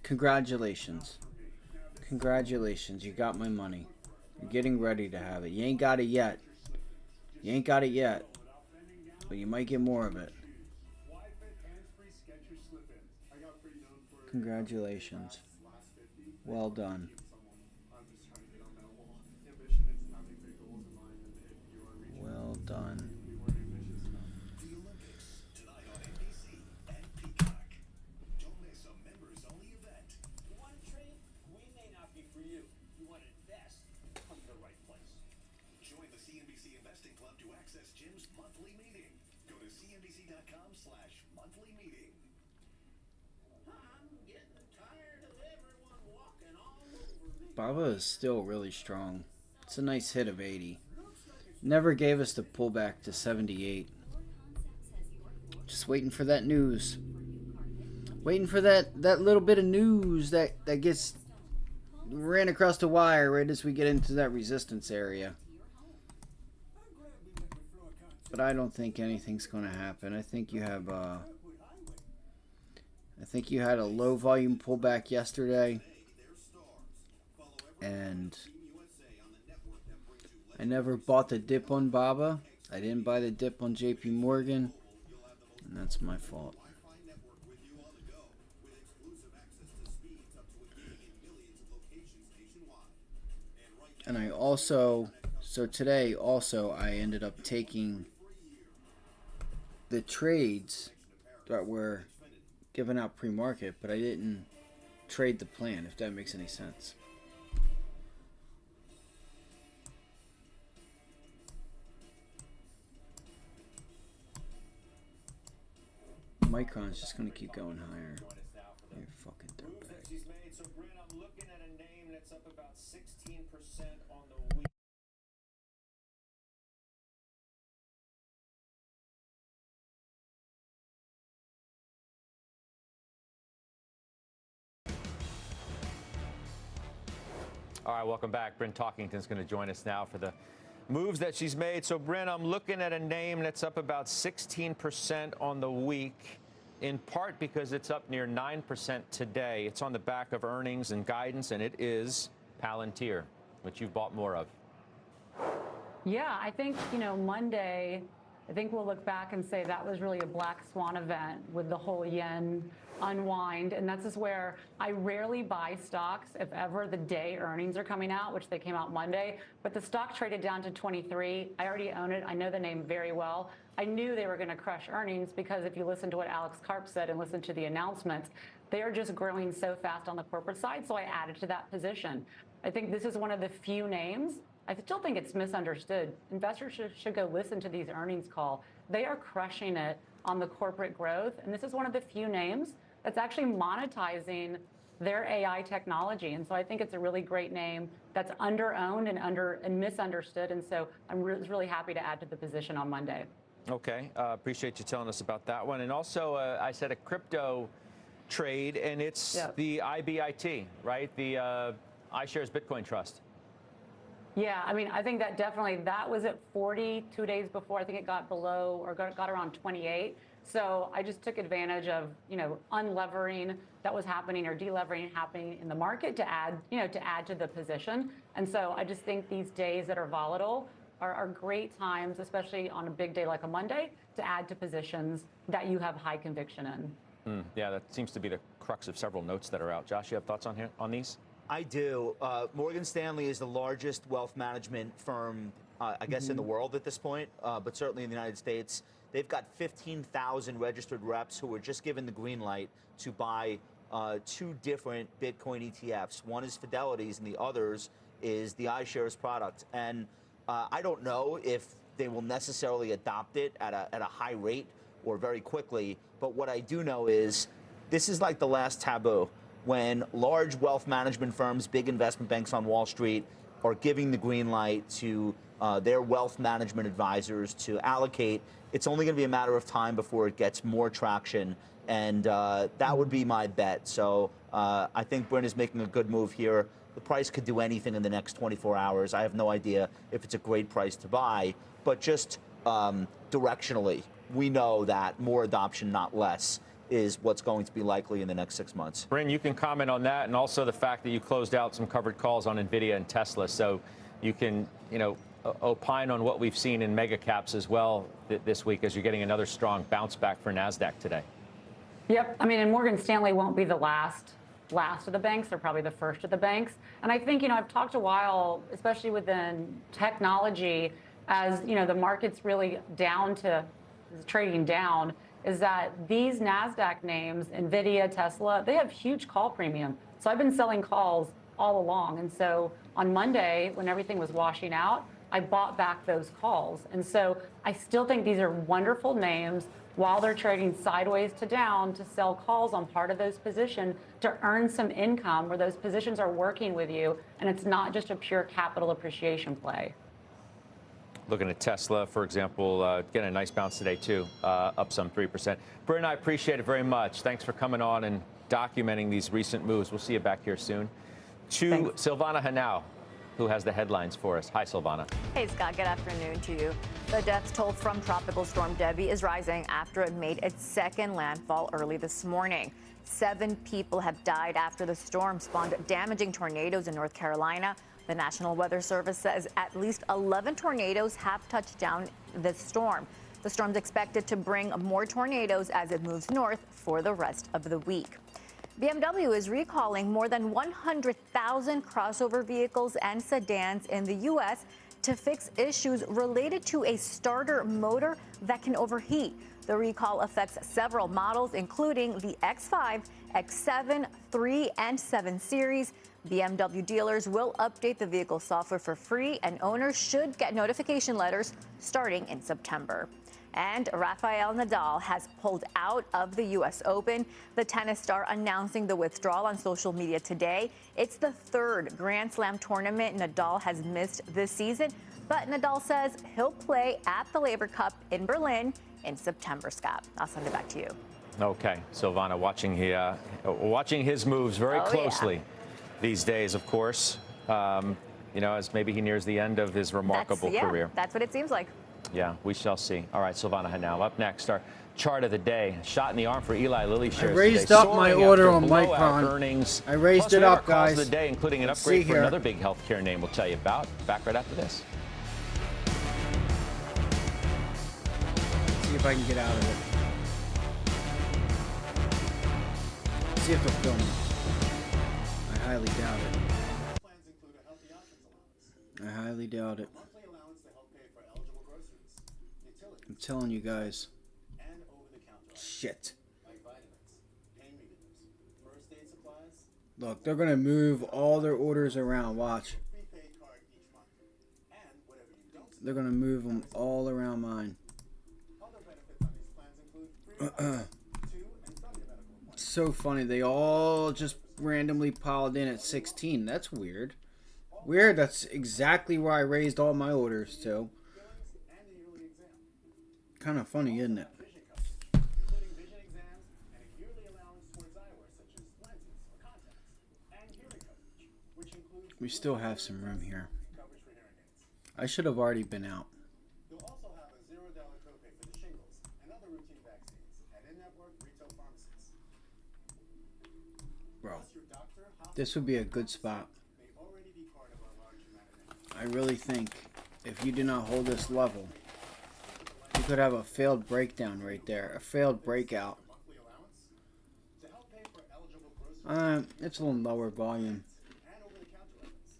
congratulations. Congratulations, you got my money. You're getting ready to have it. You ain't got it yet. You ain't got it yet. But you might get more of it. Congratulations. Well done. Well done. The Olympics tonight on NBC and Peacock. Don't miss a members-only event. You want to trade? We may not be for you. You want to invest? Come to the right place. Join the CNBC Investing Club to access Jim's monthly meeting. Go to cnbc.com/monthly meeting. I'm getting tired of everyone walking all over me. Baba is still really strong. It's a nice hit of 80. Never gave us the pullback to 78. Just waiting for that news. Waiting for that little bit of news that gets ran across the wire right as we get into that resistance area. But I don't think anything's going to happen. I think you have you had a low volume pullback yesterday, and I never bought the dip on Baba. I didn't buy the dip on JP Morgan, and that's my fault. And I also, so today also I ended up taking the trades that were given out pre-market, but I didn't trade the plan, if that makes any sense. Micron's just going to keep going higher. You fucking dirtbag. She's made. So, Brent, I'm looking at a name that's up about 16% on the week. All right, welcome back. Bryn Talkington's going to join us now for the moves that she's made. So, Bryn, I'm looking at a name that's up about 16% on the week, in part because it's up near 9% today. It's on the back of earnings and guidance, and it is Palantir, which you've bought more of. Yeah, I think, Monday, I think we'll look back and say that was really a black swan event with the whole yen unwind. And that's just where I rarely buy stocks if ever the day earnings are coming out, which they came out Monday. But the stock traded down to 23. I already own it. I know the name very well. I knew they were going to crush earnings because if you listen to what Alex Karp said and listen to the announcements, they are just growing so fast on the corporate side. So I added to that position. I think this is one of the few names. I still think it's misunderstood. Investors should go listen to these earnings call. They are crushing it on the corporate growth. And this is one of the few names that's actually monetizing their AI technology. And so I think it's a really great name that's under-owned and misunderstood. And so I'm really happy to add to the position on Monday. Okay, appreciate you telling us about that one. And also, I said a crypto trade, and it's the IBIT, right? The iShares Bitcoin Trust. Yeah, I mean, I think that was at 40 2 days before. I think it got below or got around 28. So I just took advantage of, unlevering that was happening or delevering happening in the market to add to the position. And so I just think these days that are volatile are great times, especially on a big day like a Monday, to add to positions that you have high conviction in. Yeah, that seems to be the crux of several notes that are out. Josh, you have thoughts on these? I do. Morgan Stanley is the largest wealth management firm, I guess, in the world at this point, but certainly in the United States. They've got 15,000 registered reps who were just given the green light to buy 2 different Bitcoin ETFs. One is Fidelity's and the others is the iShares product. And I don't know if they will necessarily adopt it at a high rate or very quickly, but what I do know is this is like the last taboo. When large wealth management firms, big investment banks on Wall Street are giving the green light to their wealth management advisors to allocate, it's only going to be a matter of time before it gets more traction, and that would be my bet. So I think Bryn is making a good move here. The price could do anything in the next 24 hours. I have no idea if it's a great price to buy, but just directionally, we know that more adoption, not less, is what's going to be likely in the next 6 months. Bryn, you can comment on that, and also the fact that you closed out some covered calls on NVIDIA and Tesla, so you can, opine on what we've seen in mega caps as well this week as you're getting another strong bounce back for NASDAQ today. Yep. I mean, and Morgan Stanley won't be the last of the banks. They're probably the first of the banks. And I think, I've talked a while, especially within technology, as, the market's really trading down, is that these NASDAQ names, NVIDIA, Tesla, they have huge call premium. So I've been selling calls all along. And so on Monday, when everything was washing out, I bought back those calls. And so I still think these are wonderful names while they're trading sideways to down to sell calls on part of those positions to earn some income where those positions are working with you. And it's not just a pure capital appreciation play. Looking at Tesla, for example, getting a nice bounce today, too, up some 3%. Bryn, I appreciate it very much. Thanks for coming on and documenting these recent moves. We'll see you back here soon. Thanks. Silvana Henao, who has the headlines for us. Hi, Silvana. Hey, Scott. Good afternoon to you. The death toll from Tropical Storm Debbie is rising after it made its second landfall early this morning. 7 people have died after the storm spawned damaging tornadoes in North Carolina. The National Weather Service says at least 11 tornadoes have touched down this storm. The storm's expected to bring more tornadoes as it moves north for the rest of the week. BMW is recalling more than 100,000 crossover vehicles and sedans in the U.S. to fix issues related to a starter motor that can overheat. The recall affects several models, including the X5, X7, 3, and 7 series. BMW dealers will update the vehicle software for free, and owners should get notification letters starting in September. And Rafael Nadal has pulled out of the U.S. Open. The tennis star announcing the withdrawal on social media today. It's the third Grand Slam tournament Nadal has missed this season, but Nadal says he'll play at the Labor Cup in Berlin in September. Scott, I'll send it back to you. Okay, Silvana watching his moves very closely these days, of course. As maybe he nears the end of his remarkable career. That's what it seems like. Yeah, we shall see. All right, Silvana Hanal. Up next, our chart of the day. Shot in the arm for Eli Lilly shares. I raised today, up my order on blowout Micron. earnings. I raised Plus, it we have up, our calls guys. of the day, including an Let's upgrade see for here. another big healthcare name we'll tell you about. Back right after this. See if I can get out of it. See if they'll film me. I highly doubt it. Plans include a healthy options allowance, I highly doubt it. monthly allowance to help pay for eligible groceries, utilities, I'm telling you guys. and over-the-counter items Shit. like vitamins, pain relievers, first aid supplies, Look, they're gonna move all their orders around. Watch. prepaid card each month, and whatever you don't They're gonna move them all around mine. Other benefits on these plans include free to and from your medical appointment. It's so funny. They all just randomly piled in at 16. That's weird. Weird. That's exactly where I raised all my orders to. And a yearly exam, Kind of funny, isn't it? vision coverage, including vision exams and a yearly allowance towards eyewear such as lenses or contacts, and hearing coverage, which includes We still have some room here. coverage for hearing aids. I should have already been out. You'll also have a $0 copay for the shingles and other routine vaccines at in-network retail pharmacies. Bro, Plus, your doctor, hospital, this would be a good spot. may already be part of our large humanitarian. I really think if you do not hold this level, you could have a failed breakdown right there. A failed breakout. Monthly allowance to help pay for eligible groceries It's a little lower volume. and over-the-counter items.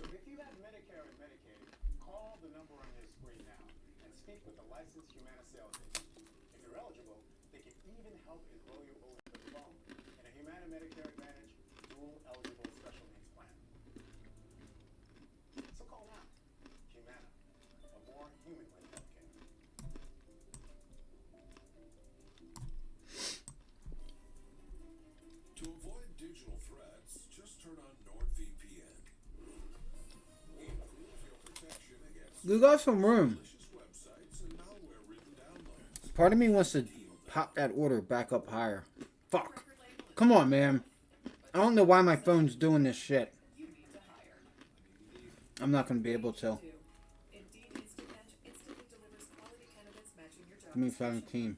So if you have Medicare and Medicaid, call the number on your screen now and speak with a licensed Humana sales agent. If you're eligible, they can even help enroll you over the phone in a Humana Medicare Advantage dual eligible special needs plan. So call now. Humana, a more human way healthcare. To avoid digital threats, just turn on NordVPN. Improve your protection against We got some room. malicious websites and malware-ridden downloads. Part of me wants to pop that order back up higher. Fuck. Come on, man. I don't know why my phone's doing this shit. I'm not going to be able to. Give me 17.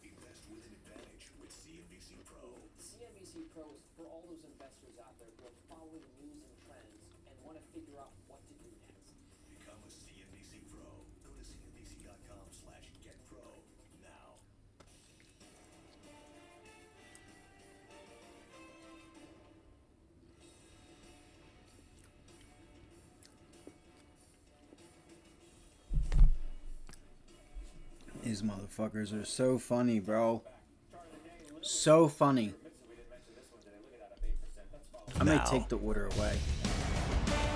Invest with an advantage with CNBC Pro. CNBC Pro is for all those investors out there who are following news and trends and want to figure out what to do next. Become a CNBC Pro. Go to cnbc.com/getpro now. These motherfuckers are so funny, bro. So funny. I might take the order away.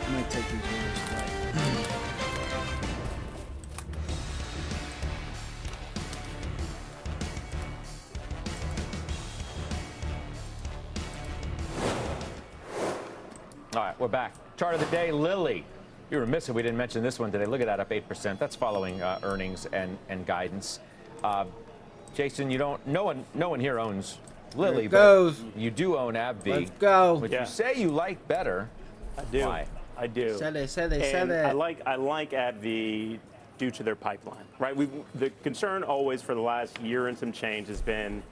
I might take these orders away. All right, we're back. Chart of the day, Lilly. You were remiss if we didn't mention this one today. Look at that, up 8%. That's following earnings and guidance. Jason, no one here owns Lilly, it goes. but you do own AbbVie. Let's go. Which you say you like better. I do. Why? I do. Said it. And I like AbbVie due to their pipeline, right? The concern always for the last year and some change has been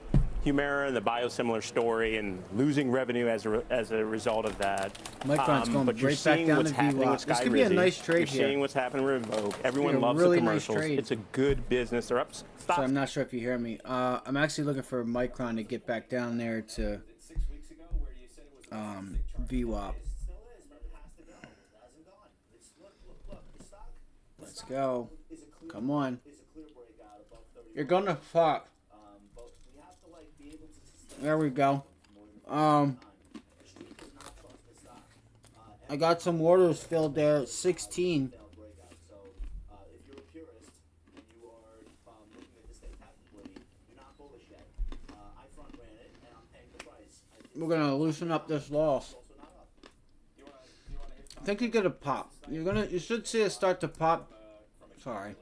Humira and the biosimilar story and losing revenue as a result of that. Micron's going but you're right back seeing down what's to happening with VWAP. This could be a Skyrizi. nice trade You're here. seeing what's happening with Revoke. be Everyone a loves really the nice commercials. trade. It's a good business. They're up. So I'm not sure if you hear me. I'm actually looking for Micron to get back down there to VWAP. Let's go. Come on. You're gonna fuck. There we go. I got some orders filled there at 16. We're gonna loosen up this loss. I think you're gonna pop. You should see it start to pop. Sorry.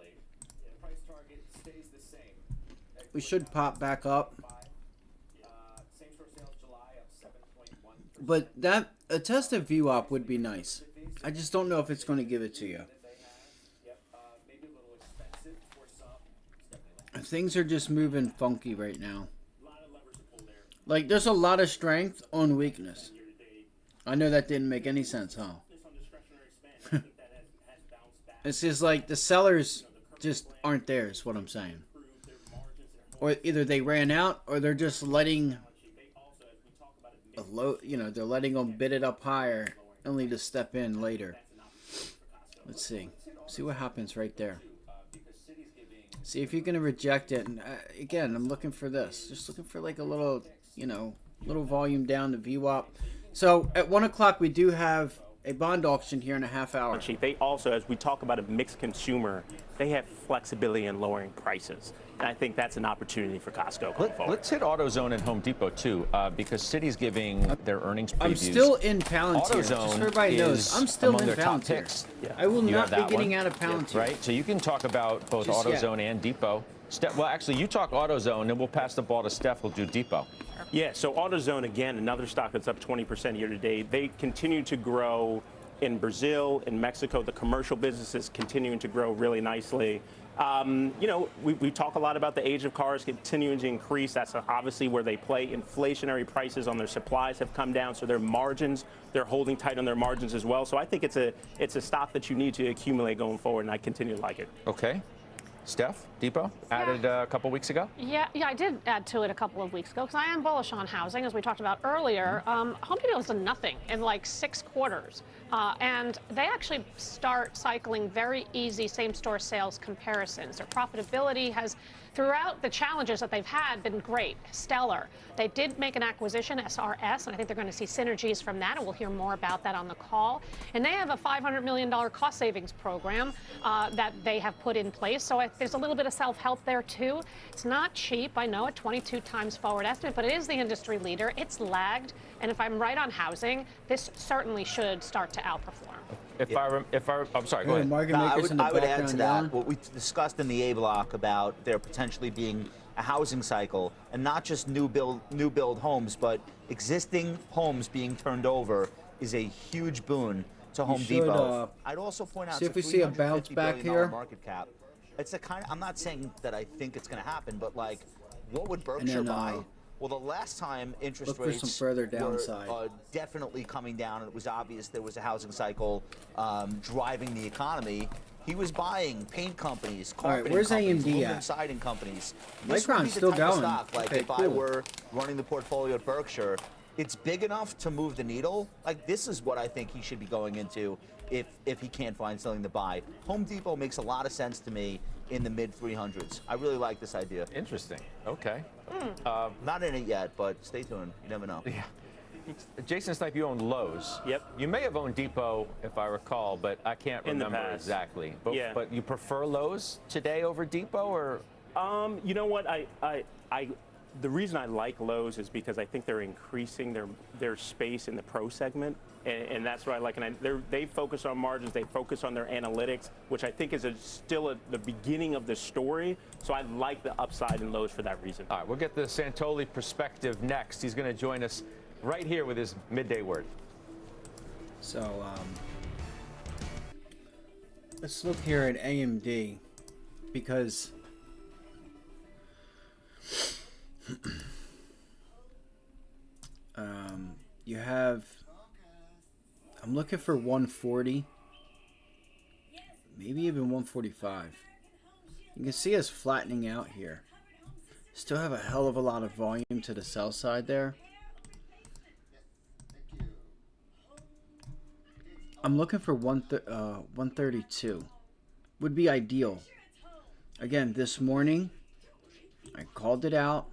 We should pop back up. But a tested view up would be nice. I just don't know if it's going to give it to you. Things are just moving funky right now. Like, there's a lot of strength on weakness. I know that didn't make any sense, huh? It's just like the sellers just aren't there, is what I'm saying. Or either they ran out, or they're just letting a low, they're letting them bid it up higher, only to step in later. Let's see. See what happens right there. See if you're gonna reject it. And again, I'm looking for this. Just looking for like a little, little volume down to view up. So at 1 o'clock we do have a bond auction here in a half hour. They also, as we talk about a mixed consumer, they have flexibility in lowering prices. And I think that's an opportunity for Costco going forward. Let's hit AutoZone and Home Depot too, because Citi's giving their earnings previews. I'm still in Palantir. AutoZone, just so everybody knows, I'm still in Palantir. I will not be getting out of Palantir. Right, so you can talk about both AutoZone and Depot. Well, actually, you talk AutoZone, and we'll pass the ball to Steph. We'll do Depot. Yeah, so AutoZone, again, another stock that's up 20% year to date. They continue to grow in Brazil, in Mexico. The commercial business is continuing to grow really nicely. We talk a lot about the age of cars continuing to increase. That's obviously where they play. Inflationary prices on their supplies have come down, so their margins, they're holding tight on their margins as well. So I think it's a stock that you need to accumulate going forward, and I continue to like it. Okay. Steph, Depot, added a couple weeks ago? Yeah, I did add to it a couple of weeks ago because I am bullish on housing, as we talked about earlier. Home Depot's done nothing in like 6 quarters. And they actually start cycling very easy same-store sales comparisons. Their profitability has, throughout the challenges that they've had, been great, stellar. They did make an acquisition, SRS, and I think they're going to see synergies from that, and we'll hear more about that on the call. And they have a $500 million cost savings program that they have put in place. So there's a little bit of self-help there, too. It's not cheap, I know, at 22 times forward estimate, but it is the industry leader. It's lagged, and if I'm right on housing, this certainly should start to outperform. I'm sorry, go ahead. I would add to that what we discussed in the A block about there potentially being a housing cycle, and not just new build homes, but existing homes being turned over is a huge boon to Home Depot. I'd also point out, see if we see a bounce back here. Market cap. It's a kind of, I'm not saying that I think it's going to happen, but like, what would Berkshire buy? Well, the last time interest rates some further downside. were definitely coming down, and it was obvious there was a housing cycle driving the economy, he was buying paint companies, carpeting where's companies, AMD aluminum at? siding companies. Micron's still going. Like, Okay, if I were running the portfolio at Berkshire, it's big enough to move the needle. Like, this is what I think he should be going into if he can't find something to buy. Home Depot makes a lot of sense to me in the mid 300s. I really like this idea. Interesting. Okay. Not in it yet, but stay tuned. You never know. Yeah. Jason Snipe, you own Lowe's. Yep. You may have owned Depot, if I recall, but I can't remember exactly. But, but you prefer Lowe's today over Depot, or? You know what? The reason I like Lowe's is because I think they're increasing their space in the pro segment, and that's what I like. And they focus on margins, they focus on their analytics, which I think is still the beginning of the story. So I like the upside in Lowe's for that reason. All right, we'll get the Santoli perspective next. He's going to join us right here with his midday word. So let's look here at AMD, because you have, I'm looking for 140, maybe even 145. You can see us flattening out here. Still have a hell of a lot of volume to the sell side there. I'm looking for 132. Would be ideal. Again, this morning I called it out.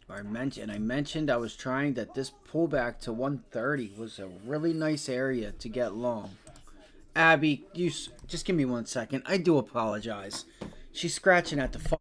I mentioned I was trying that this pullback to 130 was a really nice area to get long. Abby, just give me 1 second. I do apologize. She's scratching at the phone.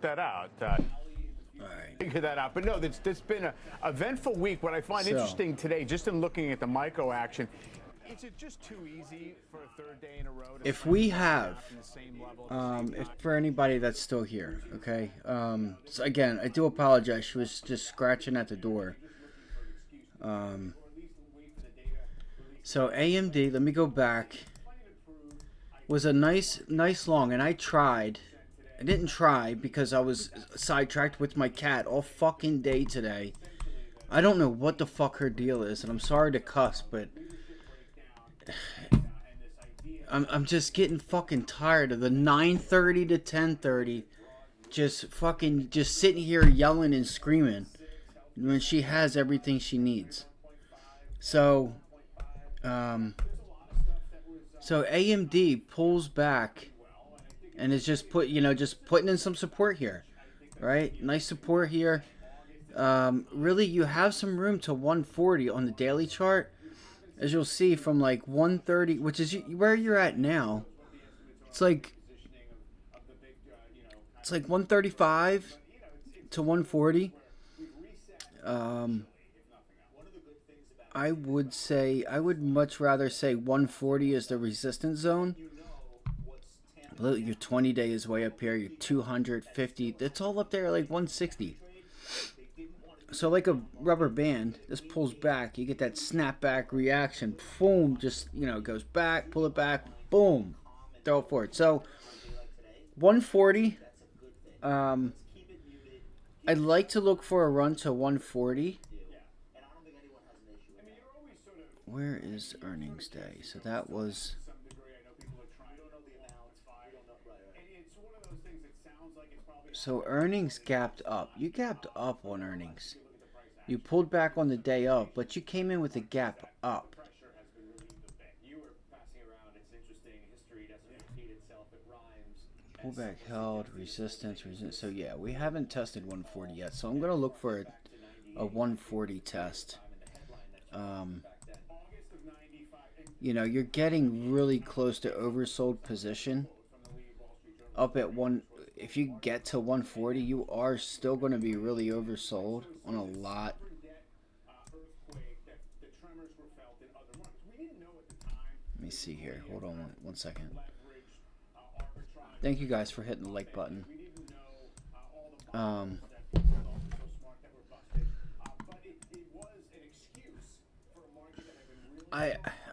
That out. Figure that out. But no, that's been an eventful week. What I find interesting today, just in looking at the micro action, is it just too easy for a third day in a row? If we have, if for anybody that's still here, okay. So again, I do apologize. She was just scratching at the door. So AMD, let me go back. Was a nice long, and I tried. I didn't try because I was sidetracked with my cat all fucking day today. I don't know what the fuck her deal is, and I'm sorry to cuss, but I'm just getting fucking tired of the 9:30 to 10:30 just sitting here yelling and screaming when she has everything she needs. So AMD pulls back and is just putting in some support here, right? Nice support here. Really, you have some room to 140 on the daily chart, as you'll see from like 130, which is where you're at now. It's like 135 to 140. I would much rather say 140 is the resistance zone. Your 20-day is way up here. Your 250, it's all up there like 160. So like a rubber band, this pulls back. You get that snapback reaction. Boom, just, goes back, pull it back, boom, throw it forward. So 140, I'd like to look for a run to 140. Where is earnings day? So that was So earnings gapped up. You gapped up on earnings. You pulled back on the day of, but you came in with a gap up. Pullback held, resistance. So yeah, we haven't tested 140 yet. So I'm going to look for a 140 test. You know, you're getting really close to oversold position. Up at one, if you get to 140, you are still going to be really oversold on a lot. Let me see here. Hold on one second. Thank you guys for hitting the like button.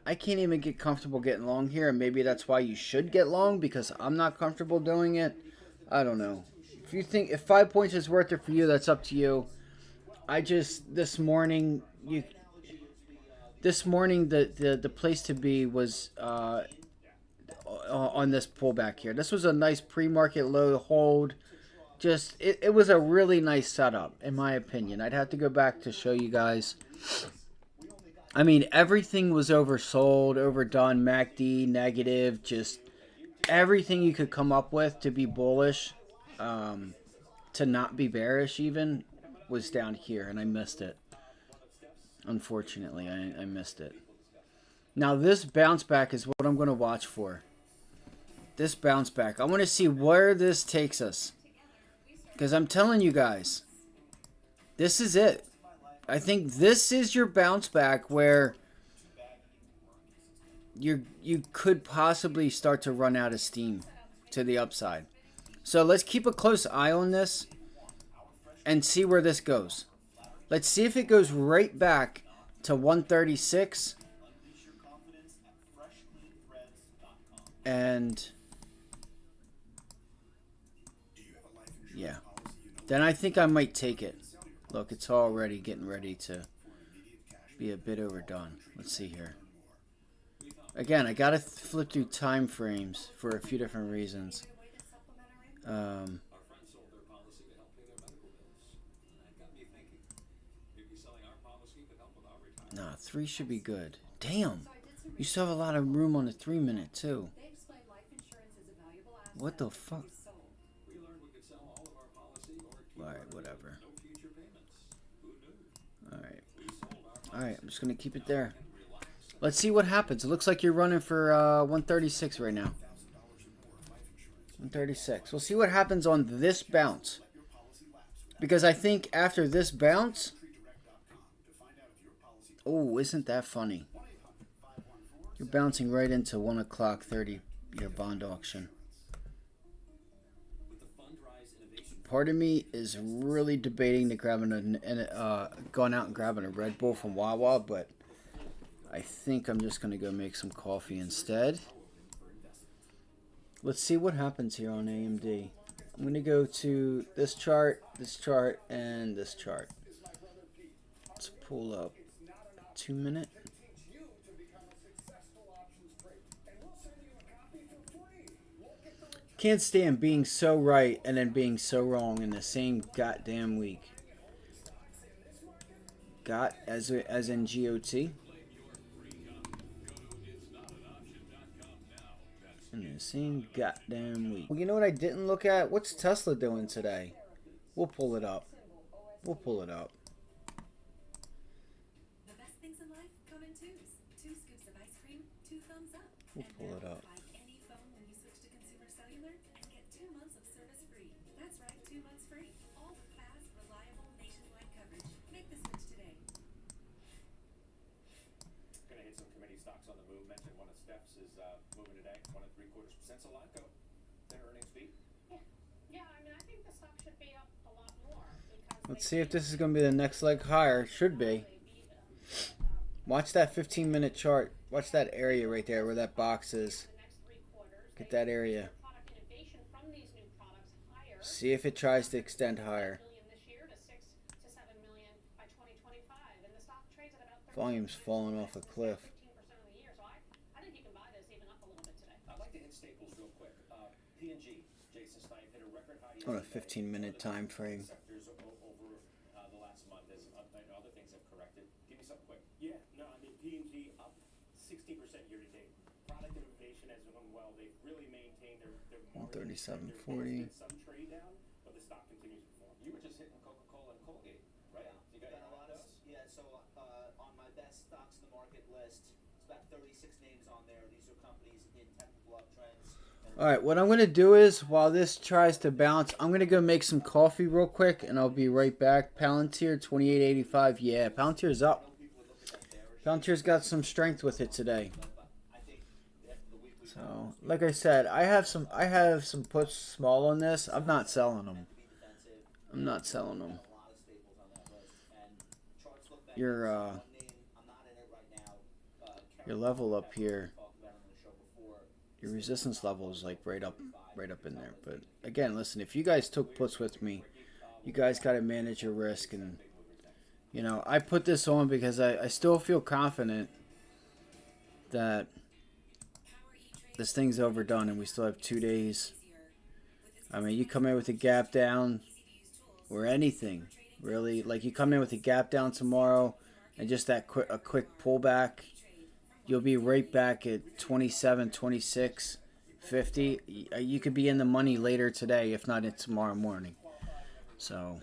I can't even get comfortable getting long here, and maybe that's why you should get long, because I'm not comfortable doing it. I don't know. If you think if 5 points is worth it for you, that's up to you. I just this morning the place to be was on this pullback here. This was a nice pre-market low hold. Just it was a really nice setup in my opinion. I'd have to go back to show you guys. I mean, everything was oversold, overdone, MACD, negative, just everything you could come up with to be bullish, to not be bearish even, was down here, and I missed it. Unfortunately, I missed it. Now, this bounce back is what I'm going to watch for. This bounce back. I want to see where this takes us. Because I'm telling you guys, this is it. I think this is your bounce back where you could possibly start to run out of steam to the upside. So let's keep a close eye on this and see where this goes. Let's see if it goes right back to 136. And yeah, then I think I might take it. Look, it's already getting ready to be a bit overdone. Let's see here. Again, I gotta flip through time frames for a few different reasons. Nah, 3 should be good. Damn, you still have a lot of room on the 3 minute too. What the fuck? Alright, whatever. Alright, I'm just going to keep it there. Let's see what happens. It looks like you're running for 136 right now. 136. We'll see what happens on this bounce. Because I think after this bounce... Oh, isn't that funny? You're bouncing right into 1 o'clock 30, your bond auction. Part of me is really debating to grabbing going out and grabbing a Red Bull from Wawa, but I think I'm just going to go make some coffee instead. Let's see what happens here on AMD. I'm going to go to this chart, and this chart. Let's pull up 2 minute. Can't stand being so right and then being so wrong in the same goddamn week. Got as in GOT. In the same goddamn week. Well, you know what I didn't look at? What's Tesla doing today? We'll pull it up. We'll pull it up. The best things in life come in twos. 2 scoops of ice cream, 2 thumbs up. We'll pull it up. Any phone when you switch to consumer cellular and get 2 months of service free. That's right, 2 months free. All with fast, reliable, nationwide coverage. Make the switch today. Gonna hit some committee stocks on the move. Mentioned one of Steph's is moving today. 1 3/4%. Solanco, their earnings beat. Yeah, I mean, I think the stock should be up a lot more. Let's see if this is going to be the next leg higher. Should be. Watch that 15-minute chart. Watch that area right there where that box is. Get that area. See if it tries to extend higher. Volume's falling off a cliff. I'd like to hit staples real quick. P&G, Jason, on a 15-minute time frame. Sectors over the last month as other things have corrected. Give me something quick. Yeah, no, I mean P&G up 16% year to date. Product innovation has done well. They've really maintained their margins. 137.40. Some trade down, but the stock continues to perform. You were just hitting Coca-Cola and Colgate, right? You got a lot of those? Yeah, so on my best stocks in the market list, it's about 36 names on there. These are companies in technical uptrends. All right, what I'm going to do is, while this tries to bounce, I'm going to go make some coffee real quick, and I'll be right back. Palantir, 28.85. Yeah, Palantir's up. Palantir's got some strength with it today. So, like I said, I have some puts small on this. I'm not selling them. I'm not selling them. Your level up here, your resistance level is like right up in there. But again, listen, if you guys took puts with me, you guys got to manage your risk. And you know, I put this on because I still feel confident that this thing's overdone and we still have 2 days. I mean, you come in with a gap down or anything, really. Like, you come in with a gap down tomorrow and just a quick pullback, you'll be right back at 27, 26, 50. You could be in the money later today, if not tomorrow morning. So,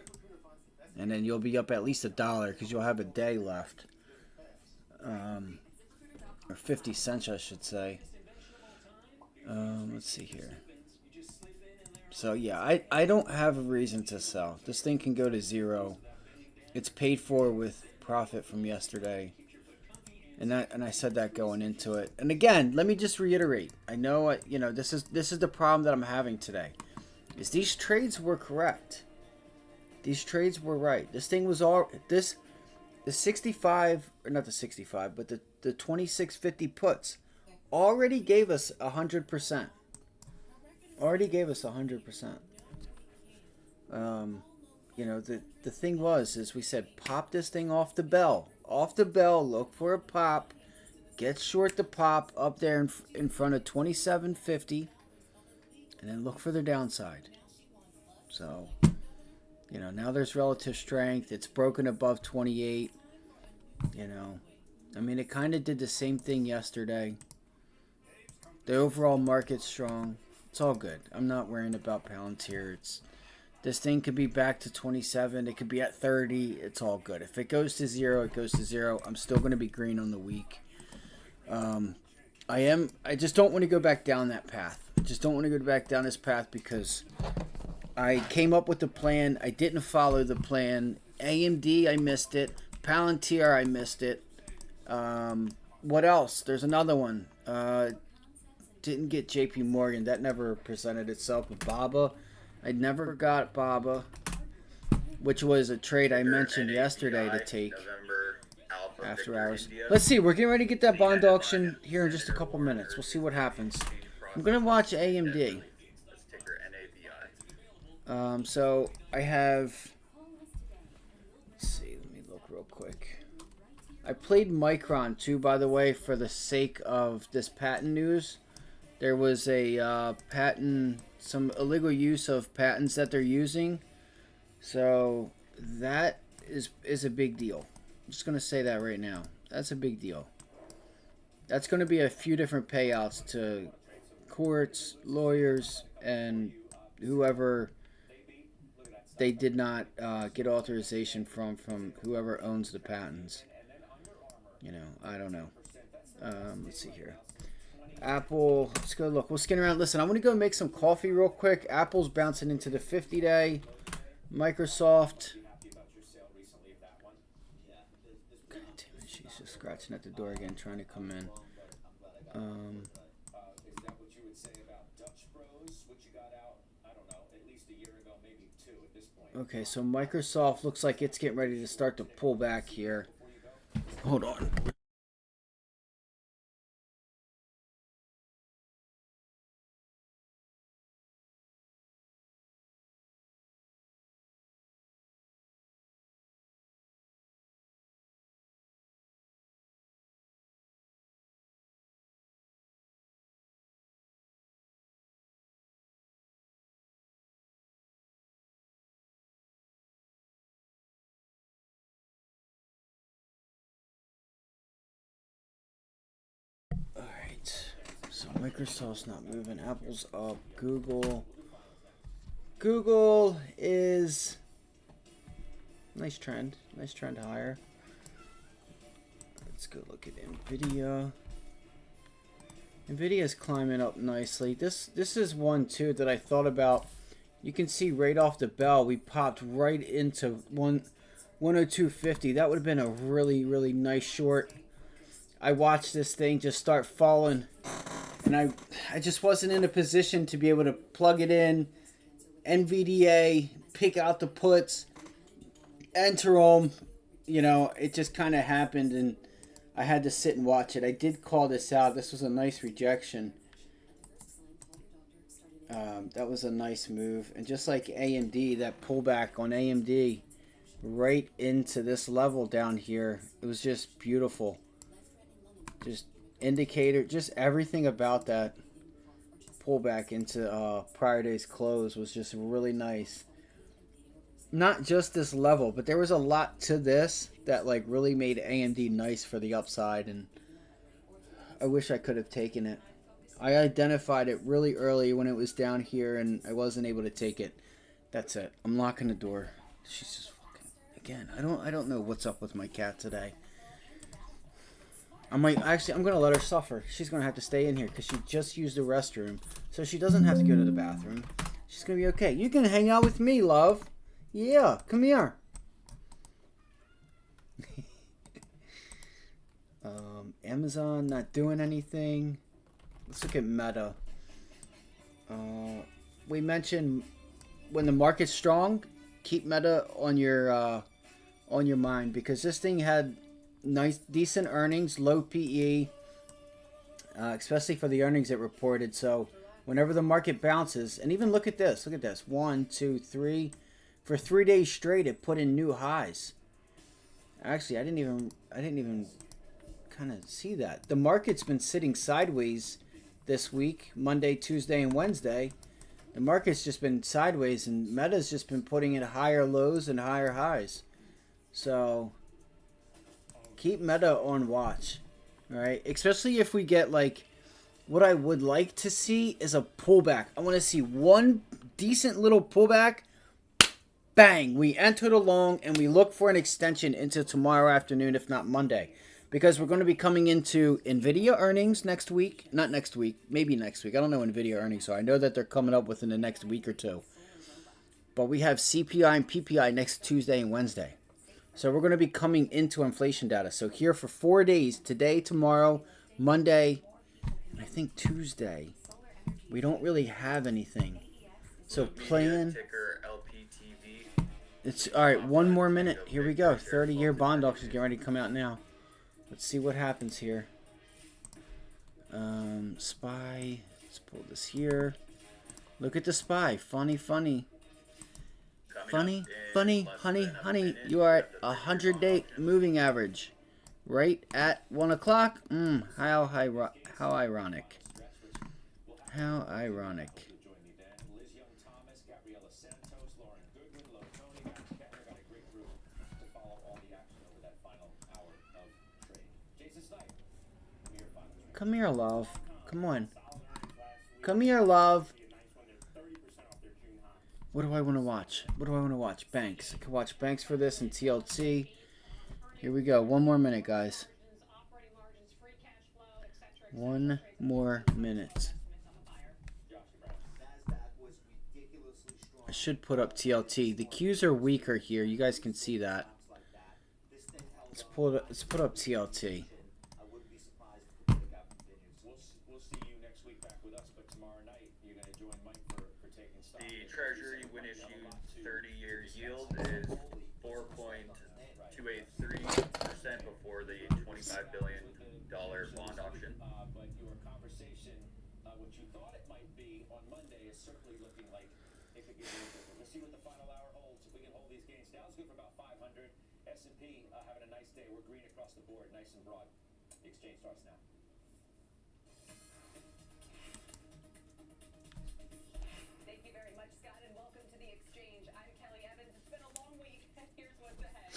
and then you'll be up at least $1 because you'll have a day left. Or 50 cents, I should say. Let's see here. So yeah, I don't have a reason to sell. This thing can go to zero. It's paid for with profit from yesterday, and I said that going into it. And again, let me just reiterate. I know this is the problem that I'm having today. Is these trades were correct. These trades were right. This thing was all the 65, or not the 65, but the 2650 puts already gave us 100%. Already gave us 100%. You know, the thing is we said pop this thing off the bell. Off the bell, look for a pop. Get short the pop up there in front of 2750. And then look for the downside. So, you know, now there's relative strength. It's broken above 28. You know, I mean, it kind of did the same thing yesterday. The overall market's strong. It's all good. I'm not worrying about Palantir. This thing could be back to 27. It could be at 30. It's all good. If it goes to zero, it goes to zero. I'm still going to be green on the week. I just don't want to go back down that path. I just don't want to go back down this path because I came up with the plan. I didn't follow the plan. AMD, I missed it. Palantir, I missed it. What else? There's another one. Didn't get JP Morgan. That never presented itself. But BABA, I never got BABA, which was a trade I mentioned yesterday to take after hours. Let's see. We're getting ready to get that bond auction here in just a couple minutes. We'll see what happens. I'm going to watch AMD. So I have... Let's see. Let me look real quick. I played Micron too, by the way, for the sake of this patent news. There was a patent, some illegal use of patents that they're using. So that is a big deal. I'm just going to say that right now. That's a big deal. That's going to be a few different payouts to courts, lawyers, and whoever they did not get authorization from whoever owns the patents. You know, I don't know. Let's see here. Apple, let's go look. We'll skin around. Listen, I'm going to go make some coffee real quick. Apple's bouncing into the 50-day. Microsoft. God damn it, she's just scratching at the door again, trying to come in. Okay, so Microsoft looks like it's getting ready to start to pull back here. Hold on. Microsoft's not moving. Apple's up. Google is nice trend. Nice trend higher. Let's go look at NVIDIA. NVIDIA is climbing up nicely. This is one too that I thought about. You can see right off the bell we popped right into 102.50. That would have been a really nice short. I watched this thing just start falling, and I just wasn't in a position to be able to plug it in, NVDA, pick out the puts, enter them. You know, it just kind of happened, and I had to sit and watch it. I did call this out. This was a nice rejection. That was a nice move. And just like AMD, that pullback on AMD right into this level down here, it was just beautiful. Just indicator, just everything about that pullback into prior day's close was just really nice. Not just this level, but there was a lot to this that like really made AMD nice for the upside, and I wish I could have taken it. I identified it really early when it was down here, and I wasn't able to take it. That's it. I'm locking the door. She's just fucking again. I don't know what's up with my cat today. I'm gonna let her suffer. She's gonna have to stay in here because she just used the restroom, so she doesn't have to go to the bathroom. She's gonna be okay. You can hang out with me, love. Yeah, come here. Amazon not doing anything. Let's look at Meta. We mentioned when the market's strong, keep Meta on your mind, because this thing had nice, decent earnings, low PE, especially for the earnings it reported. So whenever the market bounces, and even look at this, 1, 2, 3, for 3 days straight, it put in new highs. Actually, I didn't even kind of see that. The market's been sitting sideways this week, Monday, Tuesday, and Wednesday. The market's just been sideways, and Meta's just been putting in higher lows and higher highs. So keep Meta on watch, all right? Especially if we get like, what I would like to see is a pullback. I want to see one decent little pullback. Bang, we enter the long, and we look for an extension into tomorrow afternoon, if not Monday. Because we're going to be coming into NVIDIA earnings next week. Not next week, maybe next week. I don't know when NVIDIA earnings are. I know that they're coming up within the next week or two. But we have CPI and PPI next Tuesday and Wednesday. So we're going to be coming into inflation data. So here for 4 days, today, tomorrow, Monday, and I think Tuesday, we don't really have anything. So plan. It's all right. 1 more minute. Here we go. 30-year bond auctions getting ready to come out now. Let's see what happens here. SPY. Let's pull this here. Look at the SPY. Funny. Funny, honey. You are at 100-day moving average. Right at 1 o'clock. How ironic. How ironic. Come here, love. Come on. Come here, love. What do I want to watch? Banks. I could watch Banks for this and TLT. Here we go. 1 more minute, guys. 1 more minute. I should put up TLT. The Qs are weaker here. You guys can see that. Let's put up TLT. Treasury when issued 30-year yield is 4.283% before the $25 billion bond auction. But your conversation, what you thought it might be on Monday, is certainly looking like it could get a little different. We'll see what the final hour holds. If we can hold these gains, Dow's good for about 500. S&P having a nice day. We're green across the board, nice and broad. The exchange starts now. Thank you very much, Scott, and welcome to the exchange. I'm Kelly Evans. It's been a long week, and here's what's ahead.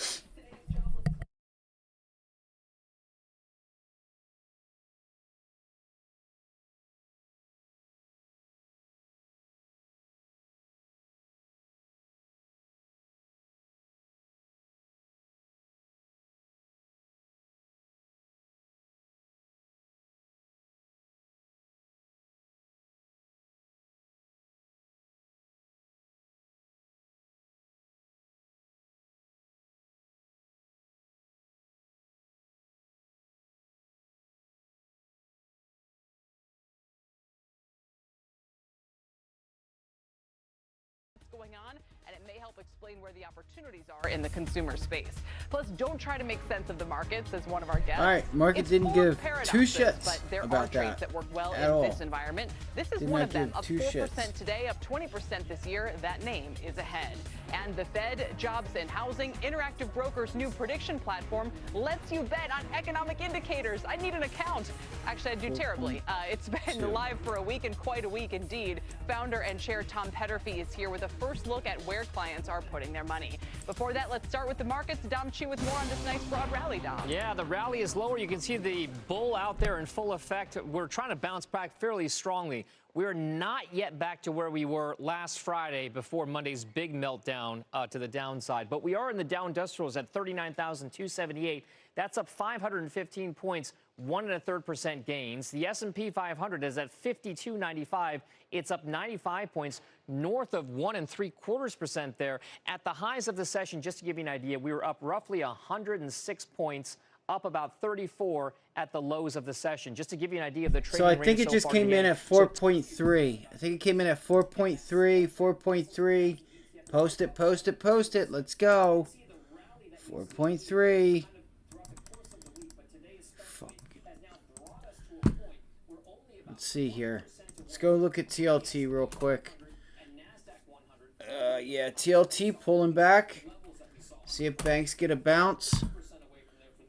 going on, and it may help explain where the opportunities are in the consumer space. Plus, don't try to make sense of the markets, as one of our guests. All right, market It's didn't full of give paradoxes, two shits but there are about trades that that work well at in all. this environment. This is Did one not of them, give up two 4% shits. today, up 20% this year. That name is ahead. And the Fed, jobs and housing, Interactive Brokers' new prediction platform lets you bet on economic indicators. I need an account. Actually, I do terribly. It's been live for a week, and quite a week indeed. Founder and chair Tom Petterfee is here with a first look at where clients are putting their money. Before that, let's start with the markets. Dom Chu with more on this nice broad rally, Dom. Yeah, the rally is lower. You can see the bull out there in full effect. We're trying to bounce back fairly strongly. We're not yet back to where we were last Friday before Monday's big meltdown to the downside. But we are in the Dow Industrials at 39,278. That's up 515 points, 1.33% gains. The S&P 500 is at 5295. It's up 95 points, north of 1.75% there. At the highs of the session, just to give you an idea, we were up roughly 106 points, up about 34 at the lows of the session. Just to give you an idea of the trading So I range think it so just far came in today. at 4.3. I think it came in at 4.3, 4.3. Post it, post it, post it. Let's go. 4.3. Fuck. Let's see here. Let's go look at TLT real quick. Yeah, TLT pulling back. See if banks get a bounce.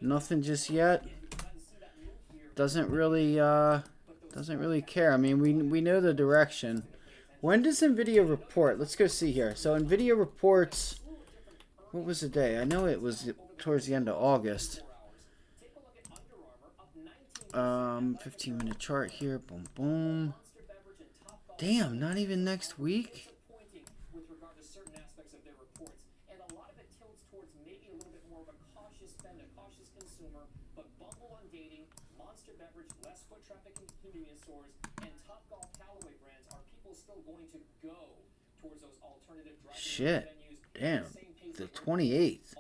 Nothing just yet. Doesn't really care. I mean, we know the direction. When does NVIDIA report? Let's go see here. So NVIDIA reports. What was the day? I know it was towards the end of August. 15-minute chart here. Boom, boom. Damn, not even next week. With regard to certain aspects of their reports, and a lot of it tilts towards maybe a little bit more of a cautious spend, a cautious consumer, but Bumble on dating, Monster Beverage, less foot traffic in convenience stores, and Topgolf Callaway brands are people still going to go towards those alternative driving Shit. venues. Damn. The 28th.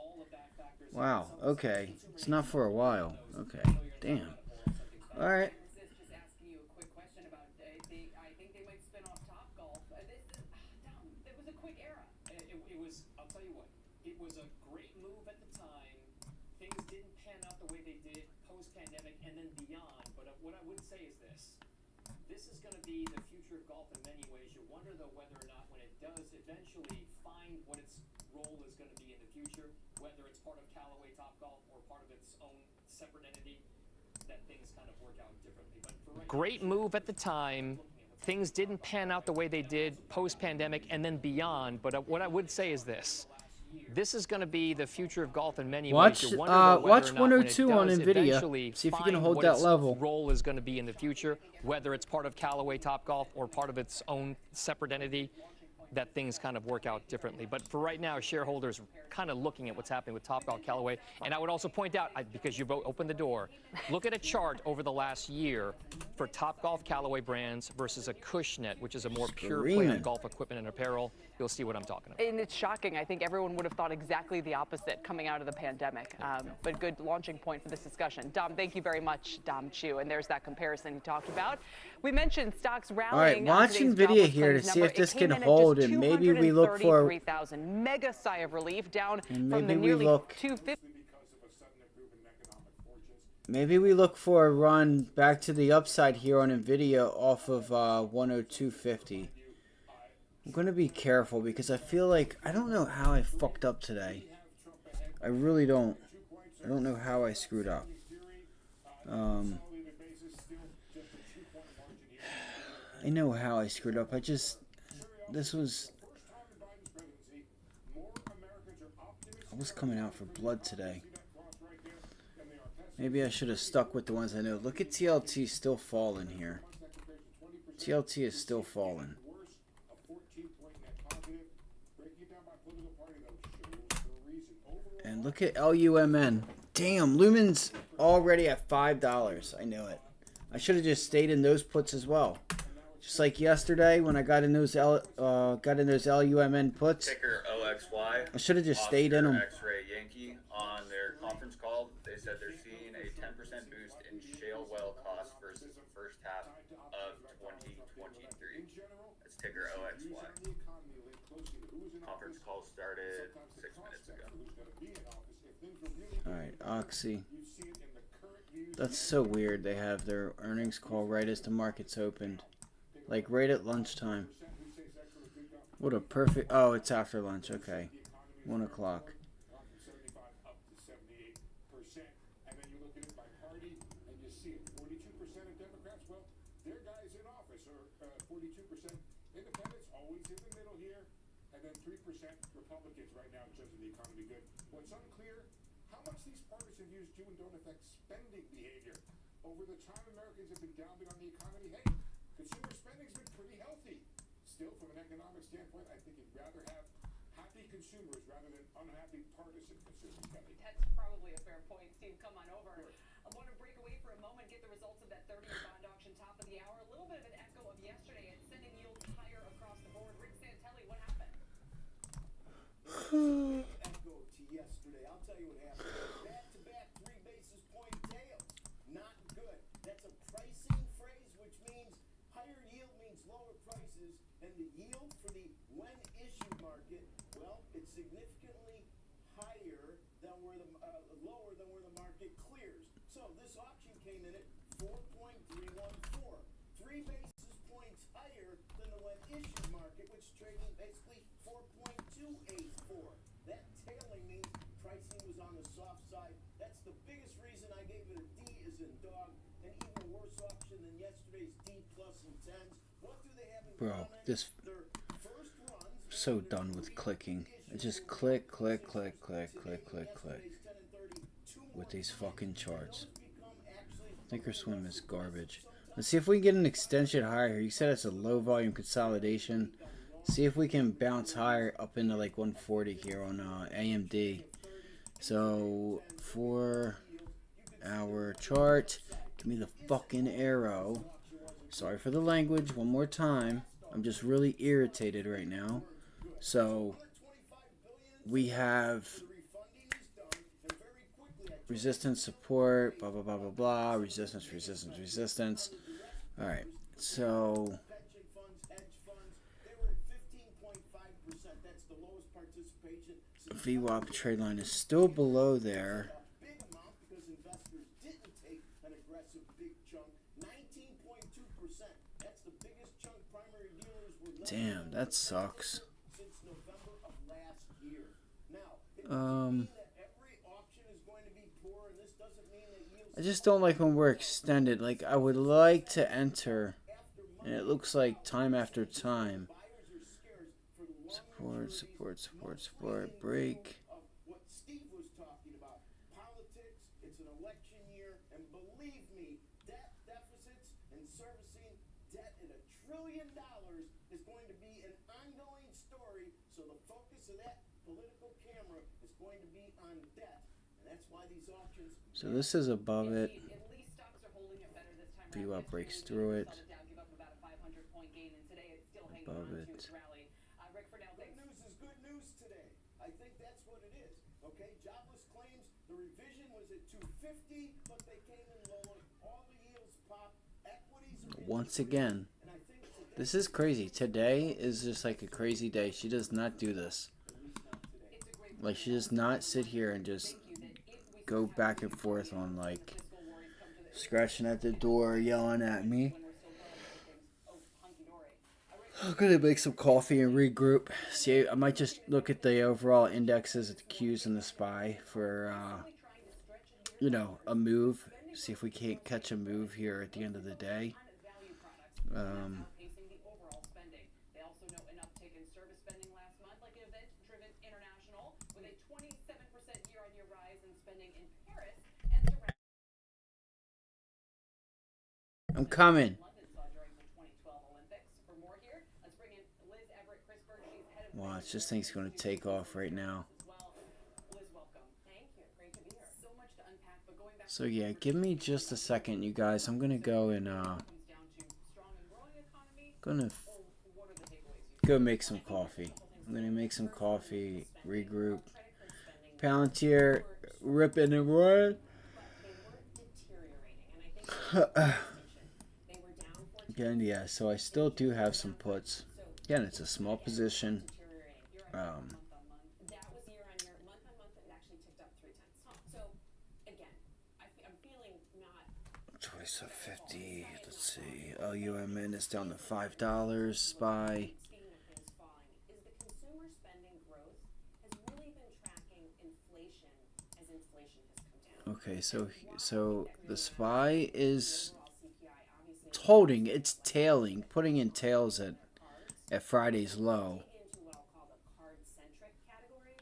Wow. Okay. It's not for a while. Okay. Damn. All right. Just asking you a quick question about, I think they might spin off Topgolf. Dom, it was a quick era. It was, I'll tell you what, it was a great move at the time. Things didn't pan out the way they did post-pandemic and then beyond. But what I would say is this. This is going to be the future of golf in many ways. You wonder, though, whether or not when it does eventually find what its role is going to be in the future, whether it's part of Callaway Topgolf or part of its own separate entity, that things kind of work out differently. But for right Great move at the time. Things didn't pan out the way they did post-pandemic and then beyond. But what I would say is this. This is going to be the future of golf in many ways. You wonder whether watch or not when it 102 on does NVIDIA. eventually See if you can find hold what that its level. role is going to be in the future, whether it's part of Callaway Topgolf or part of its own separate entity, that things kind of work out differently. But for right now, shareholders kind of looking at what's happening with Topgolf Callaway. And I would also point out, because you've opened the door, look at a chart over the last year for Topgolf Callaway brands versus a Cushnet, which is a more pure play on Screaming. golf equipment and apparel. You'll see what I'm talking about. And it's shocking. I think everyone would have thought exactly the opposite coming out of the pandemic. But good launching point for this discussion. Dom, thank you very much, Dom Chu. And there's that comparison he talked about. We mentioned stocks rallying. All right, watch NVIDIA here to see if this can hold, and maybe we look for 233,000. Mega sigh of relief down And from the maybe we nearly look- 250. maybe we look for a run back to the upside here on NVIDIA off of 102.50. I'm going to be careful because I feel like I don't know how I fucked up today. I really don't. I don't know how I screwed up. I know how I screwed up. This was... I was coming out for blood today. Maybe I should have stuck with the ones I know. Look at TLT still falling here. TLT is still falling. And look at LUMN. Damn, Lumen's already at $5. I know it. I should have just stayed in those puts as well. Just like yesterday when I got in those LUMN puts. Ticker OXY. I should have just stayed in them. X-Ray Yankee on their conference call. They said they're seeing a 10% boost in shale well costs versus the first half of 2023. That's ticker OXY. Conference call started 6 minutes ago. All right, Oxy. That's so weird. They have their earnings call right as the market's opened, like right at lunchtime. What a perfect. Oh, it's after lunch. Okay, 1 o'clock. And then you look at it by party, and you see it. 42% of Democrats, well, their guys in office are 42%. Independents always in the middle here, and then 3% Republicans right now in terms of the economy good. What's unclear, how much these partisan views do and don't affect spending behavior. Over the time Americans have been downbeat on the economy, hey, consumer spending's been pretty healthy. Still, from an economic standpoint, I think you'd rather have happy consumers rather than unhappy partisan consumers, Kelly. That's probably a fair point. Steve, come on over. I want to break away for a moment, get the results of that 30-year bond auction top of the hour. A little bit of an echo of yesterday and sending yields higher across the board. Rick Santelli, what happened? Echo to yesterday. I'll tell you what happened. Back-to-back 3 basis point tails. Not good. That's a pricing phrase, which means higher yield means lower prices, and the yield for the when issued market, well, it's significantly higher than where the lower than where the market clears. So this auction came in at 4.314, 3 basis points higher than the when issued market, which is trading basically 4.284. That tailing means pricing was on the soft side. That's the biggest reason I gave it a D as in dog, and even a worse auction than yesterday's D plus and 10s. What do they have in Bro, common? this Their first runs. so done with clicking. I just click, click, click, click, click, click, click with these fucking charts. Thinkorswim is garbage. Let's see if we can get an extension higher here. You said it's a low volume consolidation. See if we can bounce higher up into like 140 here on AMD. So 4-hour chart. Give me the fucking arrow. Sorry for the language. One more time. I'm just really irritated right now. So we have resistance, support, blah, blah, blah, blah, blah, resistance, resistance, resistance. All right, so VWAP trade line is still below there. Damn, that sucks. I just don't like when we're extended. Like, I would like to enter, and it looks like time after time. Support, support, support, support, break. What Steve was talking about, politics, it's an election year, and believe me, debt deficits and servicing debt at $1 trillion is going to be an ongoing story, so the focus of that political camera is going to be on debt, and that's why these auctions... So this is above it. VWAP breaks through it. Above it. Good news is good news today. I think that's what it is. Okay, jobless claims, the revision was at 250, but they came in lower. All the yields popped. Equities are Once again, this is crazy. Today is just like a crazy day. She does not do this. Like, she does not sit here and just go back and forth on, like, scratching at the door, yelling at me. I'm gonna make some coffee and regroup. See, I might just look at the overall indexes at the Qs and the SPY for, you know, a move. See if we can't catch a move here at the end of the day. I'm coming. Watch, this thing's going to take off right now. So yeah, give me just a second, you guys. I'm going to go and go make some coffee. I'm going to make some coffee, regroup. Palantir, ripping and roaring. Again, yeah, so I still do have some puts. Again, it's a small position. That was year on year, month on month. It actually ticked up 0.3. So again, I'm feeling not. 27.50. Let's see. LUMN is down to $5. SPY. Speaking of things falling, is the consumer spending growth has really been tracking inflation as inflation has come down. Okay, so the SPY is holding. It's tailing, putting in tails at Friday's low. Into what I'll call the card-centric categories: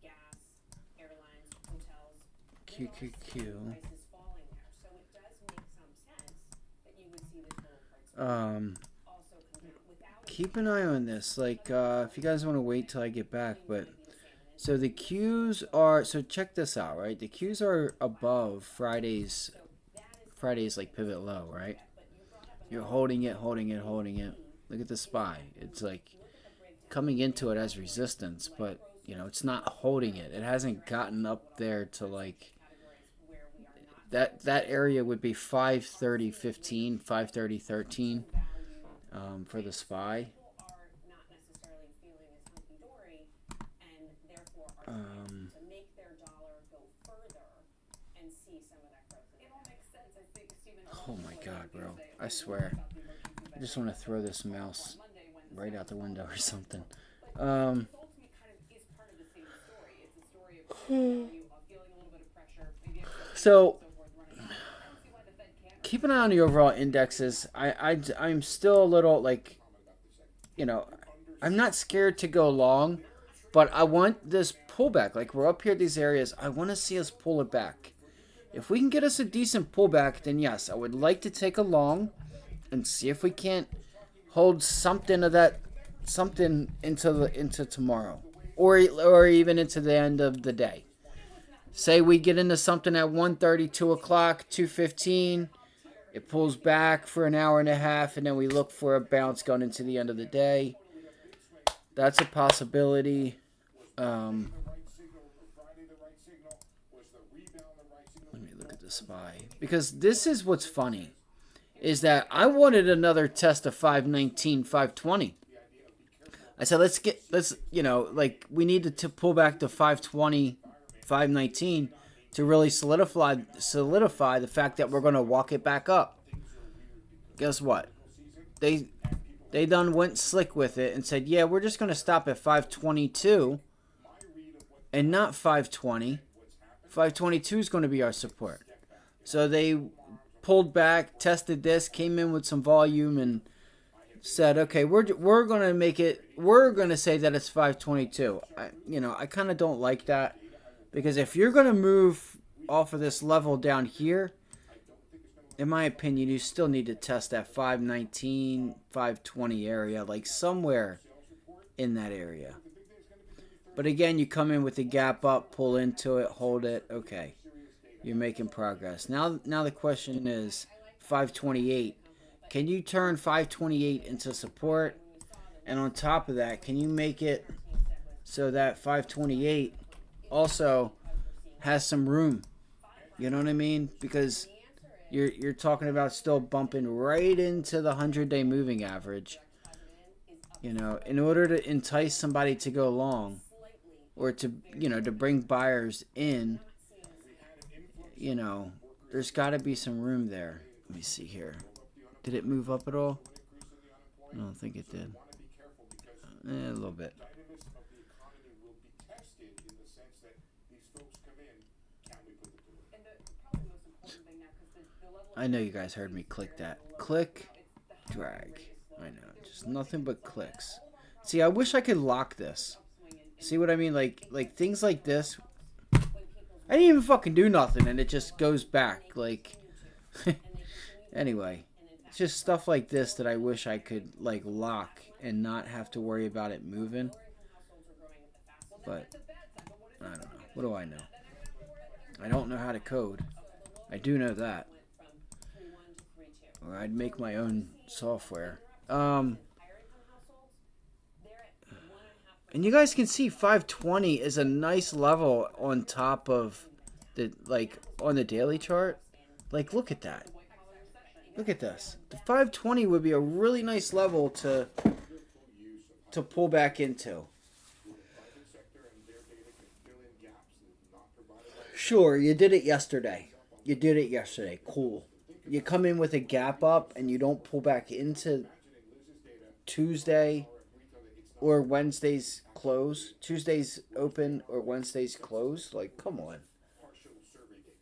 gas, airlines, hotels. QQQ. Prices falling there, so it does make some sense that you would see the total price also come down without. Keep an eye on this. Like, if you guys want to wait till I get back, but so the Qs are. So check this out, right? The Qs are above Friday's like pivot low, right? You're holding it, holding it, holding it. Look at the SPY. It's like coming into it as resistance, but you know it's not holding it. It hasn't gotten up there to like that area would be 530.15, 530.13 for the SPY. Oh my god, bro. I swear. I just want to throw this mouse right out the window or something. So keep an eye on the overall indexes. I'm still a little like, you know, I'm not scared to go long, but I want this pullback. Like we're up here at these areas. I want to see us pull it back. If we can get us a decent pullback, then yes, I would like to take a long and see if we can't hold something of that, something into tomorrow, or even into the end of the day. Say we get into something at 1:30, 2 o'clock, 2:15. It pulls back for an hour and a half, and then we look for a bounce going into the end of the day. That's a possibility. Let me look at the SPY. Because this is what's funny, is that I wanted another test of 519, 520. I said, let's you know, like we need to pull back to 520, 519 to really solidify the fact that we're going to walk it back up. Guess what? They done went slick with it and said, yeah, we're just going to stop at 522 and not 520. 522 is going to be our support. So they pulled back, tested this, came in with some volume, and said, okay, we're going to make it. We're going to say that it's 522. I kind of don't like that, because if you're going to move off of this level down here, in my opinion, you still need to test that 519, 520 area, like somewhere in that area. But again, you come in with the gap up, pull into it, hold it. Okay, you're making progress. Now the question is 528. Can you turn 528 into support? And on top of that, can you make it so that 528 also has some room? You know what I mean? Because you're talking about still bumping right into the 100-day moving average. You know, in order to entice somebody to go long, or to bring buyers in, there's got to be some room there. Let me see here. Did it move up at all? I don't think it did. A little bit. I know you guys heard me click that. Click, drag. I know, just nothing but clicks. See, I wish I could lock this. See what I mean? Like things like this. I didn't even fucking do nothing, and it just goes back. Like, anyway, it's just stuff like this that I wish I could like lock and not have to worry about it moving. But I don't know. What do I know? I don't know how to code. I do know that. Or I'd make my own software. And you guys can see 520 is a nice level on top of the, like, on the daily chart. Like, look at that. Look at this. The 520 would be a really nice level to pull back into. Sure, you did it yesterday. You did it yesterday. Cool. You come in with a gap up and you don't pull back into Tuesday or Wednesday's close. Tuesday's open or Wednesday's close. Like, come on.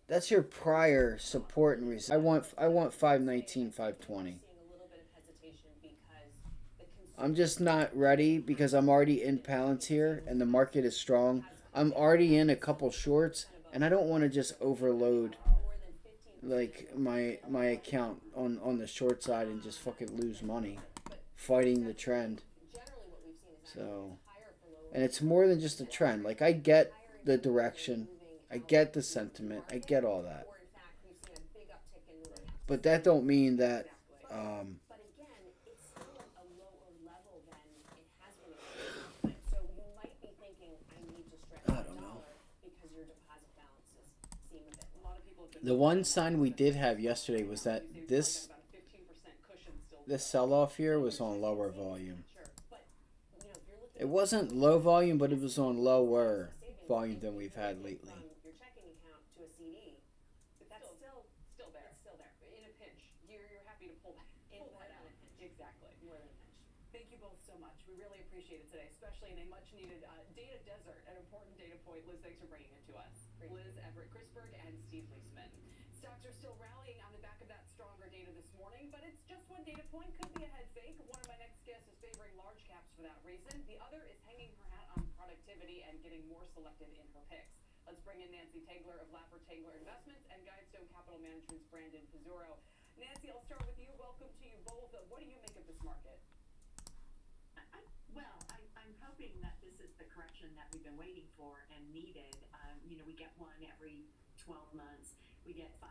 That's your prior support and resistance. I want 519, 520. I'm just not ready because I'm already in Palantir and the market is strong. I'm already in a couple shorts and I don't want to just overload like my account on the short side and just fucking lose money fighting the trend. So, and it's more than just a trend. Like, I get the direction, I get the sentiment, I get all that, but that don't mean that I don't know. The one sign we did have yesterday was that this sell-off here was on lower volume. It wasn't low volume, but it was on lower volume than we've had lately. Thank you both so much. We really appreciate it today, especially in a much-needed data desert, an important data point. Liz, thanks for bringing it to us. Liz, Everett Chrisberg, and Steve Leisman. Stocks are still rallying on the back of that stronger data this morning, but it's just one data point. Could be a head fake. One of my next guests is favoring large caps for that reason. The other is hanging her hat on productivity and getting more selective in her picks. Let's bring in Nancy Tagler of Lapper Tagler Investments and Guidestone Capital Management's Brandon Pizzuro. Nancy, I'll start with you. Welcome to you both. What do you make of this market? I'm hoping that this is the correction that we've been waiting for and needed. We get one every 12 months. We get 5%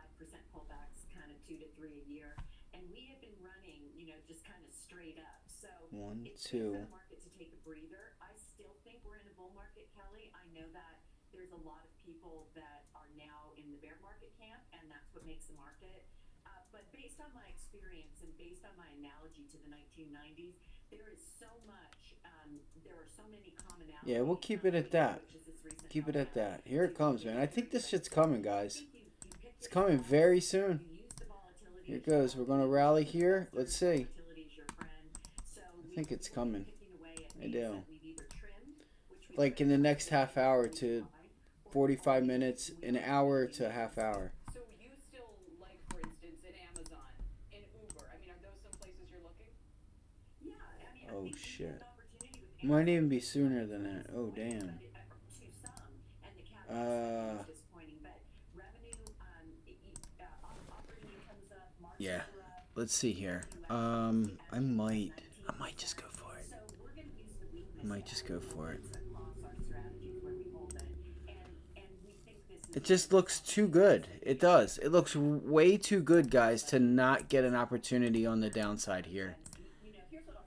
pullbacks, kind of 2 to 3 a year. And we have been running, just kind of straight up. So it's good for the market to take a breather. I still think we're in a bull market, Kelly. I know that there's a lot of people that are now in the bear market camp, and that's what makes the market. But based on my experience and based on my analogy to the 1990s, there is so much, there are so many commonalities. Yeah, we'll keep it at that. Keep it at that. Here it comes, man. I think this shit's coming, guys. It's coming very soon. Here it goes. We're going to rally here. Let's see. I think it's coming. I do. Like in the next half hour to 45 minutes, an hour to a half hour. So you still like, for instance, in Amazon, in Uber. I mean, are those some places you're looking? Yeah, Oh, shit. Might even be sooner than that. Oh, damn. Yeah. Let's see here. I might just go for it. I might just go for it. It just looks too good. It does. It looks way too good, guys, to not get an opportunity on the downside here.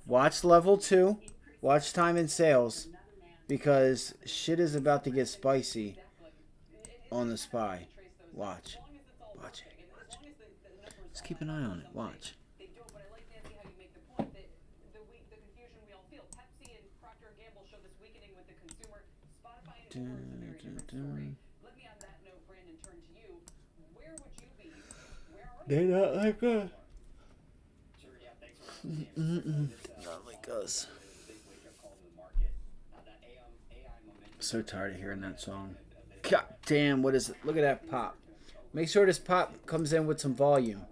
Watch level 2. Watch time in sales. Because shit is about to get spicy on the SPY. Watch. Watch it. Watch it. Just keep an eye on it. Watch. They not like us. Not like us. So tired of hearing that song. God damn, what is it? Look at that pop. Make sure this pop comes in with some volume.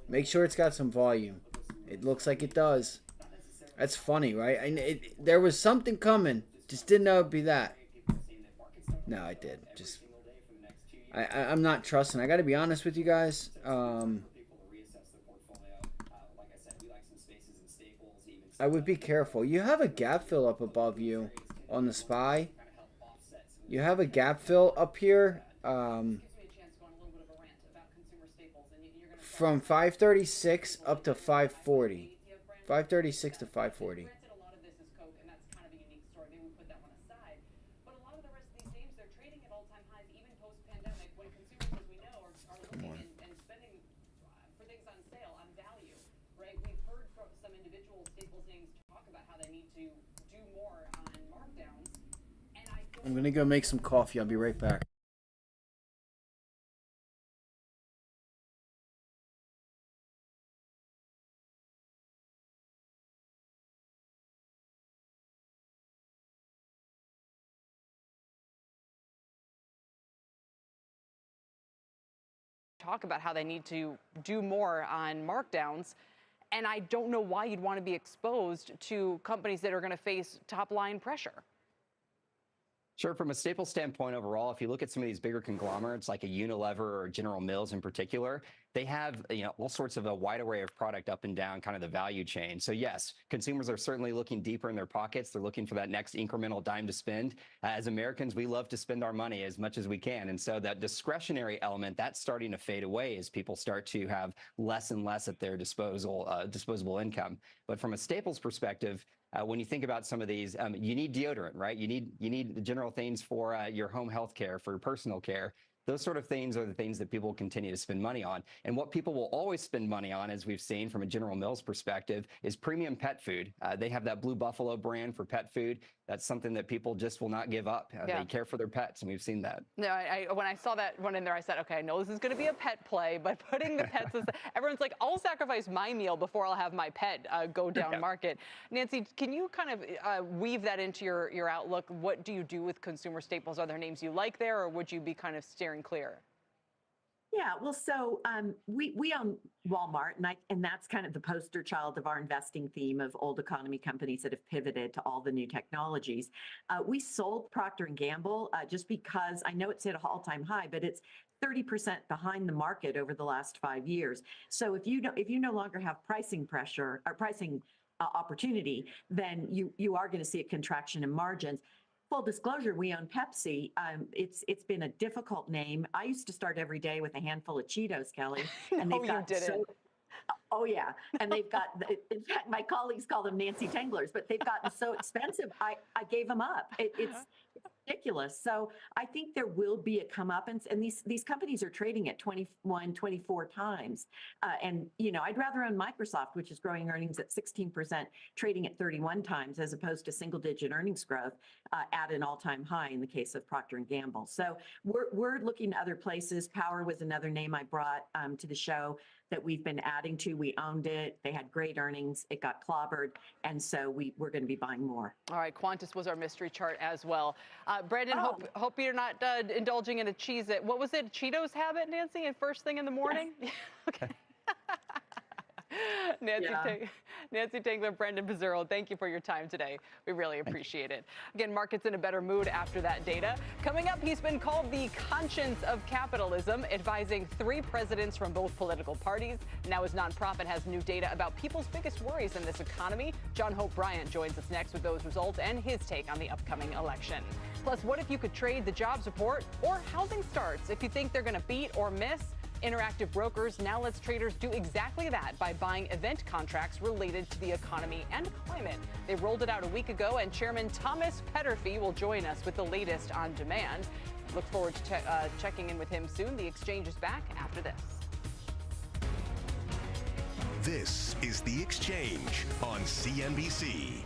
Make sure it's got some volume. It looks like it does. That's funny, right? There was something coming. Just didn't know it'd be that. No, I did. Just I'm not trusting. I got to be honest with you guys. I would be careful. You have a gap fill up above you on the SPY. You have a gap fill up here from 536 up to 540. 536 to 540. Come on. I'm going to go make some coffee. I'll be right back. talk about how they need to do more on markdowns. And I don't know why you'd want to be exposed to companies that are going to face top line pressure. Sure. From a Staples standpoint overall, if you look at some of these bigger conglomerates like a Unilever or General Mills in particular, they have all sorts of a wide array of product up and down kind of the value chain. So yes, consumers are certainly looking deeper in their pockets. They're looking for that next incremental dime to spend. As Americans, we love to spend our money as much as we can. And so that discretionary element, that's starting to fade away as people start to have less and less at their disposable income. But from a Staples perspective, when you think about some of these, you need deodorant, right? You need the general things for your home health care, for personal care. Those sort of things are the things that people continue to spend money on. And what people will always spend money on, as we've seen from a General Mills perspective, is premium pet food. They have that Blue Buffalo brand for pet food. That's something that people just will not give up. They care for their pets, and we've seen that. No, when I saw that one in there, I said, okay, I know this is going to be a pet play, but putting the pets, everyone's like, I'll sacrifice my meal before I'll have my pet go down market. Nancy, can you kind of weave that into your outlook? What do you do with consumer staples? Are there names you like there, or would you be kind of steering clear? Yeah, well, so we own Walmart, and that's kind of the poster child of our investing theme of old economy companies that have pivoted to all the new technologies. We sold Procter & Gamble just because I know it's hit an all-time high, but it's 30% behind the market over the last 5 years. So if you no longer have pricing pressure or pricing opportunity, then you are going to see a contraction in margins. Full disclosure, we own Pepsi. It's been a difficult name. I used to start every day with a handful of Cheetos, Kelly. And No, you didn't. Oh, yeah. And they've got, in fact, my colleagues call them Nancy Tanglers, but they've gotten so expensive, I gave them up. It's ridiculous. So I think there will be a comeuppance, and these companies are trading at 21, 24 times. And, I'd rather own Microsoft, which is growing earnings at 16%, trading at 31 times, as opposed to single-digit earnings growth at an all-time high in the case of Procter & Gamble. So we're looking at other places. Power was another name I brought to the show that we've been adding to. We owned it. They had great earnings. It got clobbered. And so we're going to be buying more. All right. Qantas was our mystery chart as well. Brandon, hope you're not indulging in a Cheez-It. What was it? Cheetos habit, Nancy, and first thing in the morning? Yes. Okay. Nancy Tangler, Brendan Pizzurro, thank you for your time today. We really appreciate it. Again, market's in a better mood after that data. Coming up, he's been called the conscience of capitalism, advising 3 presidents from both political parties. Now his nonprofit has new data about people's biggest worries in this economy. John Hope Bryant joins us next with those results and his take on the upcoming election. Plus, what if you could trade the jobs report or housing starts if you think they're going to beat or miss? Interactive Brokers now lets traders do exactly that by buying event contracts related to the economy and climate. They rolled it out a week ago, and Chairman Thomas Petterfy will join us with the latest on demand. Look forward to checking in with him soon. The exchange is back after this. This is The Exchange on CNBC.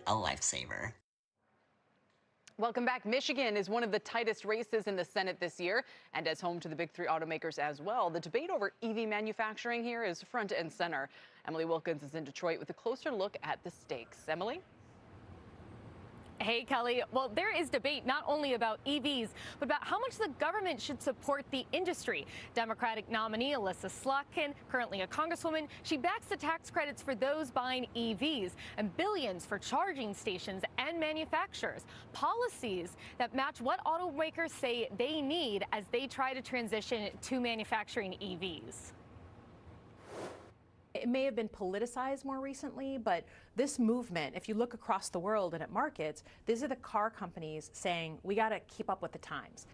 a lifesaver. Welcome back. Michigan is one of the tightest races in the Senate this year and as home to the big three automakers as well. The debate over EV manufacturing here is front and center. Emily Wilkins is in Detroit with a closer look at the stakes. Emily? Hey, Kelly. Well, there is debate not only about EVs, but about how much the government should support the industry. Democratic nominee Alyssa Slotkin, currently a congresswoman, she backs the tax credits for those buying EVs and billions for charging stations and manufacturers. Policies that match what automakers say they need as they try to transition to manufacturing EVs. It may have been politicized more recently, but this movement, if you look across the world and at markets, these are the car companies saying we got to keep up with the times.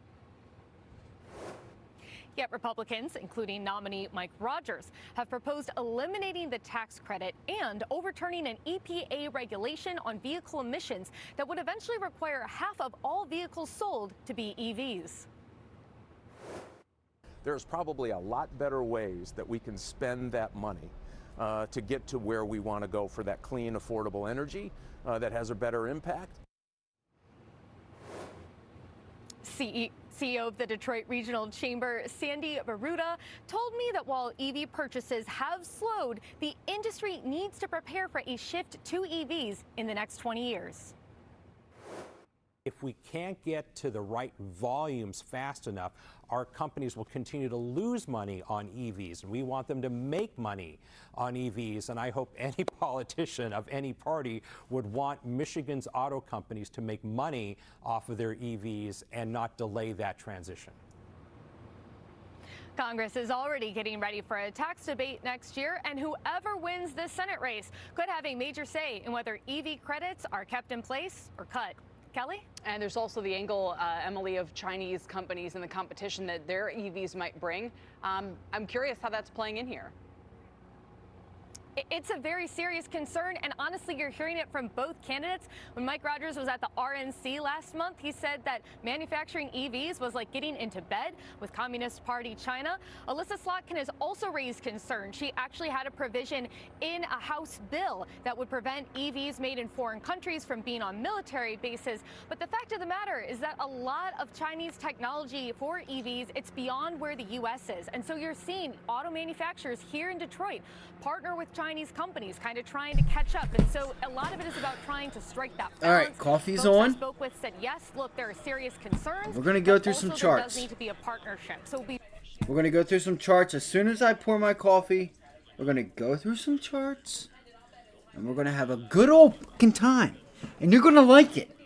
Yet Republicans, including nominee Mike Rogers, have proposed eliminating the tax credit and overturning an EPA regulation on vehicle emissions that would eventually require half of all vehicles sold to be EVs. There's probably a lot better ways that we can spend that money to get to where we want to go for that clean, affordable energy that has a better impact. CEO of the Detroit Regional Chamber, Sandy Baruta, told me that while EV purchases have slowed, the industry needs to prepare for a shift to EVs in the next 20 years. If we can't get to the right volumes fast enough, our companies will continue to lose money on EVs. And we want them to make money on EVs. And I hope any politician of any party would want Michigan's auto companies to make money off of their EVs and not delay that transition. Congress is already getting ready for a tax debate next year, and whoever wins this Senate race could have a major say in whether EV credits are kept in place or cut. Kelly? And there's also the angle, Emily, of Chinese companies and the competition that their EVs might bring. I'm curious how that's playing in here. It's a very serious concern, and honestly, you're hearing it from both candidates. When Mike Rogers was at the RNC last month, he said that manufacturing EVs was like getting into bed with Communist Party China. Alyssa Slotkin has also raised concern. She actually had a provision in a House bill that would prevent EVs made in foreign countries from being on military bases. But the fact of the matter is that a lot of Chinese technology for EVs, it's beyond where the U.S. is. And so you're seeing auto manufacturers here in Detroit partner with Chinese companies, kind of trying to catch up. And so a lot of it is about trying to strike that balance. All right, coffee's Folks on. I spoke with said, yes, look, there are serious concerns. We're gonna go but through some also there charts. does need to be a partnership. So We're going to go through some charts. As soon as I pour my coffee, we're going to go through some charts. And we're going to have a good old fucking time. And you're going to like it.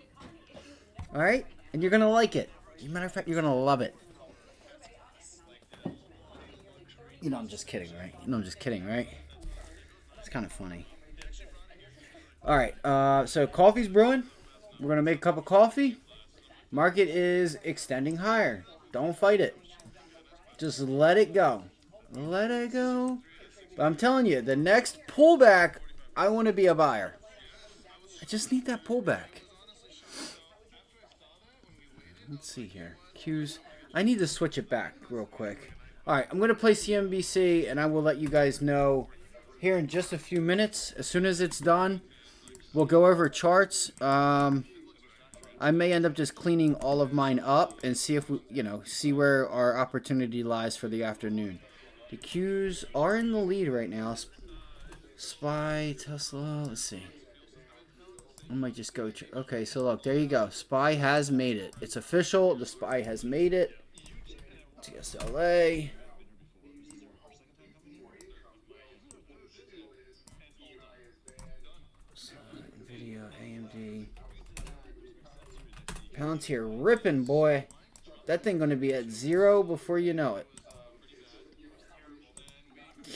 All right? And you're going to like it. As a matter of fact, you're going to love it. You know I'm just kidding, right? You know I'm just kidding, right? It's kind of funny. All right. So coffee's brewing. We're going to make a cup of coffee. Market is extending higher. Don't fight it. Just let it go. Let it go. But I'm telling you, the next pullback, I want to be a buyer. I just need that pullback. Let's see here. Q's. I need to switch it back real quick. All right, I'm going to play CNBC, and I will let you guys know here in just a few minutes. As soon as it's done, we'll go over charts. I may end up just cleaning all of mine up and see if we, see where our opportunity lies for the afternoon. The Qs are in the lead right now. SPY, Tesla, let's see. I might just go. Okay, so look, there you go. SPY has made it. It's official. The SPY has made it. TSLA. NVIDIA, AMD. Palantir ripping, boy. That thing going to be at 0 before you know it.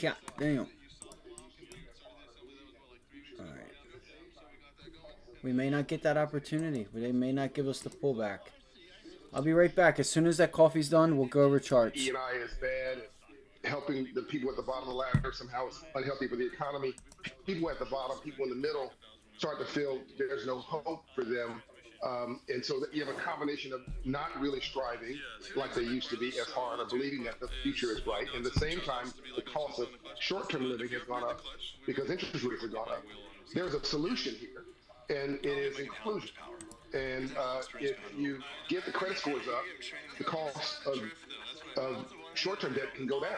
Yeah, damn. Alright. We may not get that opportunity. They may not give us the pullback. I'll be right back. As soon as that coffee's done, we'll go over charts. E&I is bad. Helping the people at the bottom of the ladder somehow is unhealthy for the economy. People at the bottom, people in the middle, start to feel there's no hope for them. And so you have a combination of not really striving like they used to be as hard, or believing that the future is bright. And at the same time, the cost of short-term living has gone up because interest rates have gone up. There's a solution here. and it is inclusion. And if you get the credit scores up, the cost of short-term debt can go down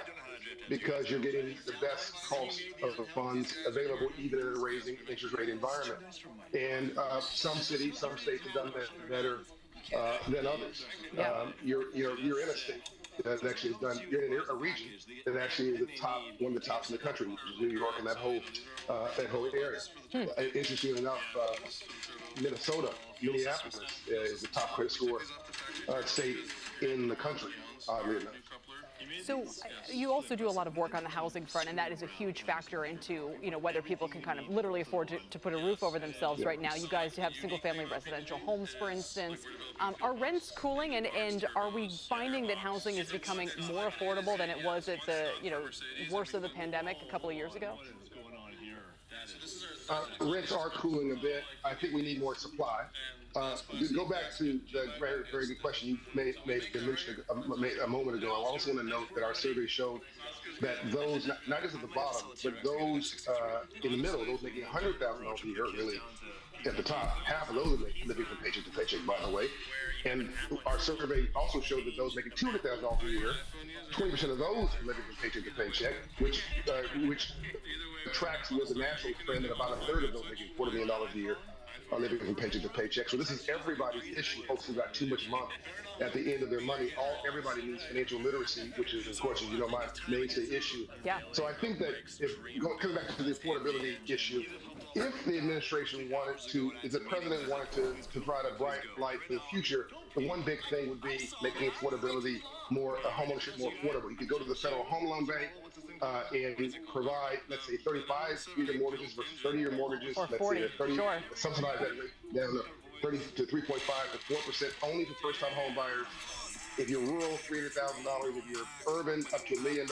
because you're getting the best cost of the funds available, even in a raising interest rate environment. And some cities, some states have done that better than others. You're in a state that actually has done. You're in a region that actually is one of the tops in the country, which is New York and that whole area. Interestingly enough, Minnesota, Minneapolis is the top credit score state in the country, oddly enough. So you also do a lot of work on the housing front, and that is a huge factor into, whether people can kind of literally afford to put a roof over themselves right now. You guys have single-family residential homes, for instance. Are rents cooling, and are we finding that housing is becoming more affordable than it was at the, worst of the pandemic a couple of years ago? Rents are cooling a bit. I think we need more supply. Go back to the very, very good question you made a moment ago. I also want to note that our survey showed that those, not just at the bottom, but those in the middle, those making $100,000 a year, really at the top, half of those are living from paycheck to paycheck, by the way. And our survey also showed that those making $200,000 a year, 20% of those are living from paycheck to paycheck, which tracks with the national trend that about a third of those making $250 million a year are living from paycheck to paycheck. So this is everybody's issue. Folks who got too much money at the end of their money. Everybody needs financial literacy, which is, of course, my mainstay issue. Yeah. So I think that coming back to the affordability issue, if the administration wanted to, if the president wanted to provide a bright light for the future, the one big thing would be making affordability homeownership more affordable. You could go to the Federal Home Loan Bank and provide, let's say, 35-year mortgages versus 30-year mortgages. Or 40, sure. Subsidize that rate down to 30 to 3.5 to 4%, only for first-time home buyers. If you're rural, $300,000. If you're urban, up to $1 million.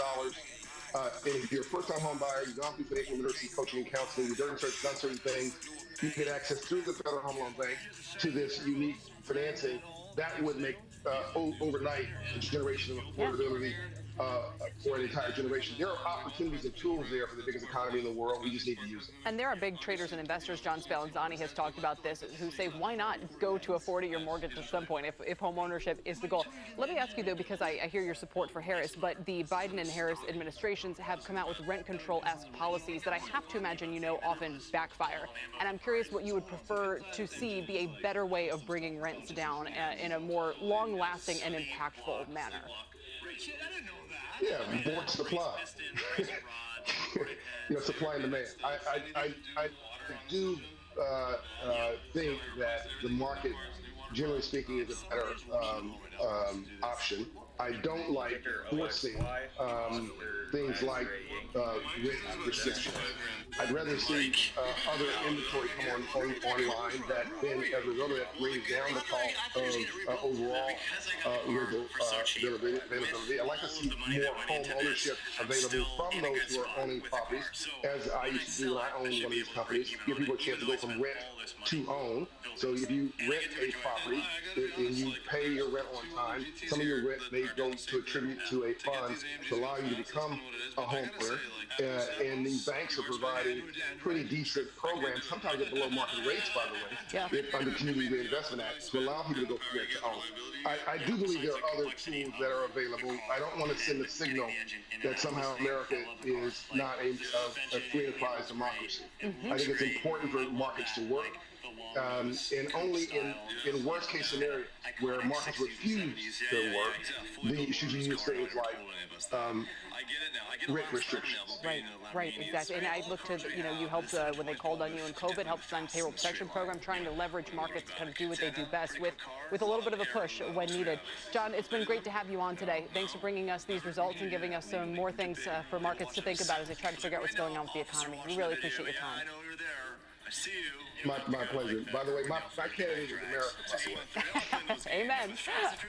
And if you're a first-time home buyer, you've gone through financial literacy, coaching, and counseling, you've done certain things, you get access through the Federal Home Loan Bank to this unique financing. That would make overnight a generation of affordability for an entire generation. There are opportunities and tools there for the biggest economy in the world. We just need to use them. And there are big traders and investors, John Spallanzani has talked about this, who say, why not go to a 40-year mortgage at some point if home ownership is the goal? Let me ask you, though, because I hear your support for Harris, but the Biden and Harris administrations have come out with rent control-esque policies that I have to imagine often backfire. And I'm curious what you would prefer to see be a better way of bringing rents down in a more long-lasting and impactful manner. Yeah, more supply. Supply and demand. I do think that the market, generally speaking, is a better option. I don't like forcing things like rent restrictions. I'd rather see other inventory come online that then, as a result of that, brings down the cost of overall availability. I'd like to see more home ownership available from those who are owning properties, as I used to do when I owned one of these companies, give people a chance to go from rent to own. So if you rent a property and you pay your rent on time, some of your rent may go to attribute to a fund to allow you to become a homeowner. And these banks are providing pretty decent programs, sometimes at below market rates, by the way, under Community Reinvestment Act, to allow people to go from rent to own. I do believe there are other tools that are available. I don't want to send a signal that somehow America is not a free enterprise democracy. I think it's important for markets to work. And only in worst case scenario where markets refuse to work, should you use things like rent restrictions. Right, exactly. And I looked to, you helped when they called on you in COVID, helped sign payroll protection program, trying to leverage markets to kind of do what they do best with a little bit of a push when needed. John, it's been great to have you on today. Thanks for bringing us these results and giving us some more things for markets to think about as they try to figure out what's going on with the economy. We really appreciate your time. My pleasure. By the way, my candidate is America, by the way. Amen.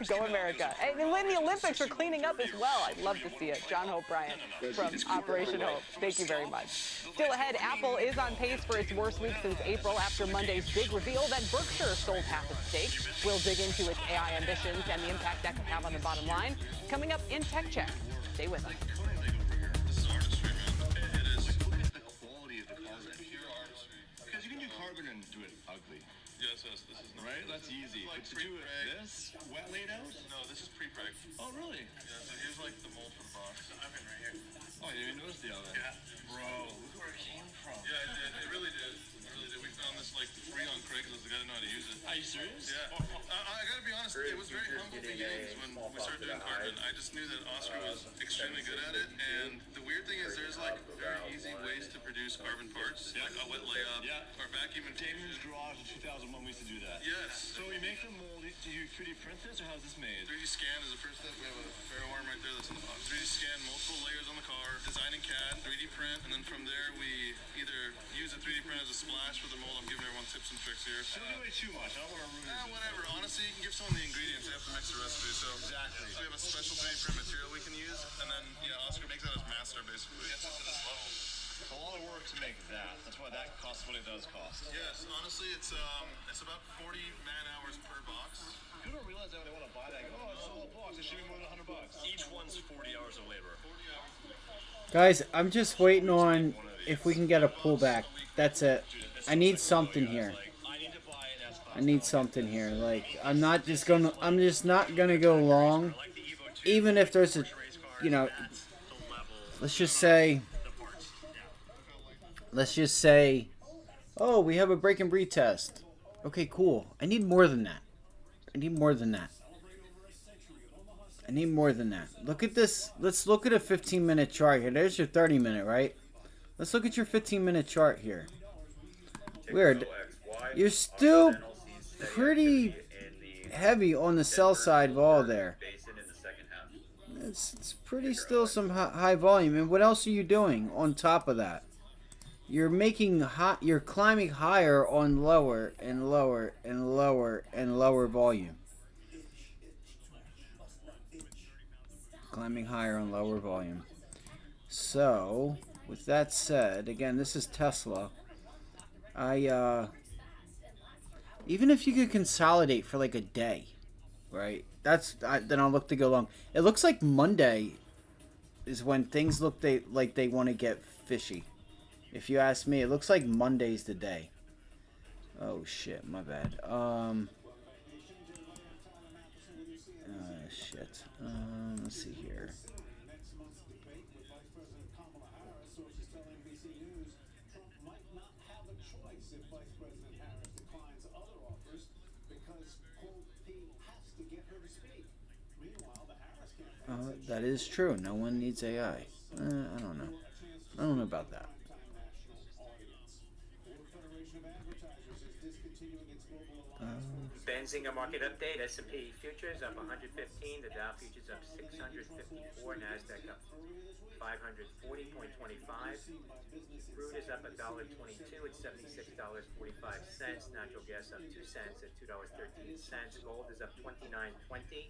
Go America. And when the Olympics are cleaning up as well, I'd love to see it. John Hope Bryant from Operation Hope. Thank you very much. Still ahead, Apple is on pace for its worst week since April after Monday's big reveal that Berkshire sold half its stake. We'll dig into its AI ambitions and the impact that could have on the bottom line. Coming up in Tech Check. Stay with us. they're gonna do it ugly. Yes, this is Right? That's easy. Like But to do it this wet laid out? No, this is pre-preg. Oh, really? Yeah, so here's like the mold for the box. The oven right here. Oh, you didn't notice the oven? Yeah. Bro, look where it came from. Yeah, it did. It really did. It really did. We found this like free on Craigslist. The guy didn't know how to use it. Are you serious? Yeah. I gotta be honest. It was very humble beginnings when we started doing carbon. I just knew that Oscar was extremely good at it. And the weird thing is, there's like very easy ways to produce carbon parts, like a wet layup or vacuum and Damon's garage in 2001 we used to do that. Yes. So we make the mold. Do you 3D print this, or how's this made? 3D scan is the first step. We have a ferro arm right there that's in the box. 3D scan multiple layers on the car, design in CAD, 3D print, and then from there we either use a 3D print as a splash for the mold. I'm giving everyone tips and tricks here. Don't give away too much. I don't want to ruin it. Whatever. Honestly, you can give someone the ingredients. They have to mix the recipe. So exactly. We have a special 3D print material we can use, and then Oscar makes that as master basically. Gets it to this level. It's a lot of work to make that. That's why that costs what it does cost. Yes, honestly, it's about 40 man hours per box. People don't realize that when they want to buy that. Oh, it's a whole box. It should be more than $100. Each one's 40 hours of labor. 40 hours. Guys, I'm just waiting on if we can get a pullback. That's it. I need something here. I need something here. Like, I'm just not gonna go long. Even if there's a, let's just say, oh, we have a break and breed test. Okay, cool. I need more than that. I need more than that. I need more than that. Look at this. Let's look at a 15-minute chart here. There's your 30-minute, right? Let's look at your 15-minute chart here. Weird. You're still pretty heavy on the sell side vol there. It's pretty still some high volume. And what else are you doing on top of that? You're making you're climbing higher on lower and lower and lower and lower volume. Climbing higher on lower volume. So, with that said, again, this is Tesla. Even if you could consolidate for like a day, right? Then I'll look to go long. It looks like Monday is when things look like they want to get fishy. If you ask me, it looks like Monday's the day. Oh shit, my bad. Shit. Let's see here. Next month's debate with Vice President Kamala Harris, sources tell NBC News Trump might not have a choice if Vice President Harris declines other offers because, quote, he has to get her to speak. Meanwhile, the Harris campaign That is true. No one needs AI. I don't know. I don't know about that. Benzinga market update. S&P futures up 115. The Dow futures up 654. Nasdaq up 540.25. Crude is up $1.22 at $76.45. Natural gas up 2 cents at $2.13. Gold is up 29.20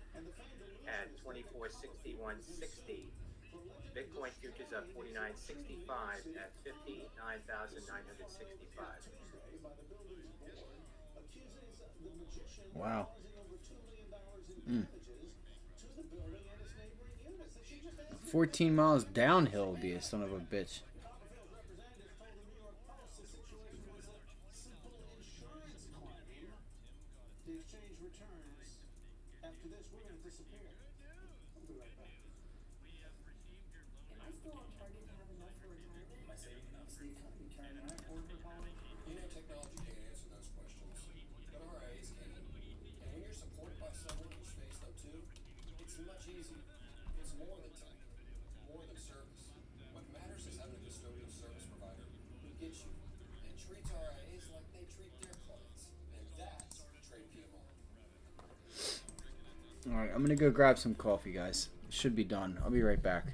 at 2461.60. Bitcoin futures up 49.65 at 59,965. Wow. 14 miles downhill would be a son of a bitch. The exchange returns. After this, we're going to disappear. We'll be right back. Am I still on target to have enough for retirement? Am I saving enough for the economy? Can I afford retirement? You know, technology can't answer those questions, but RIAs can. And when you're supported by someone who's faced them too, it's much easier. It's more than tech, more than service. What matters is having a custodial service provider who gets you and treats RIAs like they treat their clients. And that's Trade PMR. Alright, I'm going to go grab some coffee, guys. It should be done. I'll be right back.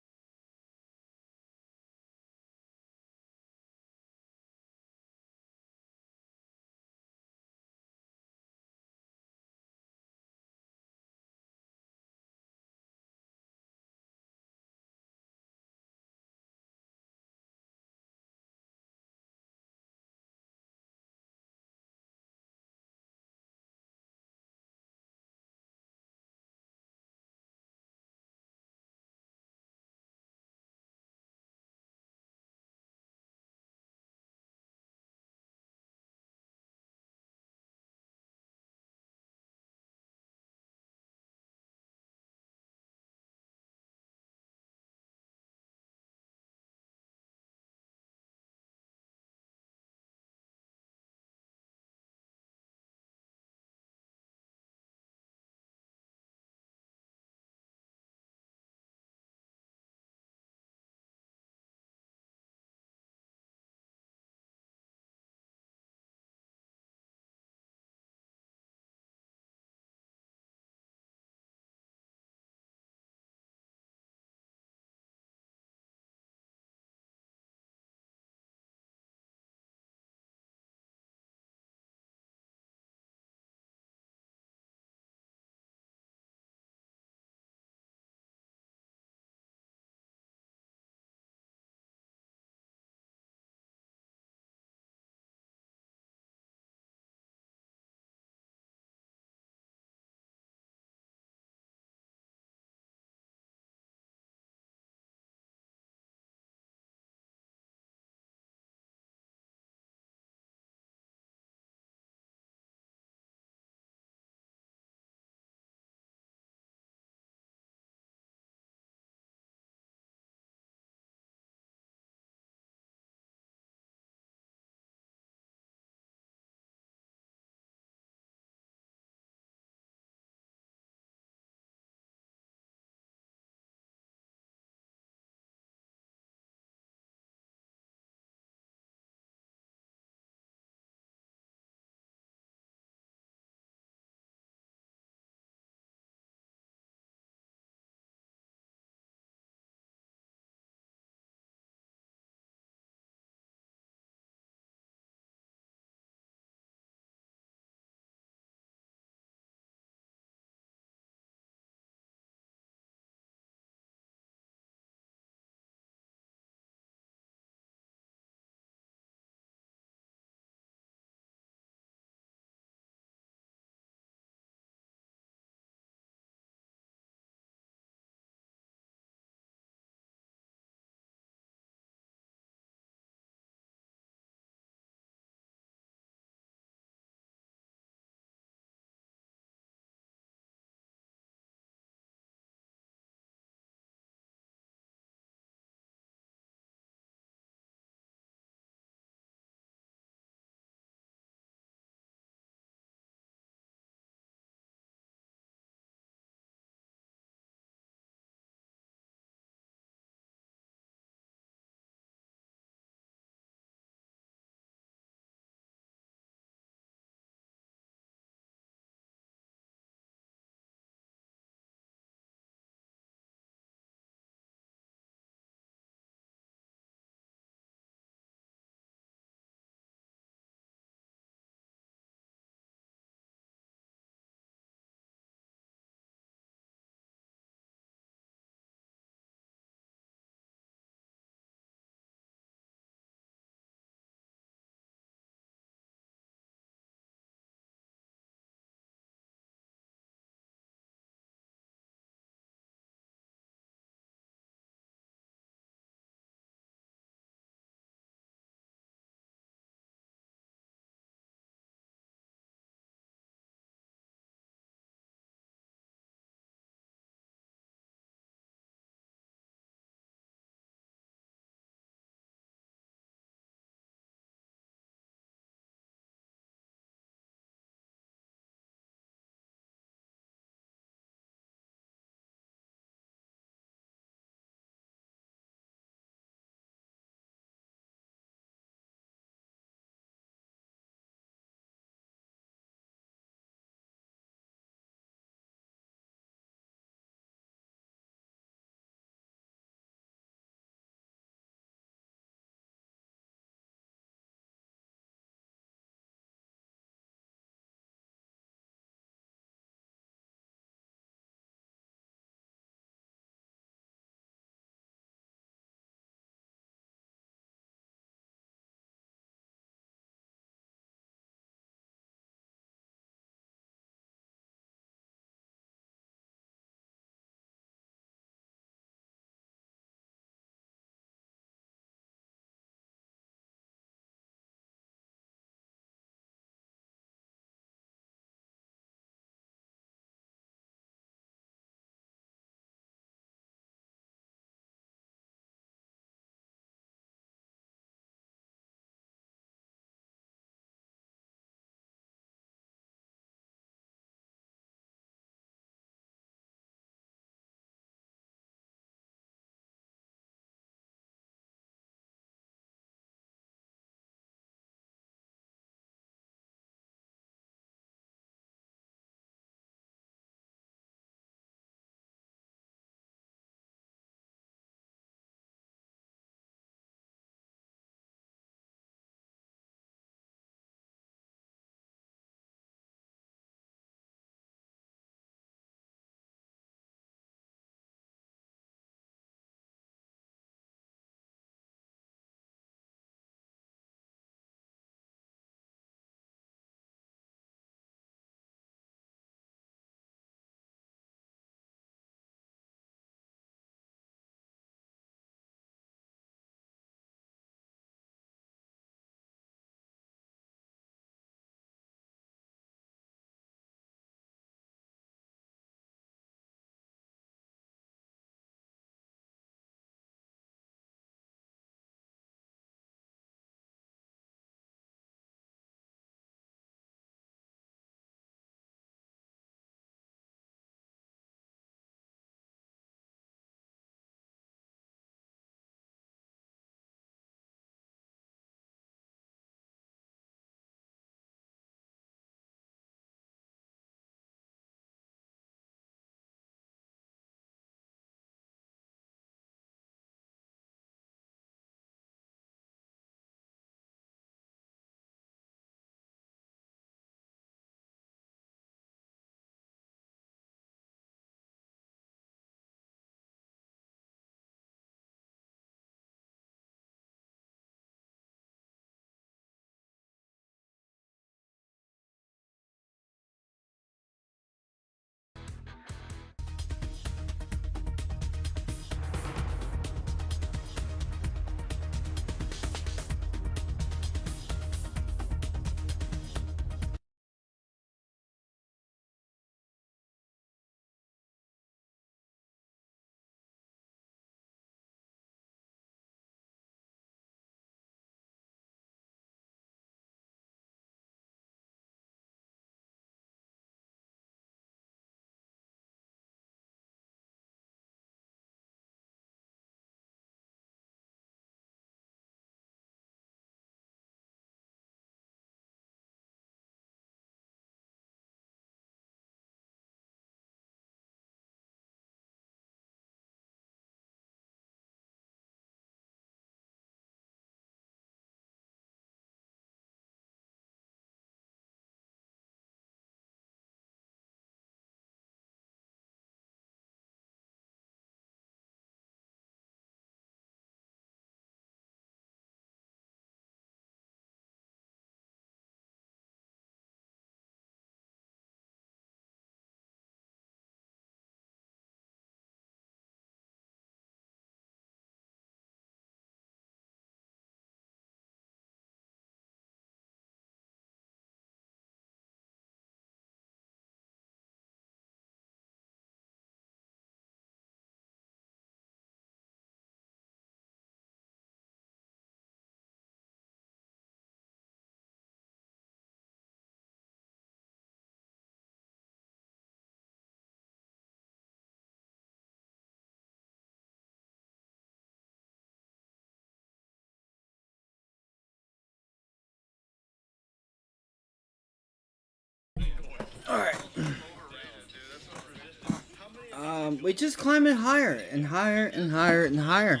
We just climb it higher and higher and higher and higher.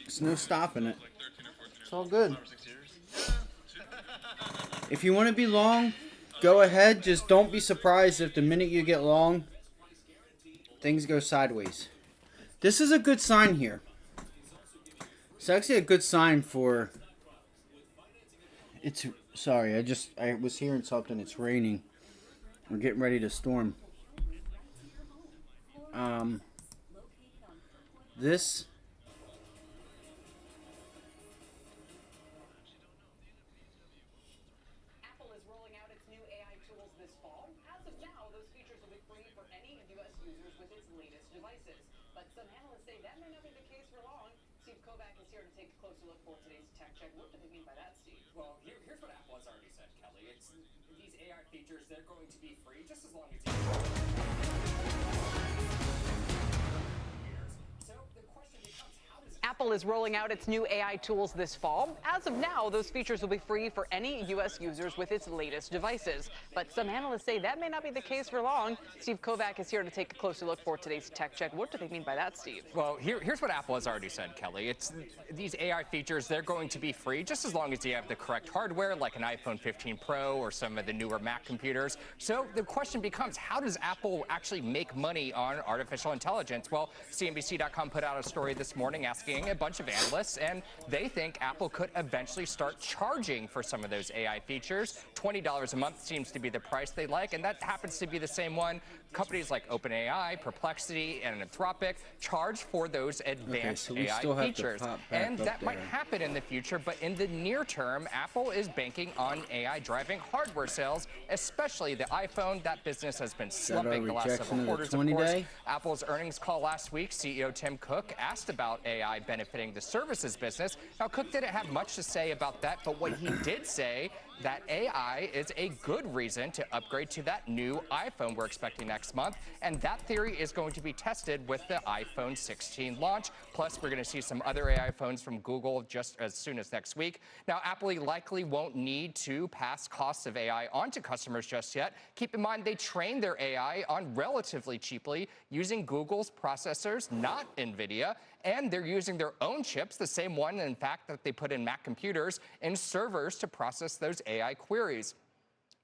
There's no stopping it. It's all good. If you want to be long, go ahead. Just don't be surprised if the minute you get long, things go sideways. This is a good sign here. It's actually a good sign for... It's... Sorry, I was hearing something. It's raining. We're getting ready to storm. This... Apple is rolling out its new AI tools this fall. As of now, those features will be free for any U.S. users with its latest devices. But some analysts say that may not be the case for long. Steve Kovac is here to take a closer look for today's Tech Check. What do they mean by that, Steve? Well, here's what Apple has already said, Kelly. It's these AI features, they're going to be free just as long as you... So the question becomes, how does Apple is rolling out its new AI tools this fall. As of now, those features will be free for any U.S. users with its latest devices. But some analysts say that may not be the case for long. Steve Kovac is here to take a closer look for today's Tech Check. What do they mean by that, Steve? Well, here's what Apple has already said, Kelly. It's these AI features, they're going to be free just as long as you have the correct hardware, like an iPhone 15 Pro or some of the newer Mac computers. So the question becomes, how does Apple actually make money on artificial intelligence? Well, CNBC.com put out a story this morning asking a bunch of analysts, and they think Apple could eventually start charging for some of those AI features. $20 a month seems to be the price they like, and that happens to be the same one companies like OpenAI, Perplexity, and Anthropic charge for those advanced AI features. And that might happen in the future, but in the near term, Apple is banking on AI driving hardware sales, especially the iPhone. That business has been slumping the last several quarters, of course. Apple's earnings call last week, CEO Tim Cook asked about AI benefiting the services business. Now, Cook didn't have much to say about that, but what he did say that AI is a good reason to upgrade to that new iPhone we're expecting next month, and that theory is going to be tested with the iPhone 16 launch. Plus, we're going to see some other AI phones from Google just as soon as next week. Now, Apple likely won't need to pass costs of AI onto customers just yet. Keep in mind, they train their AI on relatively cheaply using Google's processors, not NVIDIA, and they're using their own chips, the same one, in fact, that they put in Mac computers, in servers to process those AI queries.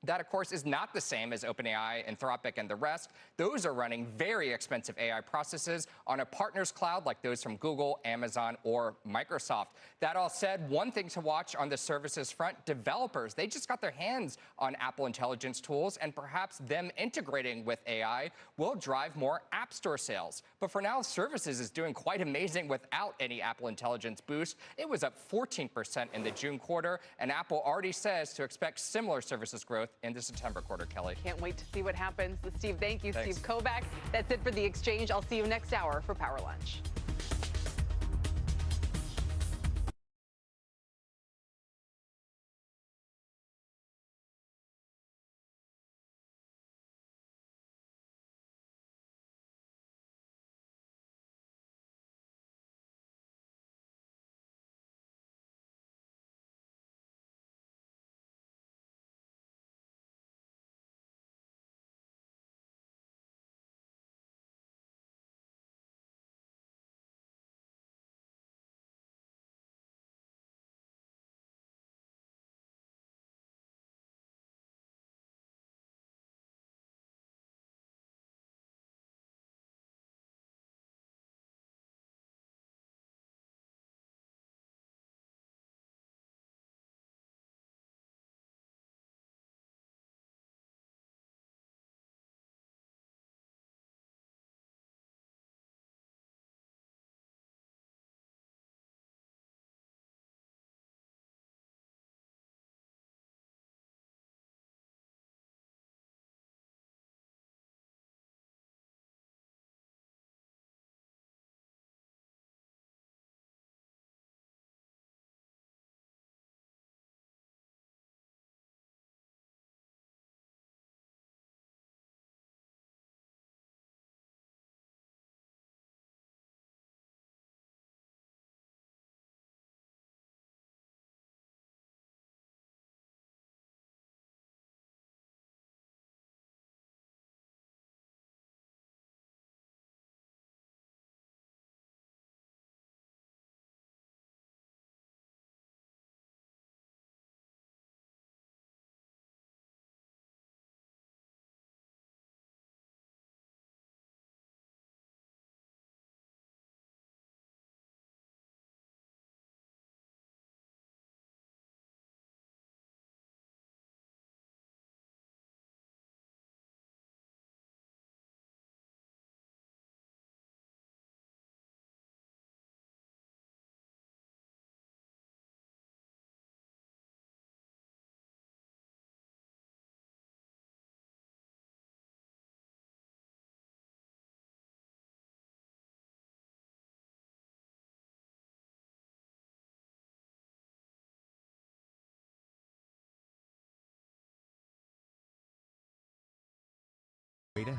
That, of course, is not the same as OpenAI, Anthropic, and the rest. Those are running very expensive AI processes on a partner's cloud like those from Google, Amazon, or Microsoft. That all said, one thing to watch on the services front, developers, they just got their hands on Apple Intelligence tools, and perhaps them integrating with AI will drive more App Store sales. But for now, services is doing quite amazing without any Apple Intelligence boost. It was up 14% in the June quarter, and Apple already says to expect similar services growth in the September quarter, Kelly. Can't wait to see what happens. Steve, thank you. Thanks. Steve Kovac. That's it for The Exchange. I'll see you next hour for Power Lunch.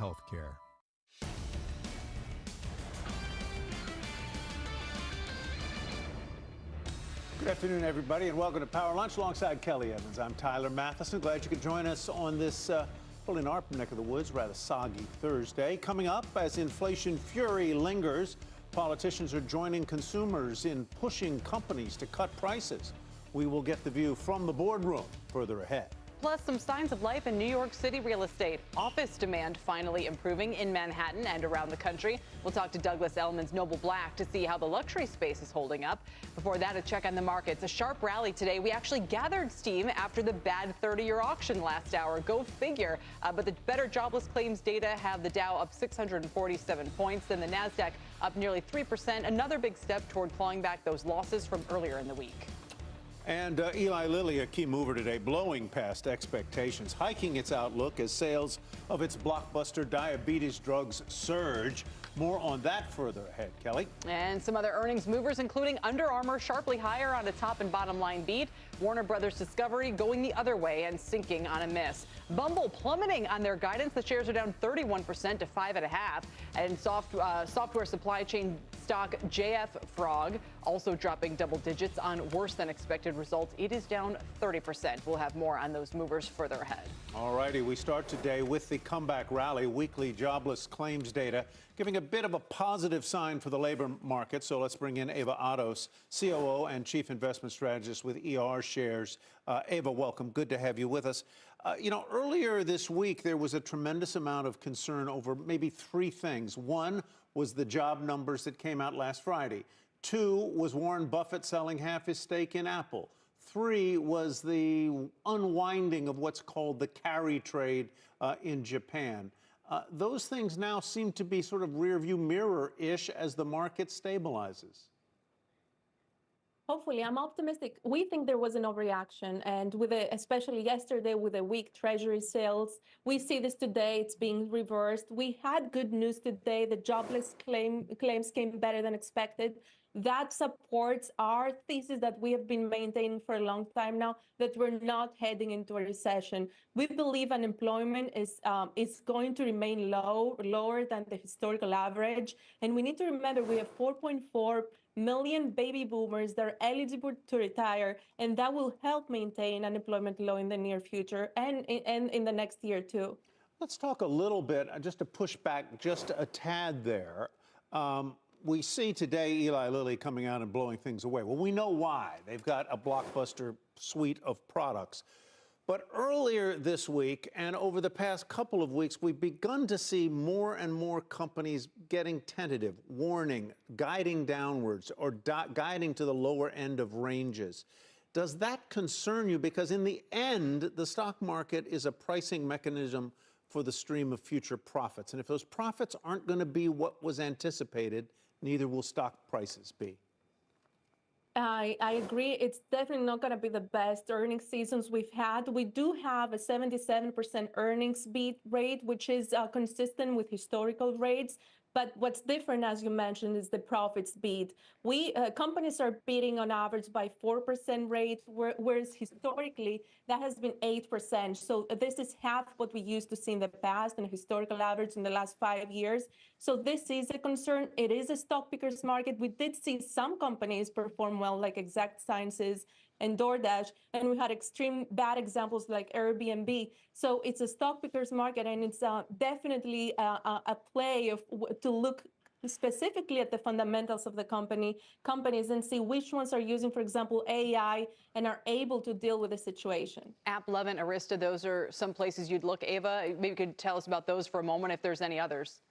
healthcare. Good afternoon, everybody, and welcome to Power Lunch alongside Kelly Evans. I'm Tyler Matheson. Glad you could join us on this, well, in our neck of the woods, rather soggy Thursday. Coming up, as inflation fury lingers, politicians are joining consumers in pushing companies to cut prices. We will get the view from the boardroom further ahead. Plus, some signs of life in New York City real estate. Office demand finally improving in Manhattan and around the country. We'll talk to Douglas Elliman's Noble Black to see how the luxury space is holding up. Before that, a check on the markets. A sharp rally today. We actually gathered steam after the bad 30-year auction last hour. Go figure. But the better jobless claims data have the Dow up 647 points, and the NASDAQ up nearly 3%. Another big step toward clawing back those losses from earlier in the week. And Eli Lilly, a key mover today, blowing past expectations, hiking its outlook as sales of its blockbuster diabetes drugs surge. More on that further ahead, Kelly. And some other earnings movers, including Under Armour sharply higher on a top and bottom line beat. Warner Brothers Discovery going the other way and sinking on a miss. Bumble plummeting on their guidance. The shares are down 31% to 5.5. And software supply chain stock JF Frog also dropping double digits on worse than expected results. It is down 30%. We'll have more on those movers further ahead. All righty, we start today with the comeback rally. Weekly jobless claims data giving a bit of a positive sign for the labor market. So let's bring in Ava Ados, COO and Chief Investment Strategist with ER Shares. Ava, welcome. Good to have you with us. Earlier this week, there was a tremendous amount of concern over maybe three things. One was the job numbers that came out last Friday. Two was Warren Buffett selling half his stake in Apple. Three was the unwinding of what's called the carry trade in Japan. Those things now seem to be sort of rearview mirror-ish as the market stabilizes. Hopefully, I'm optimistic. We think there was an overreaction, and especially yesterday with the weak treasury sales, we see this today. It's being reversed. We had good news today. The jobless claims came better than expected. That supports our thesis that we have been maintaining for a long time now, that we're not heading into a recession. We believe unemployment is going to remain lower than the historical average. And we need to remember we have 4.4 million baby boomers that are eligible to retire, and that will help maintain unemployment low in the near future and in the next year too. Let's talk a little bit, just to push back just a tad there. We see today Eli Lilly coming out and blowing things away. Well, we know why. They've got a blockbuster suite of products. But earlier this week and over the past couple of weeks, we've begun to see more and more companies getting tentative, warning, guiding downwards, or guiding to the lower end of ranges. Does that concern you? Because in the end, the stock market is a pricing mechanism for the stream of future profits. And if those profits aren't going to be what was anticipated, neither will stock prices be. I agree. It's definitely not going to be the best earnings seasons we've had. We do have a 77% earnings beat rate, which is consistent with historical rates. But what's different, as you mentioned, is the profits beat. Companies are beating on average by 4% rate, whereas historically that has been 8%. So this is half what we used to see in the past and historical average in the last 5 years. So this is a concern. It is a stock pickers market. We did see some companies perform well, like Exact Sciences and DoorDash, and we had extreme bad examples like Airbnb. So it's a stock pickers market, and it's definitely a play to look specifically at the fundamentals of the companies and see which ones are using, for example, AI and are able to deal with the situation. AppLovin, Arista, those are some places you'd look. Ava, maybe you could tell us about those for a moment if there's any others.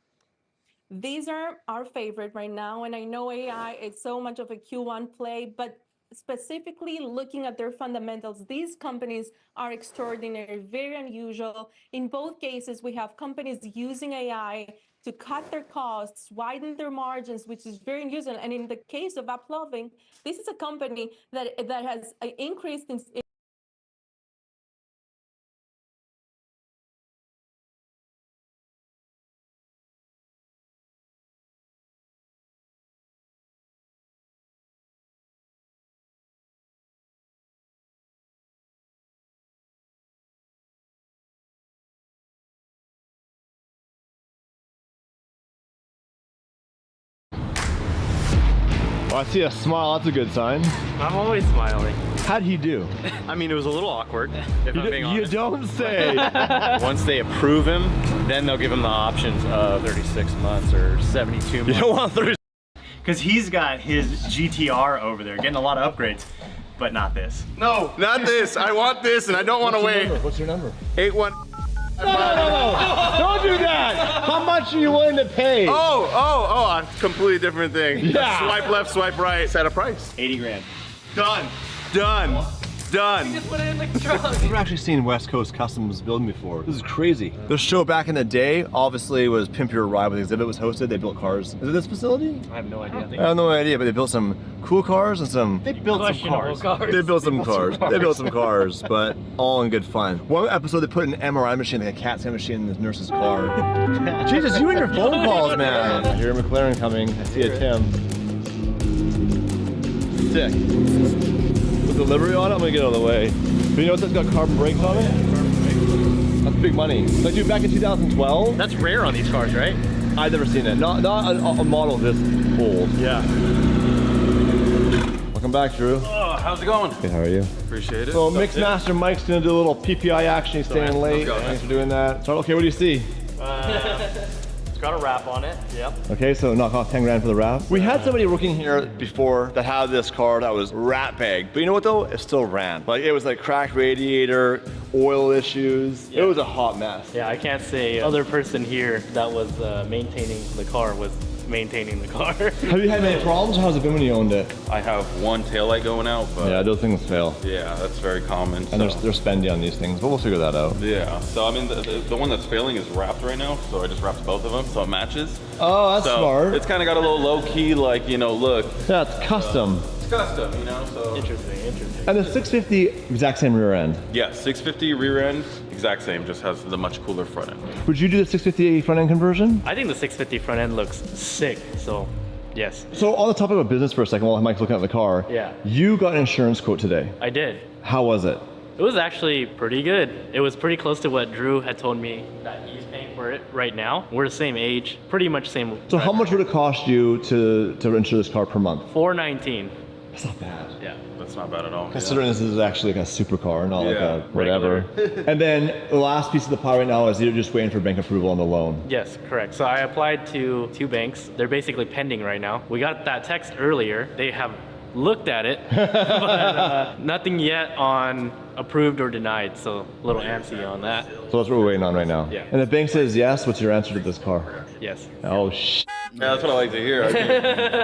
These are our favorite right now, and I know AI is so much of a Q1 play, but specifically looking at their fundamentals, these companies are extraordinary, very unusual. In both cases, we have companies using AI to cut their costs, widen their margins, which is very unusual. And in the case of AppLovin, this is a company that has increased in Well, I see a smile. That's a good sign. I'm always smiling. How'd he do? I mean, it was a little awkward, if I'm being honest. You don't say. Once they approve him, then they'll give him the options of 36 months or 72 months. You don't want 36. Because he's got his GTR over there, getting a lot of upgrades, but not this. No, not this. I want this, and I don't want to wait. What's your number? 81. No, don't do that. How much are you willing to pay? Oh, a completely different thing. Yeah. Swipe left, swipe right. Set a price. 80 grand. Done. Done. Done. He just went in the truck. I've never actually seen West Coast Customs building before. This is crazy. Their show back in the day, obviously, was Pimp Your Ride. When the exhibit was hosted, they built cars. Is it this facility? I have no idea. I have no idea, but they built some cool cars and some... They built some cars. They built some cars. They built some cars, but all in good fun. One episode, they put an MRI machine, like a CAT scan machine, in the nurse's car. Jesus, you and your phone calls, man. I hear a McLaren coming. I see a Tim. Sick. With the livery on it, I'm gonna get out of the way. But you know what's got carbon brakes on it? That's big money. Like, dude, back in 2012. That's rare on these cars, right? I've never seen it. Not a model this old. Yeah. Welcome back, Drew. Oh, how's it going? Hey, how are you? Appreciate it. So Mixmaster Mike's gonna do a little PPI action. He's staying late. Thanks for doing that. So, okay, what do you see? It's got a wrap on it, yep. Okay, so knock off 10 grand for the wrap. We had somebody working here before that had this car that was rat bag. But you know what though? It still ran. Like, it was like cracked radiator, oil issues. Yeah. It was a hot mess. Yeah, I can't say other person here that was maintaining the car was maintaining the car. Have you had any problems, or how's it been when you owned it? I have one taillight going out, but yeah, those things fail. Yeah, that's very common. And they're spendy on these things, but we'll figure that out. Yeah, so I mean, the one that's failing is wrapped right now, so I just wrapped both of them, so it matches. Oh, that's smart. It's kind of got a little low-key, like, you know, look. Yeah, it's custom. It's custom, you know, so. Interesting. And the 650, exact same rear end. Yeah, 650 rear end, exact same, just has the much cooler front end. Would you do the 650 front end conversion? I think the 650 front end looks sick, so yes. So on the topic of business for a second, while Mike's looking at the car, Yeah. You got an insurance quote today. I did. How was it? It was actually pretty good. It was pretty close to what Drew had told me that he's paying for it right now. We're the same age, pretty much same. So how much would it cost you to insure this car per month? $419. That's not bad. Yeah. That's not bad at all. Considering this is actually like a supercar, not like a whatever. And then the last piece of the pie right now is you're just waiting for bank approval on the loan. Yes, correct. So I applied to 2 banks. They're basically pending right now. We got that text earlier. They have looked at it, but nothing yet on approved or denied. So a little antsy on that. So that's what we're waiting on right now. Yeah. And the bank says yes. What's your answer to this car? Yes. Oh sh. Yeah, that's what I like to hear. I mean,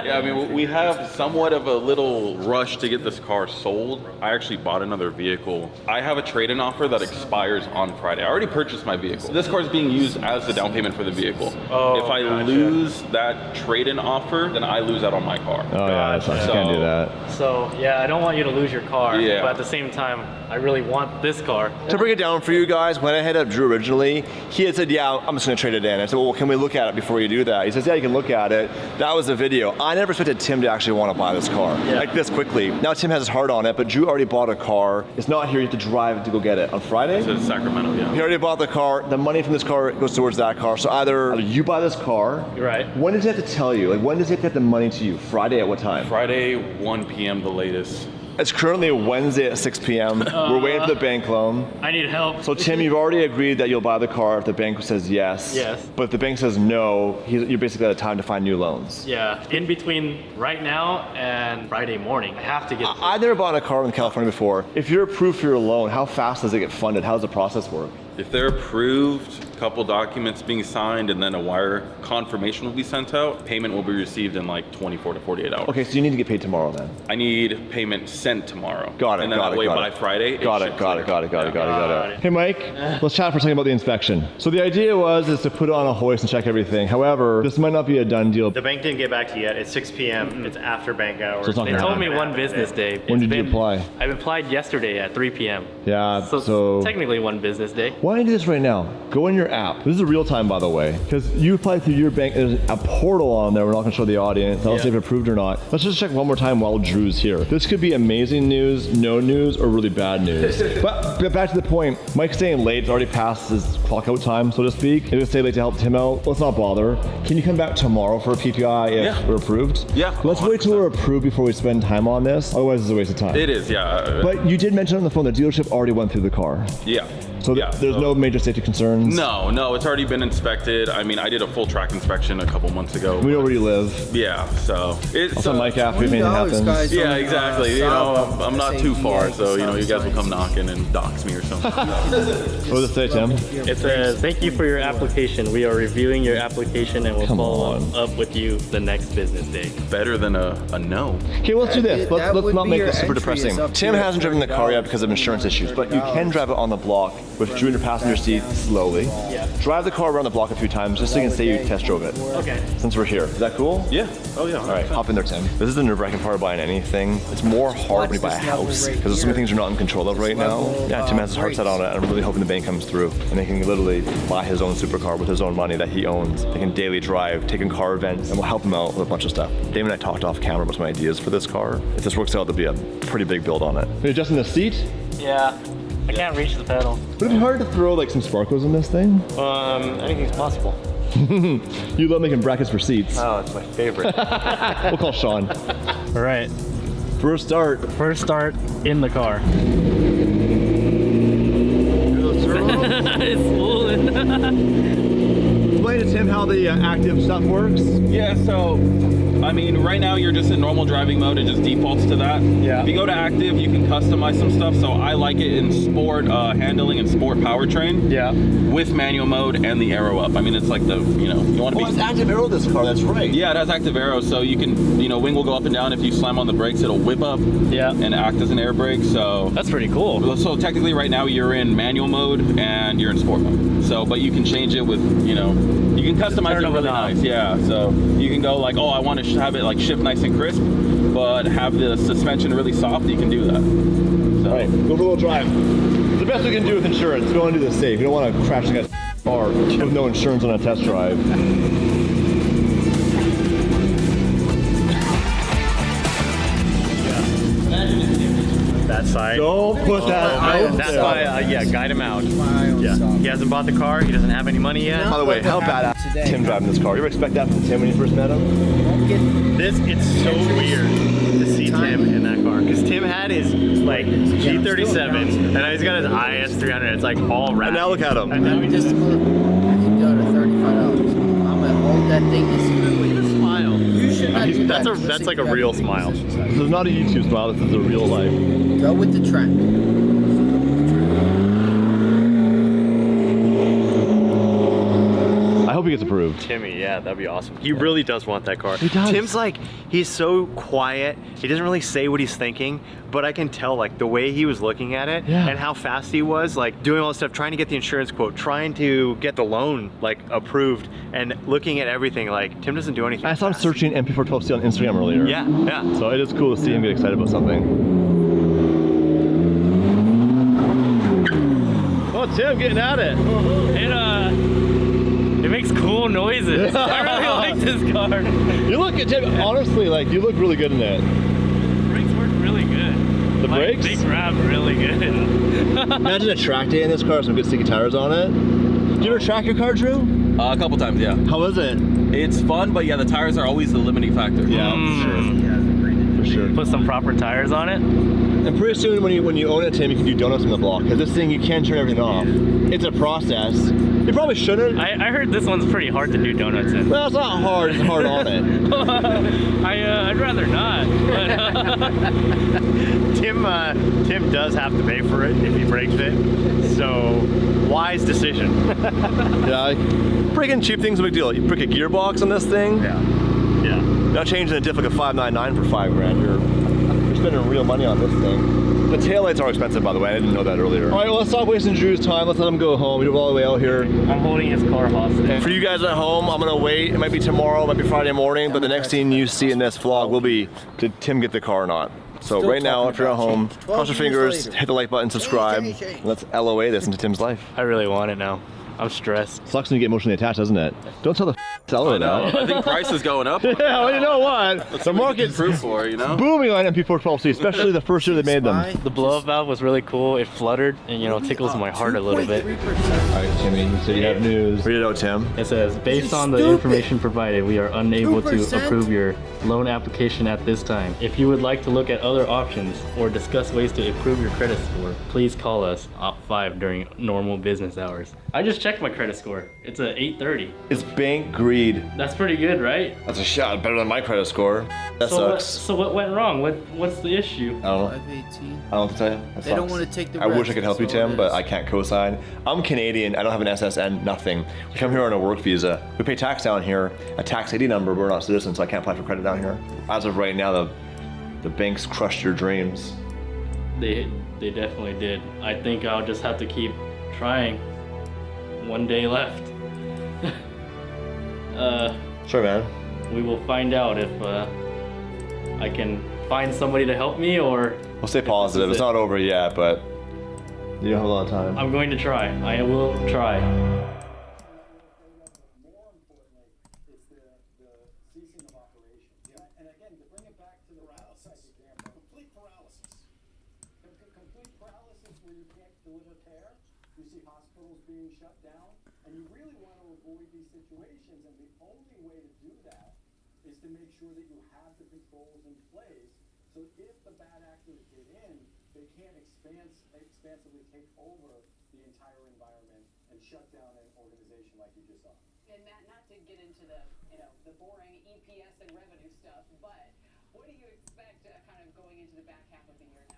yeah, I mean, we have somewhat of a little rush to get this car sold. I actually bought another vehicle. I have a trade-in offer that expires on Friday. I already purchased my vehicle. This car is being used as the down payment for the vehicle. Oh, if I lose that trade-in offer, then I lose out on my car. Oh yeah, that's not, you can't do that. So yeah, I don't want you to lose your car. Yeah. But at the same time, I really want this car. To break it down for you guys, when I hit up Drew originally, he had said, yeah, I'm just gonna trade it in. I said, well, can we look at it before you do that? He says, yeah, you can look at it. That was the video. I never expected Tim to actually want to buy this car, like this quickly. Now Tim has his heart on it, but Drew already bought a car. It's not here, you have to drive to go get it. On Friday? It's in Sacramento, yeah. He already bought the car. The money from this car goes towards that car. So either you buy this car. You're right. When does he have to tell you? Like, when does he have to get the money to you? Friday at what time? Friday, 1 p.m. the latest. It's currently Wednesday at 6 p.m. We're waiting for the bank loan. I need help. So Tim, you've already agreed that you'll buy the car if the bank says yes. Yes. But if the bank says no, you're basically out of time to find new loans. Yeah, in between right now and Friday morning, I have to get. I've never bought a car in California before. If you're approved for your loan, how fast does it get funded? How does the process work? If they're approved, a couple documents being signed, and then a wire confirmation will be sent out, payment will be received in like 24 to 48 hours. Okay, so you need to get paid tomorrow then. I need payment sent tomorrow. Got it, and then got that it, way got by it. Friday, Got it. Hey Mike, let's chat for a second about the inspection. So the idea is to put it on a hoist and check everything. However, this might not be a done deal. The bank didn't get back to you yet. It's 6 p.m. It's after bank hours. So it's not They gonna told me happen. 1 business day. When did you apply? I applied yesterday at 3 p.m. Yeah, So technically 1 business day. Why don't you do this right now? Go in your app. This is real time, by the way, because you applied through your bank. There's a portal on there. We're not going to show the audience. I'll see if it's approved or not. Let's just check one more time while Drew's here. This could be amazing news, no news, or really bad news. But back to the point, Mike's staying late. It's already past his clock out time, so to speak. It was say late to help Tim out. Let's not bother. Can you come back tomorrow for a PPI if we're approved? Yeah. Let's wait till we're approved before we spend time on this. Otherwise, it's a waste of time. It is, yeah. But you did mention on the phone the dealership already went through the car. Yeah. So there's no major safety concerns? No, it's already been inspected. I mean, I did a full track inspection a couple months ago. We know where you live. Yeah, so it's Also, Mike after if anything happens. Yeah, exactly. You know, I'm not too far, so you know, you guys will come knocking and dox me or something. What does it say, Tim? It says, thank you for your application. We are reviewing your application and will follow up with you the next business day. Better than a no. Okay, let's do this. Let's not make this super depressing. Tim hasn't driven the car yet because of insurance issues, but you can drive it on the block with junior passenger seat slowly. Yeah. Drive the car around the block a few times just so you can say you test drove it. Okay. Since we're here. Is that cool? Yeah. Oh yeah. All right, hop in there, Tim. This is the nerve-wracking part of buying anything. It's more hard when you buy a house because there's so many things you're not in control of right now. Yeah, Tim has his heart set on it, and I'm really hoping the bank comes through and they can literally buy his own supercar with his own money that he owns. They can daily drive, take in car events, and we'll help him out with a bunch of stuff. Dave and I talked off camera about some ideas for this car. If this works out, there'll be a pretty big build on it. Are you adjusting the seat? Yeah. I can't reach the pedal. Would it be hard to throw like some sparklers in this thing? Anything's possible. You love making brackets for seats. Oh, it's my favorite. We'll call Sean. All right. First start. First start in the car. It's fooling. Explain to Tim how the active stuff works. Yeah, so I mean, right now you're just in normal driving mode. It just defaults to that. Yeah. If you go to active, you can customize some stuff. So I like it in sport handling and sport powertrain. Yeah. With manual mode and the arrow up. I mean, it's like the, you know, you want to be. It's active arrow this car. That's right. Yeah, it has active arrow, so you can, you know, wing will go up and down. If you slam on the brakes, it'll whip up. Yeah. And act as an air brake. So that's pretty cool. So technically, right now you're in manual mode and you're in sport mode. So, but you can change it with, you know, you can customize it really nice. Yeah. So you can go like, oh, I want to have it like shift nice and crisp, but have the suspension really soft. You can do that. So. All right, go for a little drive. It's the best we can do with insurance. We want to do this safe. We don't want to crash against a car with no insurance on a test drive. That side. Don't put that out. That's why, yeah, guide him out. Yeah. He hasn't bought the car. He doesn't have any money yet. By the way, how badass Tim driving this car? You ever expect that from Tim when you first met him? It's so weird to see Tim in that car because Tim had his like G37 and now he's got his IS300. It's like all wrapped. And now look at him. And now he just I can go to $35. I'm gonna hold that thing to see. smile. You should not do that. That's like a real smile. This is not a YouTube smile. This is a real life. Go with the trend. I hope he gets approved. Timmy, yeah, that'd be awesome. He really does want that car. He does. Tim's like, he's so quiet. He doesn't really say what he's thinking, but I can tell like the way he was looking at it and how fast he was, like doing all this stuff, trying to get the insurance quote, trying to get the loan like approved and looking at everything. Like Tim doesn't do anything. I saw him searching MP412C on Instagram earlier. Yeah, yeah. So it is cool to see him get excited about something. Oh, Tim getting at it. It makes cool noises. I really like this car. You look at Tim, honestly, like you look really good in it. The brakes work really good. The brakes? They grab really good. Imagine a track day in this car, some good sticky tires on it. Do you ever track your car, Drew? A couple times, yeah. How is it? It's fun, but yeah, the tires are always the limiting factor. Yeah, for sure. Put some proper tires on it. And pretty soon when you own it, Tim, you can do donuts on the block. Because this thing, you can't turn everything off. It's a process. You probably shouldn't. I heard this one's pretty hard to do donuts in. Well, it's not hard, it's hard on it. I'd rather not. Tim does have to pay for it if he breaks it. So, wise decision. Yeah, breaking cheap thing's a big deal. You break a gearbox on this thing. Yeah. Yeah. Not changing a diff like a 599 for $5 grand. You're spending real money on this thing. The taillights are expensive, by the way. I didn't know that earlier. All right, well, let's stop wasting Drew's time. Let's let him go home. We drove all the way out here. I'm holding his car hostage. For you guys at home, I'm gonna wait. It might be tomorrow, it might be Friday morning, but the next thing you see in this vlog will be, did Tim get the car or not? So right now, if you're at home, cross your fingers, hit the like button, subscribe. Let's LOA this into Tim's life. I really want it now. I'm stressed. Sucks when you get emotionally attached, doesn't it? Don't tell the seller that. I think price is going up. Yeah, well, you know what? The market's booming on MP412C, especially the first year they made them. The blow-up valve was really cool. It fluttered and, you know, tickles my heart a little bit. All right, Timmy, you said you have news. Read it out, Tim. It says, based on the information provided, we are unable to approve your loan application at this time. If you would like to look at other options or discuss ways to improve your credit score, please call us op5 during normal business hours. I just checked my credit score. It's a 830. It's bank greed. That's pretty good, right? That's a shot better than my credit score. That sucks. So what went wrong? What's the issue? I don't know. 518. I don't know what to tell you. That They don't sucks. want to take the I wish risk, I could help you, that's all Tim, it but is. I can't co-sign. I'm Canadian. I don't have an SSN, nothing. We come here on a work visa. We pay tax down here, a tax ID number, but we're not citizens, so I can't apply for credit down here. As of right now, the banks crushed your dreams. They definitely did. I think I'll just have to keep trying. One day left. Sure, man. We will find out if I can find somebody to help me, or We'll stay positive. It's not over yet, but you don't have a lot of time. I'm going to try. I will try. ceasing of operation. Yeah, and again, to bring it back to the paralysis example, complete paralysis. Complete paralysis where you can't deliver care. You see hospitals being shut down, and you really want to avoid these situations. And the only way to do that is to make sure that you have the controls in place. So if the bad actors get in, they can't expansively take over the entire environment and shut down an organization like you just saw. And Matt, not to get into the, the boring EPS and revenue stuff, but what do you expect kind of going into the back half of the year now?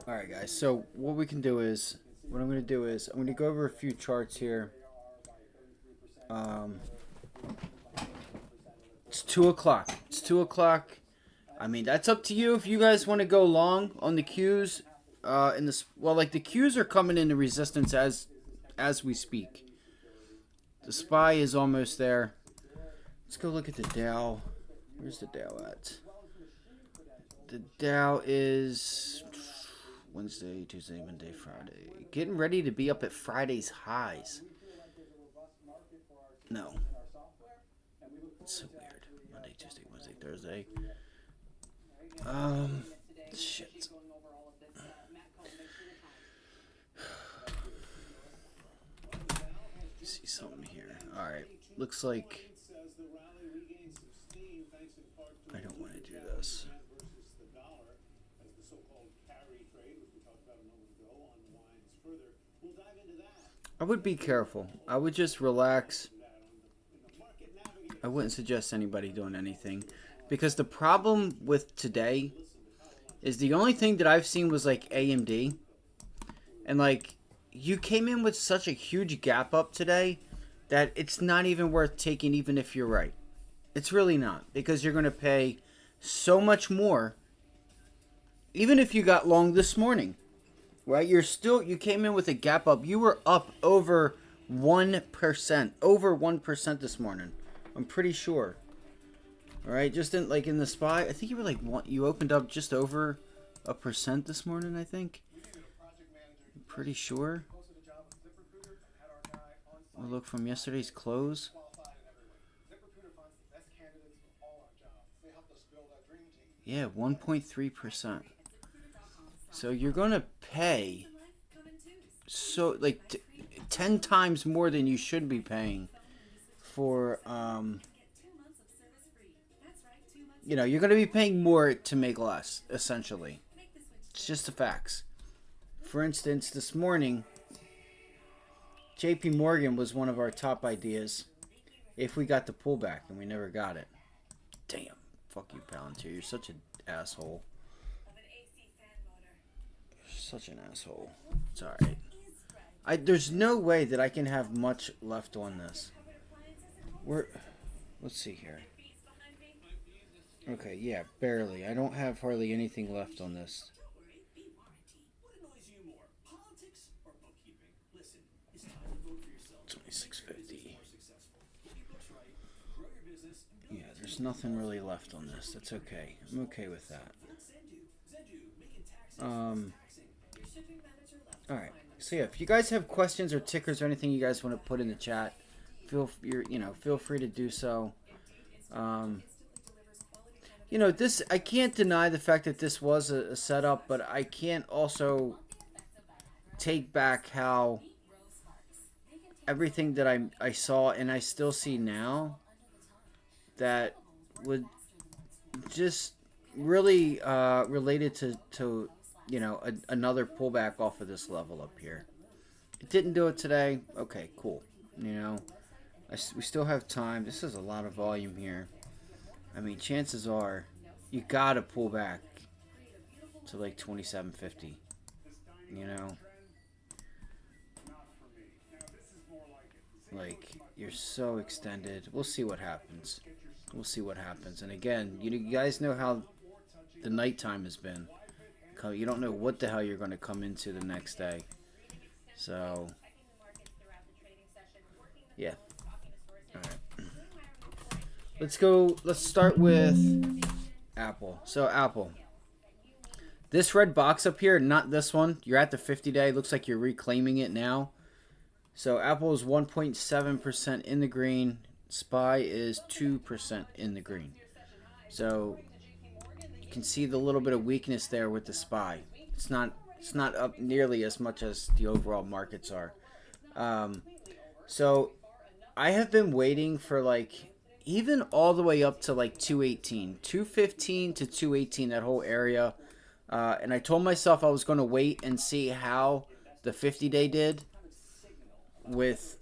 All right, guys. So what we can do is, what I'm going to do is, I'm going to go over a few charts here. It's 2 o'clock. It's 2 o'clock. I mean, that's up to you if you guys want to go long on the Qs. Like the Qs are coming into resistance as we speak. The SPY is almost there. Let's go look at the Dow. Where's the Dow at? The Dow is Wednesday, Tuesday, Monday, Friday. Getting ready to be up at Friday's highs. No. It's so weird. Monday, Tuesday, Wednesday, Thursday. Shit. See something here. Alright. Looks like I don't want to do this. I would be careful. I would just relax. I wouldn't suggest anybody doing anything. Because the problem with today is the only thing that I've seen was like AMD. And like, you came in with such a huge gap up today that it's not even worth taking even if you're right. It's really not. Because you're going to pay so much more. Even if you got long this morning. Right? You came in with a gap up. You were up over 1%. Over 1% this morning. I'm pretty sure. Alright, just in the SPY, I think you were like you opened up just over 1% this morning, I think. I'm pretty sure. We'll look from yesterday's close. Yeah, 1.3%. So you're gonna pay 10 times more than you should be paying for you're going to be paying more to make less, essentially. It's just the facts. For instance, this morning, JP Morgan was one of our top ideas if we got the pullback, and we never got it. Damn. Fuck you, Palantir. You're such an asshole. You're such an asshole. It's alright. There's no way that I can have much left on this. Let's see here. Okay, yeah, barely. I don't have hardly anything left on this. It's only 650. Yeah, there's nothing really left on this. That's okay. I'm okay with that. All right. So yeah, if you guys have questions or tickers or anything you guys want to put in the chat, feel free to do so. This, I can't deny the fact that this was a setup, but I can't also take back how everything that I saw and I still see now that would just really related to another pullback off of this level up here. It didn't do it today. Okay, cool. We still have time. This is a lot of volume here. I mean, chances are you gotta pull back to like 27.50. Like, you're so extended. We'll see what happens. We'll see what happens. And again, you guys know how the nighttime has been. You don't know what the hell you're going to come into the next day. So, yeah. All right. Let's start with Apple. So, Apple. This red box up here, not this one. You're at the 50-day. Looks like you're reclaiming it now. So, Apple is 1.7% in the green. SPY is 2% in the green. So, you can see the little bit of weakness there with the SPY. It's not up nearly as much as the overall markets are. So, I have been waiting for like even all the way up to like 218, 215 to 218, that whole area. And I told myself I was going to wait and see how the 50-day did with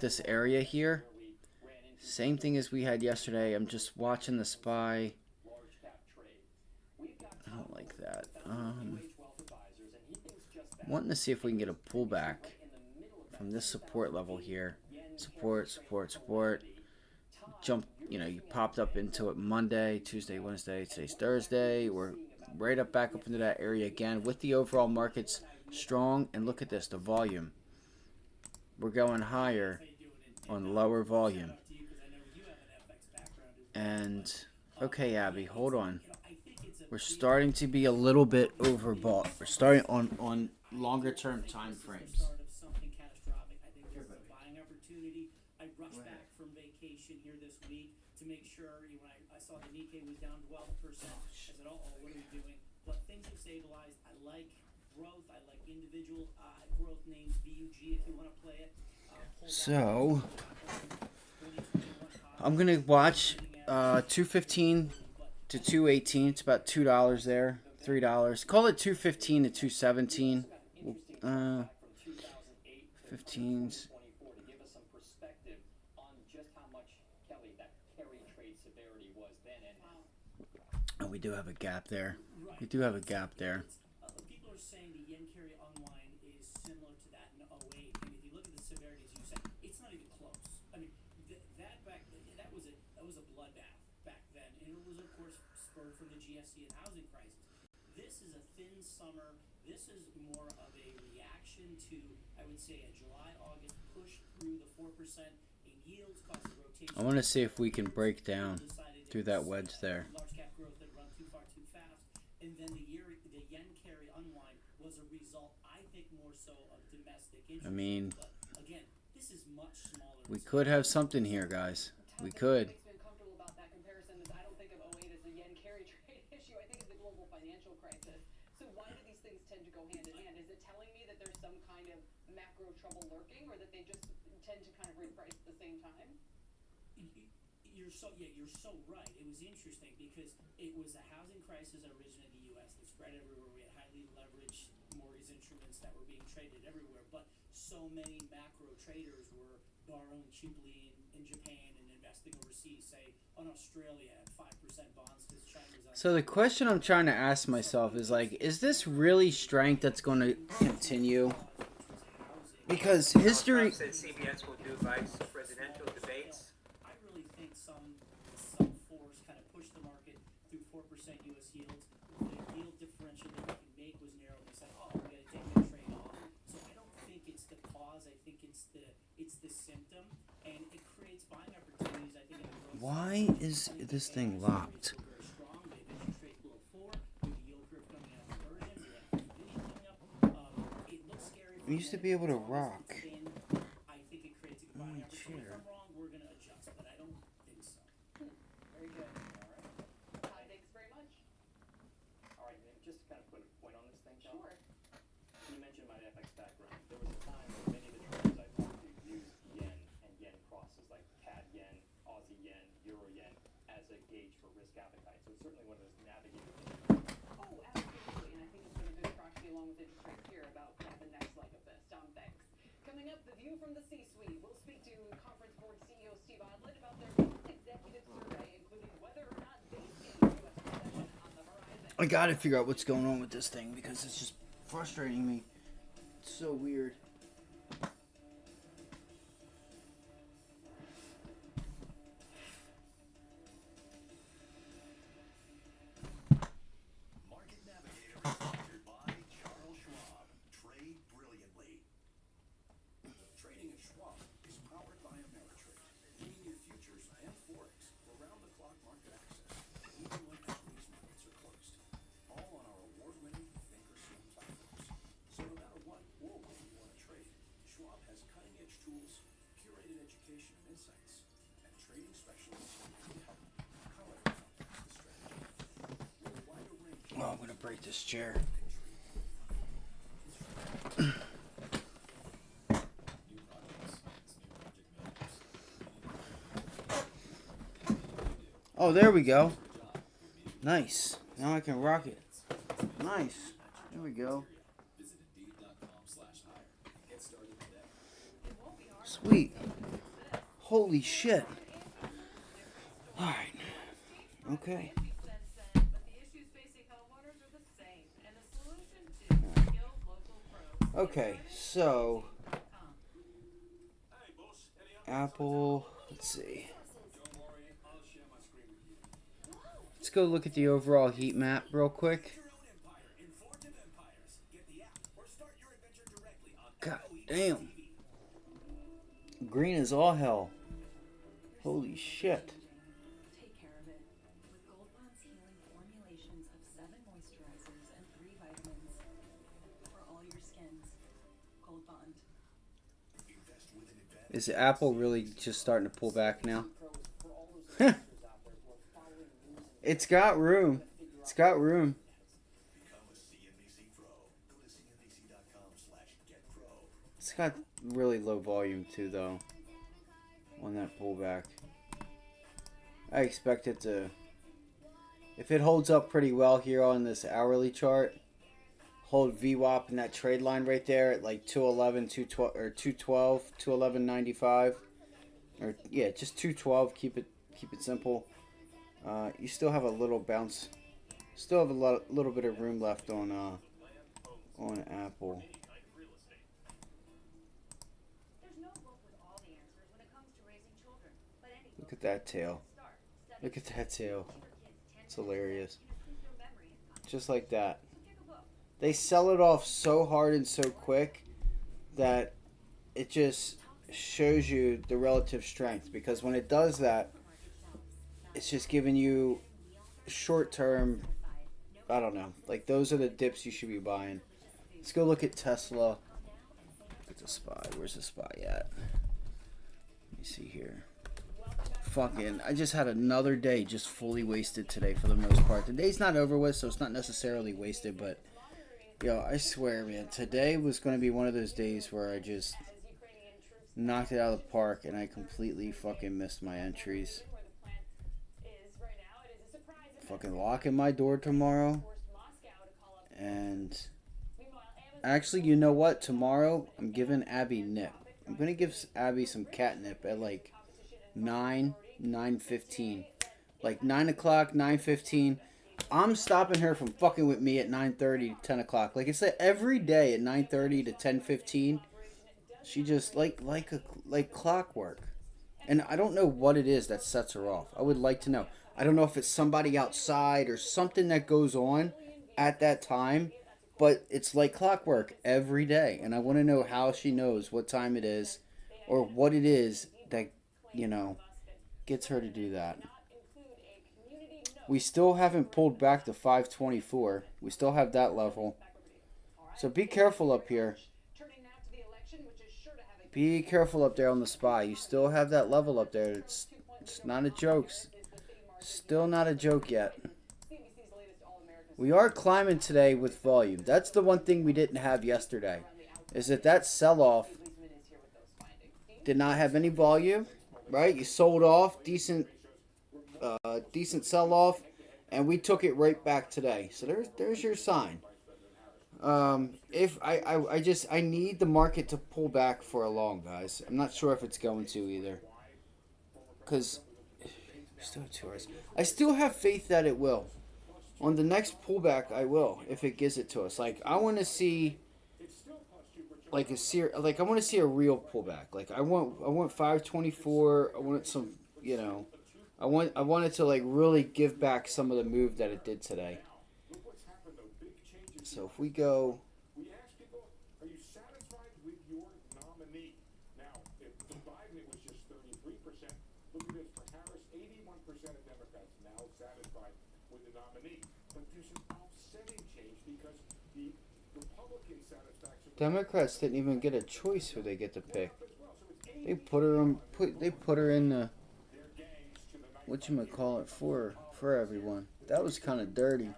this area here. Same thing as we had yesterday. I'm just watching the SPY. I don't like that. Wanting to see if we can get a pullback from this support level here. Support. Jump, you popped up into it Monday, Tuesday, Wednesday, today's Thursday. We're right up back up into that area again with the overall markets strong. And look at this, the volume. We're going higher on lower volume. And, okay, Abby, hold on. We're starting to be a little bit overbought. We're starting on longer term time frames. I rushed back from vacation here this week to make sure when I saw the Nikkei was down 12%. I said, what are we doing? But things have stabilized. I like growth. I like individual growth names, VUG, if you want to play it. So, I'm going to watch 215 to 218. It's about $2 there, $3. Call it 215 to 217. 15s. Oh, we do have a gap there. People are saying the yen carry unwind is similar to that in 08. And if you look at the severities, you say it's not even close. I mean, that was a bloodbath back then, and it was of course spurred from the GFC and housing crisis. This is a thin summer. This is more of a reaction to, I would say, a July-August push through the 4% in yields, cost of rotation. I want to see if we can break down through that wedge there. Large cap growth had run too far too fast, and then the yen carry unwind was a result, I think, more so of domestic interest. I mean, but again, this is much smaller. We could have something here, guys. We could. Makes me uncomfortable about that comparison is I don't think of 08 as a yen carry trade issue. I think it's the global financial crisis. So why do these things tend to go hand in hand? Is it telling me that there's some kind of macro trouble lurking, or that they just tend to kind of reprice at the same time? You're so right. It was interesting because it was the housing crisis that originated in the U.S. that spread everywhere. We had highly leveraged mortgage instruments that were being traded everywhere, but so many macro traders were borrowing cheaply in Japan and investing overseas, say on Australia at 5% bonds because China was. So the question I'm trying to ask myself is like, is this really strength that's going to continue? Because history. CBS will do vice presidential debates. I really think some force kind of pushed the market through 4% U.S. yields. The yield differential that we can make was narrow. They said, we got to take that trade off. So I don't think it's the cause. I think it's the symptom, and it creates buying opportunities. I think. Why is this thing locked? We used to be able to rock. I think it creates a combined effort. So if I'm wrong, we're going to adjust, but I don't think so. Very good. All right. Thanks very much. All right, and just to kind of put a point on this thing, Sure. you mentioned my FX background. There was a time when many of the traders I talked to used yen and yen crosses like CAD yen, Aussie yen, Euro yen as a gauge for risk appetite. So it's certainly one of those navigator things. Oh, absolutely. And I think it's been a good proxy along with interest rates here about the next leg of this. Thanks. Coming up, the view from the C-suite. We'll speak to Conference Board CEO Steve Odland about their latest executive survey, including whether or not they see U.S. recession on the horizon. I gotta figure out what's going on with this thing because it's just frustrating me. It's so weird. Market Navigator is sponsored by Charles Schwab. Trade brilliantly. Trading at Schwab is powered by Ameritrade, leading your futures and forex for round-the-clock market access, even when equities markets are closed. All on our award-winning thinkorswim platforms. So no matter what or when you want to trade, Schwab has cutting-edge tools, curated education and insights, and trading specialists who can help however you forecast the strategy. With a wider range of Oh, I'm gonna break this chair. Oh, there we go. Nice. Now I can rock it. Nice. There we go. Sweet. Holy shit. Alright. Okay. Okay, so Apple, let's see. Let's go look at the overall heat map real quick. God damn. Green is all hell. Holy shit. Take care of it with Gold Bond's healing formulations of 7 moisturizers and 3 vitamins for all your skins. Gold Bond. Is Apple really just starting to pull back now? It's got room. It's got room. It's got really low volume too, though, on that pullback. I expect it to, if it holds up pretty well here on this hourly chart, hold VWAP in that trade line right there at like 211, 212, or 212, 211.95, or yeah, just 212. Keep it simple. You still have a little bounce. Still have a little bit of room left on Apple. Look at that tail. Look at that tail. It's hilarious. Just like that. They sell it off so hard and so quick that it just shows you the relative strength. Because when it does that, it's just giving you short-term, I don't know. Like, those are the dips you should be buying. Let's go look at Tesla. Look at the SPY. Where's the SPY at? Let me see here. Fucking, I just had another day just fully wasted today for the most part. The day's not over with, so it's not necessarily wasted, but yo, I swear, man, today was going to be one of those days where I just knocked it out of the park and I completely fucking missed my entries. Fucking locking my door tomorrow. And actually, you know what? Tomorrow, I'm giving Abby nip. I'm going to give Abby some catnip at like 9:15. Like 9 o'clock, 9:15. I'm stopping her from fucking with me at 9:30 to 10 o'clock. Like, it's like every day at 9:30 to 10:15. She just like clockwork. And I don't know what it is that sets her off. I would like to know. I don't know if it's somebody outside or something that goes on at that time, but it's like clockwork every day. And I want to know how she knows what time it is or what it is that, you know, gets her to do that. We still haven't pulled back to 524. We still have that level. So be careful up here. Be careful up there on the SPY. You still have that level up there. It's not a joke. Still not a joke yet. We are climbing today with volume. That's the one thing we didn't have yesterday. Is that sell-off did not have any volume, right? You sold off, decent sell-off, and we took it right back today. So there's your sign. If I need the market to pull back for a long, guys. I'm not sure if it's going to either, because still 2 hours. I still have faith that it will. On the next pullback, I will, if it gives it to us. Like, I want to see I want to see a real pullback. Like, I want 524. I want some, I want it to like really give back some of the move that it did today. So if we go, We asked people, are you satisfied with your nominee? Now, if for Biden it was just 33%. Look at this, for Harris, 81% of Democrats now satisfied with the nominee. But there's an offsetting change because the Republican satisfaction. Democrats didn't even get a choice who they get to pick. They put her in the whatchamacallit for everyone. That was kind of dirty.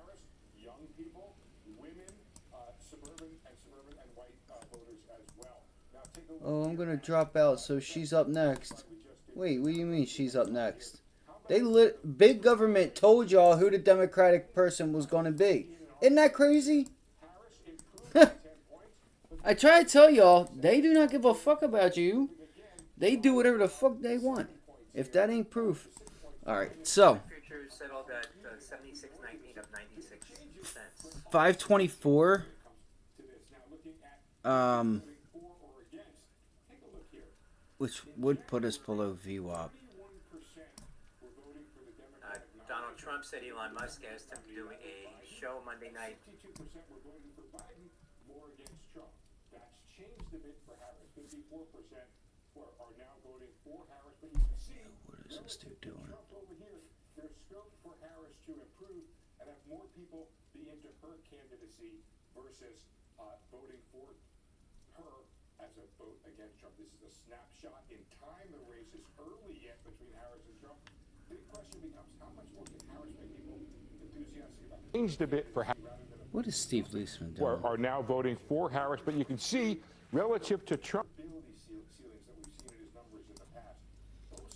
Oh, I'm gonna drop out, so she's up next. Wait, what do you mean she's up next? Big government told y'all who the Democratic person was gonna be. Isn't that crazy? I try to tell y'all, they do not give a fuck about you. They do whatever the fuck they want. If that ain't proof. Alright, so 524. Which would put us below VWAP. Donald Trump said Elon Musk asked him to do a show Monday night. That's changed a bit for Harris. 54% are now voting for Harris, but you can see what is this dude doing? Over here, there's scope for Harris to improve and have more people be into her candidacy versus voting for her as a vote against Trump. This is a snapshot in time. The race is early yet between Harris and Trump. The big question becomes, how much more can Harris make people enthusiastic about it? Changed a bit for Harris. What is Steve Leisman doing? Are now voting for Harris, but you can see relative to Trump.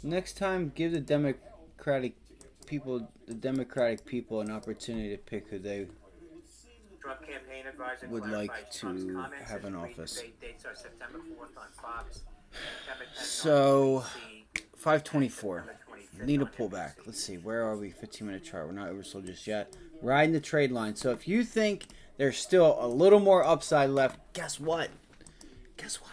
Next time, give the Democratic people an opportunity to pick who they Trump campaign advisor would clarifies like Trump's to comments have as in the office. debate dates are September 4th on Fox. So, 524. Need a pullback. Let's see. Where are we? 15-minute chart. We're not oversold just yet. Riding the trade line. So if you think there's still a little more upside left, guess what? Guess what?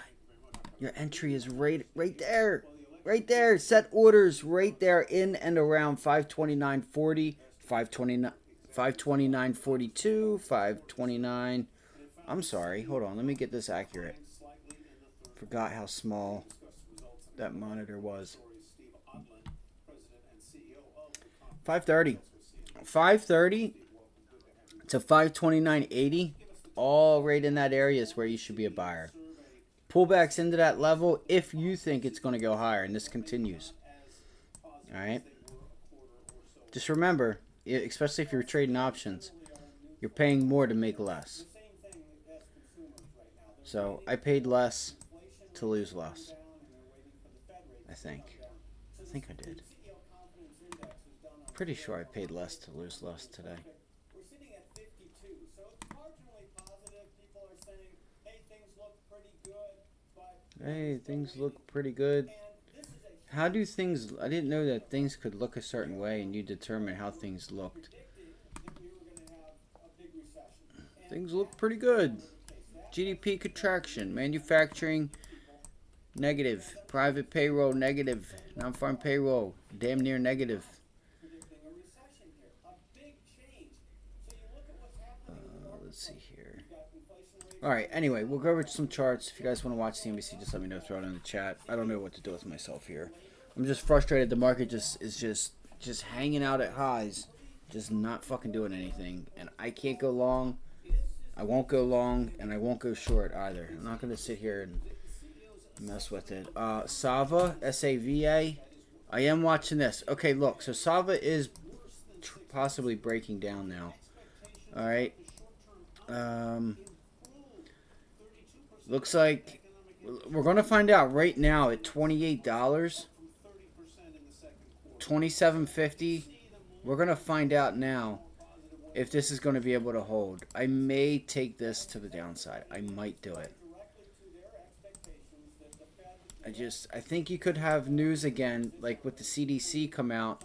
Your entry is right there. Right there. Set orders right there in and around 529.40, 529.42, 529. I'm sorry. Hold on. Let me get this accurate. Forgot how small that monitor was. 530. 530 to 529.80. All right in that area is where you should be a buyer. Pullbacks into that level if you think it's going to go higher, and this continues. All right. Just remember, especially if you're trading options, you're paying more to make less. So I paid less to lose less. I think I did. Pretty sure I paid less to lose less today. We're sitting at 52, so it's marginally positive. People are saying, hey, things look pretty good, but Hey, things look pretty good. How do things... I didn't know that things could look a certain way and you determine how things looked. Things look pretty good. GDP contraction. Manufacturing, negative. Private payroll, negative. Non-farm payroll, damn near negative. Let's see here. Alright, anyway, we'll go over some charts. If you guys want to watch CNBC, just let me know. Throw it in the chat. I don't know what to do with myself here. I'm just frustrated. The market is just hanging out at highs. Just not fucking doing anything. And I can't go long. I won't go long. And I won't go short either. I'm not going to sit here and Mess with it. Sava, S-A-V-A. I am watching this. Okay, look. So Sava is possibly breaking down now. All right. Looks like we're going to find out right now at $28, $27.50. We're going to find out now if this is going to be able to hold. I may take this to the downside. I might do it. I think you could have news again, like with the CDC come out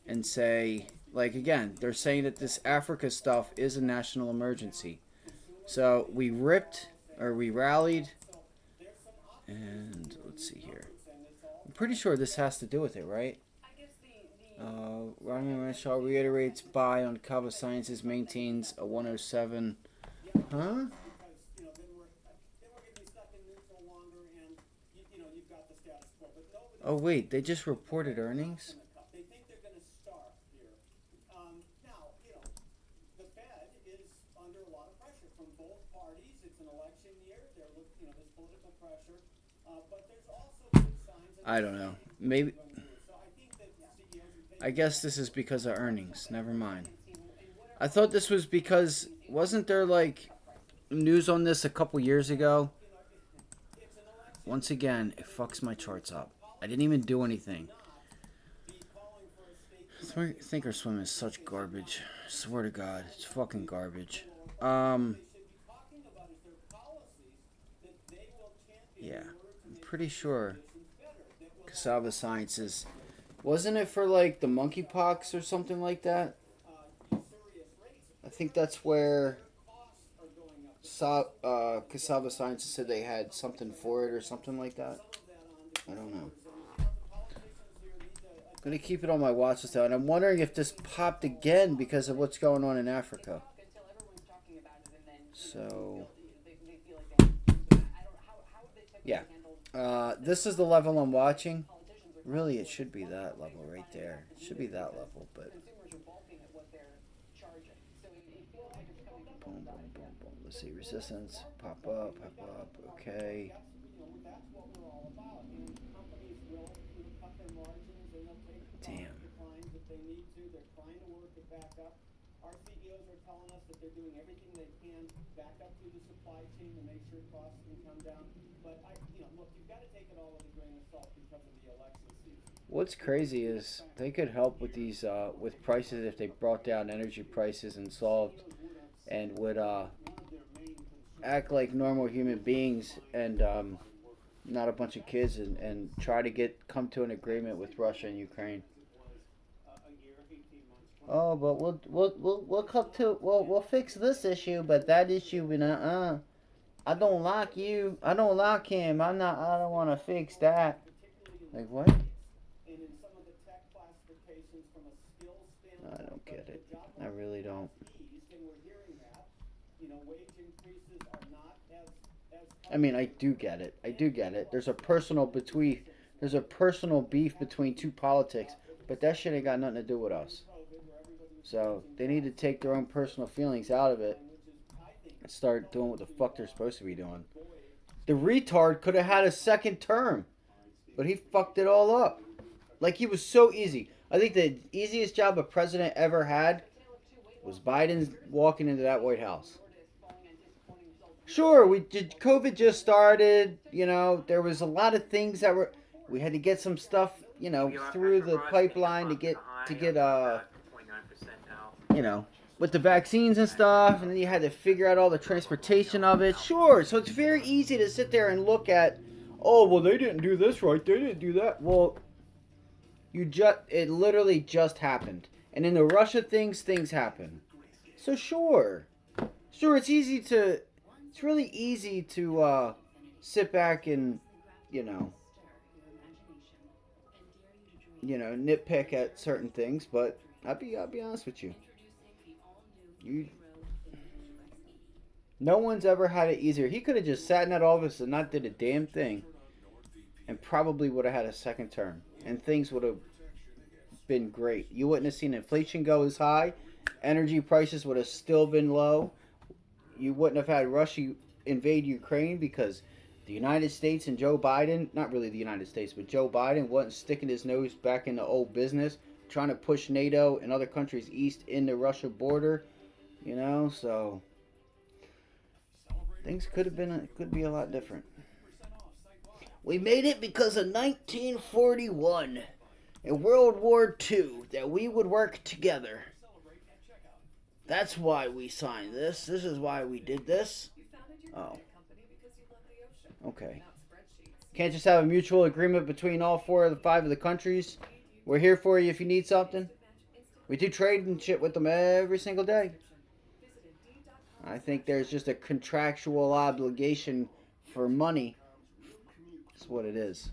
and say, like again, they're saying that this Africa stuff is a national emergency. So we rallied, and let's see here. I'm pretty sure this has to do with it, right? Ryan Renshaw reiterates buy on Kava Sciences, maintains a 107. Huh? Oh wait, they just reported earnings? They think they're going to start here. Now, the Fed is under a lot of pressure from both parties. It's an election year. There's political pressure. But there's also good signs. I don't know. Maybe. I guess this is because of earnings. Never mind. I thought this was because, wasn't there like news on this a couple years ago? Once again, it fucks my charts up. I didn't even do anything. Thinkorswim is such garbage. I swear to God, it's fucking garbage. Yeah, I'm pretty sure Cassava Sciences. Wasn't it for like the monkeypox or something like that? I think that's where Cassava Sciences said they had something for it or something like that. I don't know. I'm going to keep it on my watch list, and I'm wondering if this popped again because of what's going on in Africa. So, yeah. This is the level I'm watching. Really, it should be that level right there. It should be that level, but... Boom, boom, boom, boom. Let's see, resistance. Pop up, okay. Damn. Our CEOs are telling us that they're doing everything they can back up through the supply chain to make sure costs can come down. But look, you've got to take it all with a grain of salt because of the election season. What's crazy is they could help with these with prices if they brought down energy prices and solved and would act like normal human beings and not a bunch of kids and try to come to an agreement with Russia and Ukraine. Oh, but we'll come to we'll fix this issue, but that issue, I don't like you. I don't like him. I don't want to fix that. Like what? I don't get it. I really don't. I mean, I do get it. I do get it. There's a personal beef between two politics, but that shit ain't got nothing to do with us. So they need to take their own personal feelings out of it and start doing what the fuck they're supposed to be doing. The retard could have had a second term, but he fucked it all up. Like, he was so easy. I think the easiest job a president ever had was Biden walking into that White House. Sure, COVID just started, there was a lot of things that we had to get some stuff, through the pipeline to get with the vaccines and stuff, and then you had to figure out all the transportation of it. Sure, so it's very easy to sit there and look at, oh, well, they didn't do this right, they didn't do that. Well, it literally just happened. And in the Russia things happen. So sure, it's really easy to sit back and, nitpick at certain things, but I'll be honest with you. No one's ever had it easier. He could have just sat in that office and not did a damn thing, and probably would have had a second term, and things would have been great. You wouldn't have seen inflation go as high. Energy prices would have still been low. You wouldn't have had Russia invade Ukraine because The United States and Joe Biden, not really the United States, but Joe Biden wasn't sticking his nose back into old business, trying to push NATO and other countries east in the Russia border, you know, so things could be a lot different. We made it because of 1941 and World War II, that we would work together. That's why we signed this. This is why we did this. Oh. Okay. Can't just have a mutual agreement between all 4 of the 5 of the countries. We're here for you if you need something. We do trade and shit with them every single day. I think there's just a contractual obligation for money. That's what it is.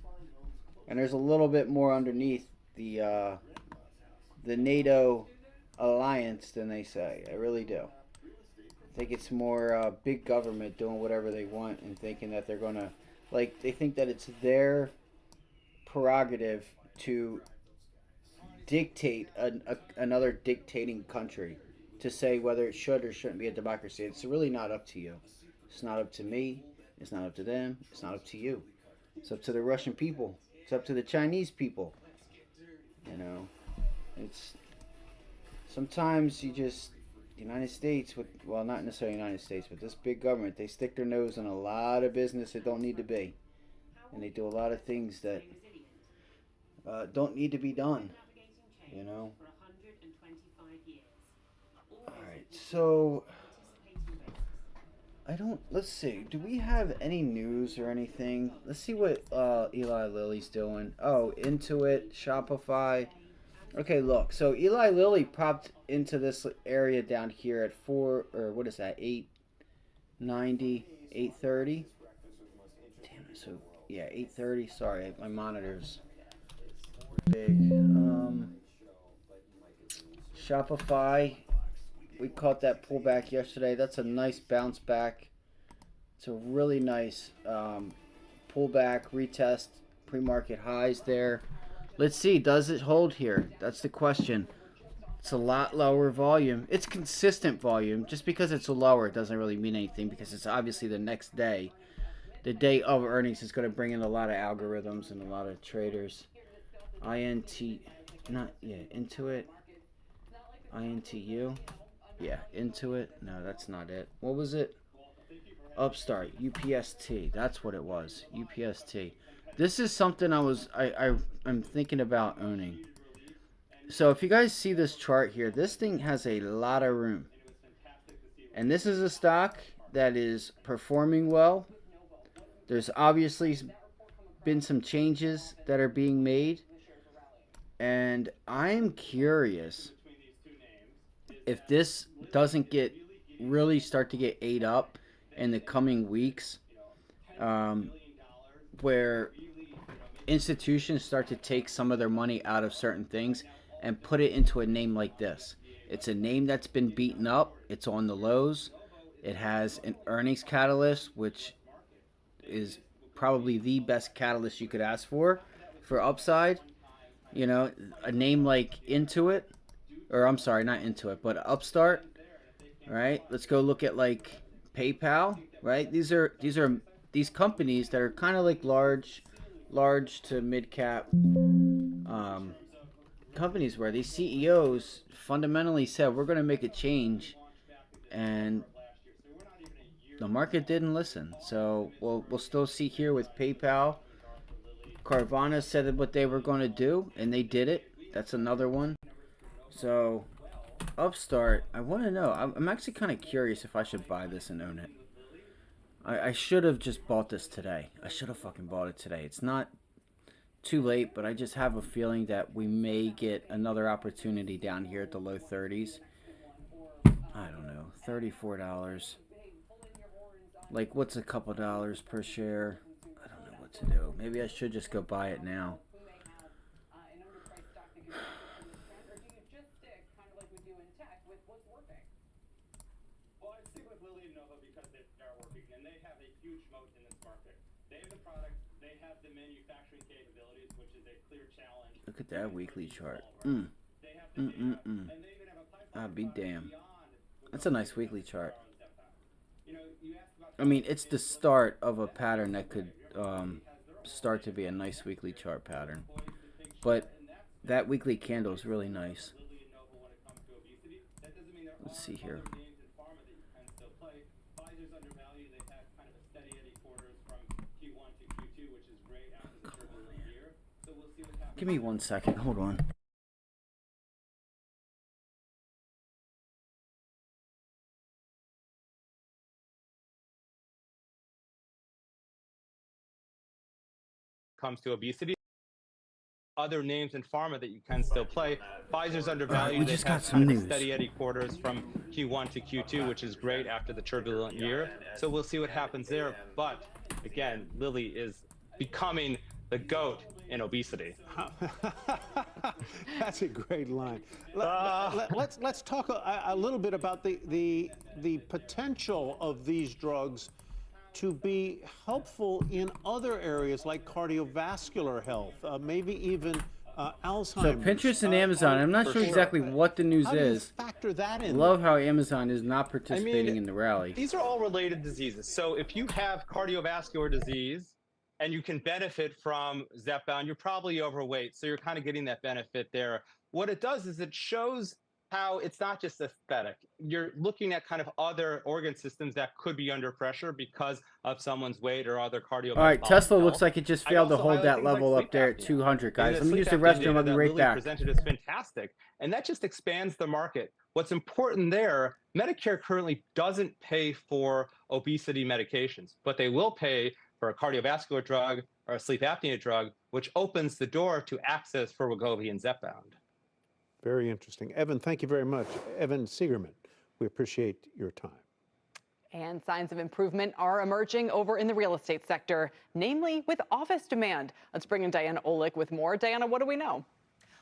And there's a little bit more underneath the NATO alliance than they say. I really do. I think it's more big government doing whatever they want and thinking that they're going to, like, they think that it's their prerogative to dictate another dictating country to say whether it should or shouldn't be a democracy. It's really not up to you. It's not up to me. It's not up to them. It's not up to you. It's up to the Russian people. It's up to the Chinese people. You know, it's sometimes you just, the United States, well, not necessarily the United States, but this big government, they stick their nose in a lot of business that don't need to be. And they do a lot of things that don't need to be done, you know. Alright, so let's see, do we have any news or anything? Let's see what Eli Lilly's doing. Oh, Intuit, Shopify. Okay, look, so Eli Lilly popped into this area down here at 890, 830. Damn it, so yeah, 830. Sorry, my monitor's big. Shopify, we caught that pullback yesterday. That's a nice bounce back. It's a really nice pullback, retest, pre-market highs there. Let's see, does it hold here? That's the question. It's a lot lower volume. It's consistent volume. Just because it's lower, it doesn't really mean anything because it's obviously the next day. The day of earnings is going to bring in a lot of algorithms and a lot of traders. Intuit. INTU. Yeah, Intuit. No, that's not it. What was it? Upstart. UPST. That's what it was. UPST. This is something I'm thinking about owning. So if you guys see this chart here, this thing has a lot of room. And this is a stock that is performing well. There's obviously been some changes that are being made. And I'm curious if this doesn't really start to get ate up in the coming weeks, where institutions start to take some of their money out of certain things and put it into a name like this. It's a name that's been beaten up. It's on the lows. It has an earnings catalyst, which is probably the best catalyst you could ask for upside. You know, a name like Intuit, or I'm sorry, not Intuit, but Upstart. Right? Let's go look at like PayPal. Right? These companies that are kind of like large to mid cap companies where these CEOs fundamentally said we're going to make a change, and the market didn't listen. So we'll still see here with PayPal. Carvana said what they were going to do, and they did it. That's another one. So Upstart, I want to know. I'm actually kind of curious if I should buy this and own it. I should have just bought this today. I should have fucking bought it today. It's not too late, but I just have a feeling that we may get another opportunity down here at the low 30s. I don't know, $34. Like, what's a couple dollars per share? I don't know what to do. Maybe I should just go buy it now. Look at that weekly chart. I'll be damned. That's a nice weekly chart. I mean, it's the start of a pattern that could start to be a nice weekly chart pattern. But that weekly candle is really nice. Let's see here. Give me 1 second. Hold on. Comes to obesity. Other names in pharma that you can still play. Pfizer's undervalued. We just got some kind of news. steady Eddie quarters from Q1 to Q2, which is great after the turbulent year. So we'll see what happens there. But again, Lilly is becoming the GOAT in obesity. That's a great line. Let's talk a little bit about the potential of these drugs to be helpful in other areas like cardiovascular health, maybe even Alzheimer's. So Pinterest and Amazon, I'm not sure exactly what the news How do you is. factor that in? Love how Amazon is not participating in the rally. These are all related diseases. So if you have cardiovascular disease and you can benefit from Zepbound, you're probably overweight. So you're kind of getting that benefit there. What it does is it shows how it's not just aesthetic. You're looking at kind of other organ systems that could be under pressure because of someone's weight or other cardiovascular. All right, Tesla looks like it just failed to also hold highlight that things like level up sleep there at apnea. 200, guys. And Let me use the sleep apnea restroom. data I'll be that right Lilly back. presented is fantastic, and that just expands the market. What's important there, Medicare currently doesn't pay for obesity medications, but they will pay for a cardiovascular drug or a sleep apnea drug, which opens the door to access for Wegovy and Zepbound. Very interesting. Evan, thank you very much. Evan Siegerman, we appreciate your time. And signs of improvement are emerging over in the real estate sector, namely with office demand. Let's bring in Diana Olick with more. Diana, what do we know?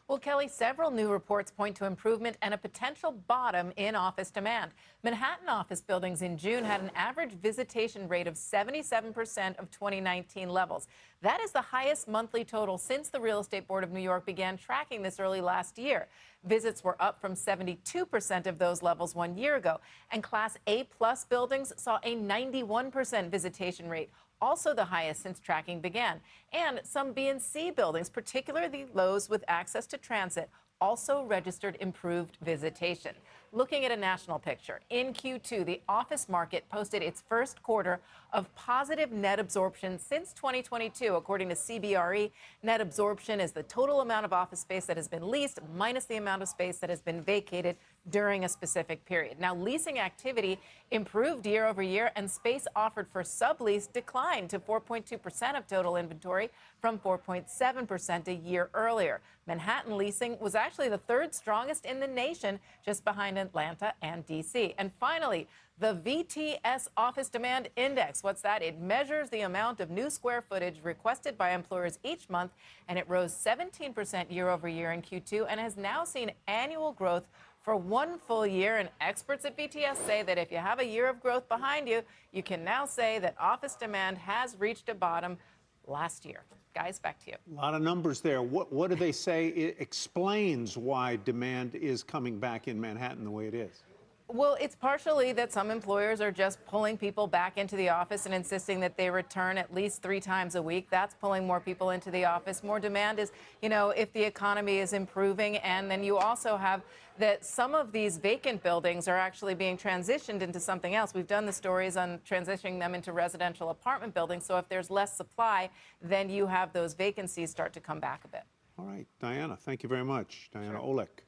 Well, Kelly, several new reports point to improvement and a potential bottom in office demand. Manhattan office buildings in June had an average visitation rate of 77% of 2019 levels. That is the highest monthly total since the Real Estate Board of New York began tracking this early last year. Visits were up from 72% of those levels 1 year ago. And Class A-plus buildings saw a 91% visitation rate, also the highest since tracking began. And some B and C buildings, particularly those with access to transit, also registered improved visitation. Looking at a national picture, in Q2, the office market posted its first quarter of positive net absorption since 2022. According to CBRE, net absorption is the total amount of office space that has been leased minus the amount of space that has been vacated during a specific period. Now, leasing activity improved year over year, and space offered for sublease declined to 4.2% of total inventory from 4.7% a year earlier. Manhattan leasing was actually the third strongest in the nation, just behind Atlanta and D.C. And finally, the VTS Office Demand Index. What's that? It measures the amount of new square footage requested by employers each month, and it rose 17% year over year in Q2 and has now seen annual growth for one full year. And experts at VTS say that if you have a year of growth behind you, you can now say that office demand has reached a bottom last year. Guys, back to you. A lot of numbers there. What do they say it explains why demand is coming back in Manhattan the way it is? Well, it's partially that some employers are just pulling people back into the office and insisting that they return at least 3 times a week. That's pulling more people into the office. More demand is, you know, if the economy is improving. And then you also have that some of these vacant buildings are actually being transitioned into something else. We've done the stories on transitioning them into residential apartment buildings. So if there's less supply, then you have those vacancies start to come back a bit. All right, Diana, thank you very much. Diana Olick.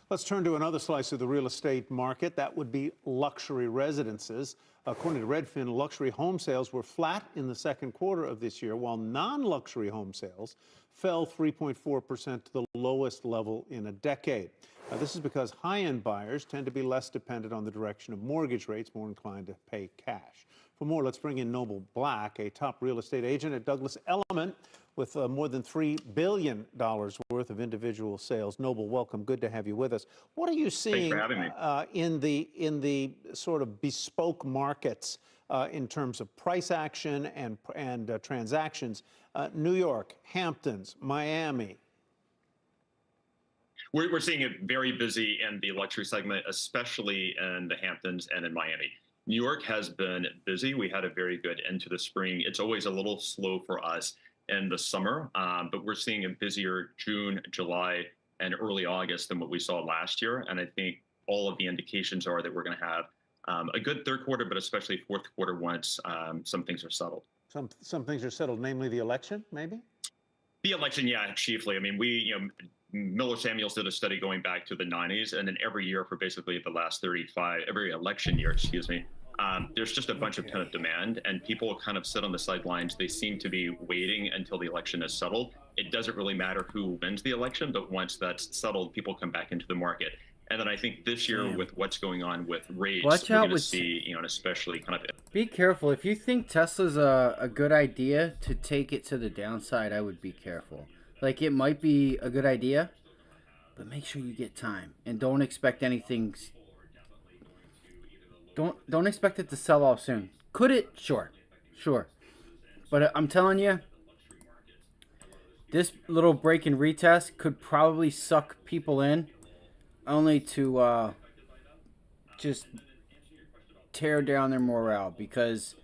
Let's turn to another slice of the real estate market. That would be luxury residences. According to Redfin, luxury home sales were flat in the second quarter of this year, while non-luxury home sales fell 3.4% to the lowest level in a decade. This is because high-end buyers tend to be less dependent on the direction of mortgage rates, more inclined to pay cash. For more, let's bring in Noble Black, a top real estate agent at Douglas Elliman, with more than $3 billion worth of individual sales. Noble, welcome. Good to have you with us. What are you seeing in the sort of bespoke markets in terms of price action and transactions? New York, Hamptons, Miami. We're seeing it very busy in the luxury segment, especially in the Hamptons and in Miami. New York has been busy. We had a very good end to the spring. It's always a little slow for us in the summer, but we're seeing a busier June, July, and early August than what we saw last year. And I think all of the indications are that we're going to have a good third quarter, but especially fourth quarter once some things are settled. Some things are settled, namely the election, maybe? The election, yeah, chiefly. I mean, Miller Samuels did a study going back to the 90s, and then every year for basically the last 35, every election year, excuse me, there's just a bunch of pent-up demand, and people kind of sit on the sidelines. They seem to be waiting until the election is settled. It doesn't really matter who wins the election, but once that's settled, people come back into the market. And then I think this year, with what's going on with rates, Watch we're out going to with see, an especially kind of. Be careful. If you think Tesla's a good idea to take it to the downside, I would be careful. Like, it might be a good idea, but make sure you get time. And don't expect anything. Don't expect it to sell off soon. Could it? Sure. But I'm telling you, this little break and retest could probably suck people in, only to just tear down their morale, because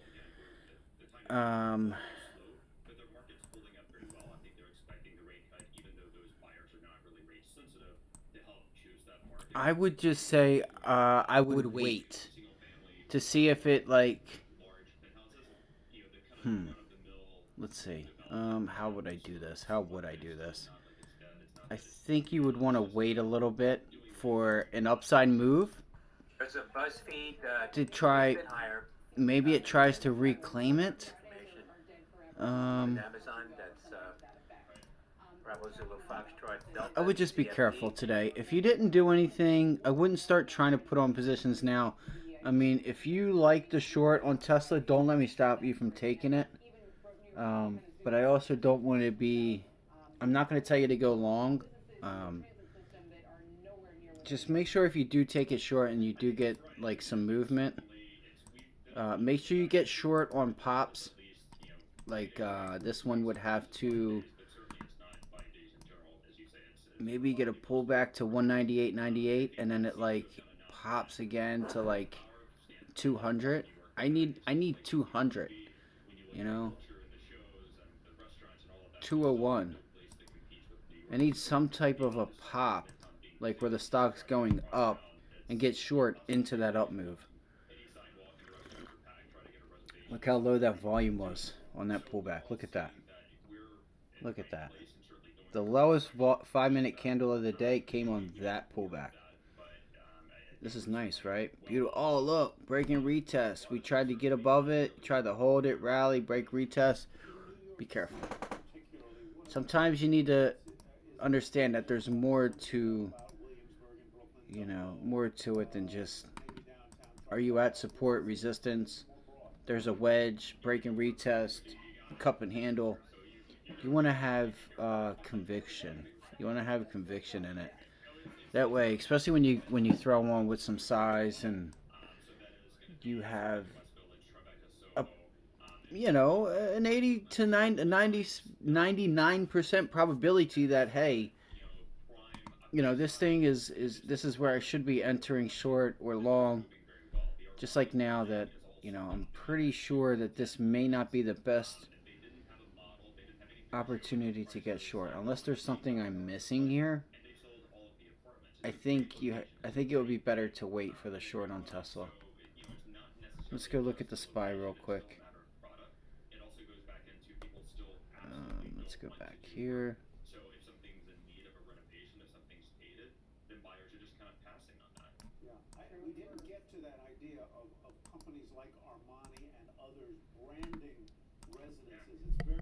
I would just say I would wait to see if it, like, let's see. How would I do this? I think you would want to wait a little bit for an upside move There's a BuzzFeed to try. a bit higher. Maybe it tries to reclaim it. Amazon, that's Bravo Zulu Foxtrot Delta. I would just be careful today. If you didn't do anything, I wouldn't start trying to put on positions now. I mean, if you like the short on Tesla, don't let me stop you from taking it. But I also don't want to be... I'm not going to tell you to go long. Just make sure if you do take it short and you do get, like, some movement, make sure you get short on pops. Like, this one would have to maybe get a pullback to 198.98, and then it, like, pops again to, like, 200. I need 200, 201. I need some type of a pop, like where the stock's going up, and get short into that up move. Look how low that volume was on that pullback. Look at that. The lowest 5-minute candle of the day came on that pullback. This is nice, right? Beautiful. Oh, look, break and retest. We tried to get above it, tried to hold it, rally, break, retest. Be careful. Sometimes you need to understand that there's more to, more to it than just, are you at support, resistance? There's a wedge, break and retest, cup and handle. You want to have conviction. You want to have conviction in it. That way, especially when you throw on with some size and you have an 80 to 99% probability that, hey, this thing this is where I should be entering short or long. Just like now that, I'm pretty sure that this may not be the best opportunity to get short, unless there's something I'm missing here. I think it would be better to wait for the short on Tesla. Let's go look at the SPY real quick. Let's go back here. We didn't get to that idea of companies like Armani and others branding residences. It's very...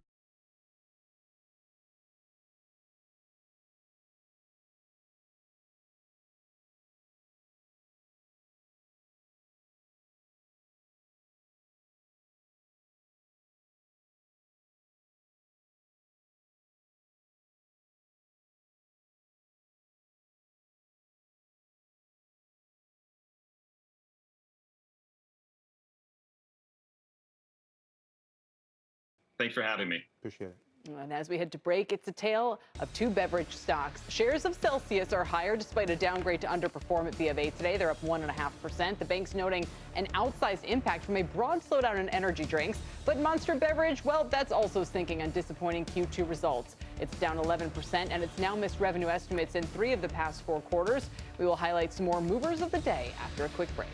Thanks for having me. Appreciate it. And as we head to break, it's a tale of two beverage stocks. Shares of Celsius are higher despite a downgrade to underperform at BofA today. They're up 1.5%. The bank's noting an outsized impact from a broad slowdown in energy drinks. But Monster Beverage, well, that's also sinking on disappointing Q2 results. It's down 11%, and it's now missed revenue estimates in 3 of the past 4 quarters. We will highlight some more movers of the day after a quick break.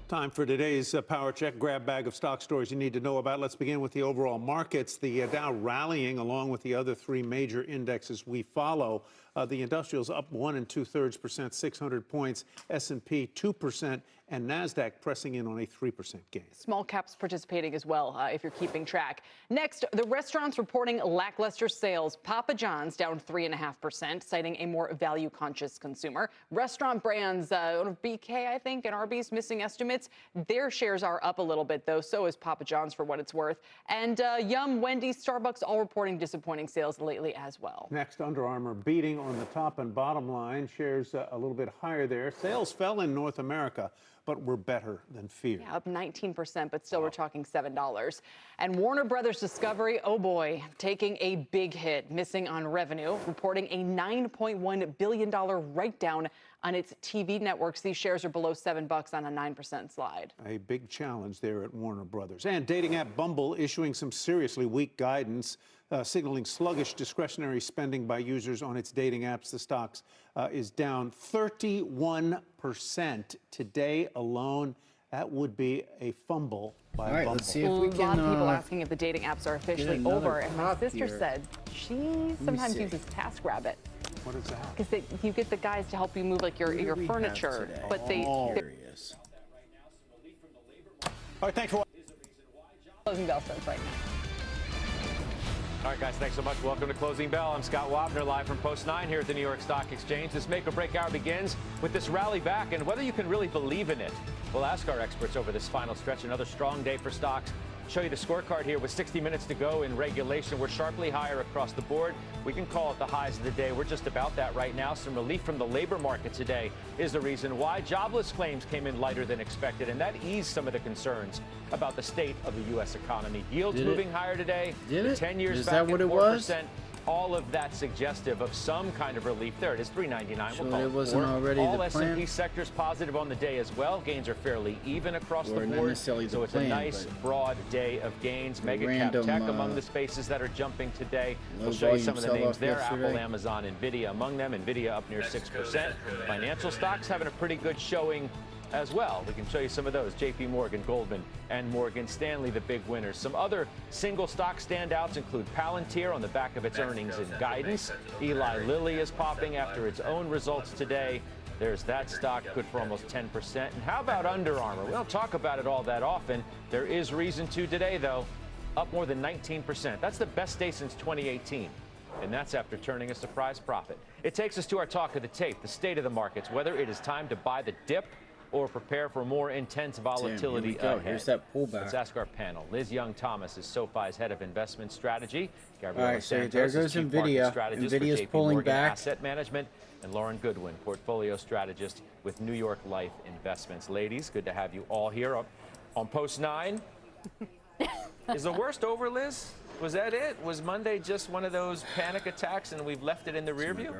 Time for today's Power Check grab bag of stock stories you need to know about. Let's begin with the overall markets. The Dow rallying along with the other 3 major indexes we follow. The industrials up 1 2/3%, 600 points. S&P 2%, and NASDAQ pressing in on a 3% gain. Small caps participating as well, if you're keeping track. Next, the restaurants reporting lackluster sales. Papa John's down 3.5%, citing a more value-conscious consumer. Restaurant brands, BK, I think, and Arby's missing estimates. Their shares are up a little bit, though. So is Papa John's, for what it's worth. And Yum, Wendy's, Starbucks, all reporting disappointing sales lately as well. Next, Under Armour beating on the top and bottom line. Shares a little bit higher there. Sales fell in North America, but were better than feared. Yeah, up 19%, but still we're talking $7. And Warner Brothers Discovery, oh boy, taking a big hit, missing on revenue, reporting a $9.1 billion write-down on its TV networks. These shares are below $7 on a 9% slide. A big challenge there at Warner Brothers. And dating app Bumble issuing some seriously weak guidance, signaling sluggish discretionary spending by users on its dating apps. The stocks is down 31% today alone. that would be a fumble by All right, Bumble. let's see if A we lot can. of people asking if the dating apps are officially another over, and my pop sister here. said she sometimes see. uses TaskRabbit What is that? because you get the guys to help you move like your Who do we have furniture, today? but they're Curious. All right, thanks for closing bell starts right now. All right, guys, thanks so much. Welcome to Closing Bell. I'm Scott Wapner, live from Post 9 here at the New York Stock Exchange. This make or break hour begins with this rally back and whether you can really believe in it. We'll ask our experts over this final stretch. Another strong day for stocks. Show you the scorecard here with 60 minutes to go in regulation. We're sharply higher across the board. We can call it the highs of the day. We're just about that right now. Some relief from the labor market today is the reason why. Jobless claims came in lighter than expected, and that eased some of the concerns about the state of the U.S. economy. Yields Did it? moving higher today. Did The it? 10 years Is back that at what it 4%. was? All of that suggestive of some kind of relief. There it is, 399. Sure We'll call it it wasn't 4. already All the S&P plan? sectors positive on the day as well. Gains are fairly even across Or the not board. necessarily the So it's plan, a nice, but broad day of gains. Mega cap random, tech among the spaces that are jumping today. low We'll show you some volume of the names sell-off there. yesterday. Apple, Amazon, Nvidia among them. Nvidia up near 6%. Financial stocks having a pretty good showing as well. We can show you some of those. JP Morgan, Goldman, and Morgan Stanley, the big winners. Some other single stock standouts include Palantir on the back of its earnings and guidance. Eli Lilly is popping after its own results today. There's that stock, good for almost 10%. And how about Under Armour? We don't talk about it all that often. There is reason to today, though. Up more than 19%. That's the best day since 2018. And that's after turning a surprise profit. It takes us to our talk of the tape, the state of the markets, whether it is time to buy the dip or prepare for more intense volatility Damn, here we go. ahead. Here's that pullback. Let's ask our panel. Liz Young-Thomas is SoFi's head of investment strategy. Gabriela All right, so Santos there is goes chief Nvidia. market strategist Nvidia's for JP pulling Morgan back. Asset Management, and Lauren Goodwin, portfolio strategist with New York Life Investments. Ladies, good to have you all here on Post 9. Is the worst over, Liz? Was that it? Was Monday just one of those panic attacks and we've left it in the rear view?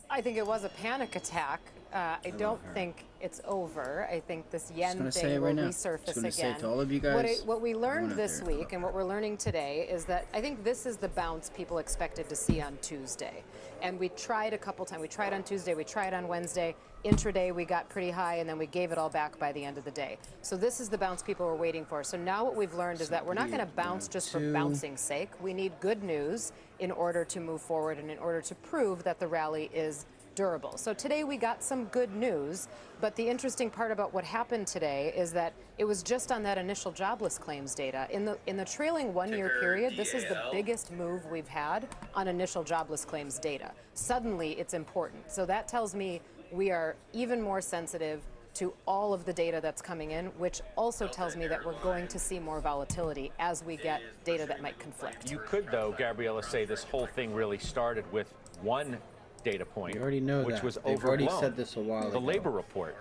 I think it was a panic attack. I don't think it's over. I think this yen gonna say thing it will right now. resurface Just gonna say again. it to all of you guys, What we learned out this there. week and what we're learning today is that I think this is the bounce people expected to see on Tuesday. And we tried a couple times. We tried on Tuesday, we tried on Wednesday. Intraday, we got pretty high, and then we gave it all back by the end of the day. So this is the bounce people were waiting for. So now what we've learned is that we're not going to bounce just for bouncing's sake. We need good news in order to move forward and in order to prove that the rally is durable. So today we got some good news, but the interesting part about what happened today is that it was just on that initial jobless claims data. In the trailing one-year period, this is the biggest move we've had on initial jobless claims data. Suddenly, it's important. So that tells me we are even more sensitive to all of the data that's coming in, which also tells me that we're going to see more volatility as we get data that might conflict. You could, though, Gabriella, say this whole thing really started with one data point, We already know which that. was They've already overblown. said this a while the ago. labor report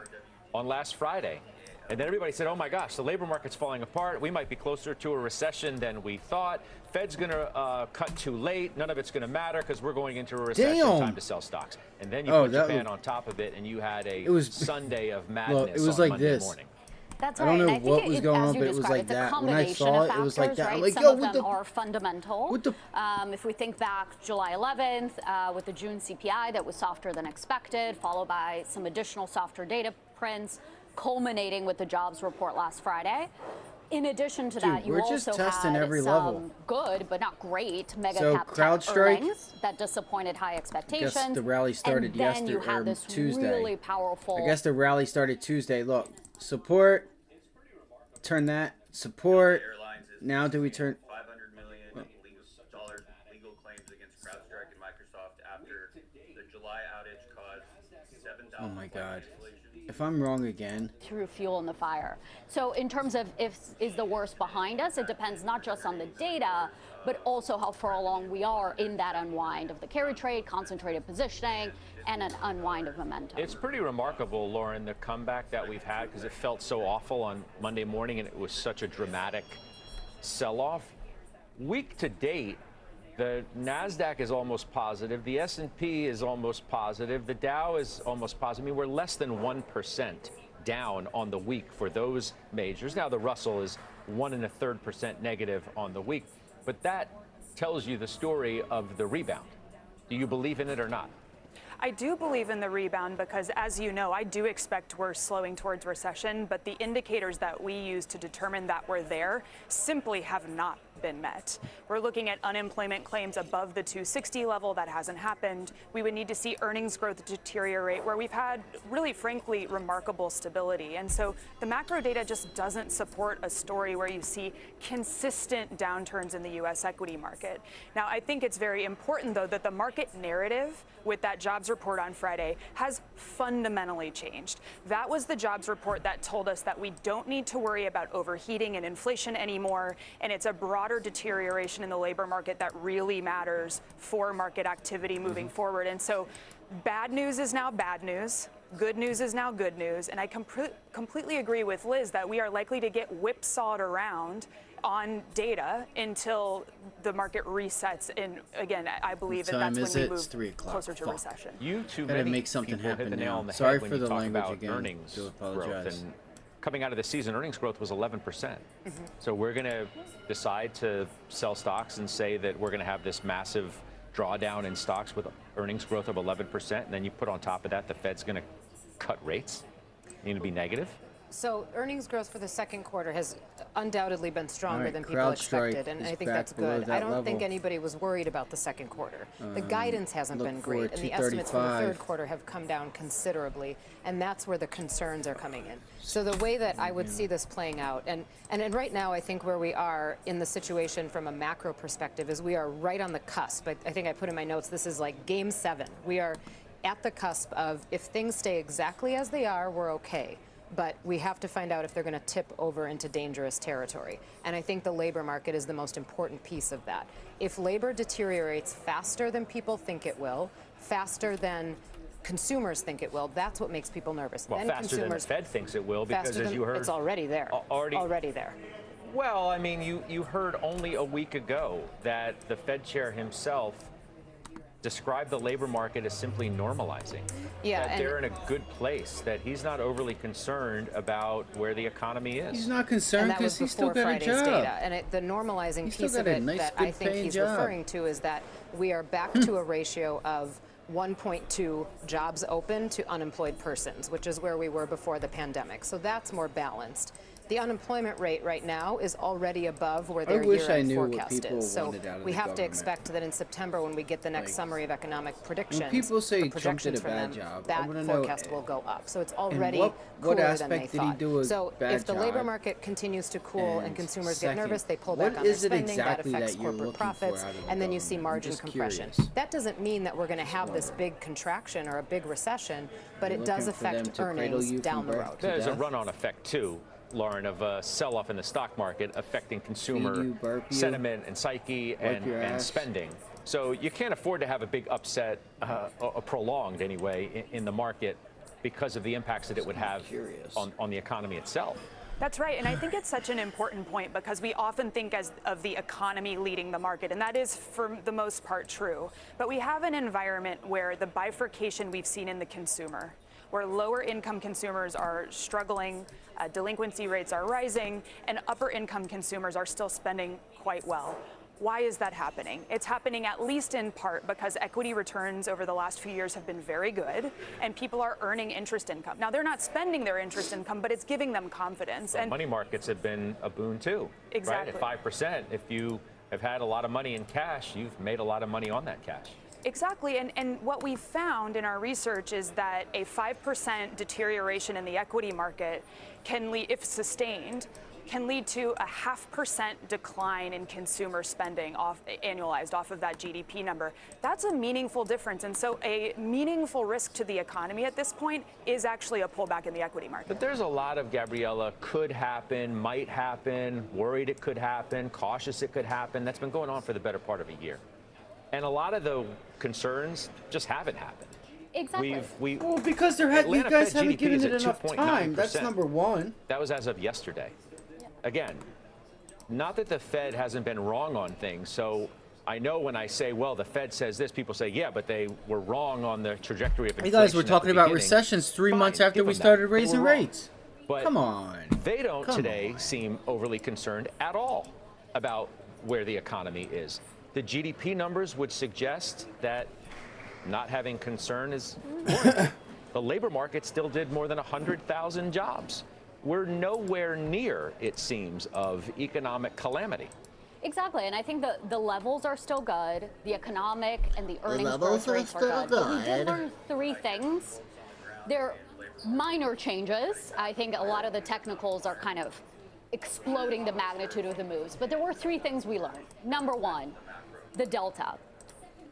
on last Friday. And then everybody said, oh my gosh, the labor market's falling apart. We might be closer to a recession than we thought. Fed's going to cut too late. None of it's going to matter because we're going into a recession. Damn. Time to sell stocks. And then you Oh, put that Japan was- on top of it, and you had a It was- Sunday of madness Look, it was on like Monday this. morning. That's I right. don't know and I think what was going as on, you but it was described, like it's a that. When I combination saw of it, factors, it was like that. right? I'm like, Some yo, of what them the- are fundamental. If we think back July 11th with the June CPI that was softer than expected, followed by some additional softer data prints, culminating with the jobs report last Friday. In addition to that, Dude, you we're just also testing had every some level. good but not great mega So, cap tech CrowdStrike, earnings that disappointed high I expectations. guess the rally started and then you yesterday had or this Tuesday. really powerful. I guess the rally started Tuesday. Look, support. Turn that support. Now do we turn? $500 million legal claims against CrowdStrike and Microsoft after the July outage caused 7,000. Oh my God! If I'm wrong again. Threw fuel in the fire. So in terms of is the worst behind us, it depends not just on the data, but also how far along we are in that unwind of the carry trade, concentrated positioning, and an unwind of momentum. It's pretty remarkable, Lauren, the comeback that we've had, because it felt so awful on Monday morning and it was such a dramatic sell-off. Week to date, the NASDAQ is almost positive. The S&P is almost positive. The Dow is almost positive. I mean, we're less than 1% down on the week for those majors. Now, the Russell is 1 1/3% negative on the week. But that tells you the story of the rebound. Do you believe in it or not? I do believe in the rebound because, as you know, I do expect we're slowing towards recession, but the indicators that we use to determine that we're there simply have not been met. We're looking at unemployment claims above the 260 level. That hasn't happened. We would need to see earnings growth deteriorate, where we've had really, frankly, remarkable stability. And so the macro data just doesn't support a story where you see consistent downturns in the U.S. equity market. Now, I think it's very important, though, that the market narrative with that jobs report on Friday has fundamentally changed. That was the jobs report that told us that we don't need to worry about overheating and inflation anymore, and it's a broader deterioration in the labor market that really matters for market activity moving forward. And so bad news is now bad news. Good news is now good news. And I completely agree with Liz that we are likely to get whipsawed around on data until the market resets. And again, I believe that that's when we move closer to recession. You too Gotta many make something people hit happen the nail now. on the Sorry head when for you the talk language about again. earnings Do growth. apologize. And coming out of the season, earnings growth was 11%. So we're going to decide to sell stocks and say that we're going to have this massive drawdown in stocks with earnings growth of 11%, and then you put on top of that the Fed's going to cut rates. You need to be negative. So earnings growth for the second quarter has undoubtedly been stronger right, than people CrowdStrike expected, and is I think back that's below good. that I don't think level. anybody was worried about the second quarter. The guidance hasn't look been for great, and the estimates for the 235. third quarter have come down considerably, and that's where the concerns are coming in. So the way that I would see this playing out, and right now I think where we are in the situation from a macro perspective is we are right on the cusp. I think I put in my notes, this is like game 7. We are at the cusp of if things stay exactly as they are, we're okay. But we have to find out if they're going to tip over into dangerous territory. And I think the labor market is the most important piece of that. If labor deteriorates faster than people think it will, faster than consumers think it will, that's what makes people nervous. Well, then faster than the Fed thinks it will, because as you heard, it's already there. Already there. Well, I mean, you heard only a week ago that the Fed chair himself described the labor market as simply normalizing. Yeah, that they're in a good place, that he's not overly concerned about where the economy is. He's not concerned because he's still got Friday's a job. data. And the normalizing piece of it that I think he's referring to is that we are back to a ratio of 1.2 jobs open to unemployed persons, which is where we were before the pandemic. So that's more balanced. The unemployment rate right now is already above where their year-end forecast is. So we have to expect that in September, when we get the next summary of economic predictions, when people say the projections Trump did a from bad them, job, that forecast will go up. So it's already what cooler aspect than they did he thought. do a So bad if the labor job? market continues to cool and consumers second, get nervous, they pull what back on their is it spending. exactly that affects that you're corporate looking for profits, out of the and then you see government? I'm margin just compression. curious. That doesn't mean that we're going to have this big contraction or a big recession, but You're it does looking for them affect to cradle earnings you down from the birth road. to There's a death? run-on effect, too, Lauren, of a sell-off in the stock market affecting consumer Feed you, burp you, sentiment and psyche wipe your and ass. spending. So you can't afford to have a big upset, prolonged anyway, in the market because of the impacts that it would have on the economy itself. That's right, and I think it's such an important point because we often think of the economy leading the market, and that is for the most part true. But we have an environment where the bifurcation we've seen in the consumer, where lower income consumers are struggling, delinquency rates are rising, and upper income consumers are still spending quite well. Why is that happening? It's happening at least in part because equity returns over the last few years have been very good, and people are earning interest income. Now, they're not spending their interest income, but it's giving them confidence. Well, And money markets have been a boon, too. Exactly. Right? At 5%, if you have had a lot of money in cash, you've made a lot of money on that cash. Exactly, and what we found in our research is that a 5% deterioration in the equity market can lead, if sustained, can lead to a 0.5% decline in consumer spending annualized off of that GDP number. That's a meaningful difference, and so a meaningful risk to the economy at this point is actually a pullback in the equity market. But there's a lot of, Gabriella, could happen, might happen, worried it could happen, cautious it could happen. That's been going on for the better part of a year. And a lot of the concerns just haven't happened. Exactly. Well, because you Atlanta guys Fed haven't GDP given is it at enough 2.9%. time. That's number one. That was as of yesterday. Again, not that the Fed hasn't been wrong on things. So I know when I say, well, the Fed says this, people say, yeah, but they were wrong on the trajectory of inflation. You guys were at the talking about beginning. recessions 3 Fine, months after give we them that. started They were raising wrong. rates. But Come on. They don't Come today seem overly concerned at all about where the economy is. The GDP numbers would suggest that not having concern is warranted. The labor market still did more than 100,000 jobs. We're nowhere near, it seems, of economic calamity. Exactly, and I think the levels are still good. The economic and the earnings levels growth are rates are still good. But we did good. learn three things. They're minor changes. I think a lot of the technicals are kind of exploding the magnitude of the moves. But there were three things we learned. Number one, the delta.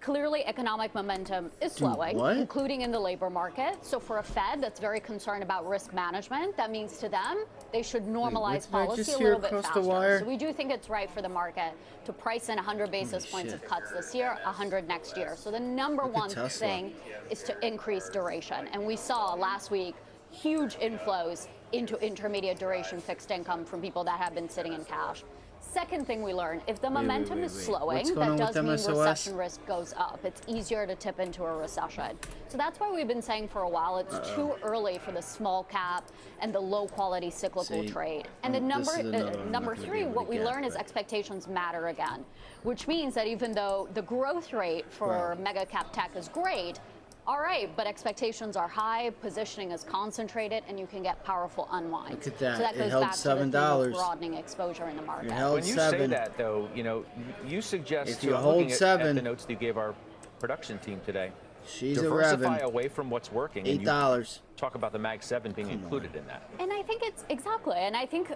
Clearly, economic momentum is slowing, what? including in the labor market. So for a Fed that's very concerned about risk management, that means to them, they should normalize what did I policy just a hear little bit across the faster. wire? So we do think it's right for the market to price in 100 basis points of cuts this year, 100 next year. So the number Look at one Tesla. thing is to increase duration. And we saw last week huge inflows into intermediate duration fixed income from people that have been sitting in cash. Second thing we learned, if the momentum is What's slowing, going on that does with mean MSOS? recession risk goes up. It's easier to tip into a recession. So that's why we've been saying for a while it's too early for the small cap and the low quality cyclical See, trade. And the this is another one I'm number not gonna be three, able to what we get, learn is but- expectations matter again, which means that even though the growth rate for mega cap tech is great, all right, but expectations are high, positioning is concentrated, and you can get powerful unwinds. Look at that. So that It goes held back to the theme $7. of broadening exposure in the market. held When you say 7. that, though, you know, you suggest If you to hold looking at 7, the notes that you gave our production team today, she's a diversify revving. away from what's working. And you $8. talk about the Mag 7 being included in that. And I think it's exactly, and I think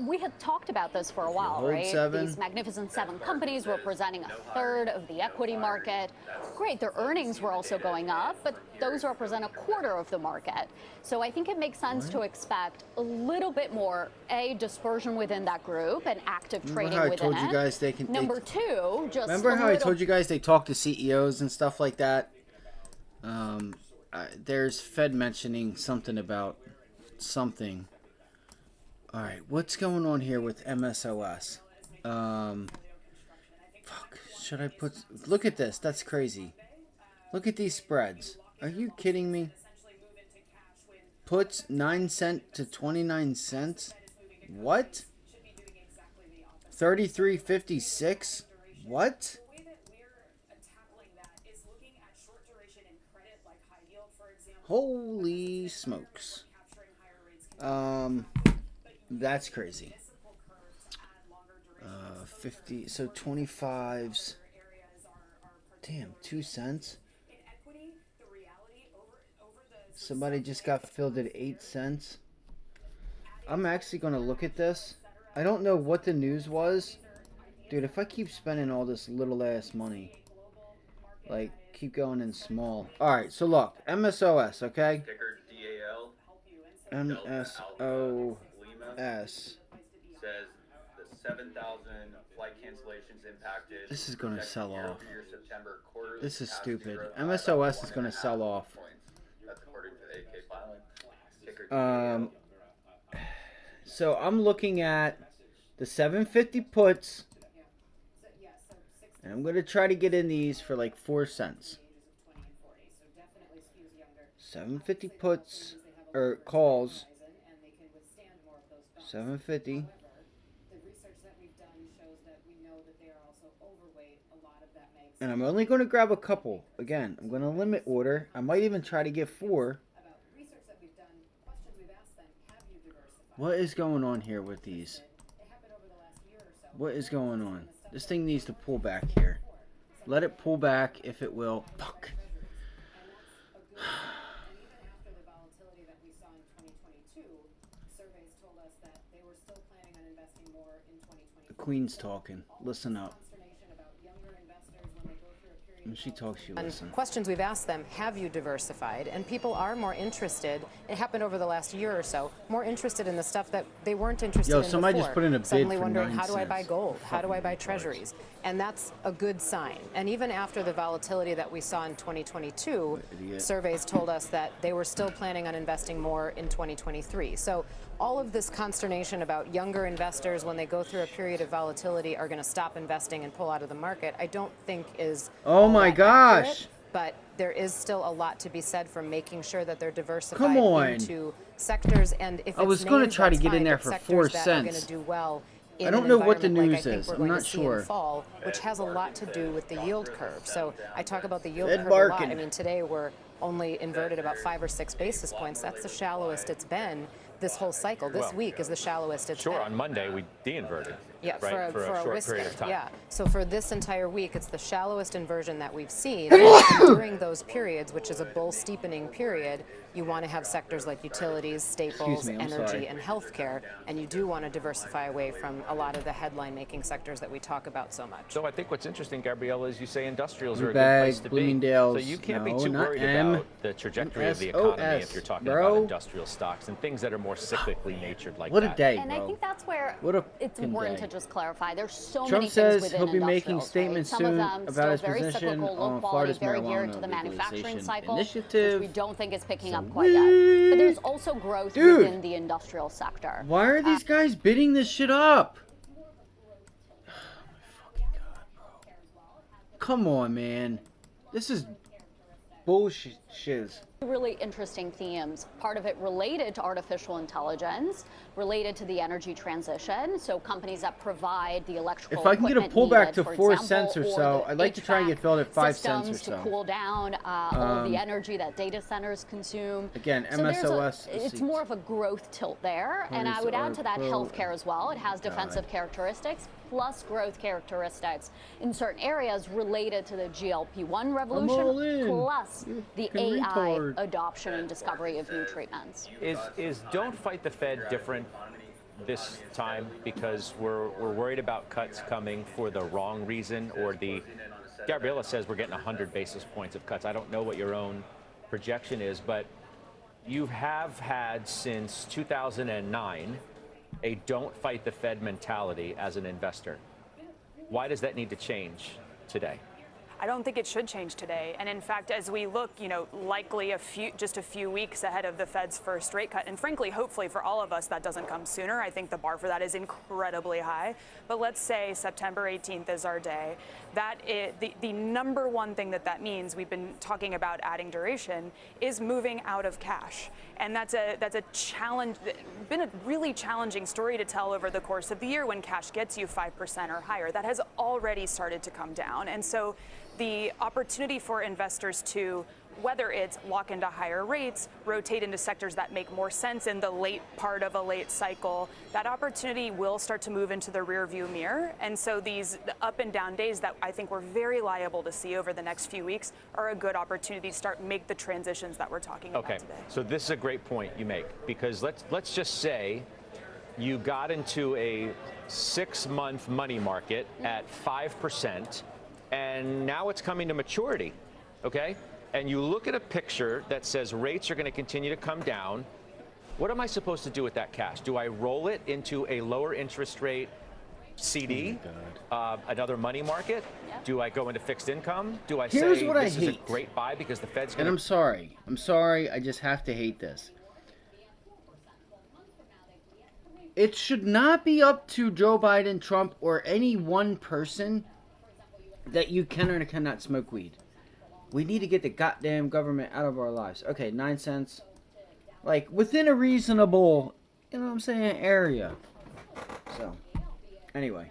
we had talked about this for a while, hold right? 7. These magnificent 7 companies representing a third of the equity market. Great, their earnings were also going up, but those represent a quarter of the market. So I think it makes sense to expect a little bit more, dispersion within that group and active trading Remember how I within told you it. guys they can? Number two, just remember how I told you guys they talk to CEOs and stuff like that? There's Fed mentioning something about something. All right, what's going on here with MSOS? Fuck. Should I put? Look at this. That's crazy. Look at these spreads. Are you kidding me? Puts 9 cents to 29 cents. What? 33.56. What? Holy smokes. That's crazy. 50, so 25s. Damn, 2 cents. Somebody just got filled at 8 cents. I'm actually going to look at this. I don't know what the news was. Dude, if I keep spending all this little ass money, like, keep going in small. Alright, so look, MSOS, okay? Ticker DAL. MSOS. Says the 7,000 flight cancellations impacted. This is going to sell off. September quarterly This is capacity stupid. growth by MSOS about is going to sell off. points. That's according to the AK filing. Ticker So I'm looking at the 750 puts, and I'm going to try to get in these for like 4 cents. 750 puts, or calls, 750. And I'm only going to grab a couple. Again, I'm going to limit order. I might even try to get 4. What is going on here with these? What is going on? This thing needs to pull back here. Let it pull back if it will. Fuck. The Queen's talking. Listen up. When she talks, you listen. Questions we've asked them, have you diversified? And people are more interested, it happened over the last year or so, more interested in the stuff that they weren't interested in before. somebody just put in a bid Suddenly for wondering, 9 how do I buy cents. gold? How do I buy treasuries? And that's a good sign. And even after the volatility that we saw in 2022, surveys told us that they were still planning on investing more in 2023. So all of this consternation about younger investors when they go through a period of volatility are going to stop investing and pull out of the market, I don't think is Oh my gosh. accurate, but there is still a lot to be said for making sure that they're diversified Come on. into sectors, and if I was it's gonna names, try to that's get in fine, there but for sectors 4 that are going cents. to do well in I don't an know what the environment like I news think is. we're I'm going not to see sure. in fall, which has a lot to do with the yield curve. So I talk about the yield Fed curve a lot. barking. I mean, today we're only inverted about 5 or 6 basis points. That's the shallowest it's been this whole cycle. This Well, week is the shallowest it's Sure, been. on Monday we de-inverted. Yeah, right, for a short whisker. period of time. Yeah. So for this entire week, it's the shallowest inversion that we've seen. And during those periods, which is a bull steepening period, you want to have sectors like utilities, staples, me, I'm energy, sorry. and healthcare, and you do want to diversify away from a lot of the headline-making sectors that we talk about so much. So I think what's interesting, Gabriella, is you say industrials are a good Bag, place to be. So Bloomingdale's. you can't No, be too not worried M. about the trajectory of the economy if you're talking bro. about industrial stocks and things that are more cyclically natured like What a that. day, And bro. I think that's where What a it's fucking important day. to just clarify. There's so Trump many says things within he'll be making industrials, statements right? Some soon of them about still his very position cyclical, low on quality, Florida's very geared to marijuana the manufacturing legalization cycle, initiative. which we don't think is picking up So quite yet. But there's also growth Dude. within the industrial sector. Why are these guys bidding this shit up? Come on, man. This is bullshit shiz. Really interesting themes. Part of it related to artificial intelligence, related to the energy transition. So companies that provide the electrical If I can get a equipment pullback needed, to for 4 example, cents or or so, the I'd like to try and get filled at 5 cents or systems to so. cool down all of the energy that data centers consume. Again, So there's MSOS. it's more of a growth tilt there. And I would add to that Pro- healthcare as well. It has defensive characteristics plus growth characteristics in certain areas related to the GLP-1 all revolution, in. plus You the fucking AI retard. adoption and discovery of new treatments. Is don't fight the Fed different this time because we're worried about cuts coming for the wrong reason, or the Gabriella says we're getting 100 basis points of cuts. I don't know what your own projection is, but you have had since 2009 a don't fight the Fed mentality as an investor. Why does that need to change today? I don't think it should change today. And in fact, as we look, likely just a few weeks ahead of the Fed's first rate cut, and frankly, hopefully for all of us, that doesn't come sooner. I think the bar for that is incredibly high. But let's say September 18th is our day. That is, the number one thing that means, we've been talking about adding duration, is moving out of cash. And that's a challenge, been a really challenging story to tell over the course of the year when cash gets you 5% or higher. That has already started to come down. And so the opportunity for investors to, whether it's lock into higher rates, rotate into sectors that make more sense in the late part of a late cycle, that opportunity will start to move into the rear view mirror. And so these up and down days that I think we're very liable to see over the next few weeks are a good opportunity to start make the transitions that we're talking about today. So this is a great point you make, because let's just say you got into a 6-month money market at 5%, and now it's coming to maturity, okay? And you look at a picture that says rates are going to continue to come down. What am I supposed to do with that cash? Do I roll it into a lower interest rate CD, another money market? Do I go into fixed income? Do I Here's say what I this is a hate. great buy because the Fed's And going to... I'm sorry, I just have to hate this. It should not be up to Joe Biden, Trump, or any one person that you can or cannot smoke weed. We need to get the goddamn government out of our lives. Okay, 9 cents. Like, within a reasonable, area. So, anyway.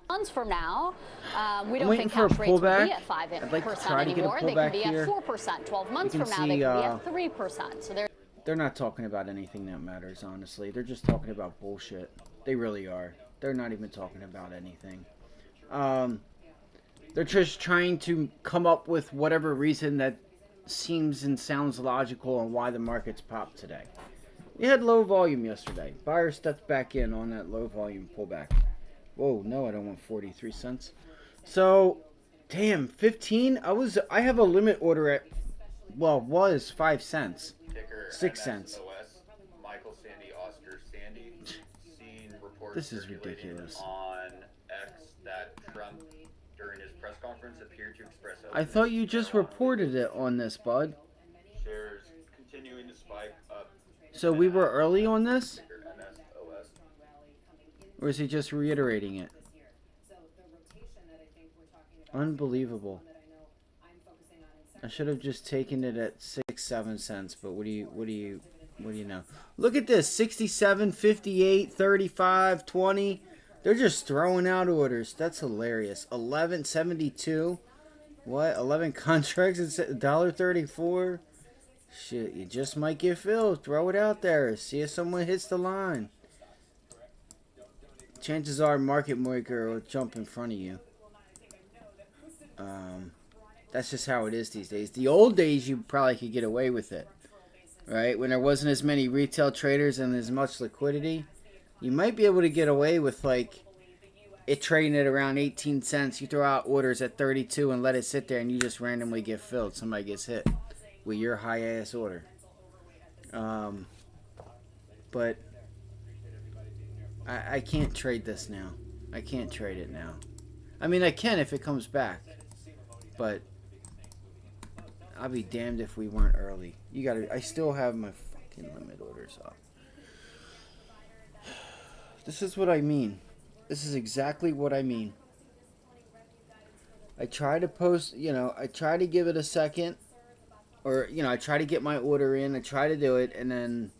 Months from now, we I'm don't waiting think for a cash rates will pullback. be at 5% I'd like to try to get a anymore. They can pullback be here. at 4%. 12 months You from can now, they see, can be at 3%. So they're not talking about anything that matters, honestly. They're just talking about bullshit. They really are. They're not even talking about anything. They're just trying to come up with whatever reason that seems and sounds logical on why the markets popped today. We had low volume yesterday. Buyers stepped back in on that low volume pullback. Whoa, no, I don't want 43 cents. So, damn, 15? I have a limit order at, was 5 cents. 6 cents. Michael Sandy Oscar Sandy seen reports This is circulating ridiculous. on X that Trump during his press conference appeared to express I thought you just reported it on this, bud. shares continuing to spike up. So we were early on this? MSOS. Or is he just reiterating it? Unbelievable. I should have just taken it at 6-7 cents, but what do you know? Look at this, 67, 58, 35, 20. They're just throwing out orders. That's hilarious. 11.72. What? 11 contracts. It's $1.34. Shit, you just might get filled. Throw it out there. See if someone hits the line. Chances are, market maker will jump in front of you. That's just how it is these days. The old days, you probably could get away with it, right? When there wasn't as many retail traders and as much liquidity, you might be able to get away with like it trading at around 18 cents. You throw out orders at 32 and let it sit there, and you just randomly get filled. Somebody gets hit with your high ass order. But I can't trade this now. I can't trade it now. I mean, I can if it comes back, but I'll be damned if we weren't early. You gotta. I still have my fucking limit orders up. This is what I mean. This is exactly what I mean. I try to post, I try to give it a second, or, I try to get my order in, I try to do it, and then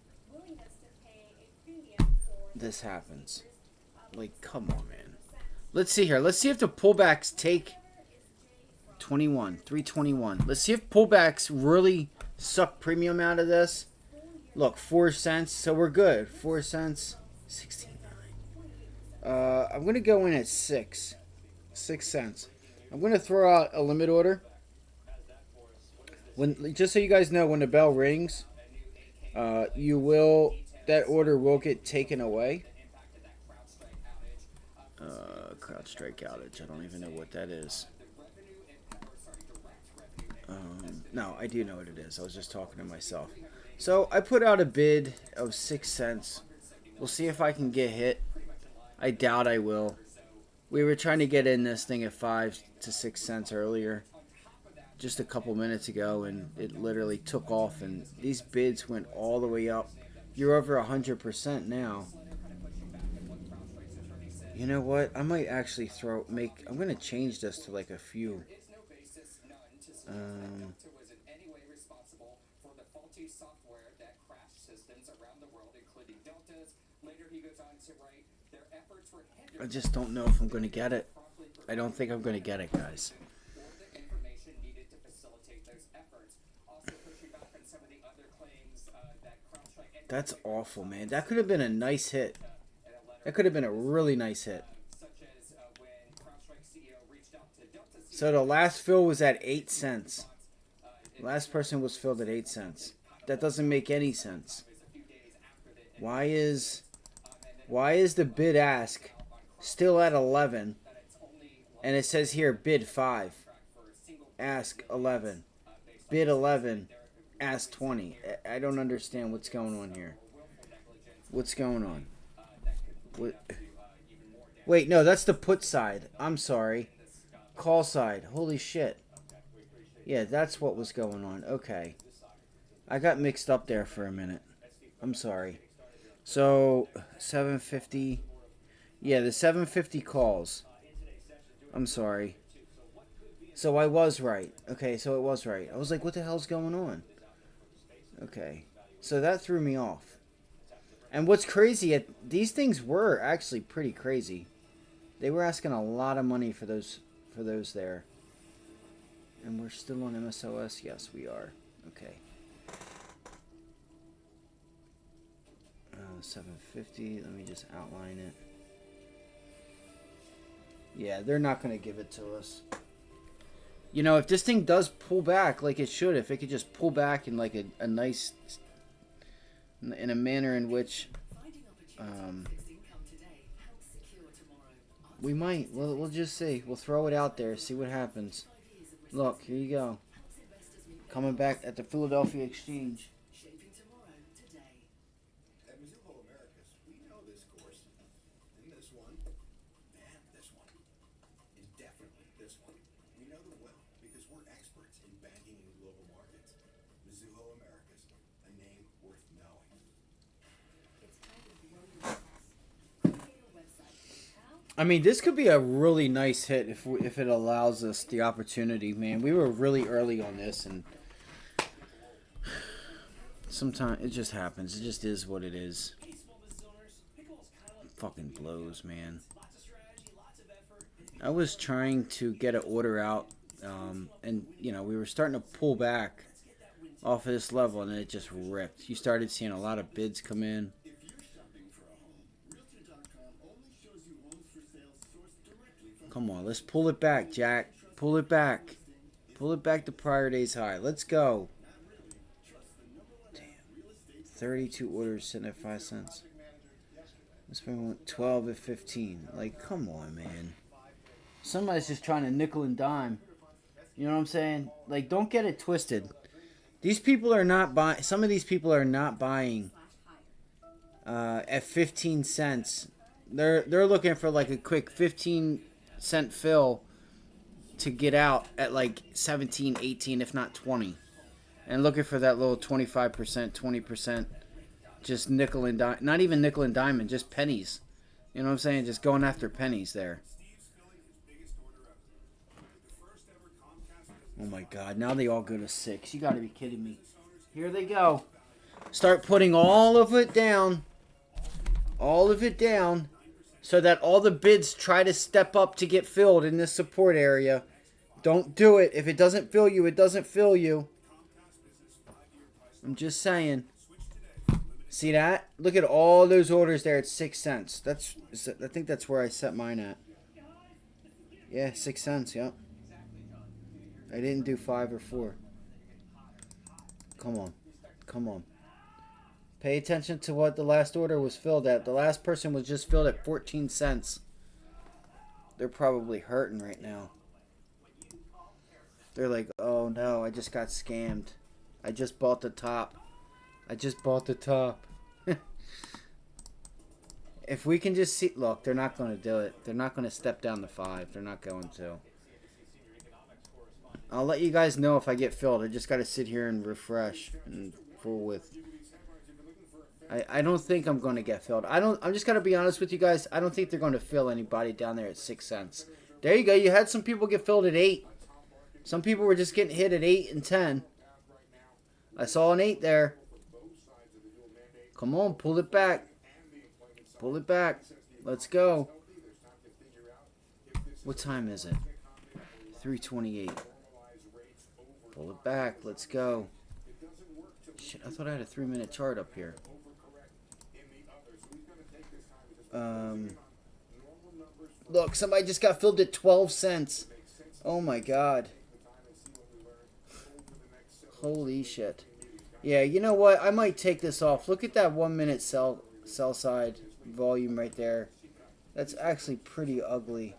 this happens. Like, come on, man. Let's see here. Let's see if the pullbacks take 321. Let's see if pullbacks really suck premium out of this. Look, 4 cents, so we're good. 4 cents, 69. I'm going to go in at 6 cents. I'm going to throw out a limit order. Just so you guys know, when the bell rings, that order will get taken away. CrowdStrike outage. I don't even know what that is. No, I do know what it is. I was just talking to myself. So I put out a bid of 6 cents. We'll see if I can get hit. I doubt I will. We were trying to get in this thing at 5 to 6 cents earlier, just a couple minutes ago, and it literally took off, and these bids went all the way up. You're over 100% now. You know what? I might actually I'm going to change this to like a few. I just don't know if I'm going to get it. I don't think I'm going to get it, guys. That's awful, man. That could have been a nice hit. That could have been a really nice hit. So the last fill was at 8 cents. The last person was filled at 8 cents. That doesn't make any sense. Why is the bid ask still at 11? And it says here bid 5. Ask 11. Bid 11. Ask 20. I don't understand what's going on here. What's going on? Wait, no, that's the put side. I'm sorry. Call side. Holy shit. Yeah, that's what was going on. Okay. I got mixed up there for a minute. I'm sorry. So, 750. Yeah, the 750 calls. I'm sorry. So I was right. Okay, so it was right. I was like, what the hell's going on? Okay. So that threw me off. And what's crazy, these things were actually pretty crazy. They were asking a lot of money for those there. And we're still on MSOS? Yes, we are. Okay. 750. Let me just outline it. Yeah, they're not going to give it to us. You know, if this thing does pull back like it should, if it could just pull back in like a nice, in a manner in which we might. We'll just see. We'll throw it out there, see what happens. Look, here you go. Coming back at the Philadelphia Exchange. I mean, this could be a really nice hit if it allows us the opportunity, man. We were really early on this, and sometimes it just happens. It just is what it is. Fucking blows, man. I was trying to get an order out, and you know, we were starting to pull back off of this level, and it just ripped. You started seeing a lot of bids come in. Come on, let's pull it back, Jack. Pull it back. Pull it back to prior day's high. Let's go. Damn. 32 orders sitting at 5 cents. This one went 12 at 15. Like, come on, man. Somebody's just trying to nickel and dime. You know what I'm saying? Like, don't get it twisted. These people are not buying. Some of these people are not buying at 15 cents. They're looking for like a quick 15-cent fill to get out at like 17, 18, if not 20, and looking for that little 25%, 20%, just nickel and dime. Not even nickel and diamond, just pennies. You know what I'm saying? Just going after pennies there. Oh my God, now they all go to 6. You gotta be kidding me. Here they go. Start putting all of it down. All of it down. So that all the bids try to step up to get filled in this support area. Don't do it. If it doesn't fill you, it doesn't fill you. I'm just saying. See that? Look at all those orders there at 6 cents. I think that's where I set mine at. Yeah, 6 cents, yep. I didn't do 5 or 4. Come on. Come on. Pay attention to what the last order was filled at. The last person was just filled at 14 cents. They're probably hurting right now. They're like, oh no, I just got scammed. I just bought the top. I just bought the top. If we can just see... Look, they're not going to do it. They're not going to step down to 5. They're not going to. I'll let you guys know if I get filled. I just got to sit here and refresh and full width. I don't think I'm going to get filled. I'm just going to be honest with you guys. I don't think they're going to fill anybody down there at 6 cents. There you go. You had some people get filled at 8. Some people were just getting hit at 8 and 10. I saw an 8 there. Come on, pull it back. Pull it back. Let's go. What time is it? 3:28. Pull it back. Let's go. Shit, I thought I had a 3-minute chart up here. Look, somebody just got filled at 12 cents. Oh my God. Holy shit. Yeah, you know what? I might take this off. Look at that 1-minute sell side volume right there. That's actually pretty ugly.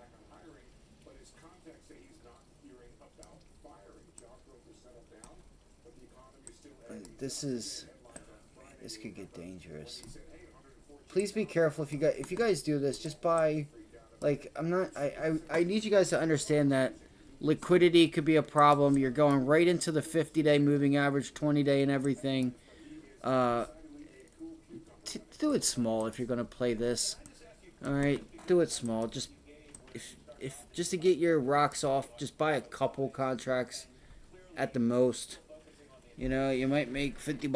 This could get dangerous. Please be careful if you guys do this. Just buy, like, I need you guys to understand that liquidity could be a problem. You're going right into the 50-day moving average, 20-day, and everything. Do it small if you're gonna play this. All right, do it small. Just just to get your rocks off, just buy a couple contracts at the most. You know, you might make $50,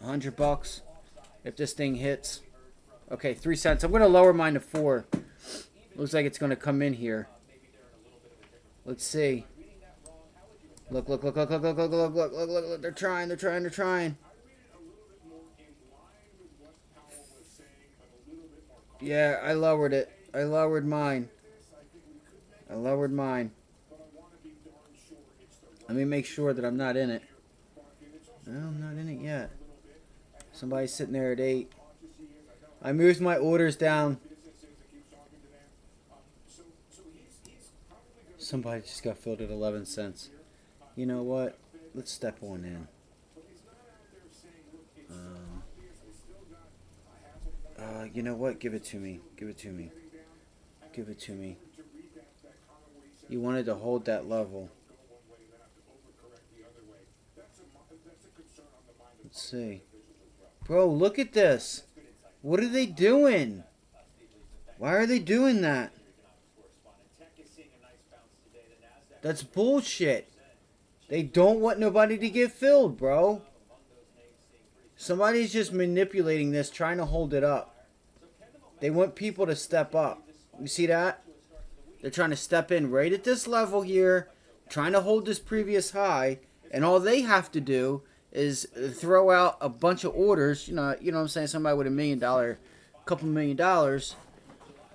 $100 if this thing hits. Okay, 3 cents. I'm going to lower mine to 4. Looks like it's going to come in here. Let's see. Look. They're trying. Yeah, I lowered it. I lowered mine. Let me make sure that I'm not in it. No, I'm not in it yet. Somebody's sitting there at 8. I moved my orders down. Somebody just got filled at 11 cents. You know what? Let's step on in. You know what? Give it to me. You wanted to hold that level. Let's see. Bro, look at this. What are they doing? Why are they doing that? That's bullshit. They don't want nobody to get filled, bro. Somebody's just manipulating this, trying to hold it up. They want people to step up. You see that? They're trying to step in right at this level here, trying to hold this previous high, and all they have to do is throw out a bunch of orders. You know what I'm saying? Somebody with $1 million, couple $1 million,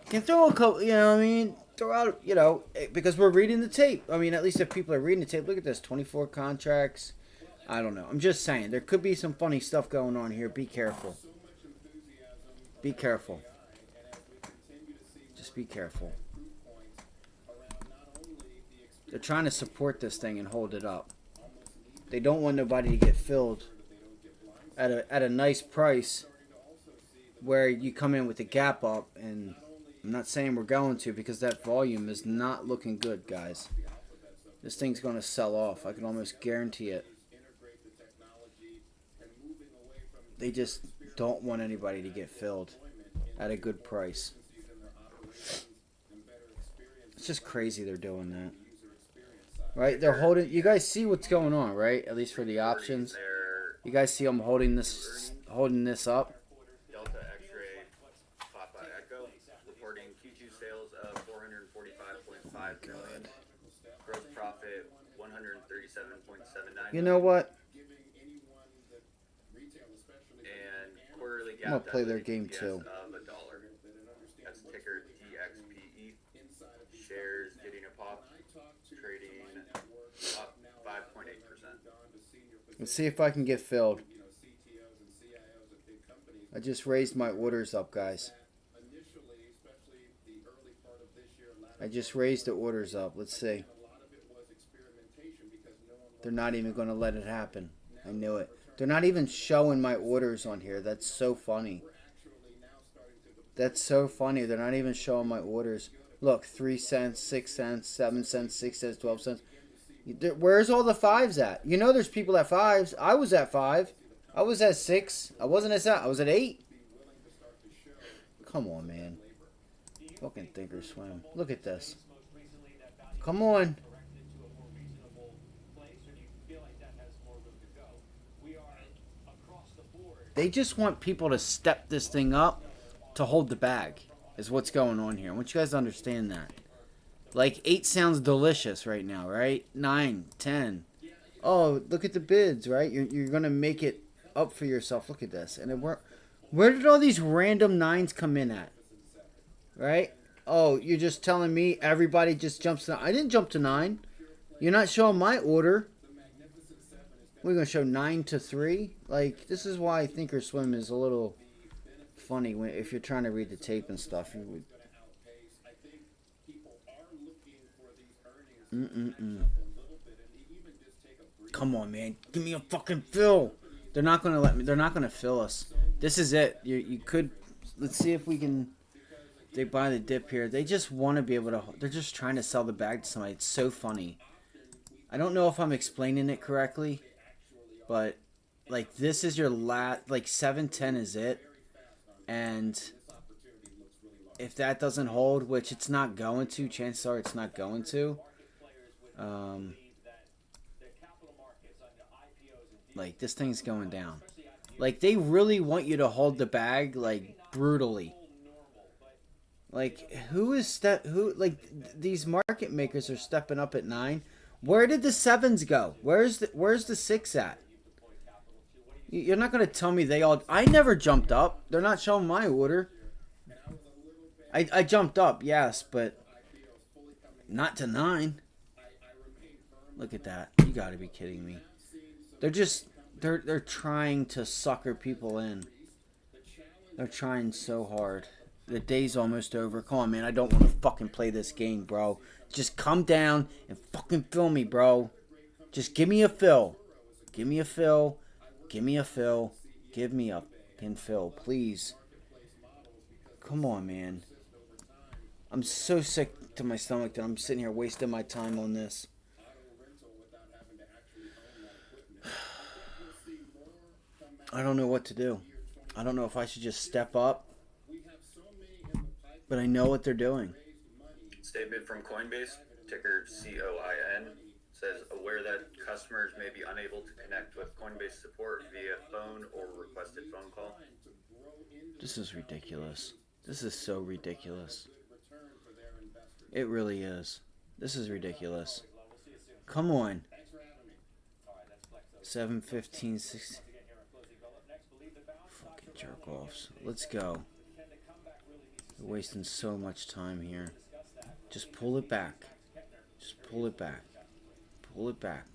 can throw a couple. You know what I mean? Throw out. You know, because we're reading the tape. I mean, at least if people are reading the tape, look at this: 24 contracts. I don't know. I'm just saying there could be some funny stuff going on here. Be careful. Be careful. Just be careful. They're trying to support this thing and hold it up. They don't want nobody to get filled at a nice price where you come in with a gap up, and I'm not saying we're going to, because that volume is not looking good, guys. This thing's going to sell off. I can almost guarantee it. They just don't want anybody to get filled at a good price. It's just crazy they're doing that. Right? They're holding... You guys see what's going on, right? At least for the options. You guys see I'm holding this up? Delta X-ray Papa Echo reporting Q2 sales of 445.5 million. Gross profit 137.79. You know what? And quarterly I'm gonna GAAP play their diluted game EPS too. of $1. That's ticker DXPE. Shares getting a pop, trading up 5.8%. Let's see if I can get filled. I just raised my orders up, guys. I just raised the orders up. Let's see. They're not even going to let it happen. I knew it. They're not even showing my orders on here. That's so funny. That's so funny. They're not even showing my orders. Look, 3 cents, 6 cents, 7 cents, 6 cents, 12 cents. Where's all the 5s at? You know there's people at 5s. I was at 5. I was at 6. I wasn't at 7. I was at 8. Come on, man. Fucking Thinkorswim. Look at this. Come on. They just want people to step this thing up to hold the bag, is what's going on here. I want you guys to understand that. Like, 8 sounds delicious right now, right? 9, 10. Oh, look at the bids, right? You're going to make it up for yourself. Look at this. And where did all these random 9s come in at? Right? Oh, you're just telling me everybody just jumps to 9. I didn't jump to 9. You're not showing my order. We're going to show 9 to 3. Like, this is why Thinkorswim is a little funny if you're trying to read the tape and stuff. You would... Come on, man. Give me a fucking fill. They're not going to let me. They're not going to fill us. This is it. You could... Let's see if we can... They buy the dip here. They just want to be able to... They're just trying to sell the bag to somebody. It's so funny. I don't know if I'm explaining it correctly. But, like, this is your last... Like, 710 is it. And if that doesn't hold, which it's not going to, chances are it's not going to. Like, this thing's going down. Like, they really want you to hold the bag, like, brutally. Like, like, these market makers are stepping up at 9. Where did the 7s go? Where's the 6 at? You're not going to tell me they all... I never jumped up. They're not showing my order. I jumped up, yes, but not to 9. Look at that. You got to be kidding me. They're just... They're trying to sucker people in. They're trying so hard. The day's almost over. Come on, man. I don't want to fucking play this game, bro. Just come down and fucking fill me, bro. Just give me a fill. Give me a fill. Give me a fill. Give me a pin fill, please. Come on, man. I'm so sick to my stomach that I'm sitting here wasting my time on this. I don't know what to do. I don't know if I should just step up. But I know what they're doing. Statement from Coinbase, ticker COIN, says aware that customers may be unable to connect with Coinbase support via phone or requested phone call. This is ridiculous. This is so ridiculous. It really is. This is ridiculous. Come on. 7:15, 16. Fucking jerk offs. Let's go. We're wasting so much time here. Just pull it back. Just pull it back. Pull it back.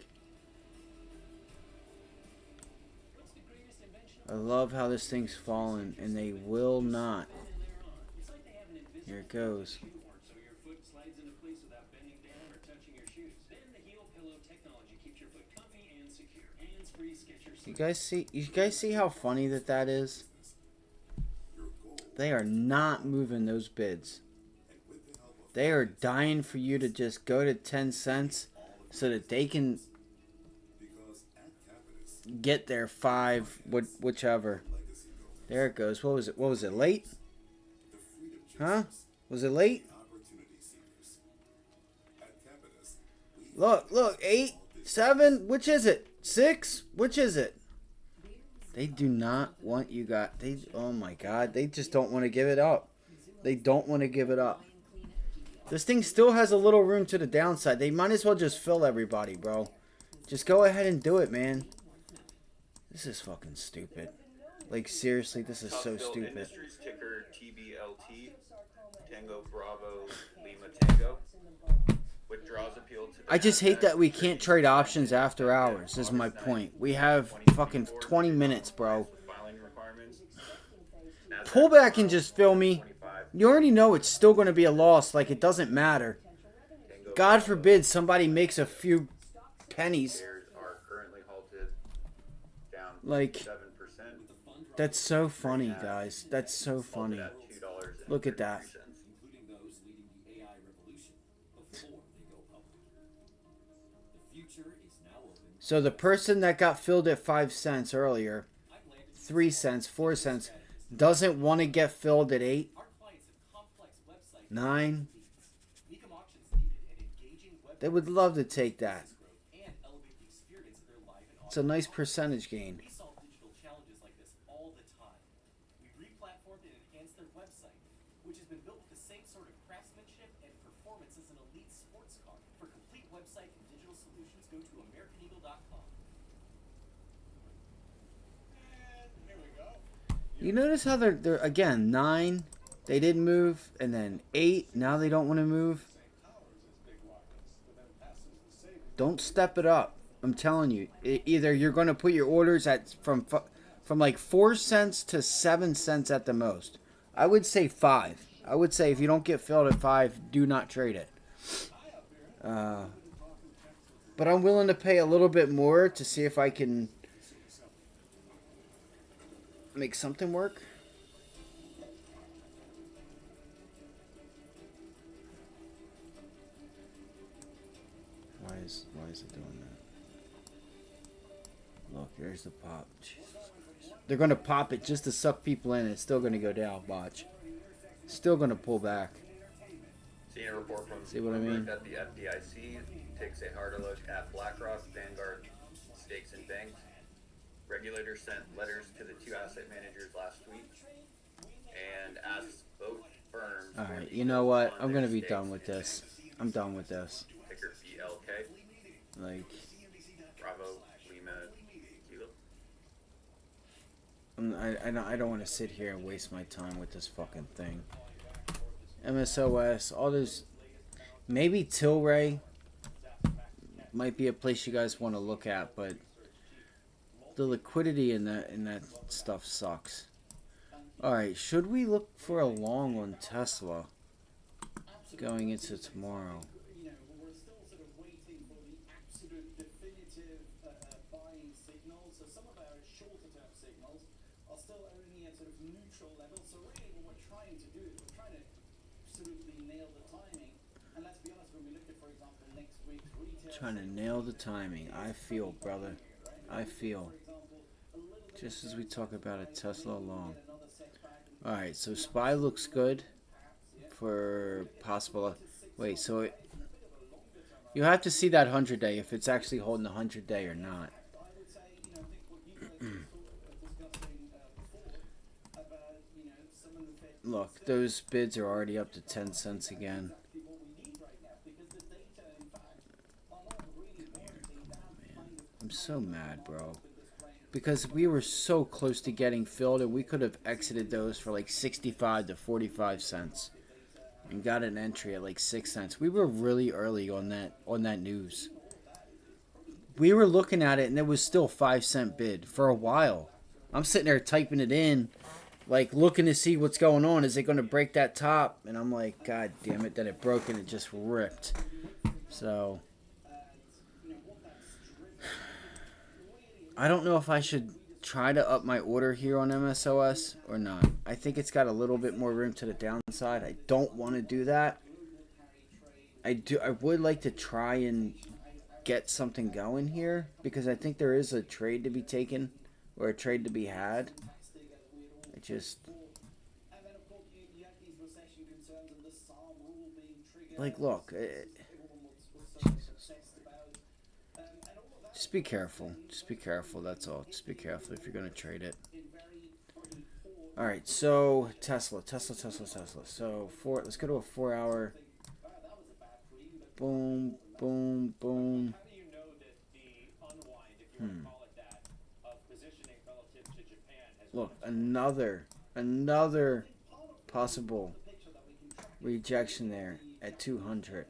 I love how this thing's falling, and they will not. Here it goes. You guys see how funny that is? They are not moving those bids. They are dying for you to just go to 10 cents so that they can get their 5, whichever. There it goes. What was it? What was it? Late? Huh? Was it late? Look, 8, 7, which is it? 6, which is it? They do not want you guys. Oh my God, they just don't want to give it up. They don't want to give it up. This thing still has a little room to the downside. They might as well just fill everybody, bro. Just go ahead and do it, man. This is fucking stupid. Like, seriously, this is so stupid. Industries ticker TBLT, Tango Bravo Lima Tango. Withdraws appeal to I just hate that we can't trade options after hours, is my point. We have fucking 20 minutes, bro. Pull back and just fill me. You already know it's still going to be a loss. Like, it doesn't matter. God forbid somebody makes a few pennies. Like, that's so funny, guys. That's so funny. Look at that. So the person that got filled at 5 cents earlier, 3 cents, 4 cents, doesn't want to get filled at 8, 9. They would love to take that. It's a nice percentage gain. Which has been built with the same sort of craftsmanship and performance as an elite sports car. For complete website and digital solutions, go to AmericanEagle.com. You notice how they're again 9, they didn't move, and then 8, now they don't want to move. Don't step it up. I'm telling you, either you're going to put your orders at from like 4 cents to 7 cents at the most. I would say 5. I would say if you don't get filled at 5, do not trade it. But I'm willing to pay a little bit more to see if I can make something work. Why is it doing that? Look, there's the pop. Jesus Christ. They're going to pop it just to suck people in. It's still going to go down. Watch. Still going to pull back. Seeing a report from See what I mean? that the FDIC takes a harder look at BlackRock, Vanguard, stakes and banks. Regulators sent letters to the 2 asset managers last week and asked both firms. All right, you know what? I'm going to be done with this. I'm done with this. Ticker BLK. Like, Bravo, Lima, Kilo. I don't want to sit here and waste my time with this fucking thing. MSOS, all those. Maybe Tilray might be a place you guys want to look at, but the liquidity in that stuff sucks. All right, should we look for a long on Tesla going into tomorrow? You know, we're still sort of waiting for the absolute definitive buying signals. So some of our shorter term signals are still only at sort of neutral levels. So really what we're trying to do is we're trying to absolutely nail the timing. And let's be honest, when we look at, for example, next week's retail... Trying to nail the timing. I feel, brother. I feel. Just as we talk about a Tesla long. Alright, so SPY looks good for possible... Wait, so you have to see that 100-day if it's actually holding the 100-day or not. Look, those bids are already up to 10 cents again. I'm so mad, bro. Because we were so close to getting filled, and we could have exited those for like 65 to 45 cents. And got an entry at like 6 cents. We were really early on that news. We were looking at it, and it was still 5-cent bid for a while. I'm sitting there typing it in, like looking to see what's going on. Is it going to break that top? And I'm like, God damn it, that it broke and it just ripped. So I don't know if I should try to up my order here on MSOS or not. I think it's got a little bit more room to the downside. I don't want to do that. I would like to try and get something going here because I think there is a trade to be taken or a trade to be had. I just like look. Just be careful. Just be careful. That's all. Just be careful if you're gonna trade it. All right. So Tesla. So let's go to a 4-hour. Boom. Boom. Boom. Look, another possible rejection there at 200.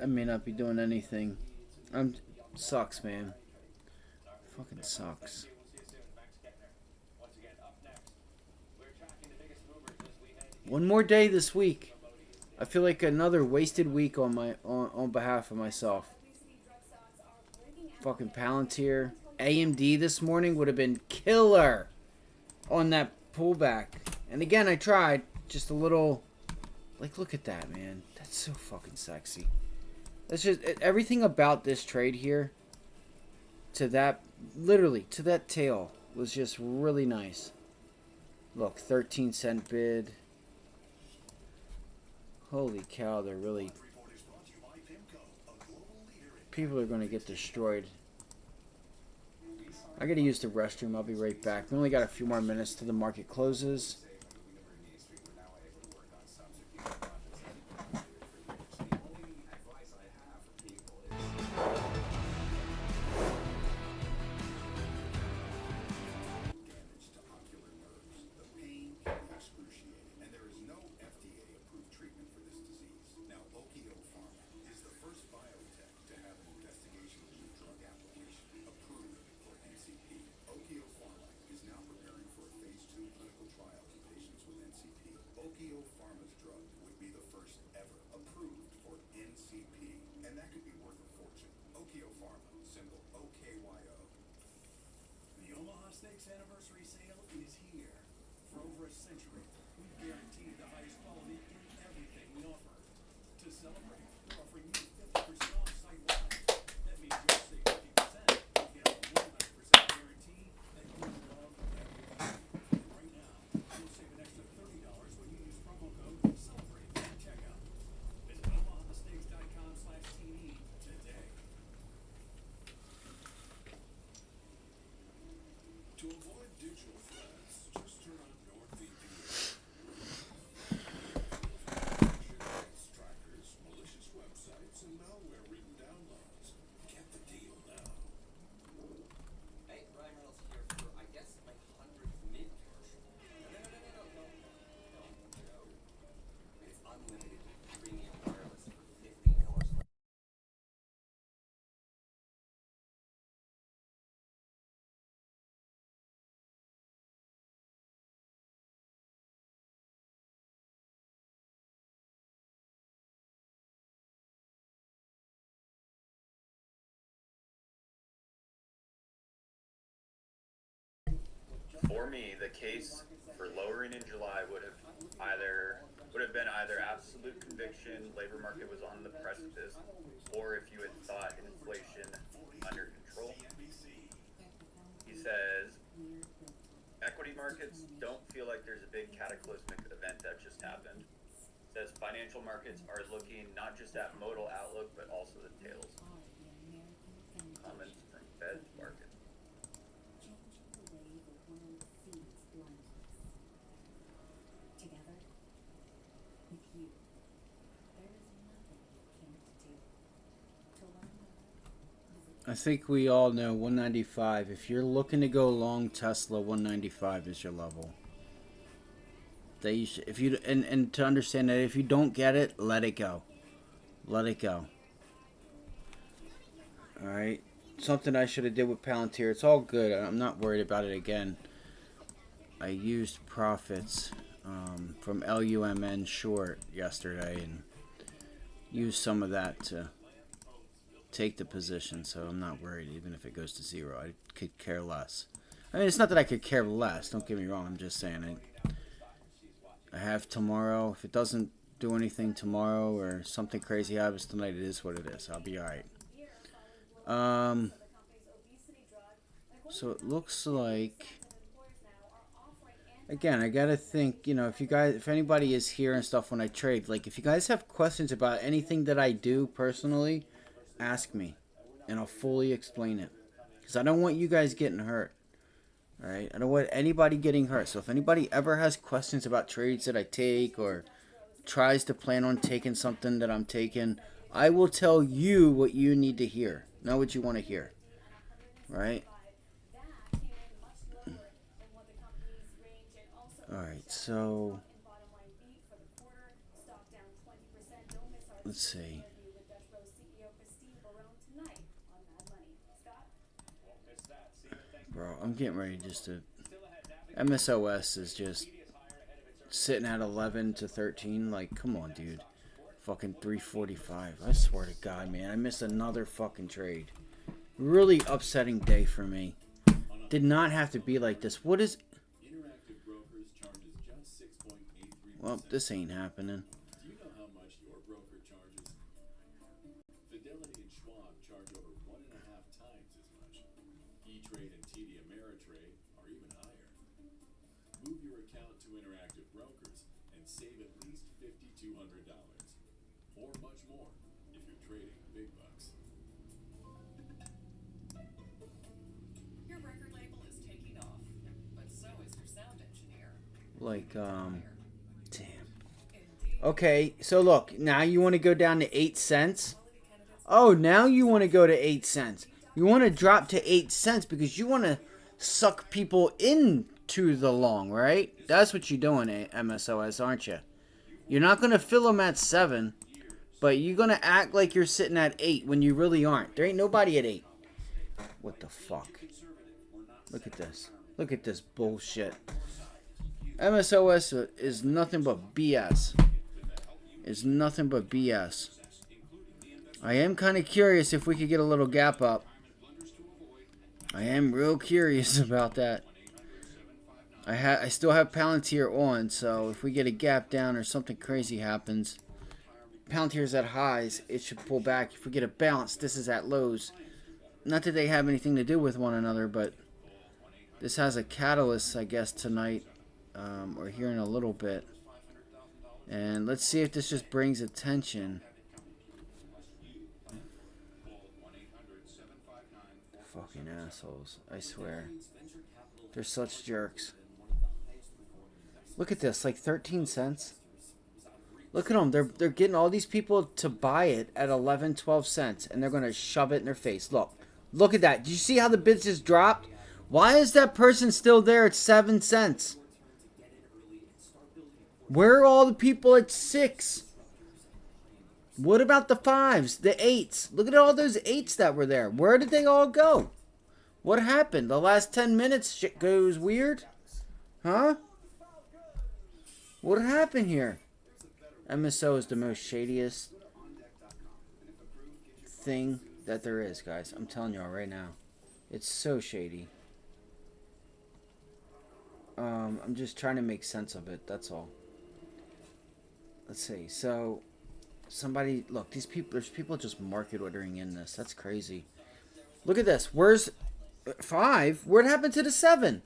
I may not be doing anything. Sucks, man. Fucking sucks. One more day this week. I feel like another wasted week on behalf of myself. Fucking Palantir. AMD this morning would have been killer on that pullback. And again, I tried just a little. Like, look at that, man. That's so fucking sexy. That's just everything about this trade here. To that, literally to that tail was just really nice. Look, 13-cent bid. Holy cow, they're really. People are going to get destroyed. I got to use the restroom. I'll be right back. We only got a few more minutes till the market closes. For me, the case for lowering in July would have been either absolute conviction, labor market was on the precipice, or if you had thought inflation under control. He says, equity markets don't feel like there's a big cataclysmic event that just happened. Says financial markets are looking not just at modal outlook, but also the tails. Comments from Fed market. I think we all know 195. If you're looking to go long Tesla, 195 is your level. If you and to understand that if you don't get it, let it go. Let it go. All right. Something I should have did with Palantir. It's all good. I'm not worried about it again. I used profits from LUMN short yesterday and used some of that to take the position, so I'm not worried even if it goes to zero. I could care less. I mean, it's not that I could care less, don't get me wrong. I'm just saying I have tomorrow. If it doesn't do anything tomorrow or something crazy happens tonight, it is what it is. I'll be alright. So it looks like, again, I gotta think, you know, if anybody is here and stuff when I trade, like if you guys have questions about anything that I do personally, ask me and I'll fully explain it, because I don't want you guys getting hurt. All right, I don't want anybody getting hurt. So if anybody ever has questions about trades that I take or tries to plan on taking something that I'm taking, I will tell you what you need to hear, not what you want to hear. Right? All right, so let's see. Bro, I'm getting ready just to... MSOS is just sitting at 11 to 13. Like, come on, dude. Fucking 345. I swear to God, man. I missed another fucking trade. Really upsetting day for me. Did not have to be like this. What is... Well, this ain't happening. Do you know how much your broker charges? Fidelity and Schwab charge over 1.5 times as much. E-Trade and TD Ameritrade are even higher. Move your account to Interactive Brokers and save at least $5,200, or much more if you're trading big bucks. Your record label is taking off, but so is your sound engineer. Like, damn. Okay, so look, now you want to go down to 8 cents. Oh, now you want to go to 8 cents. You want to drop to 8 cents because you want to suck people into the long, right? That's what you're doing, MSOS, aren't you? You're not going to fill them at 7, but you're going to act like you're sitting at 8 when you really aren't. There ain't nobody at 8. What the fuck? Look at this. Look at this bullshit. MSOS is nothing but BS. It's nothing but BS. I am kind of curious if we could get a little gap up. I am real curious about that. I still have Palantir on, so if we get a gap down or something crazy happens, Palantir's at highs, it should pull back. If we get a bounce, this is at lows. Not that they have anything to do with one another, but this has a catalyst, I guess, tonight, or here in a little bit. And let's see if this just brings attention. Fucking assholes, I swear. They're such jerks. Look at this, like 13 cents. Look at them. They're getting all these people to buy it at 11, 12 cents. And they're going to shove it in their face. Look. Look at that. Did you see how the bids just dropped? Why is that person still there at 7 cents? Where are all the people at 6? What about the 5s, the 8s? Look at all those 8s that were there. Where did they all go? What happened? The last 10 minutes shit goes weird? Huh? What happened here? MSO is the most shadiest thing that there is, guys. I'm telling y'all right now. It's so shady. I'm just trying to make sense of it. That's all. Let's see. So, somebody look. These people. There's people just market ordering in this. That's crazy. Look at this. Where's 5? What happened to the 7?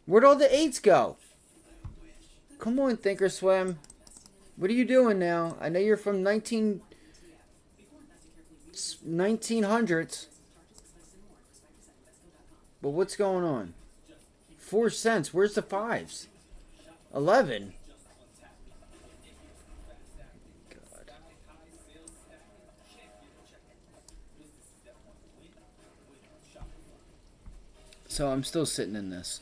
Where'd all the 8s go? Come on, Thinkorswim. What are you doing now? I know you're from 1900s. But what's going on? 4 cents. Where's the 5s? 11. God. So I'm still sitting in this.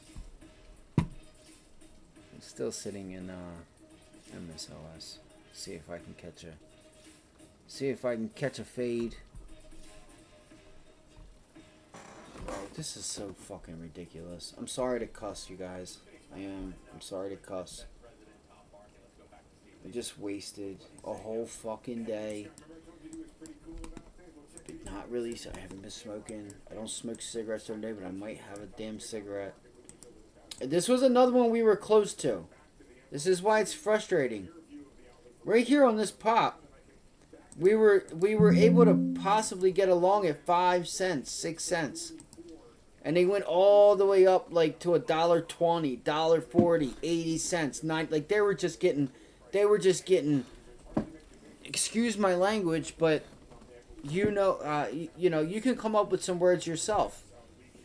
I'm still sitting in MSLS. See if I can catch a fade. This is so fucking ridiculous. I'm sorry to cuss, you guys. I am. I'm sorry to cuss. I just wasted a whole fucking day. Not really. I haven't been smoking. I don't smoke cigarettes every day, but I might have a damn cigarette. This was another one we were close to. This is why it's frustrating. Right here on this pop, we were able to possibly get along at 5 cents, 6 cents. And they went all the way up like to $1.20, $1.40, 80 cents, 9. Like they were just getting, excuse my language, but you know, you can come up with some words yourself.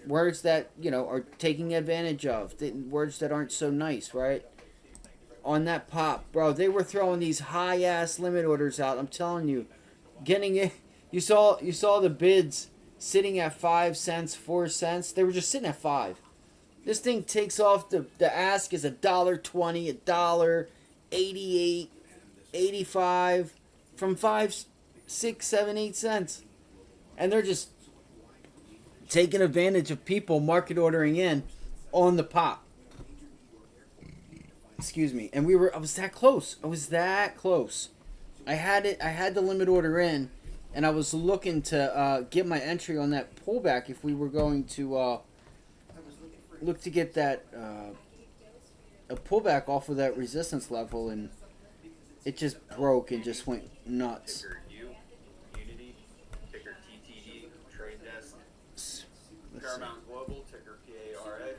Words that, are taking advantage of. Words that aren't so nice, right? On that pop, bro, they were throwing these high ass limit orders out. I'm telling you, getting it. You saw the bids sitting at 5 cents, 4 cents. They were just sitting at 5. This thing takes off. The ask is $1.20, $1.88, 85 from 5, 6, 7, 8 cents, and they're just taking advantage of people market ordering in on the pop. Excuse me. And I was that close. I had the limit order in, and I was looking to get my entry on that pullback if we were going to look to get that a pullback off of that resistance level, and it just broke and just went nuts. Ticker U, Unity, ticker TTD, Trade Desk, Paramount Global, ticker PARA,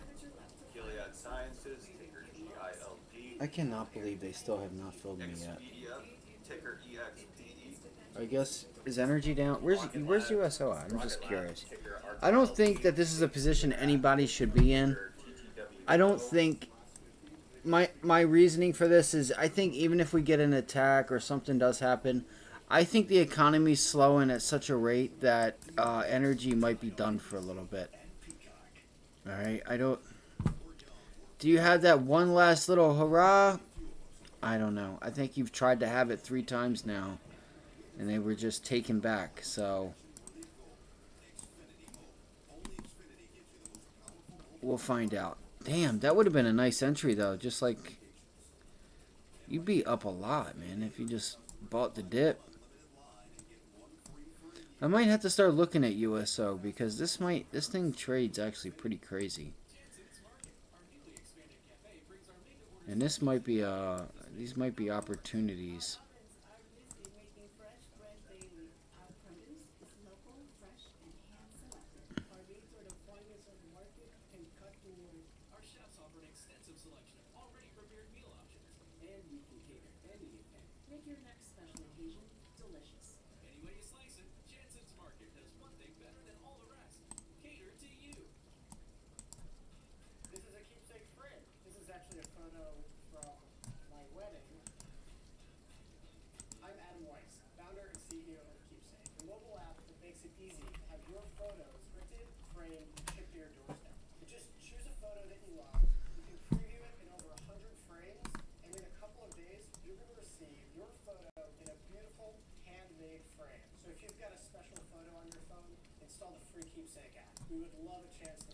Gilead Sciences, ticker GILD. I cannot believe they still have not filled me yet. Expedia, ticker EXPE. I guess, is energy down? Where's USO at? I'm just curious. I don't think that this is a position anybody should be in. I don't think... My reasoning for this is, I think even if we get an attack or something does happen, I think the economy's slowing at such a rate that energy might be done for a little bit. Alright, do you have that one last little hurrah? I don't know. I think you've tried to have it 3 times now, and they were just taken back, so we'll find out. Damn, that would have been a nice entry, though. Just like, you'd be up a lot, man, if you just bought the dip. I might have to start looking at USO, because this thing trades actually pretty crazy. And this might be these might be opportunities.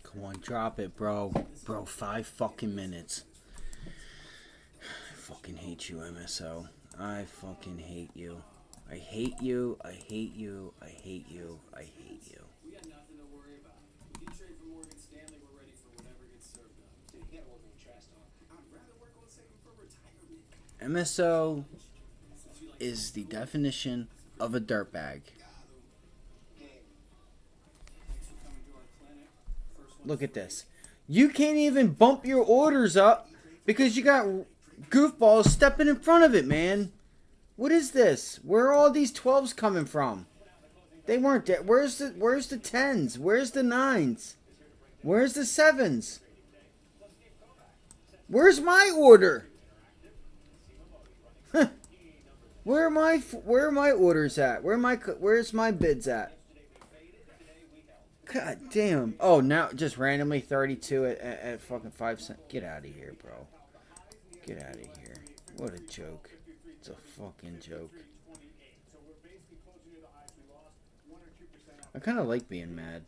Come on, drop it, bro. Bro, 5 fucking minutes. I fucking hate you, MSO. I fucking hate you. I hate you. I hate you. I hate you. I hate you. We got nothing to worry about. We can trade for Morgan Stanley. We're ready for whatever gets served up. Dude, you gotta work with trash talk. I'm MSO is the definition of a dirtbag. Look at this. You can't even bump your orders up because you got goofballs stepping in front of it, man. What is this? Where are all these 12s coming from? They weren't there. Where's the 10s? Where's the 9s? Where's the 7s? Where's my order? Where are my orders at? Where's my bids at? God damn. Oh, now just randomly 32 at fucking 5 cents. Get out of here, bro. Get out of here. What a joke. It's a fucking joke. I kind of like being mad.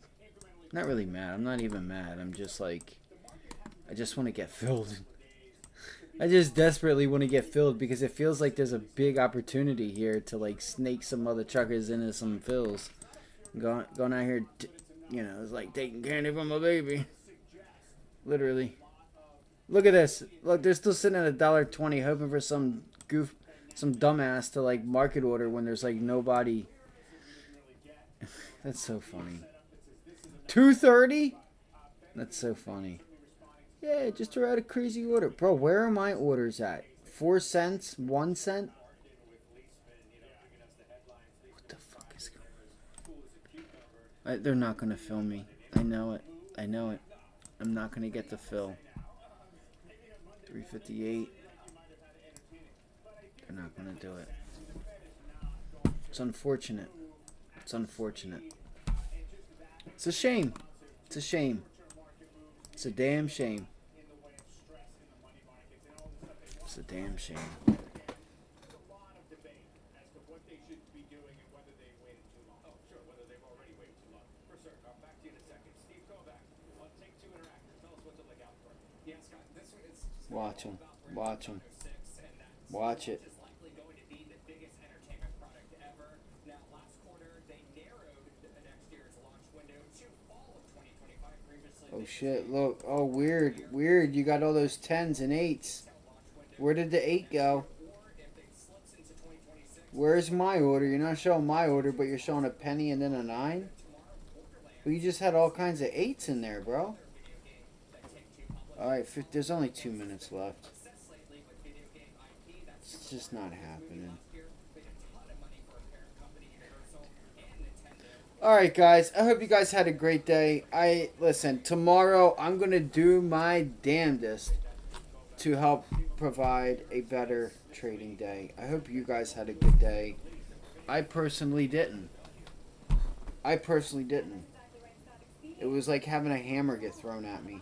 Not really mad. I'm not even mad. I'm just like, I just want to get filled. I just desperately want to get filled because it feels like there's a big opportunity here to like snake some other truckers into some fills. Going out here, you know, it's like taking candy from a baby. Literally. Look at this. Look, they're still sitting at $1.20 hoping for some dumbass to like market order when there's like nobody. That's so funny. $2.30? That's so funny. Yeah, just throw out a crazy order. Bro, where are my orders at? 4 cents? 1 cent? What the fuck is going on? They're not going to fill me. I know it. I know it. I'm not going to get the fill. 358. They're not going to do it. It's unfortunate. It's unfortunate. It's a shame. It's a shame. It's a damn shame. It's a damn shame. Watch them. Watch them. Watch it. Oh shit, look. Oh, weird. Weird. You got all those 10s and 8s. Where did the 8 go? Where's my order? You're not showing my order, but you're showing a penny and then a 9? Well, you just had all kinds of 8s in there, bro. Alright, there's only 2 minutes left. It's just not happening. Alright guys, I hope you guys had a great day. Listen, tomorrow I'm going to do my damnedest to help provide a better trading day. I hope you guys had a good day. I personally didn't. It was like having a hammer get thrown at me.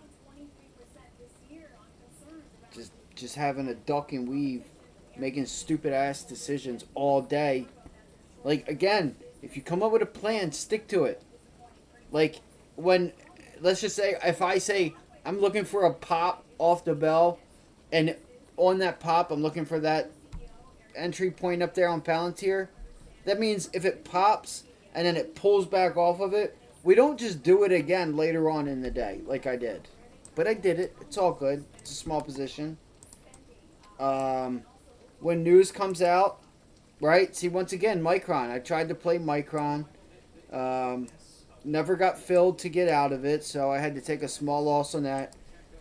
Just having a duck and weave, making stupid ass decisions all day. Like, again, if you come up with a plan, stick to it. Like, let's just say, if I say I'm looking for a pop off the bell, and on that pop, I'm looking for that entry point up there on Palantir, that means if it pops and then it pulls back off of it, we don't just do it again later on in the day like I did. But I did it. It's all good. It's a small position. When news comes out, right? See, once again, Micron. I tried to play Micron. Never got filled to get out of it, so I had to take a small loss on that.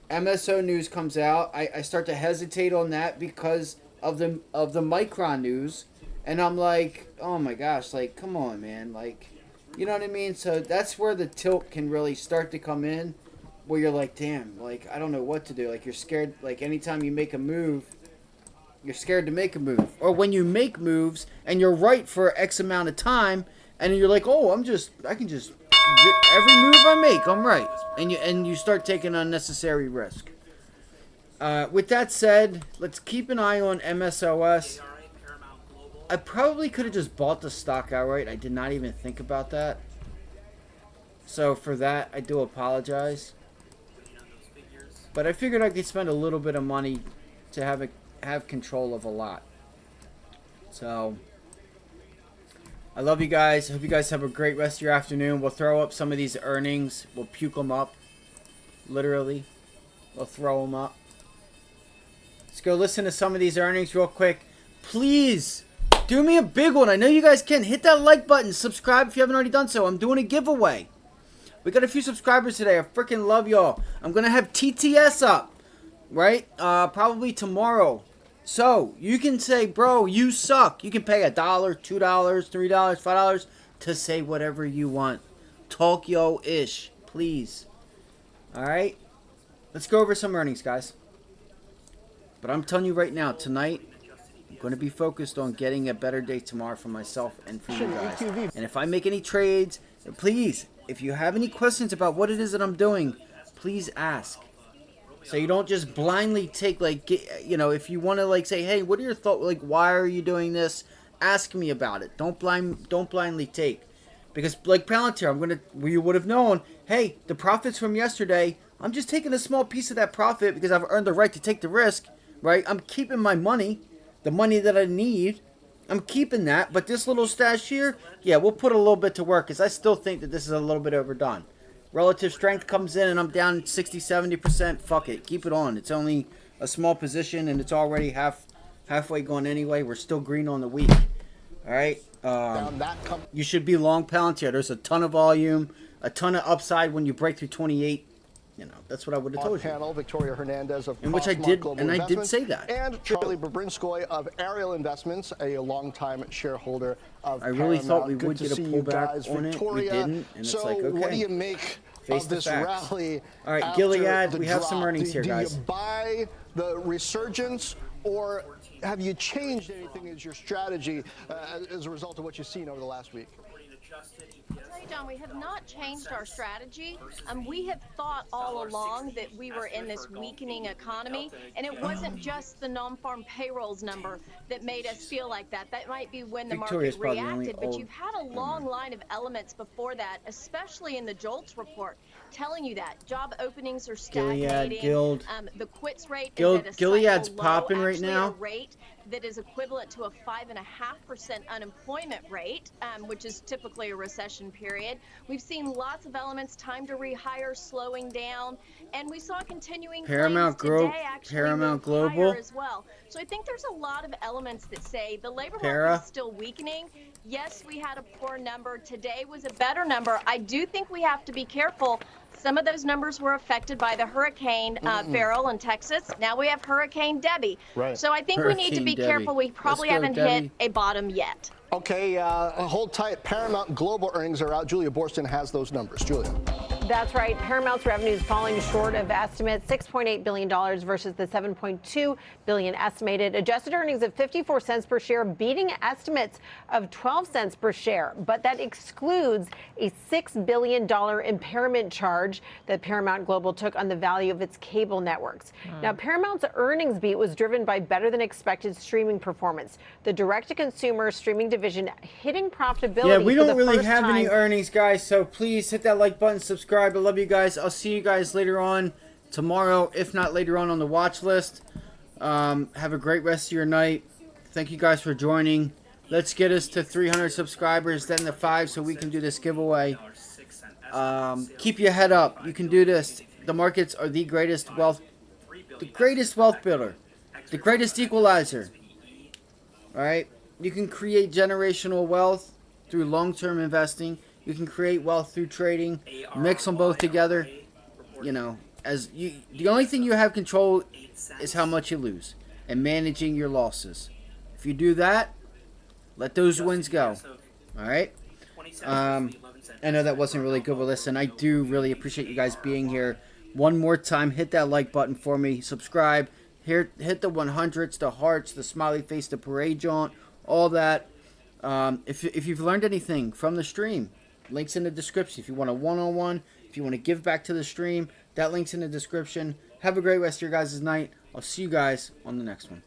MSO news comes out. I start to hesitate on that because of the Micron news. And I'm like, oh my gosh, like, come on, man. Like, you know what I mean? So that's where the tilt can really start to come in, where you're like, damn, like, I don't know what to do. Like, you're scared. Like, anytime you make a move, you're scared to make a move. Or when you make moves and you're right for X amount of time, and you're like, oh, I can just, every move I make, I'm right. And you start taking unnecessary risk. With that said, let's keep an eye on MSOS. I probably could have just bought the stock outright. I did not even think about that. So for that, I do apologize. But I figured I could spend a little bit of money to have control of a lot. So I love you guys. Hope you guys have a great rest of your afternoon. We'll throw up some of these earnings. We'll puke them up. Literally. We'll throw them up. Let's go listen to some of these earnings real quick. Please, do me a big one. I know you guys can. Hit that like button. Subscribe if you haven't already done so. I'm doing a giveaway. We got a few subscribers today. I freaking love y'all. I'm going to have TTS up, right? Probably tomorrow. So, you can say, bro, you suck. You can pay $1, $2, $3, $5 to say whatever you want. Talk yo-ish, please. Alright? Let's go over some earnings, guys. But I'm telling you right now, tonight, I'm going to be focused on getting a better day tomorrow for myself and for you guys. And if I make any trades, please, if you have any questions about what it is that I'm doing, please ask. So you don't just blindly take, like, you know, if you want to, like, say, hey, what are your thoughts, like, why are you doing this? Ask me about it. Don't blindly take. Because, like Palantir, you would have known, hey, the profits from yesterday, I'm just taking a small piece of that profit because I've earned the right to take the risk, right? I'm keeping my money, the money that I need. I'm keeping that, but this little stash here, yeah, we'll put a little bit to work because I still think that this is a little bit overdone. Relative strength comes in and I'm down 60, 70%. Fuck it. Keep it on. It's only a small position and it's already halfway gone anyway. We're still green on the week. All right. You should be long Palantir. There's a ton of volume, a ton of upside when you break through 28. You know, that's what I would have told you. Panel, Victoria Hernandez of which I did, and I did say that. And Charlie Babrinskoy of Ariel Investments, a longtime shareholder of I really Paramount. thought we Good would to get a see you pullback guys. on Victoria, it. We didn't, and so it's like, okay. What do you make Face of the this facts. rally? All right, after Gilead, the we have some drop? earnings here, guys. Do you buy the resurgence, or have you changed anything as your strategy as a result of what you've seen over the last week? John, we have not changed our strategy. We have thought all along that we were in this weakening economy, and it wasn't just the non-farm payrolls number that made us feel like that. That might be when the Victoria's market probably reacted, only but you've had a long line of elements before that, especially in the JOLTS report, telling you that job openings are stagnating. Gilead, Guild. The quits rate Guild, is at a Gilead's cycle low, popping right actually now. at a rate that is equivalent to a 5.5% unemployment rate, which is typically a recession period. We've seen lots of elements, time to rehire slowing down, and we saw continuing Paramount claims today actually Paramount move Global higher as well. So I think there's a lot of elements that say the labor Para. market is still weakening. Yes, we had a poor number. Today was a better number. I do think we have to be careful. Some of those numbers were affected by the Hurricane Beryl in Texas. Now we have Hurricane Debbie. Right. So I think we need to be careful. We probably haven't hit a bottom yet. Okay, hold tight. Paramount Global earnings are out. Julia Borston has those numbers. Julia. That's right. Paramount's revenues falling short of estimates, $6.8 billion versus the $7.2 billion estimated. Adjusted earnings of 54 cents per share, beating estimates of 12 cents per share. But that excludes a $6 billion impairment charge that Paramount Global took on the value of its cable networks. Now, Paramount's earnings beat was driven by better than expected streaming performance. The direct-to-consumer streaming division hitting profitability. Yeah, we for don't the really first have any time. earnings, guys, so please hit that like button, subscribe. I love you guys. I'll see you guys later on tomorrow, if not later on the watch list. Have a great rest of your night. Thank you guys for joining. Let's get us to 300 subscribers, then to 5 so we can do this giveaway. Keep your head up. You can do this. The markets are the greatest wealth builder, the greatest equalizer. All right? You can create generational wealth through long-term investing. You can create wealth through trading. Mix them both together. You know, the only thing you have control is how much you lose and managing your losses. If you do that, let those wins go. All right. I know that wasn't really good, but listen, I do really appreciate you guys being here. One more time, hit that like button for me. Subscribe. Hit the 100s, the hearts, the smiley face, the parade jaunt, all that. If you've learned anything from the stream, links in the description. If you want a one-on-one, if you want to give back to the stream, that link's in the description. Have a great rest of your guys' night. I'll see you guys on the next one.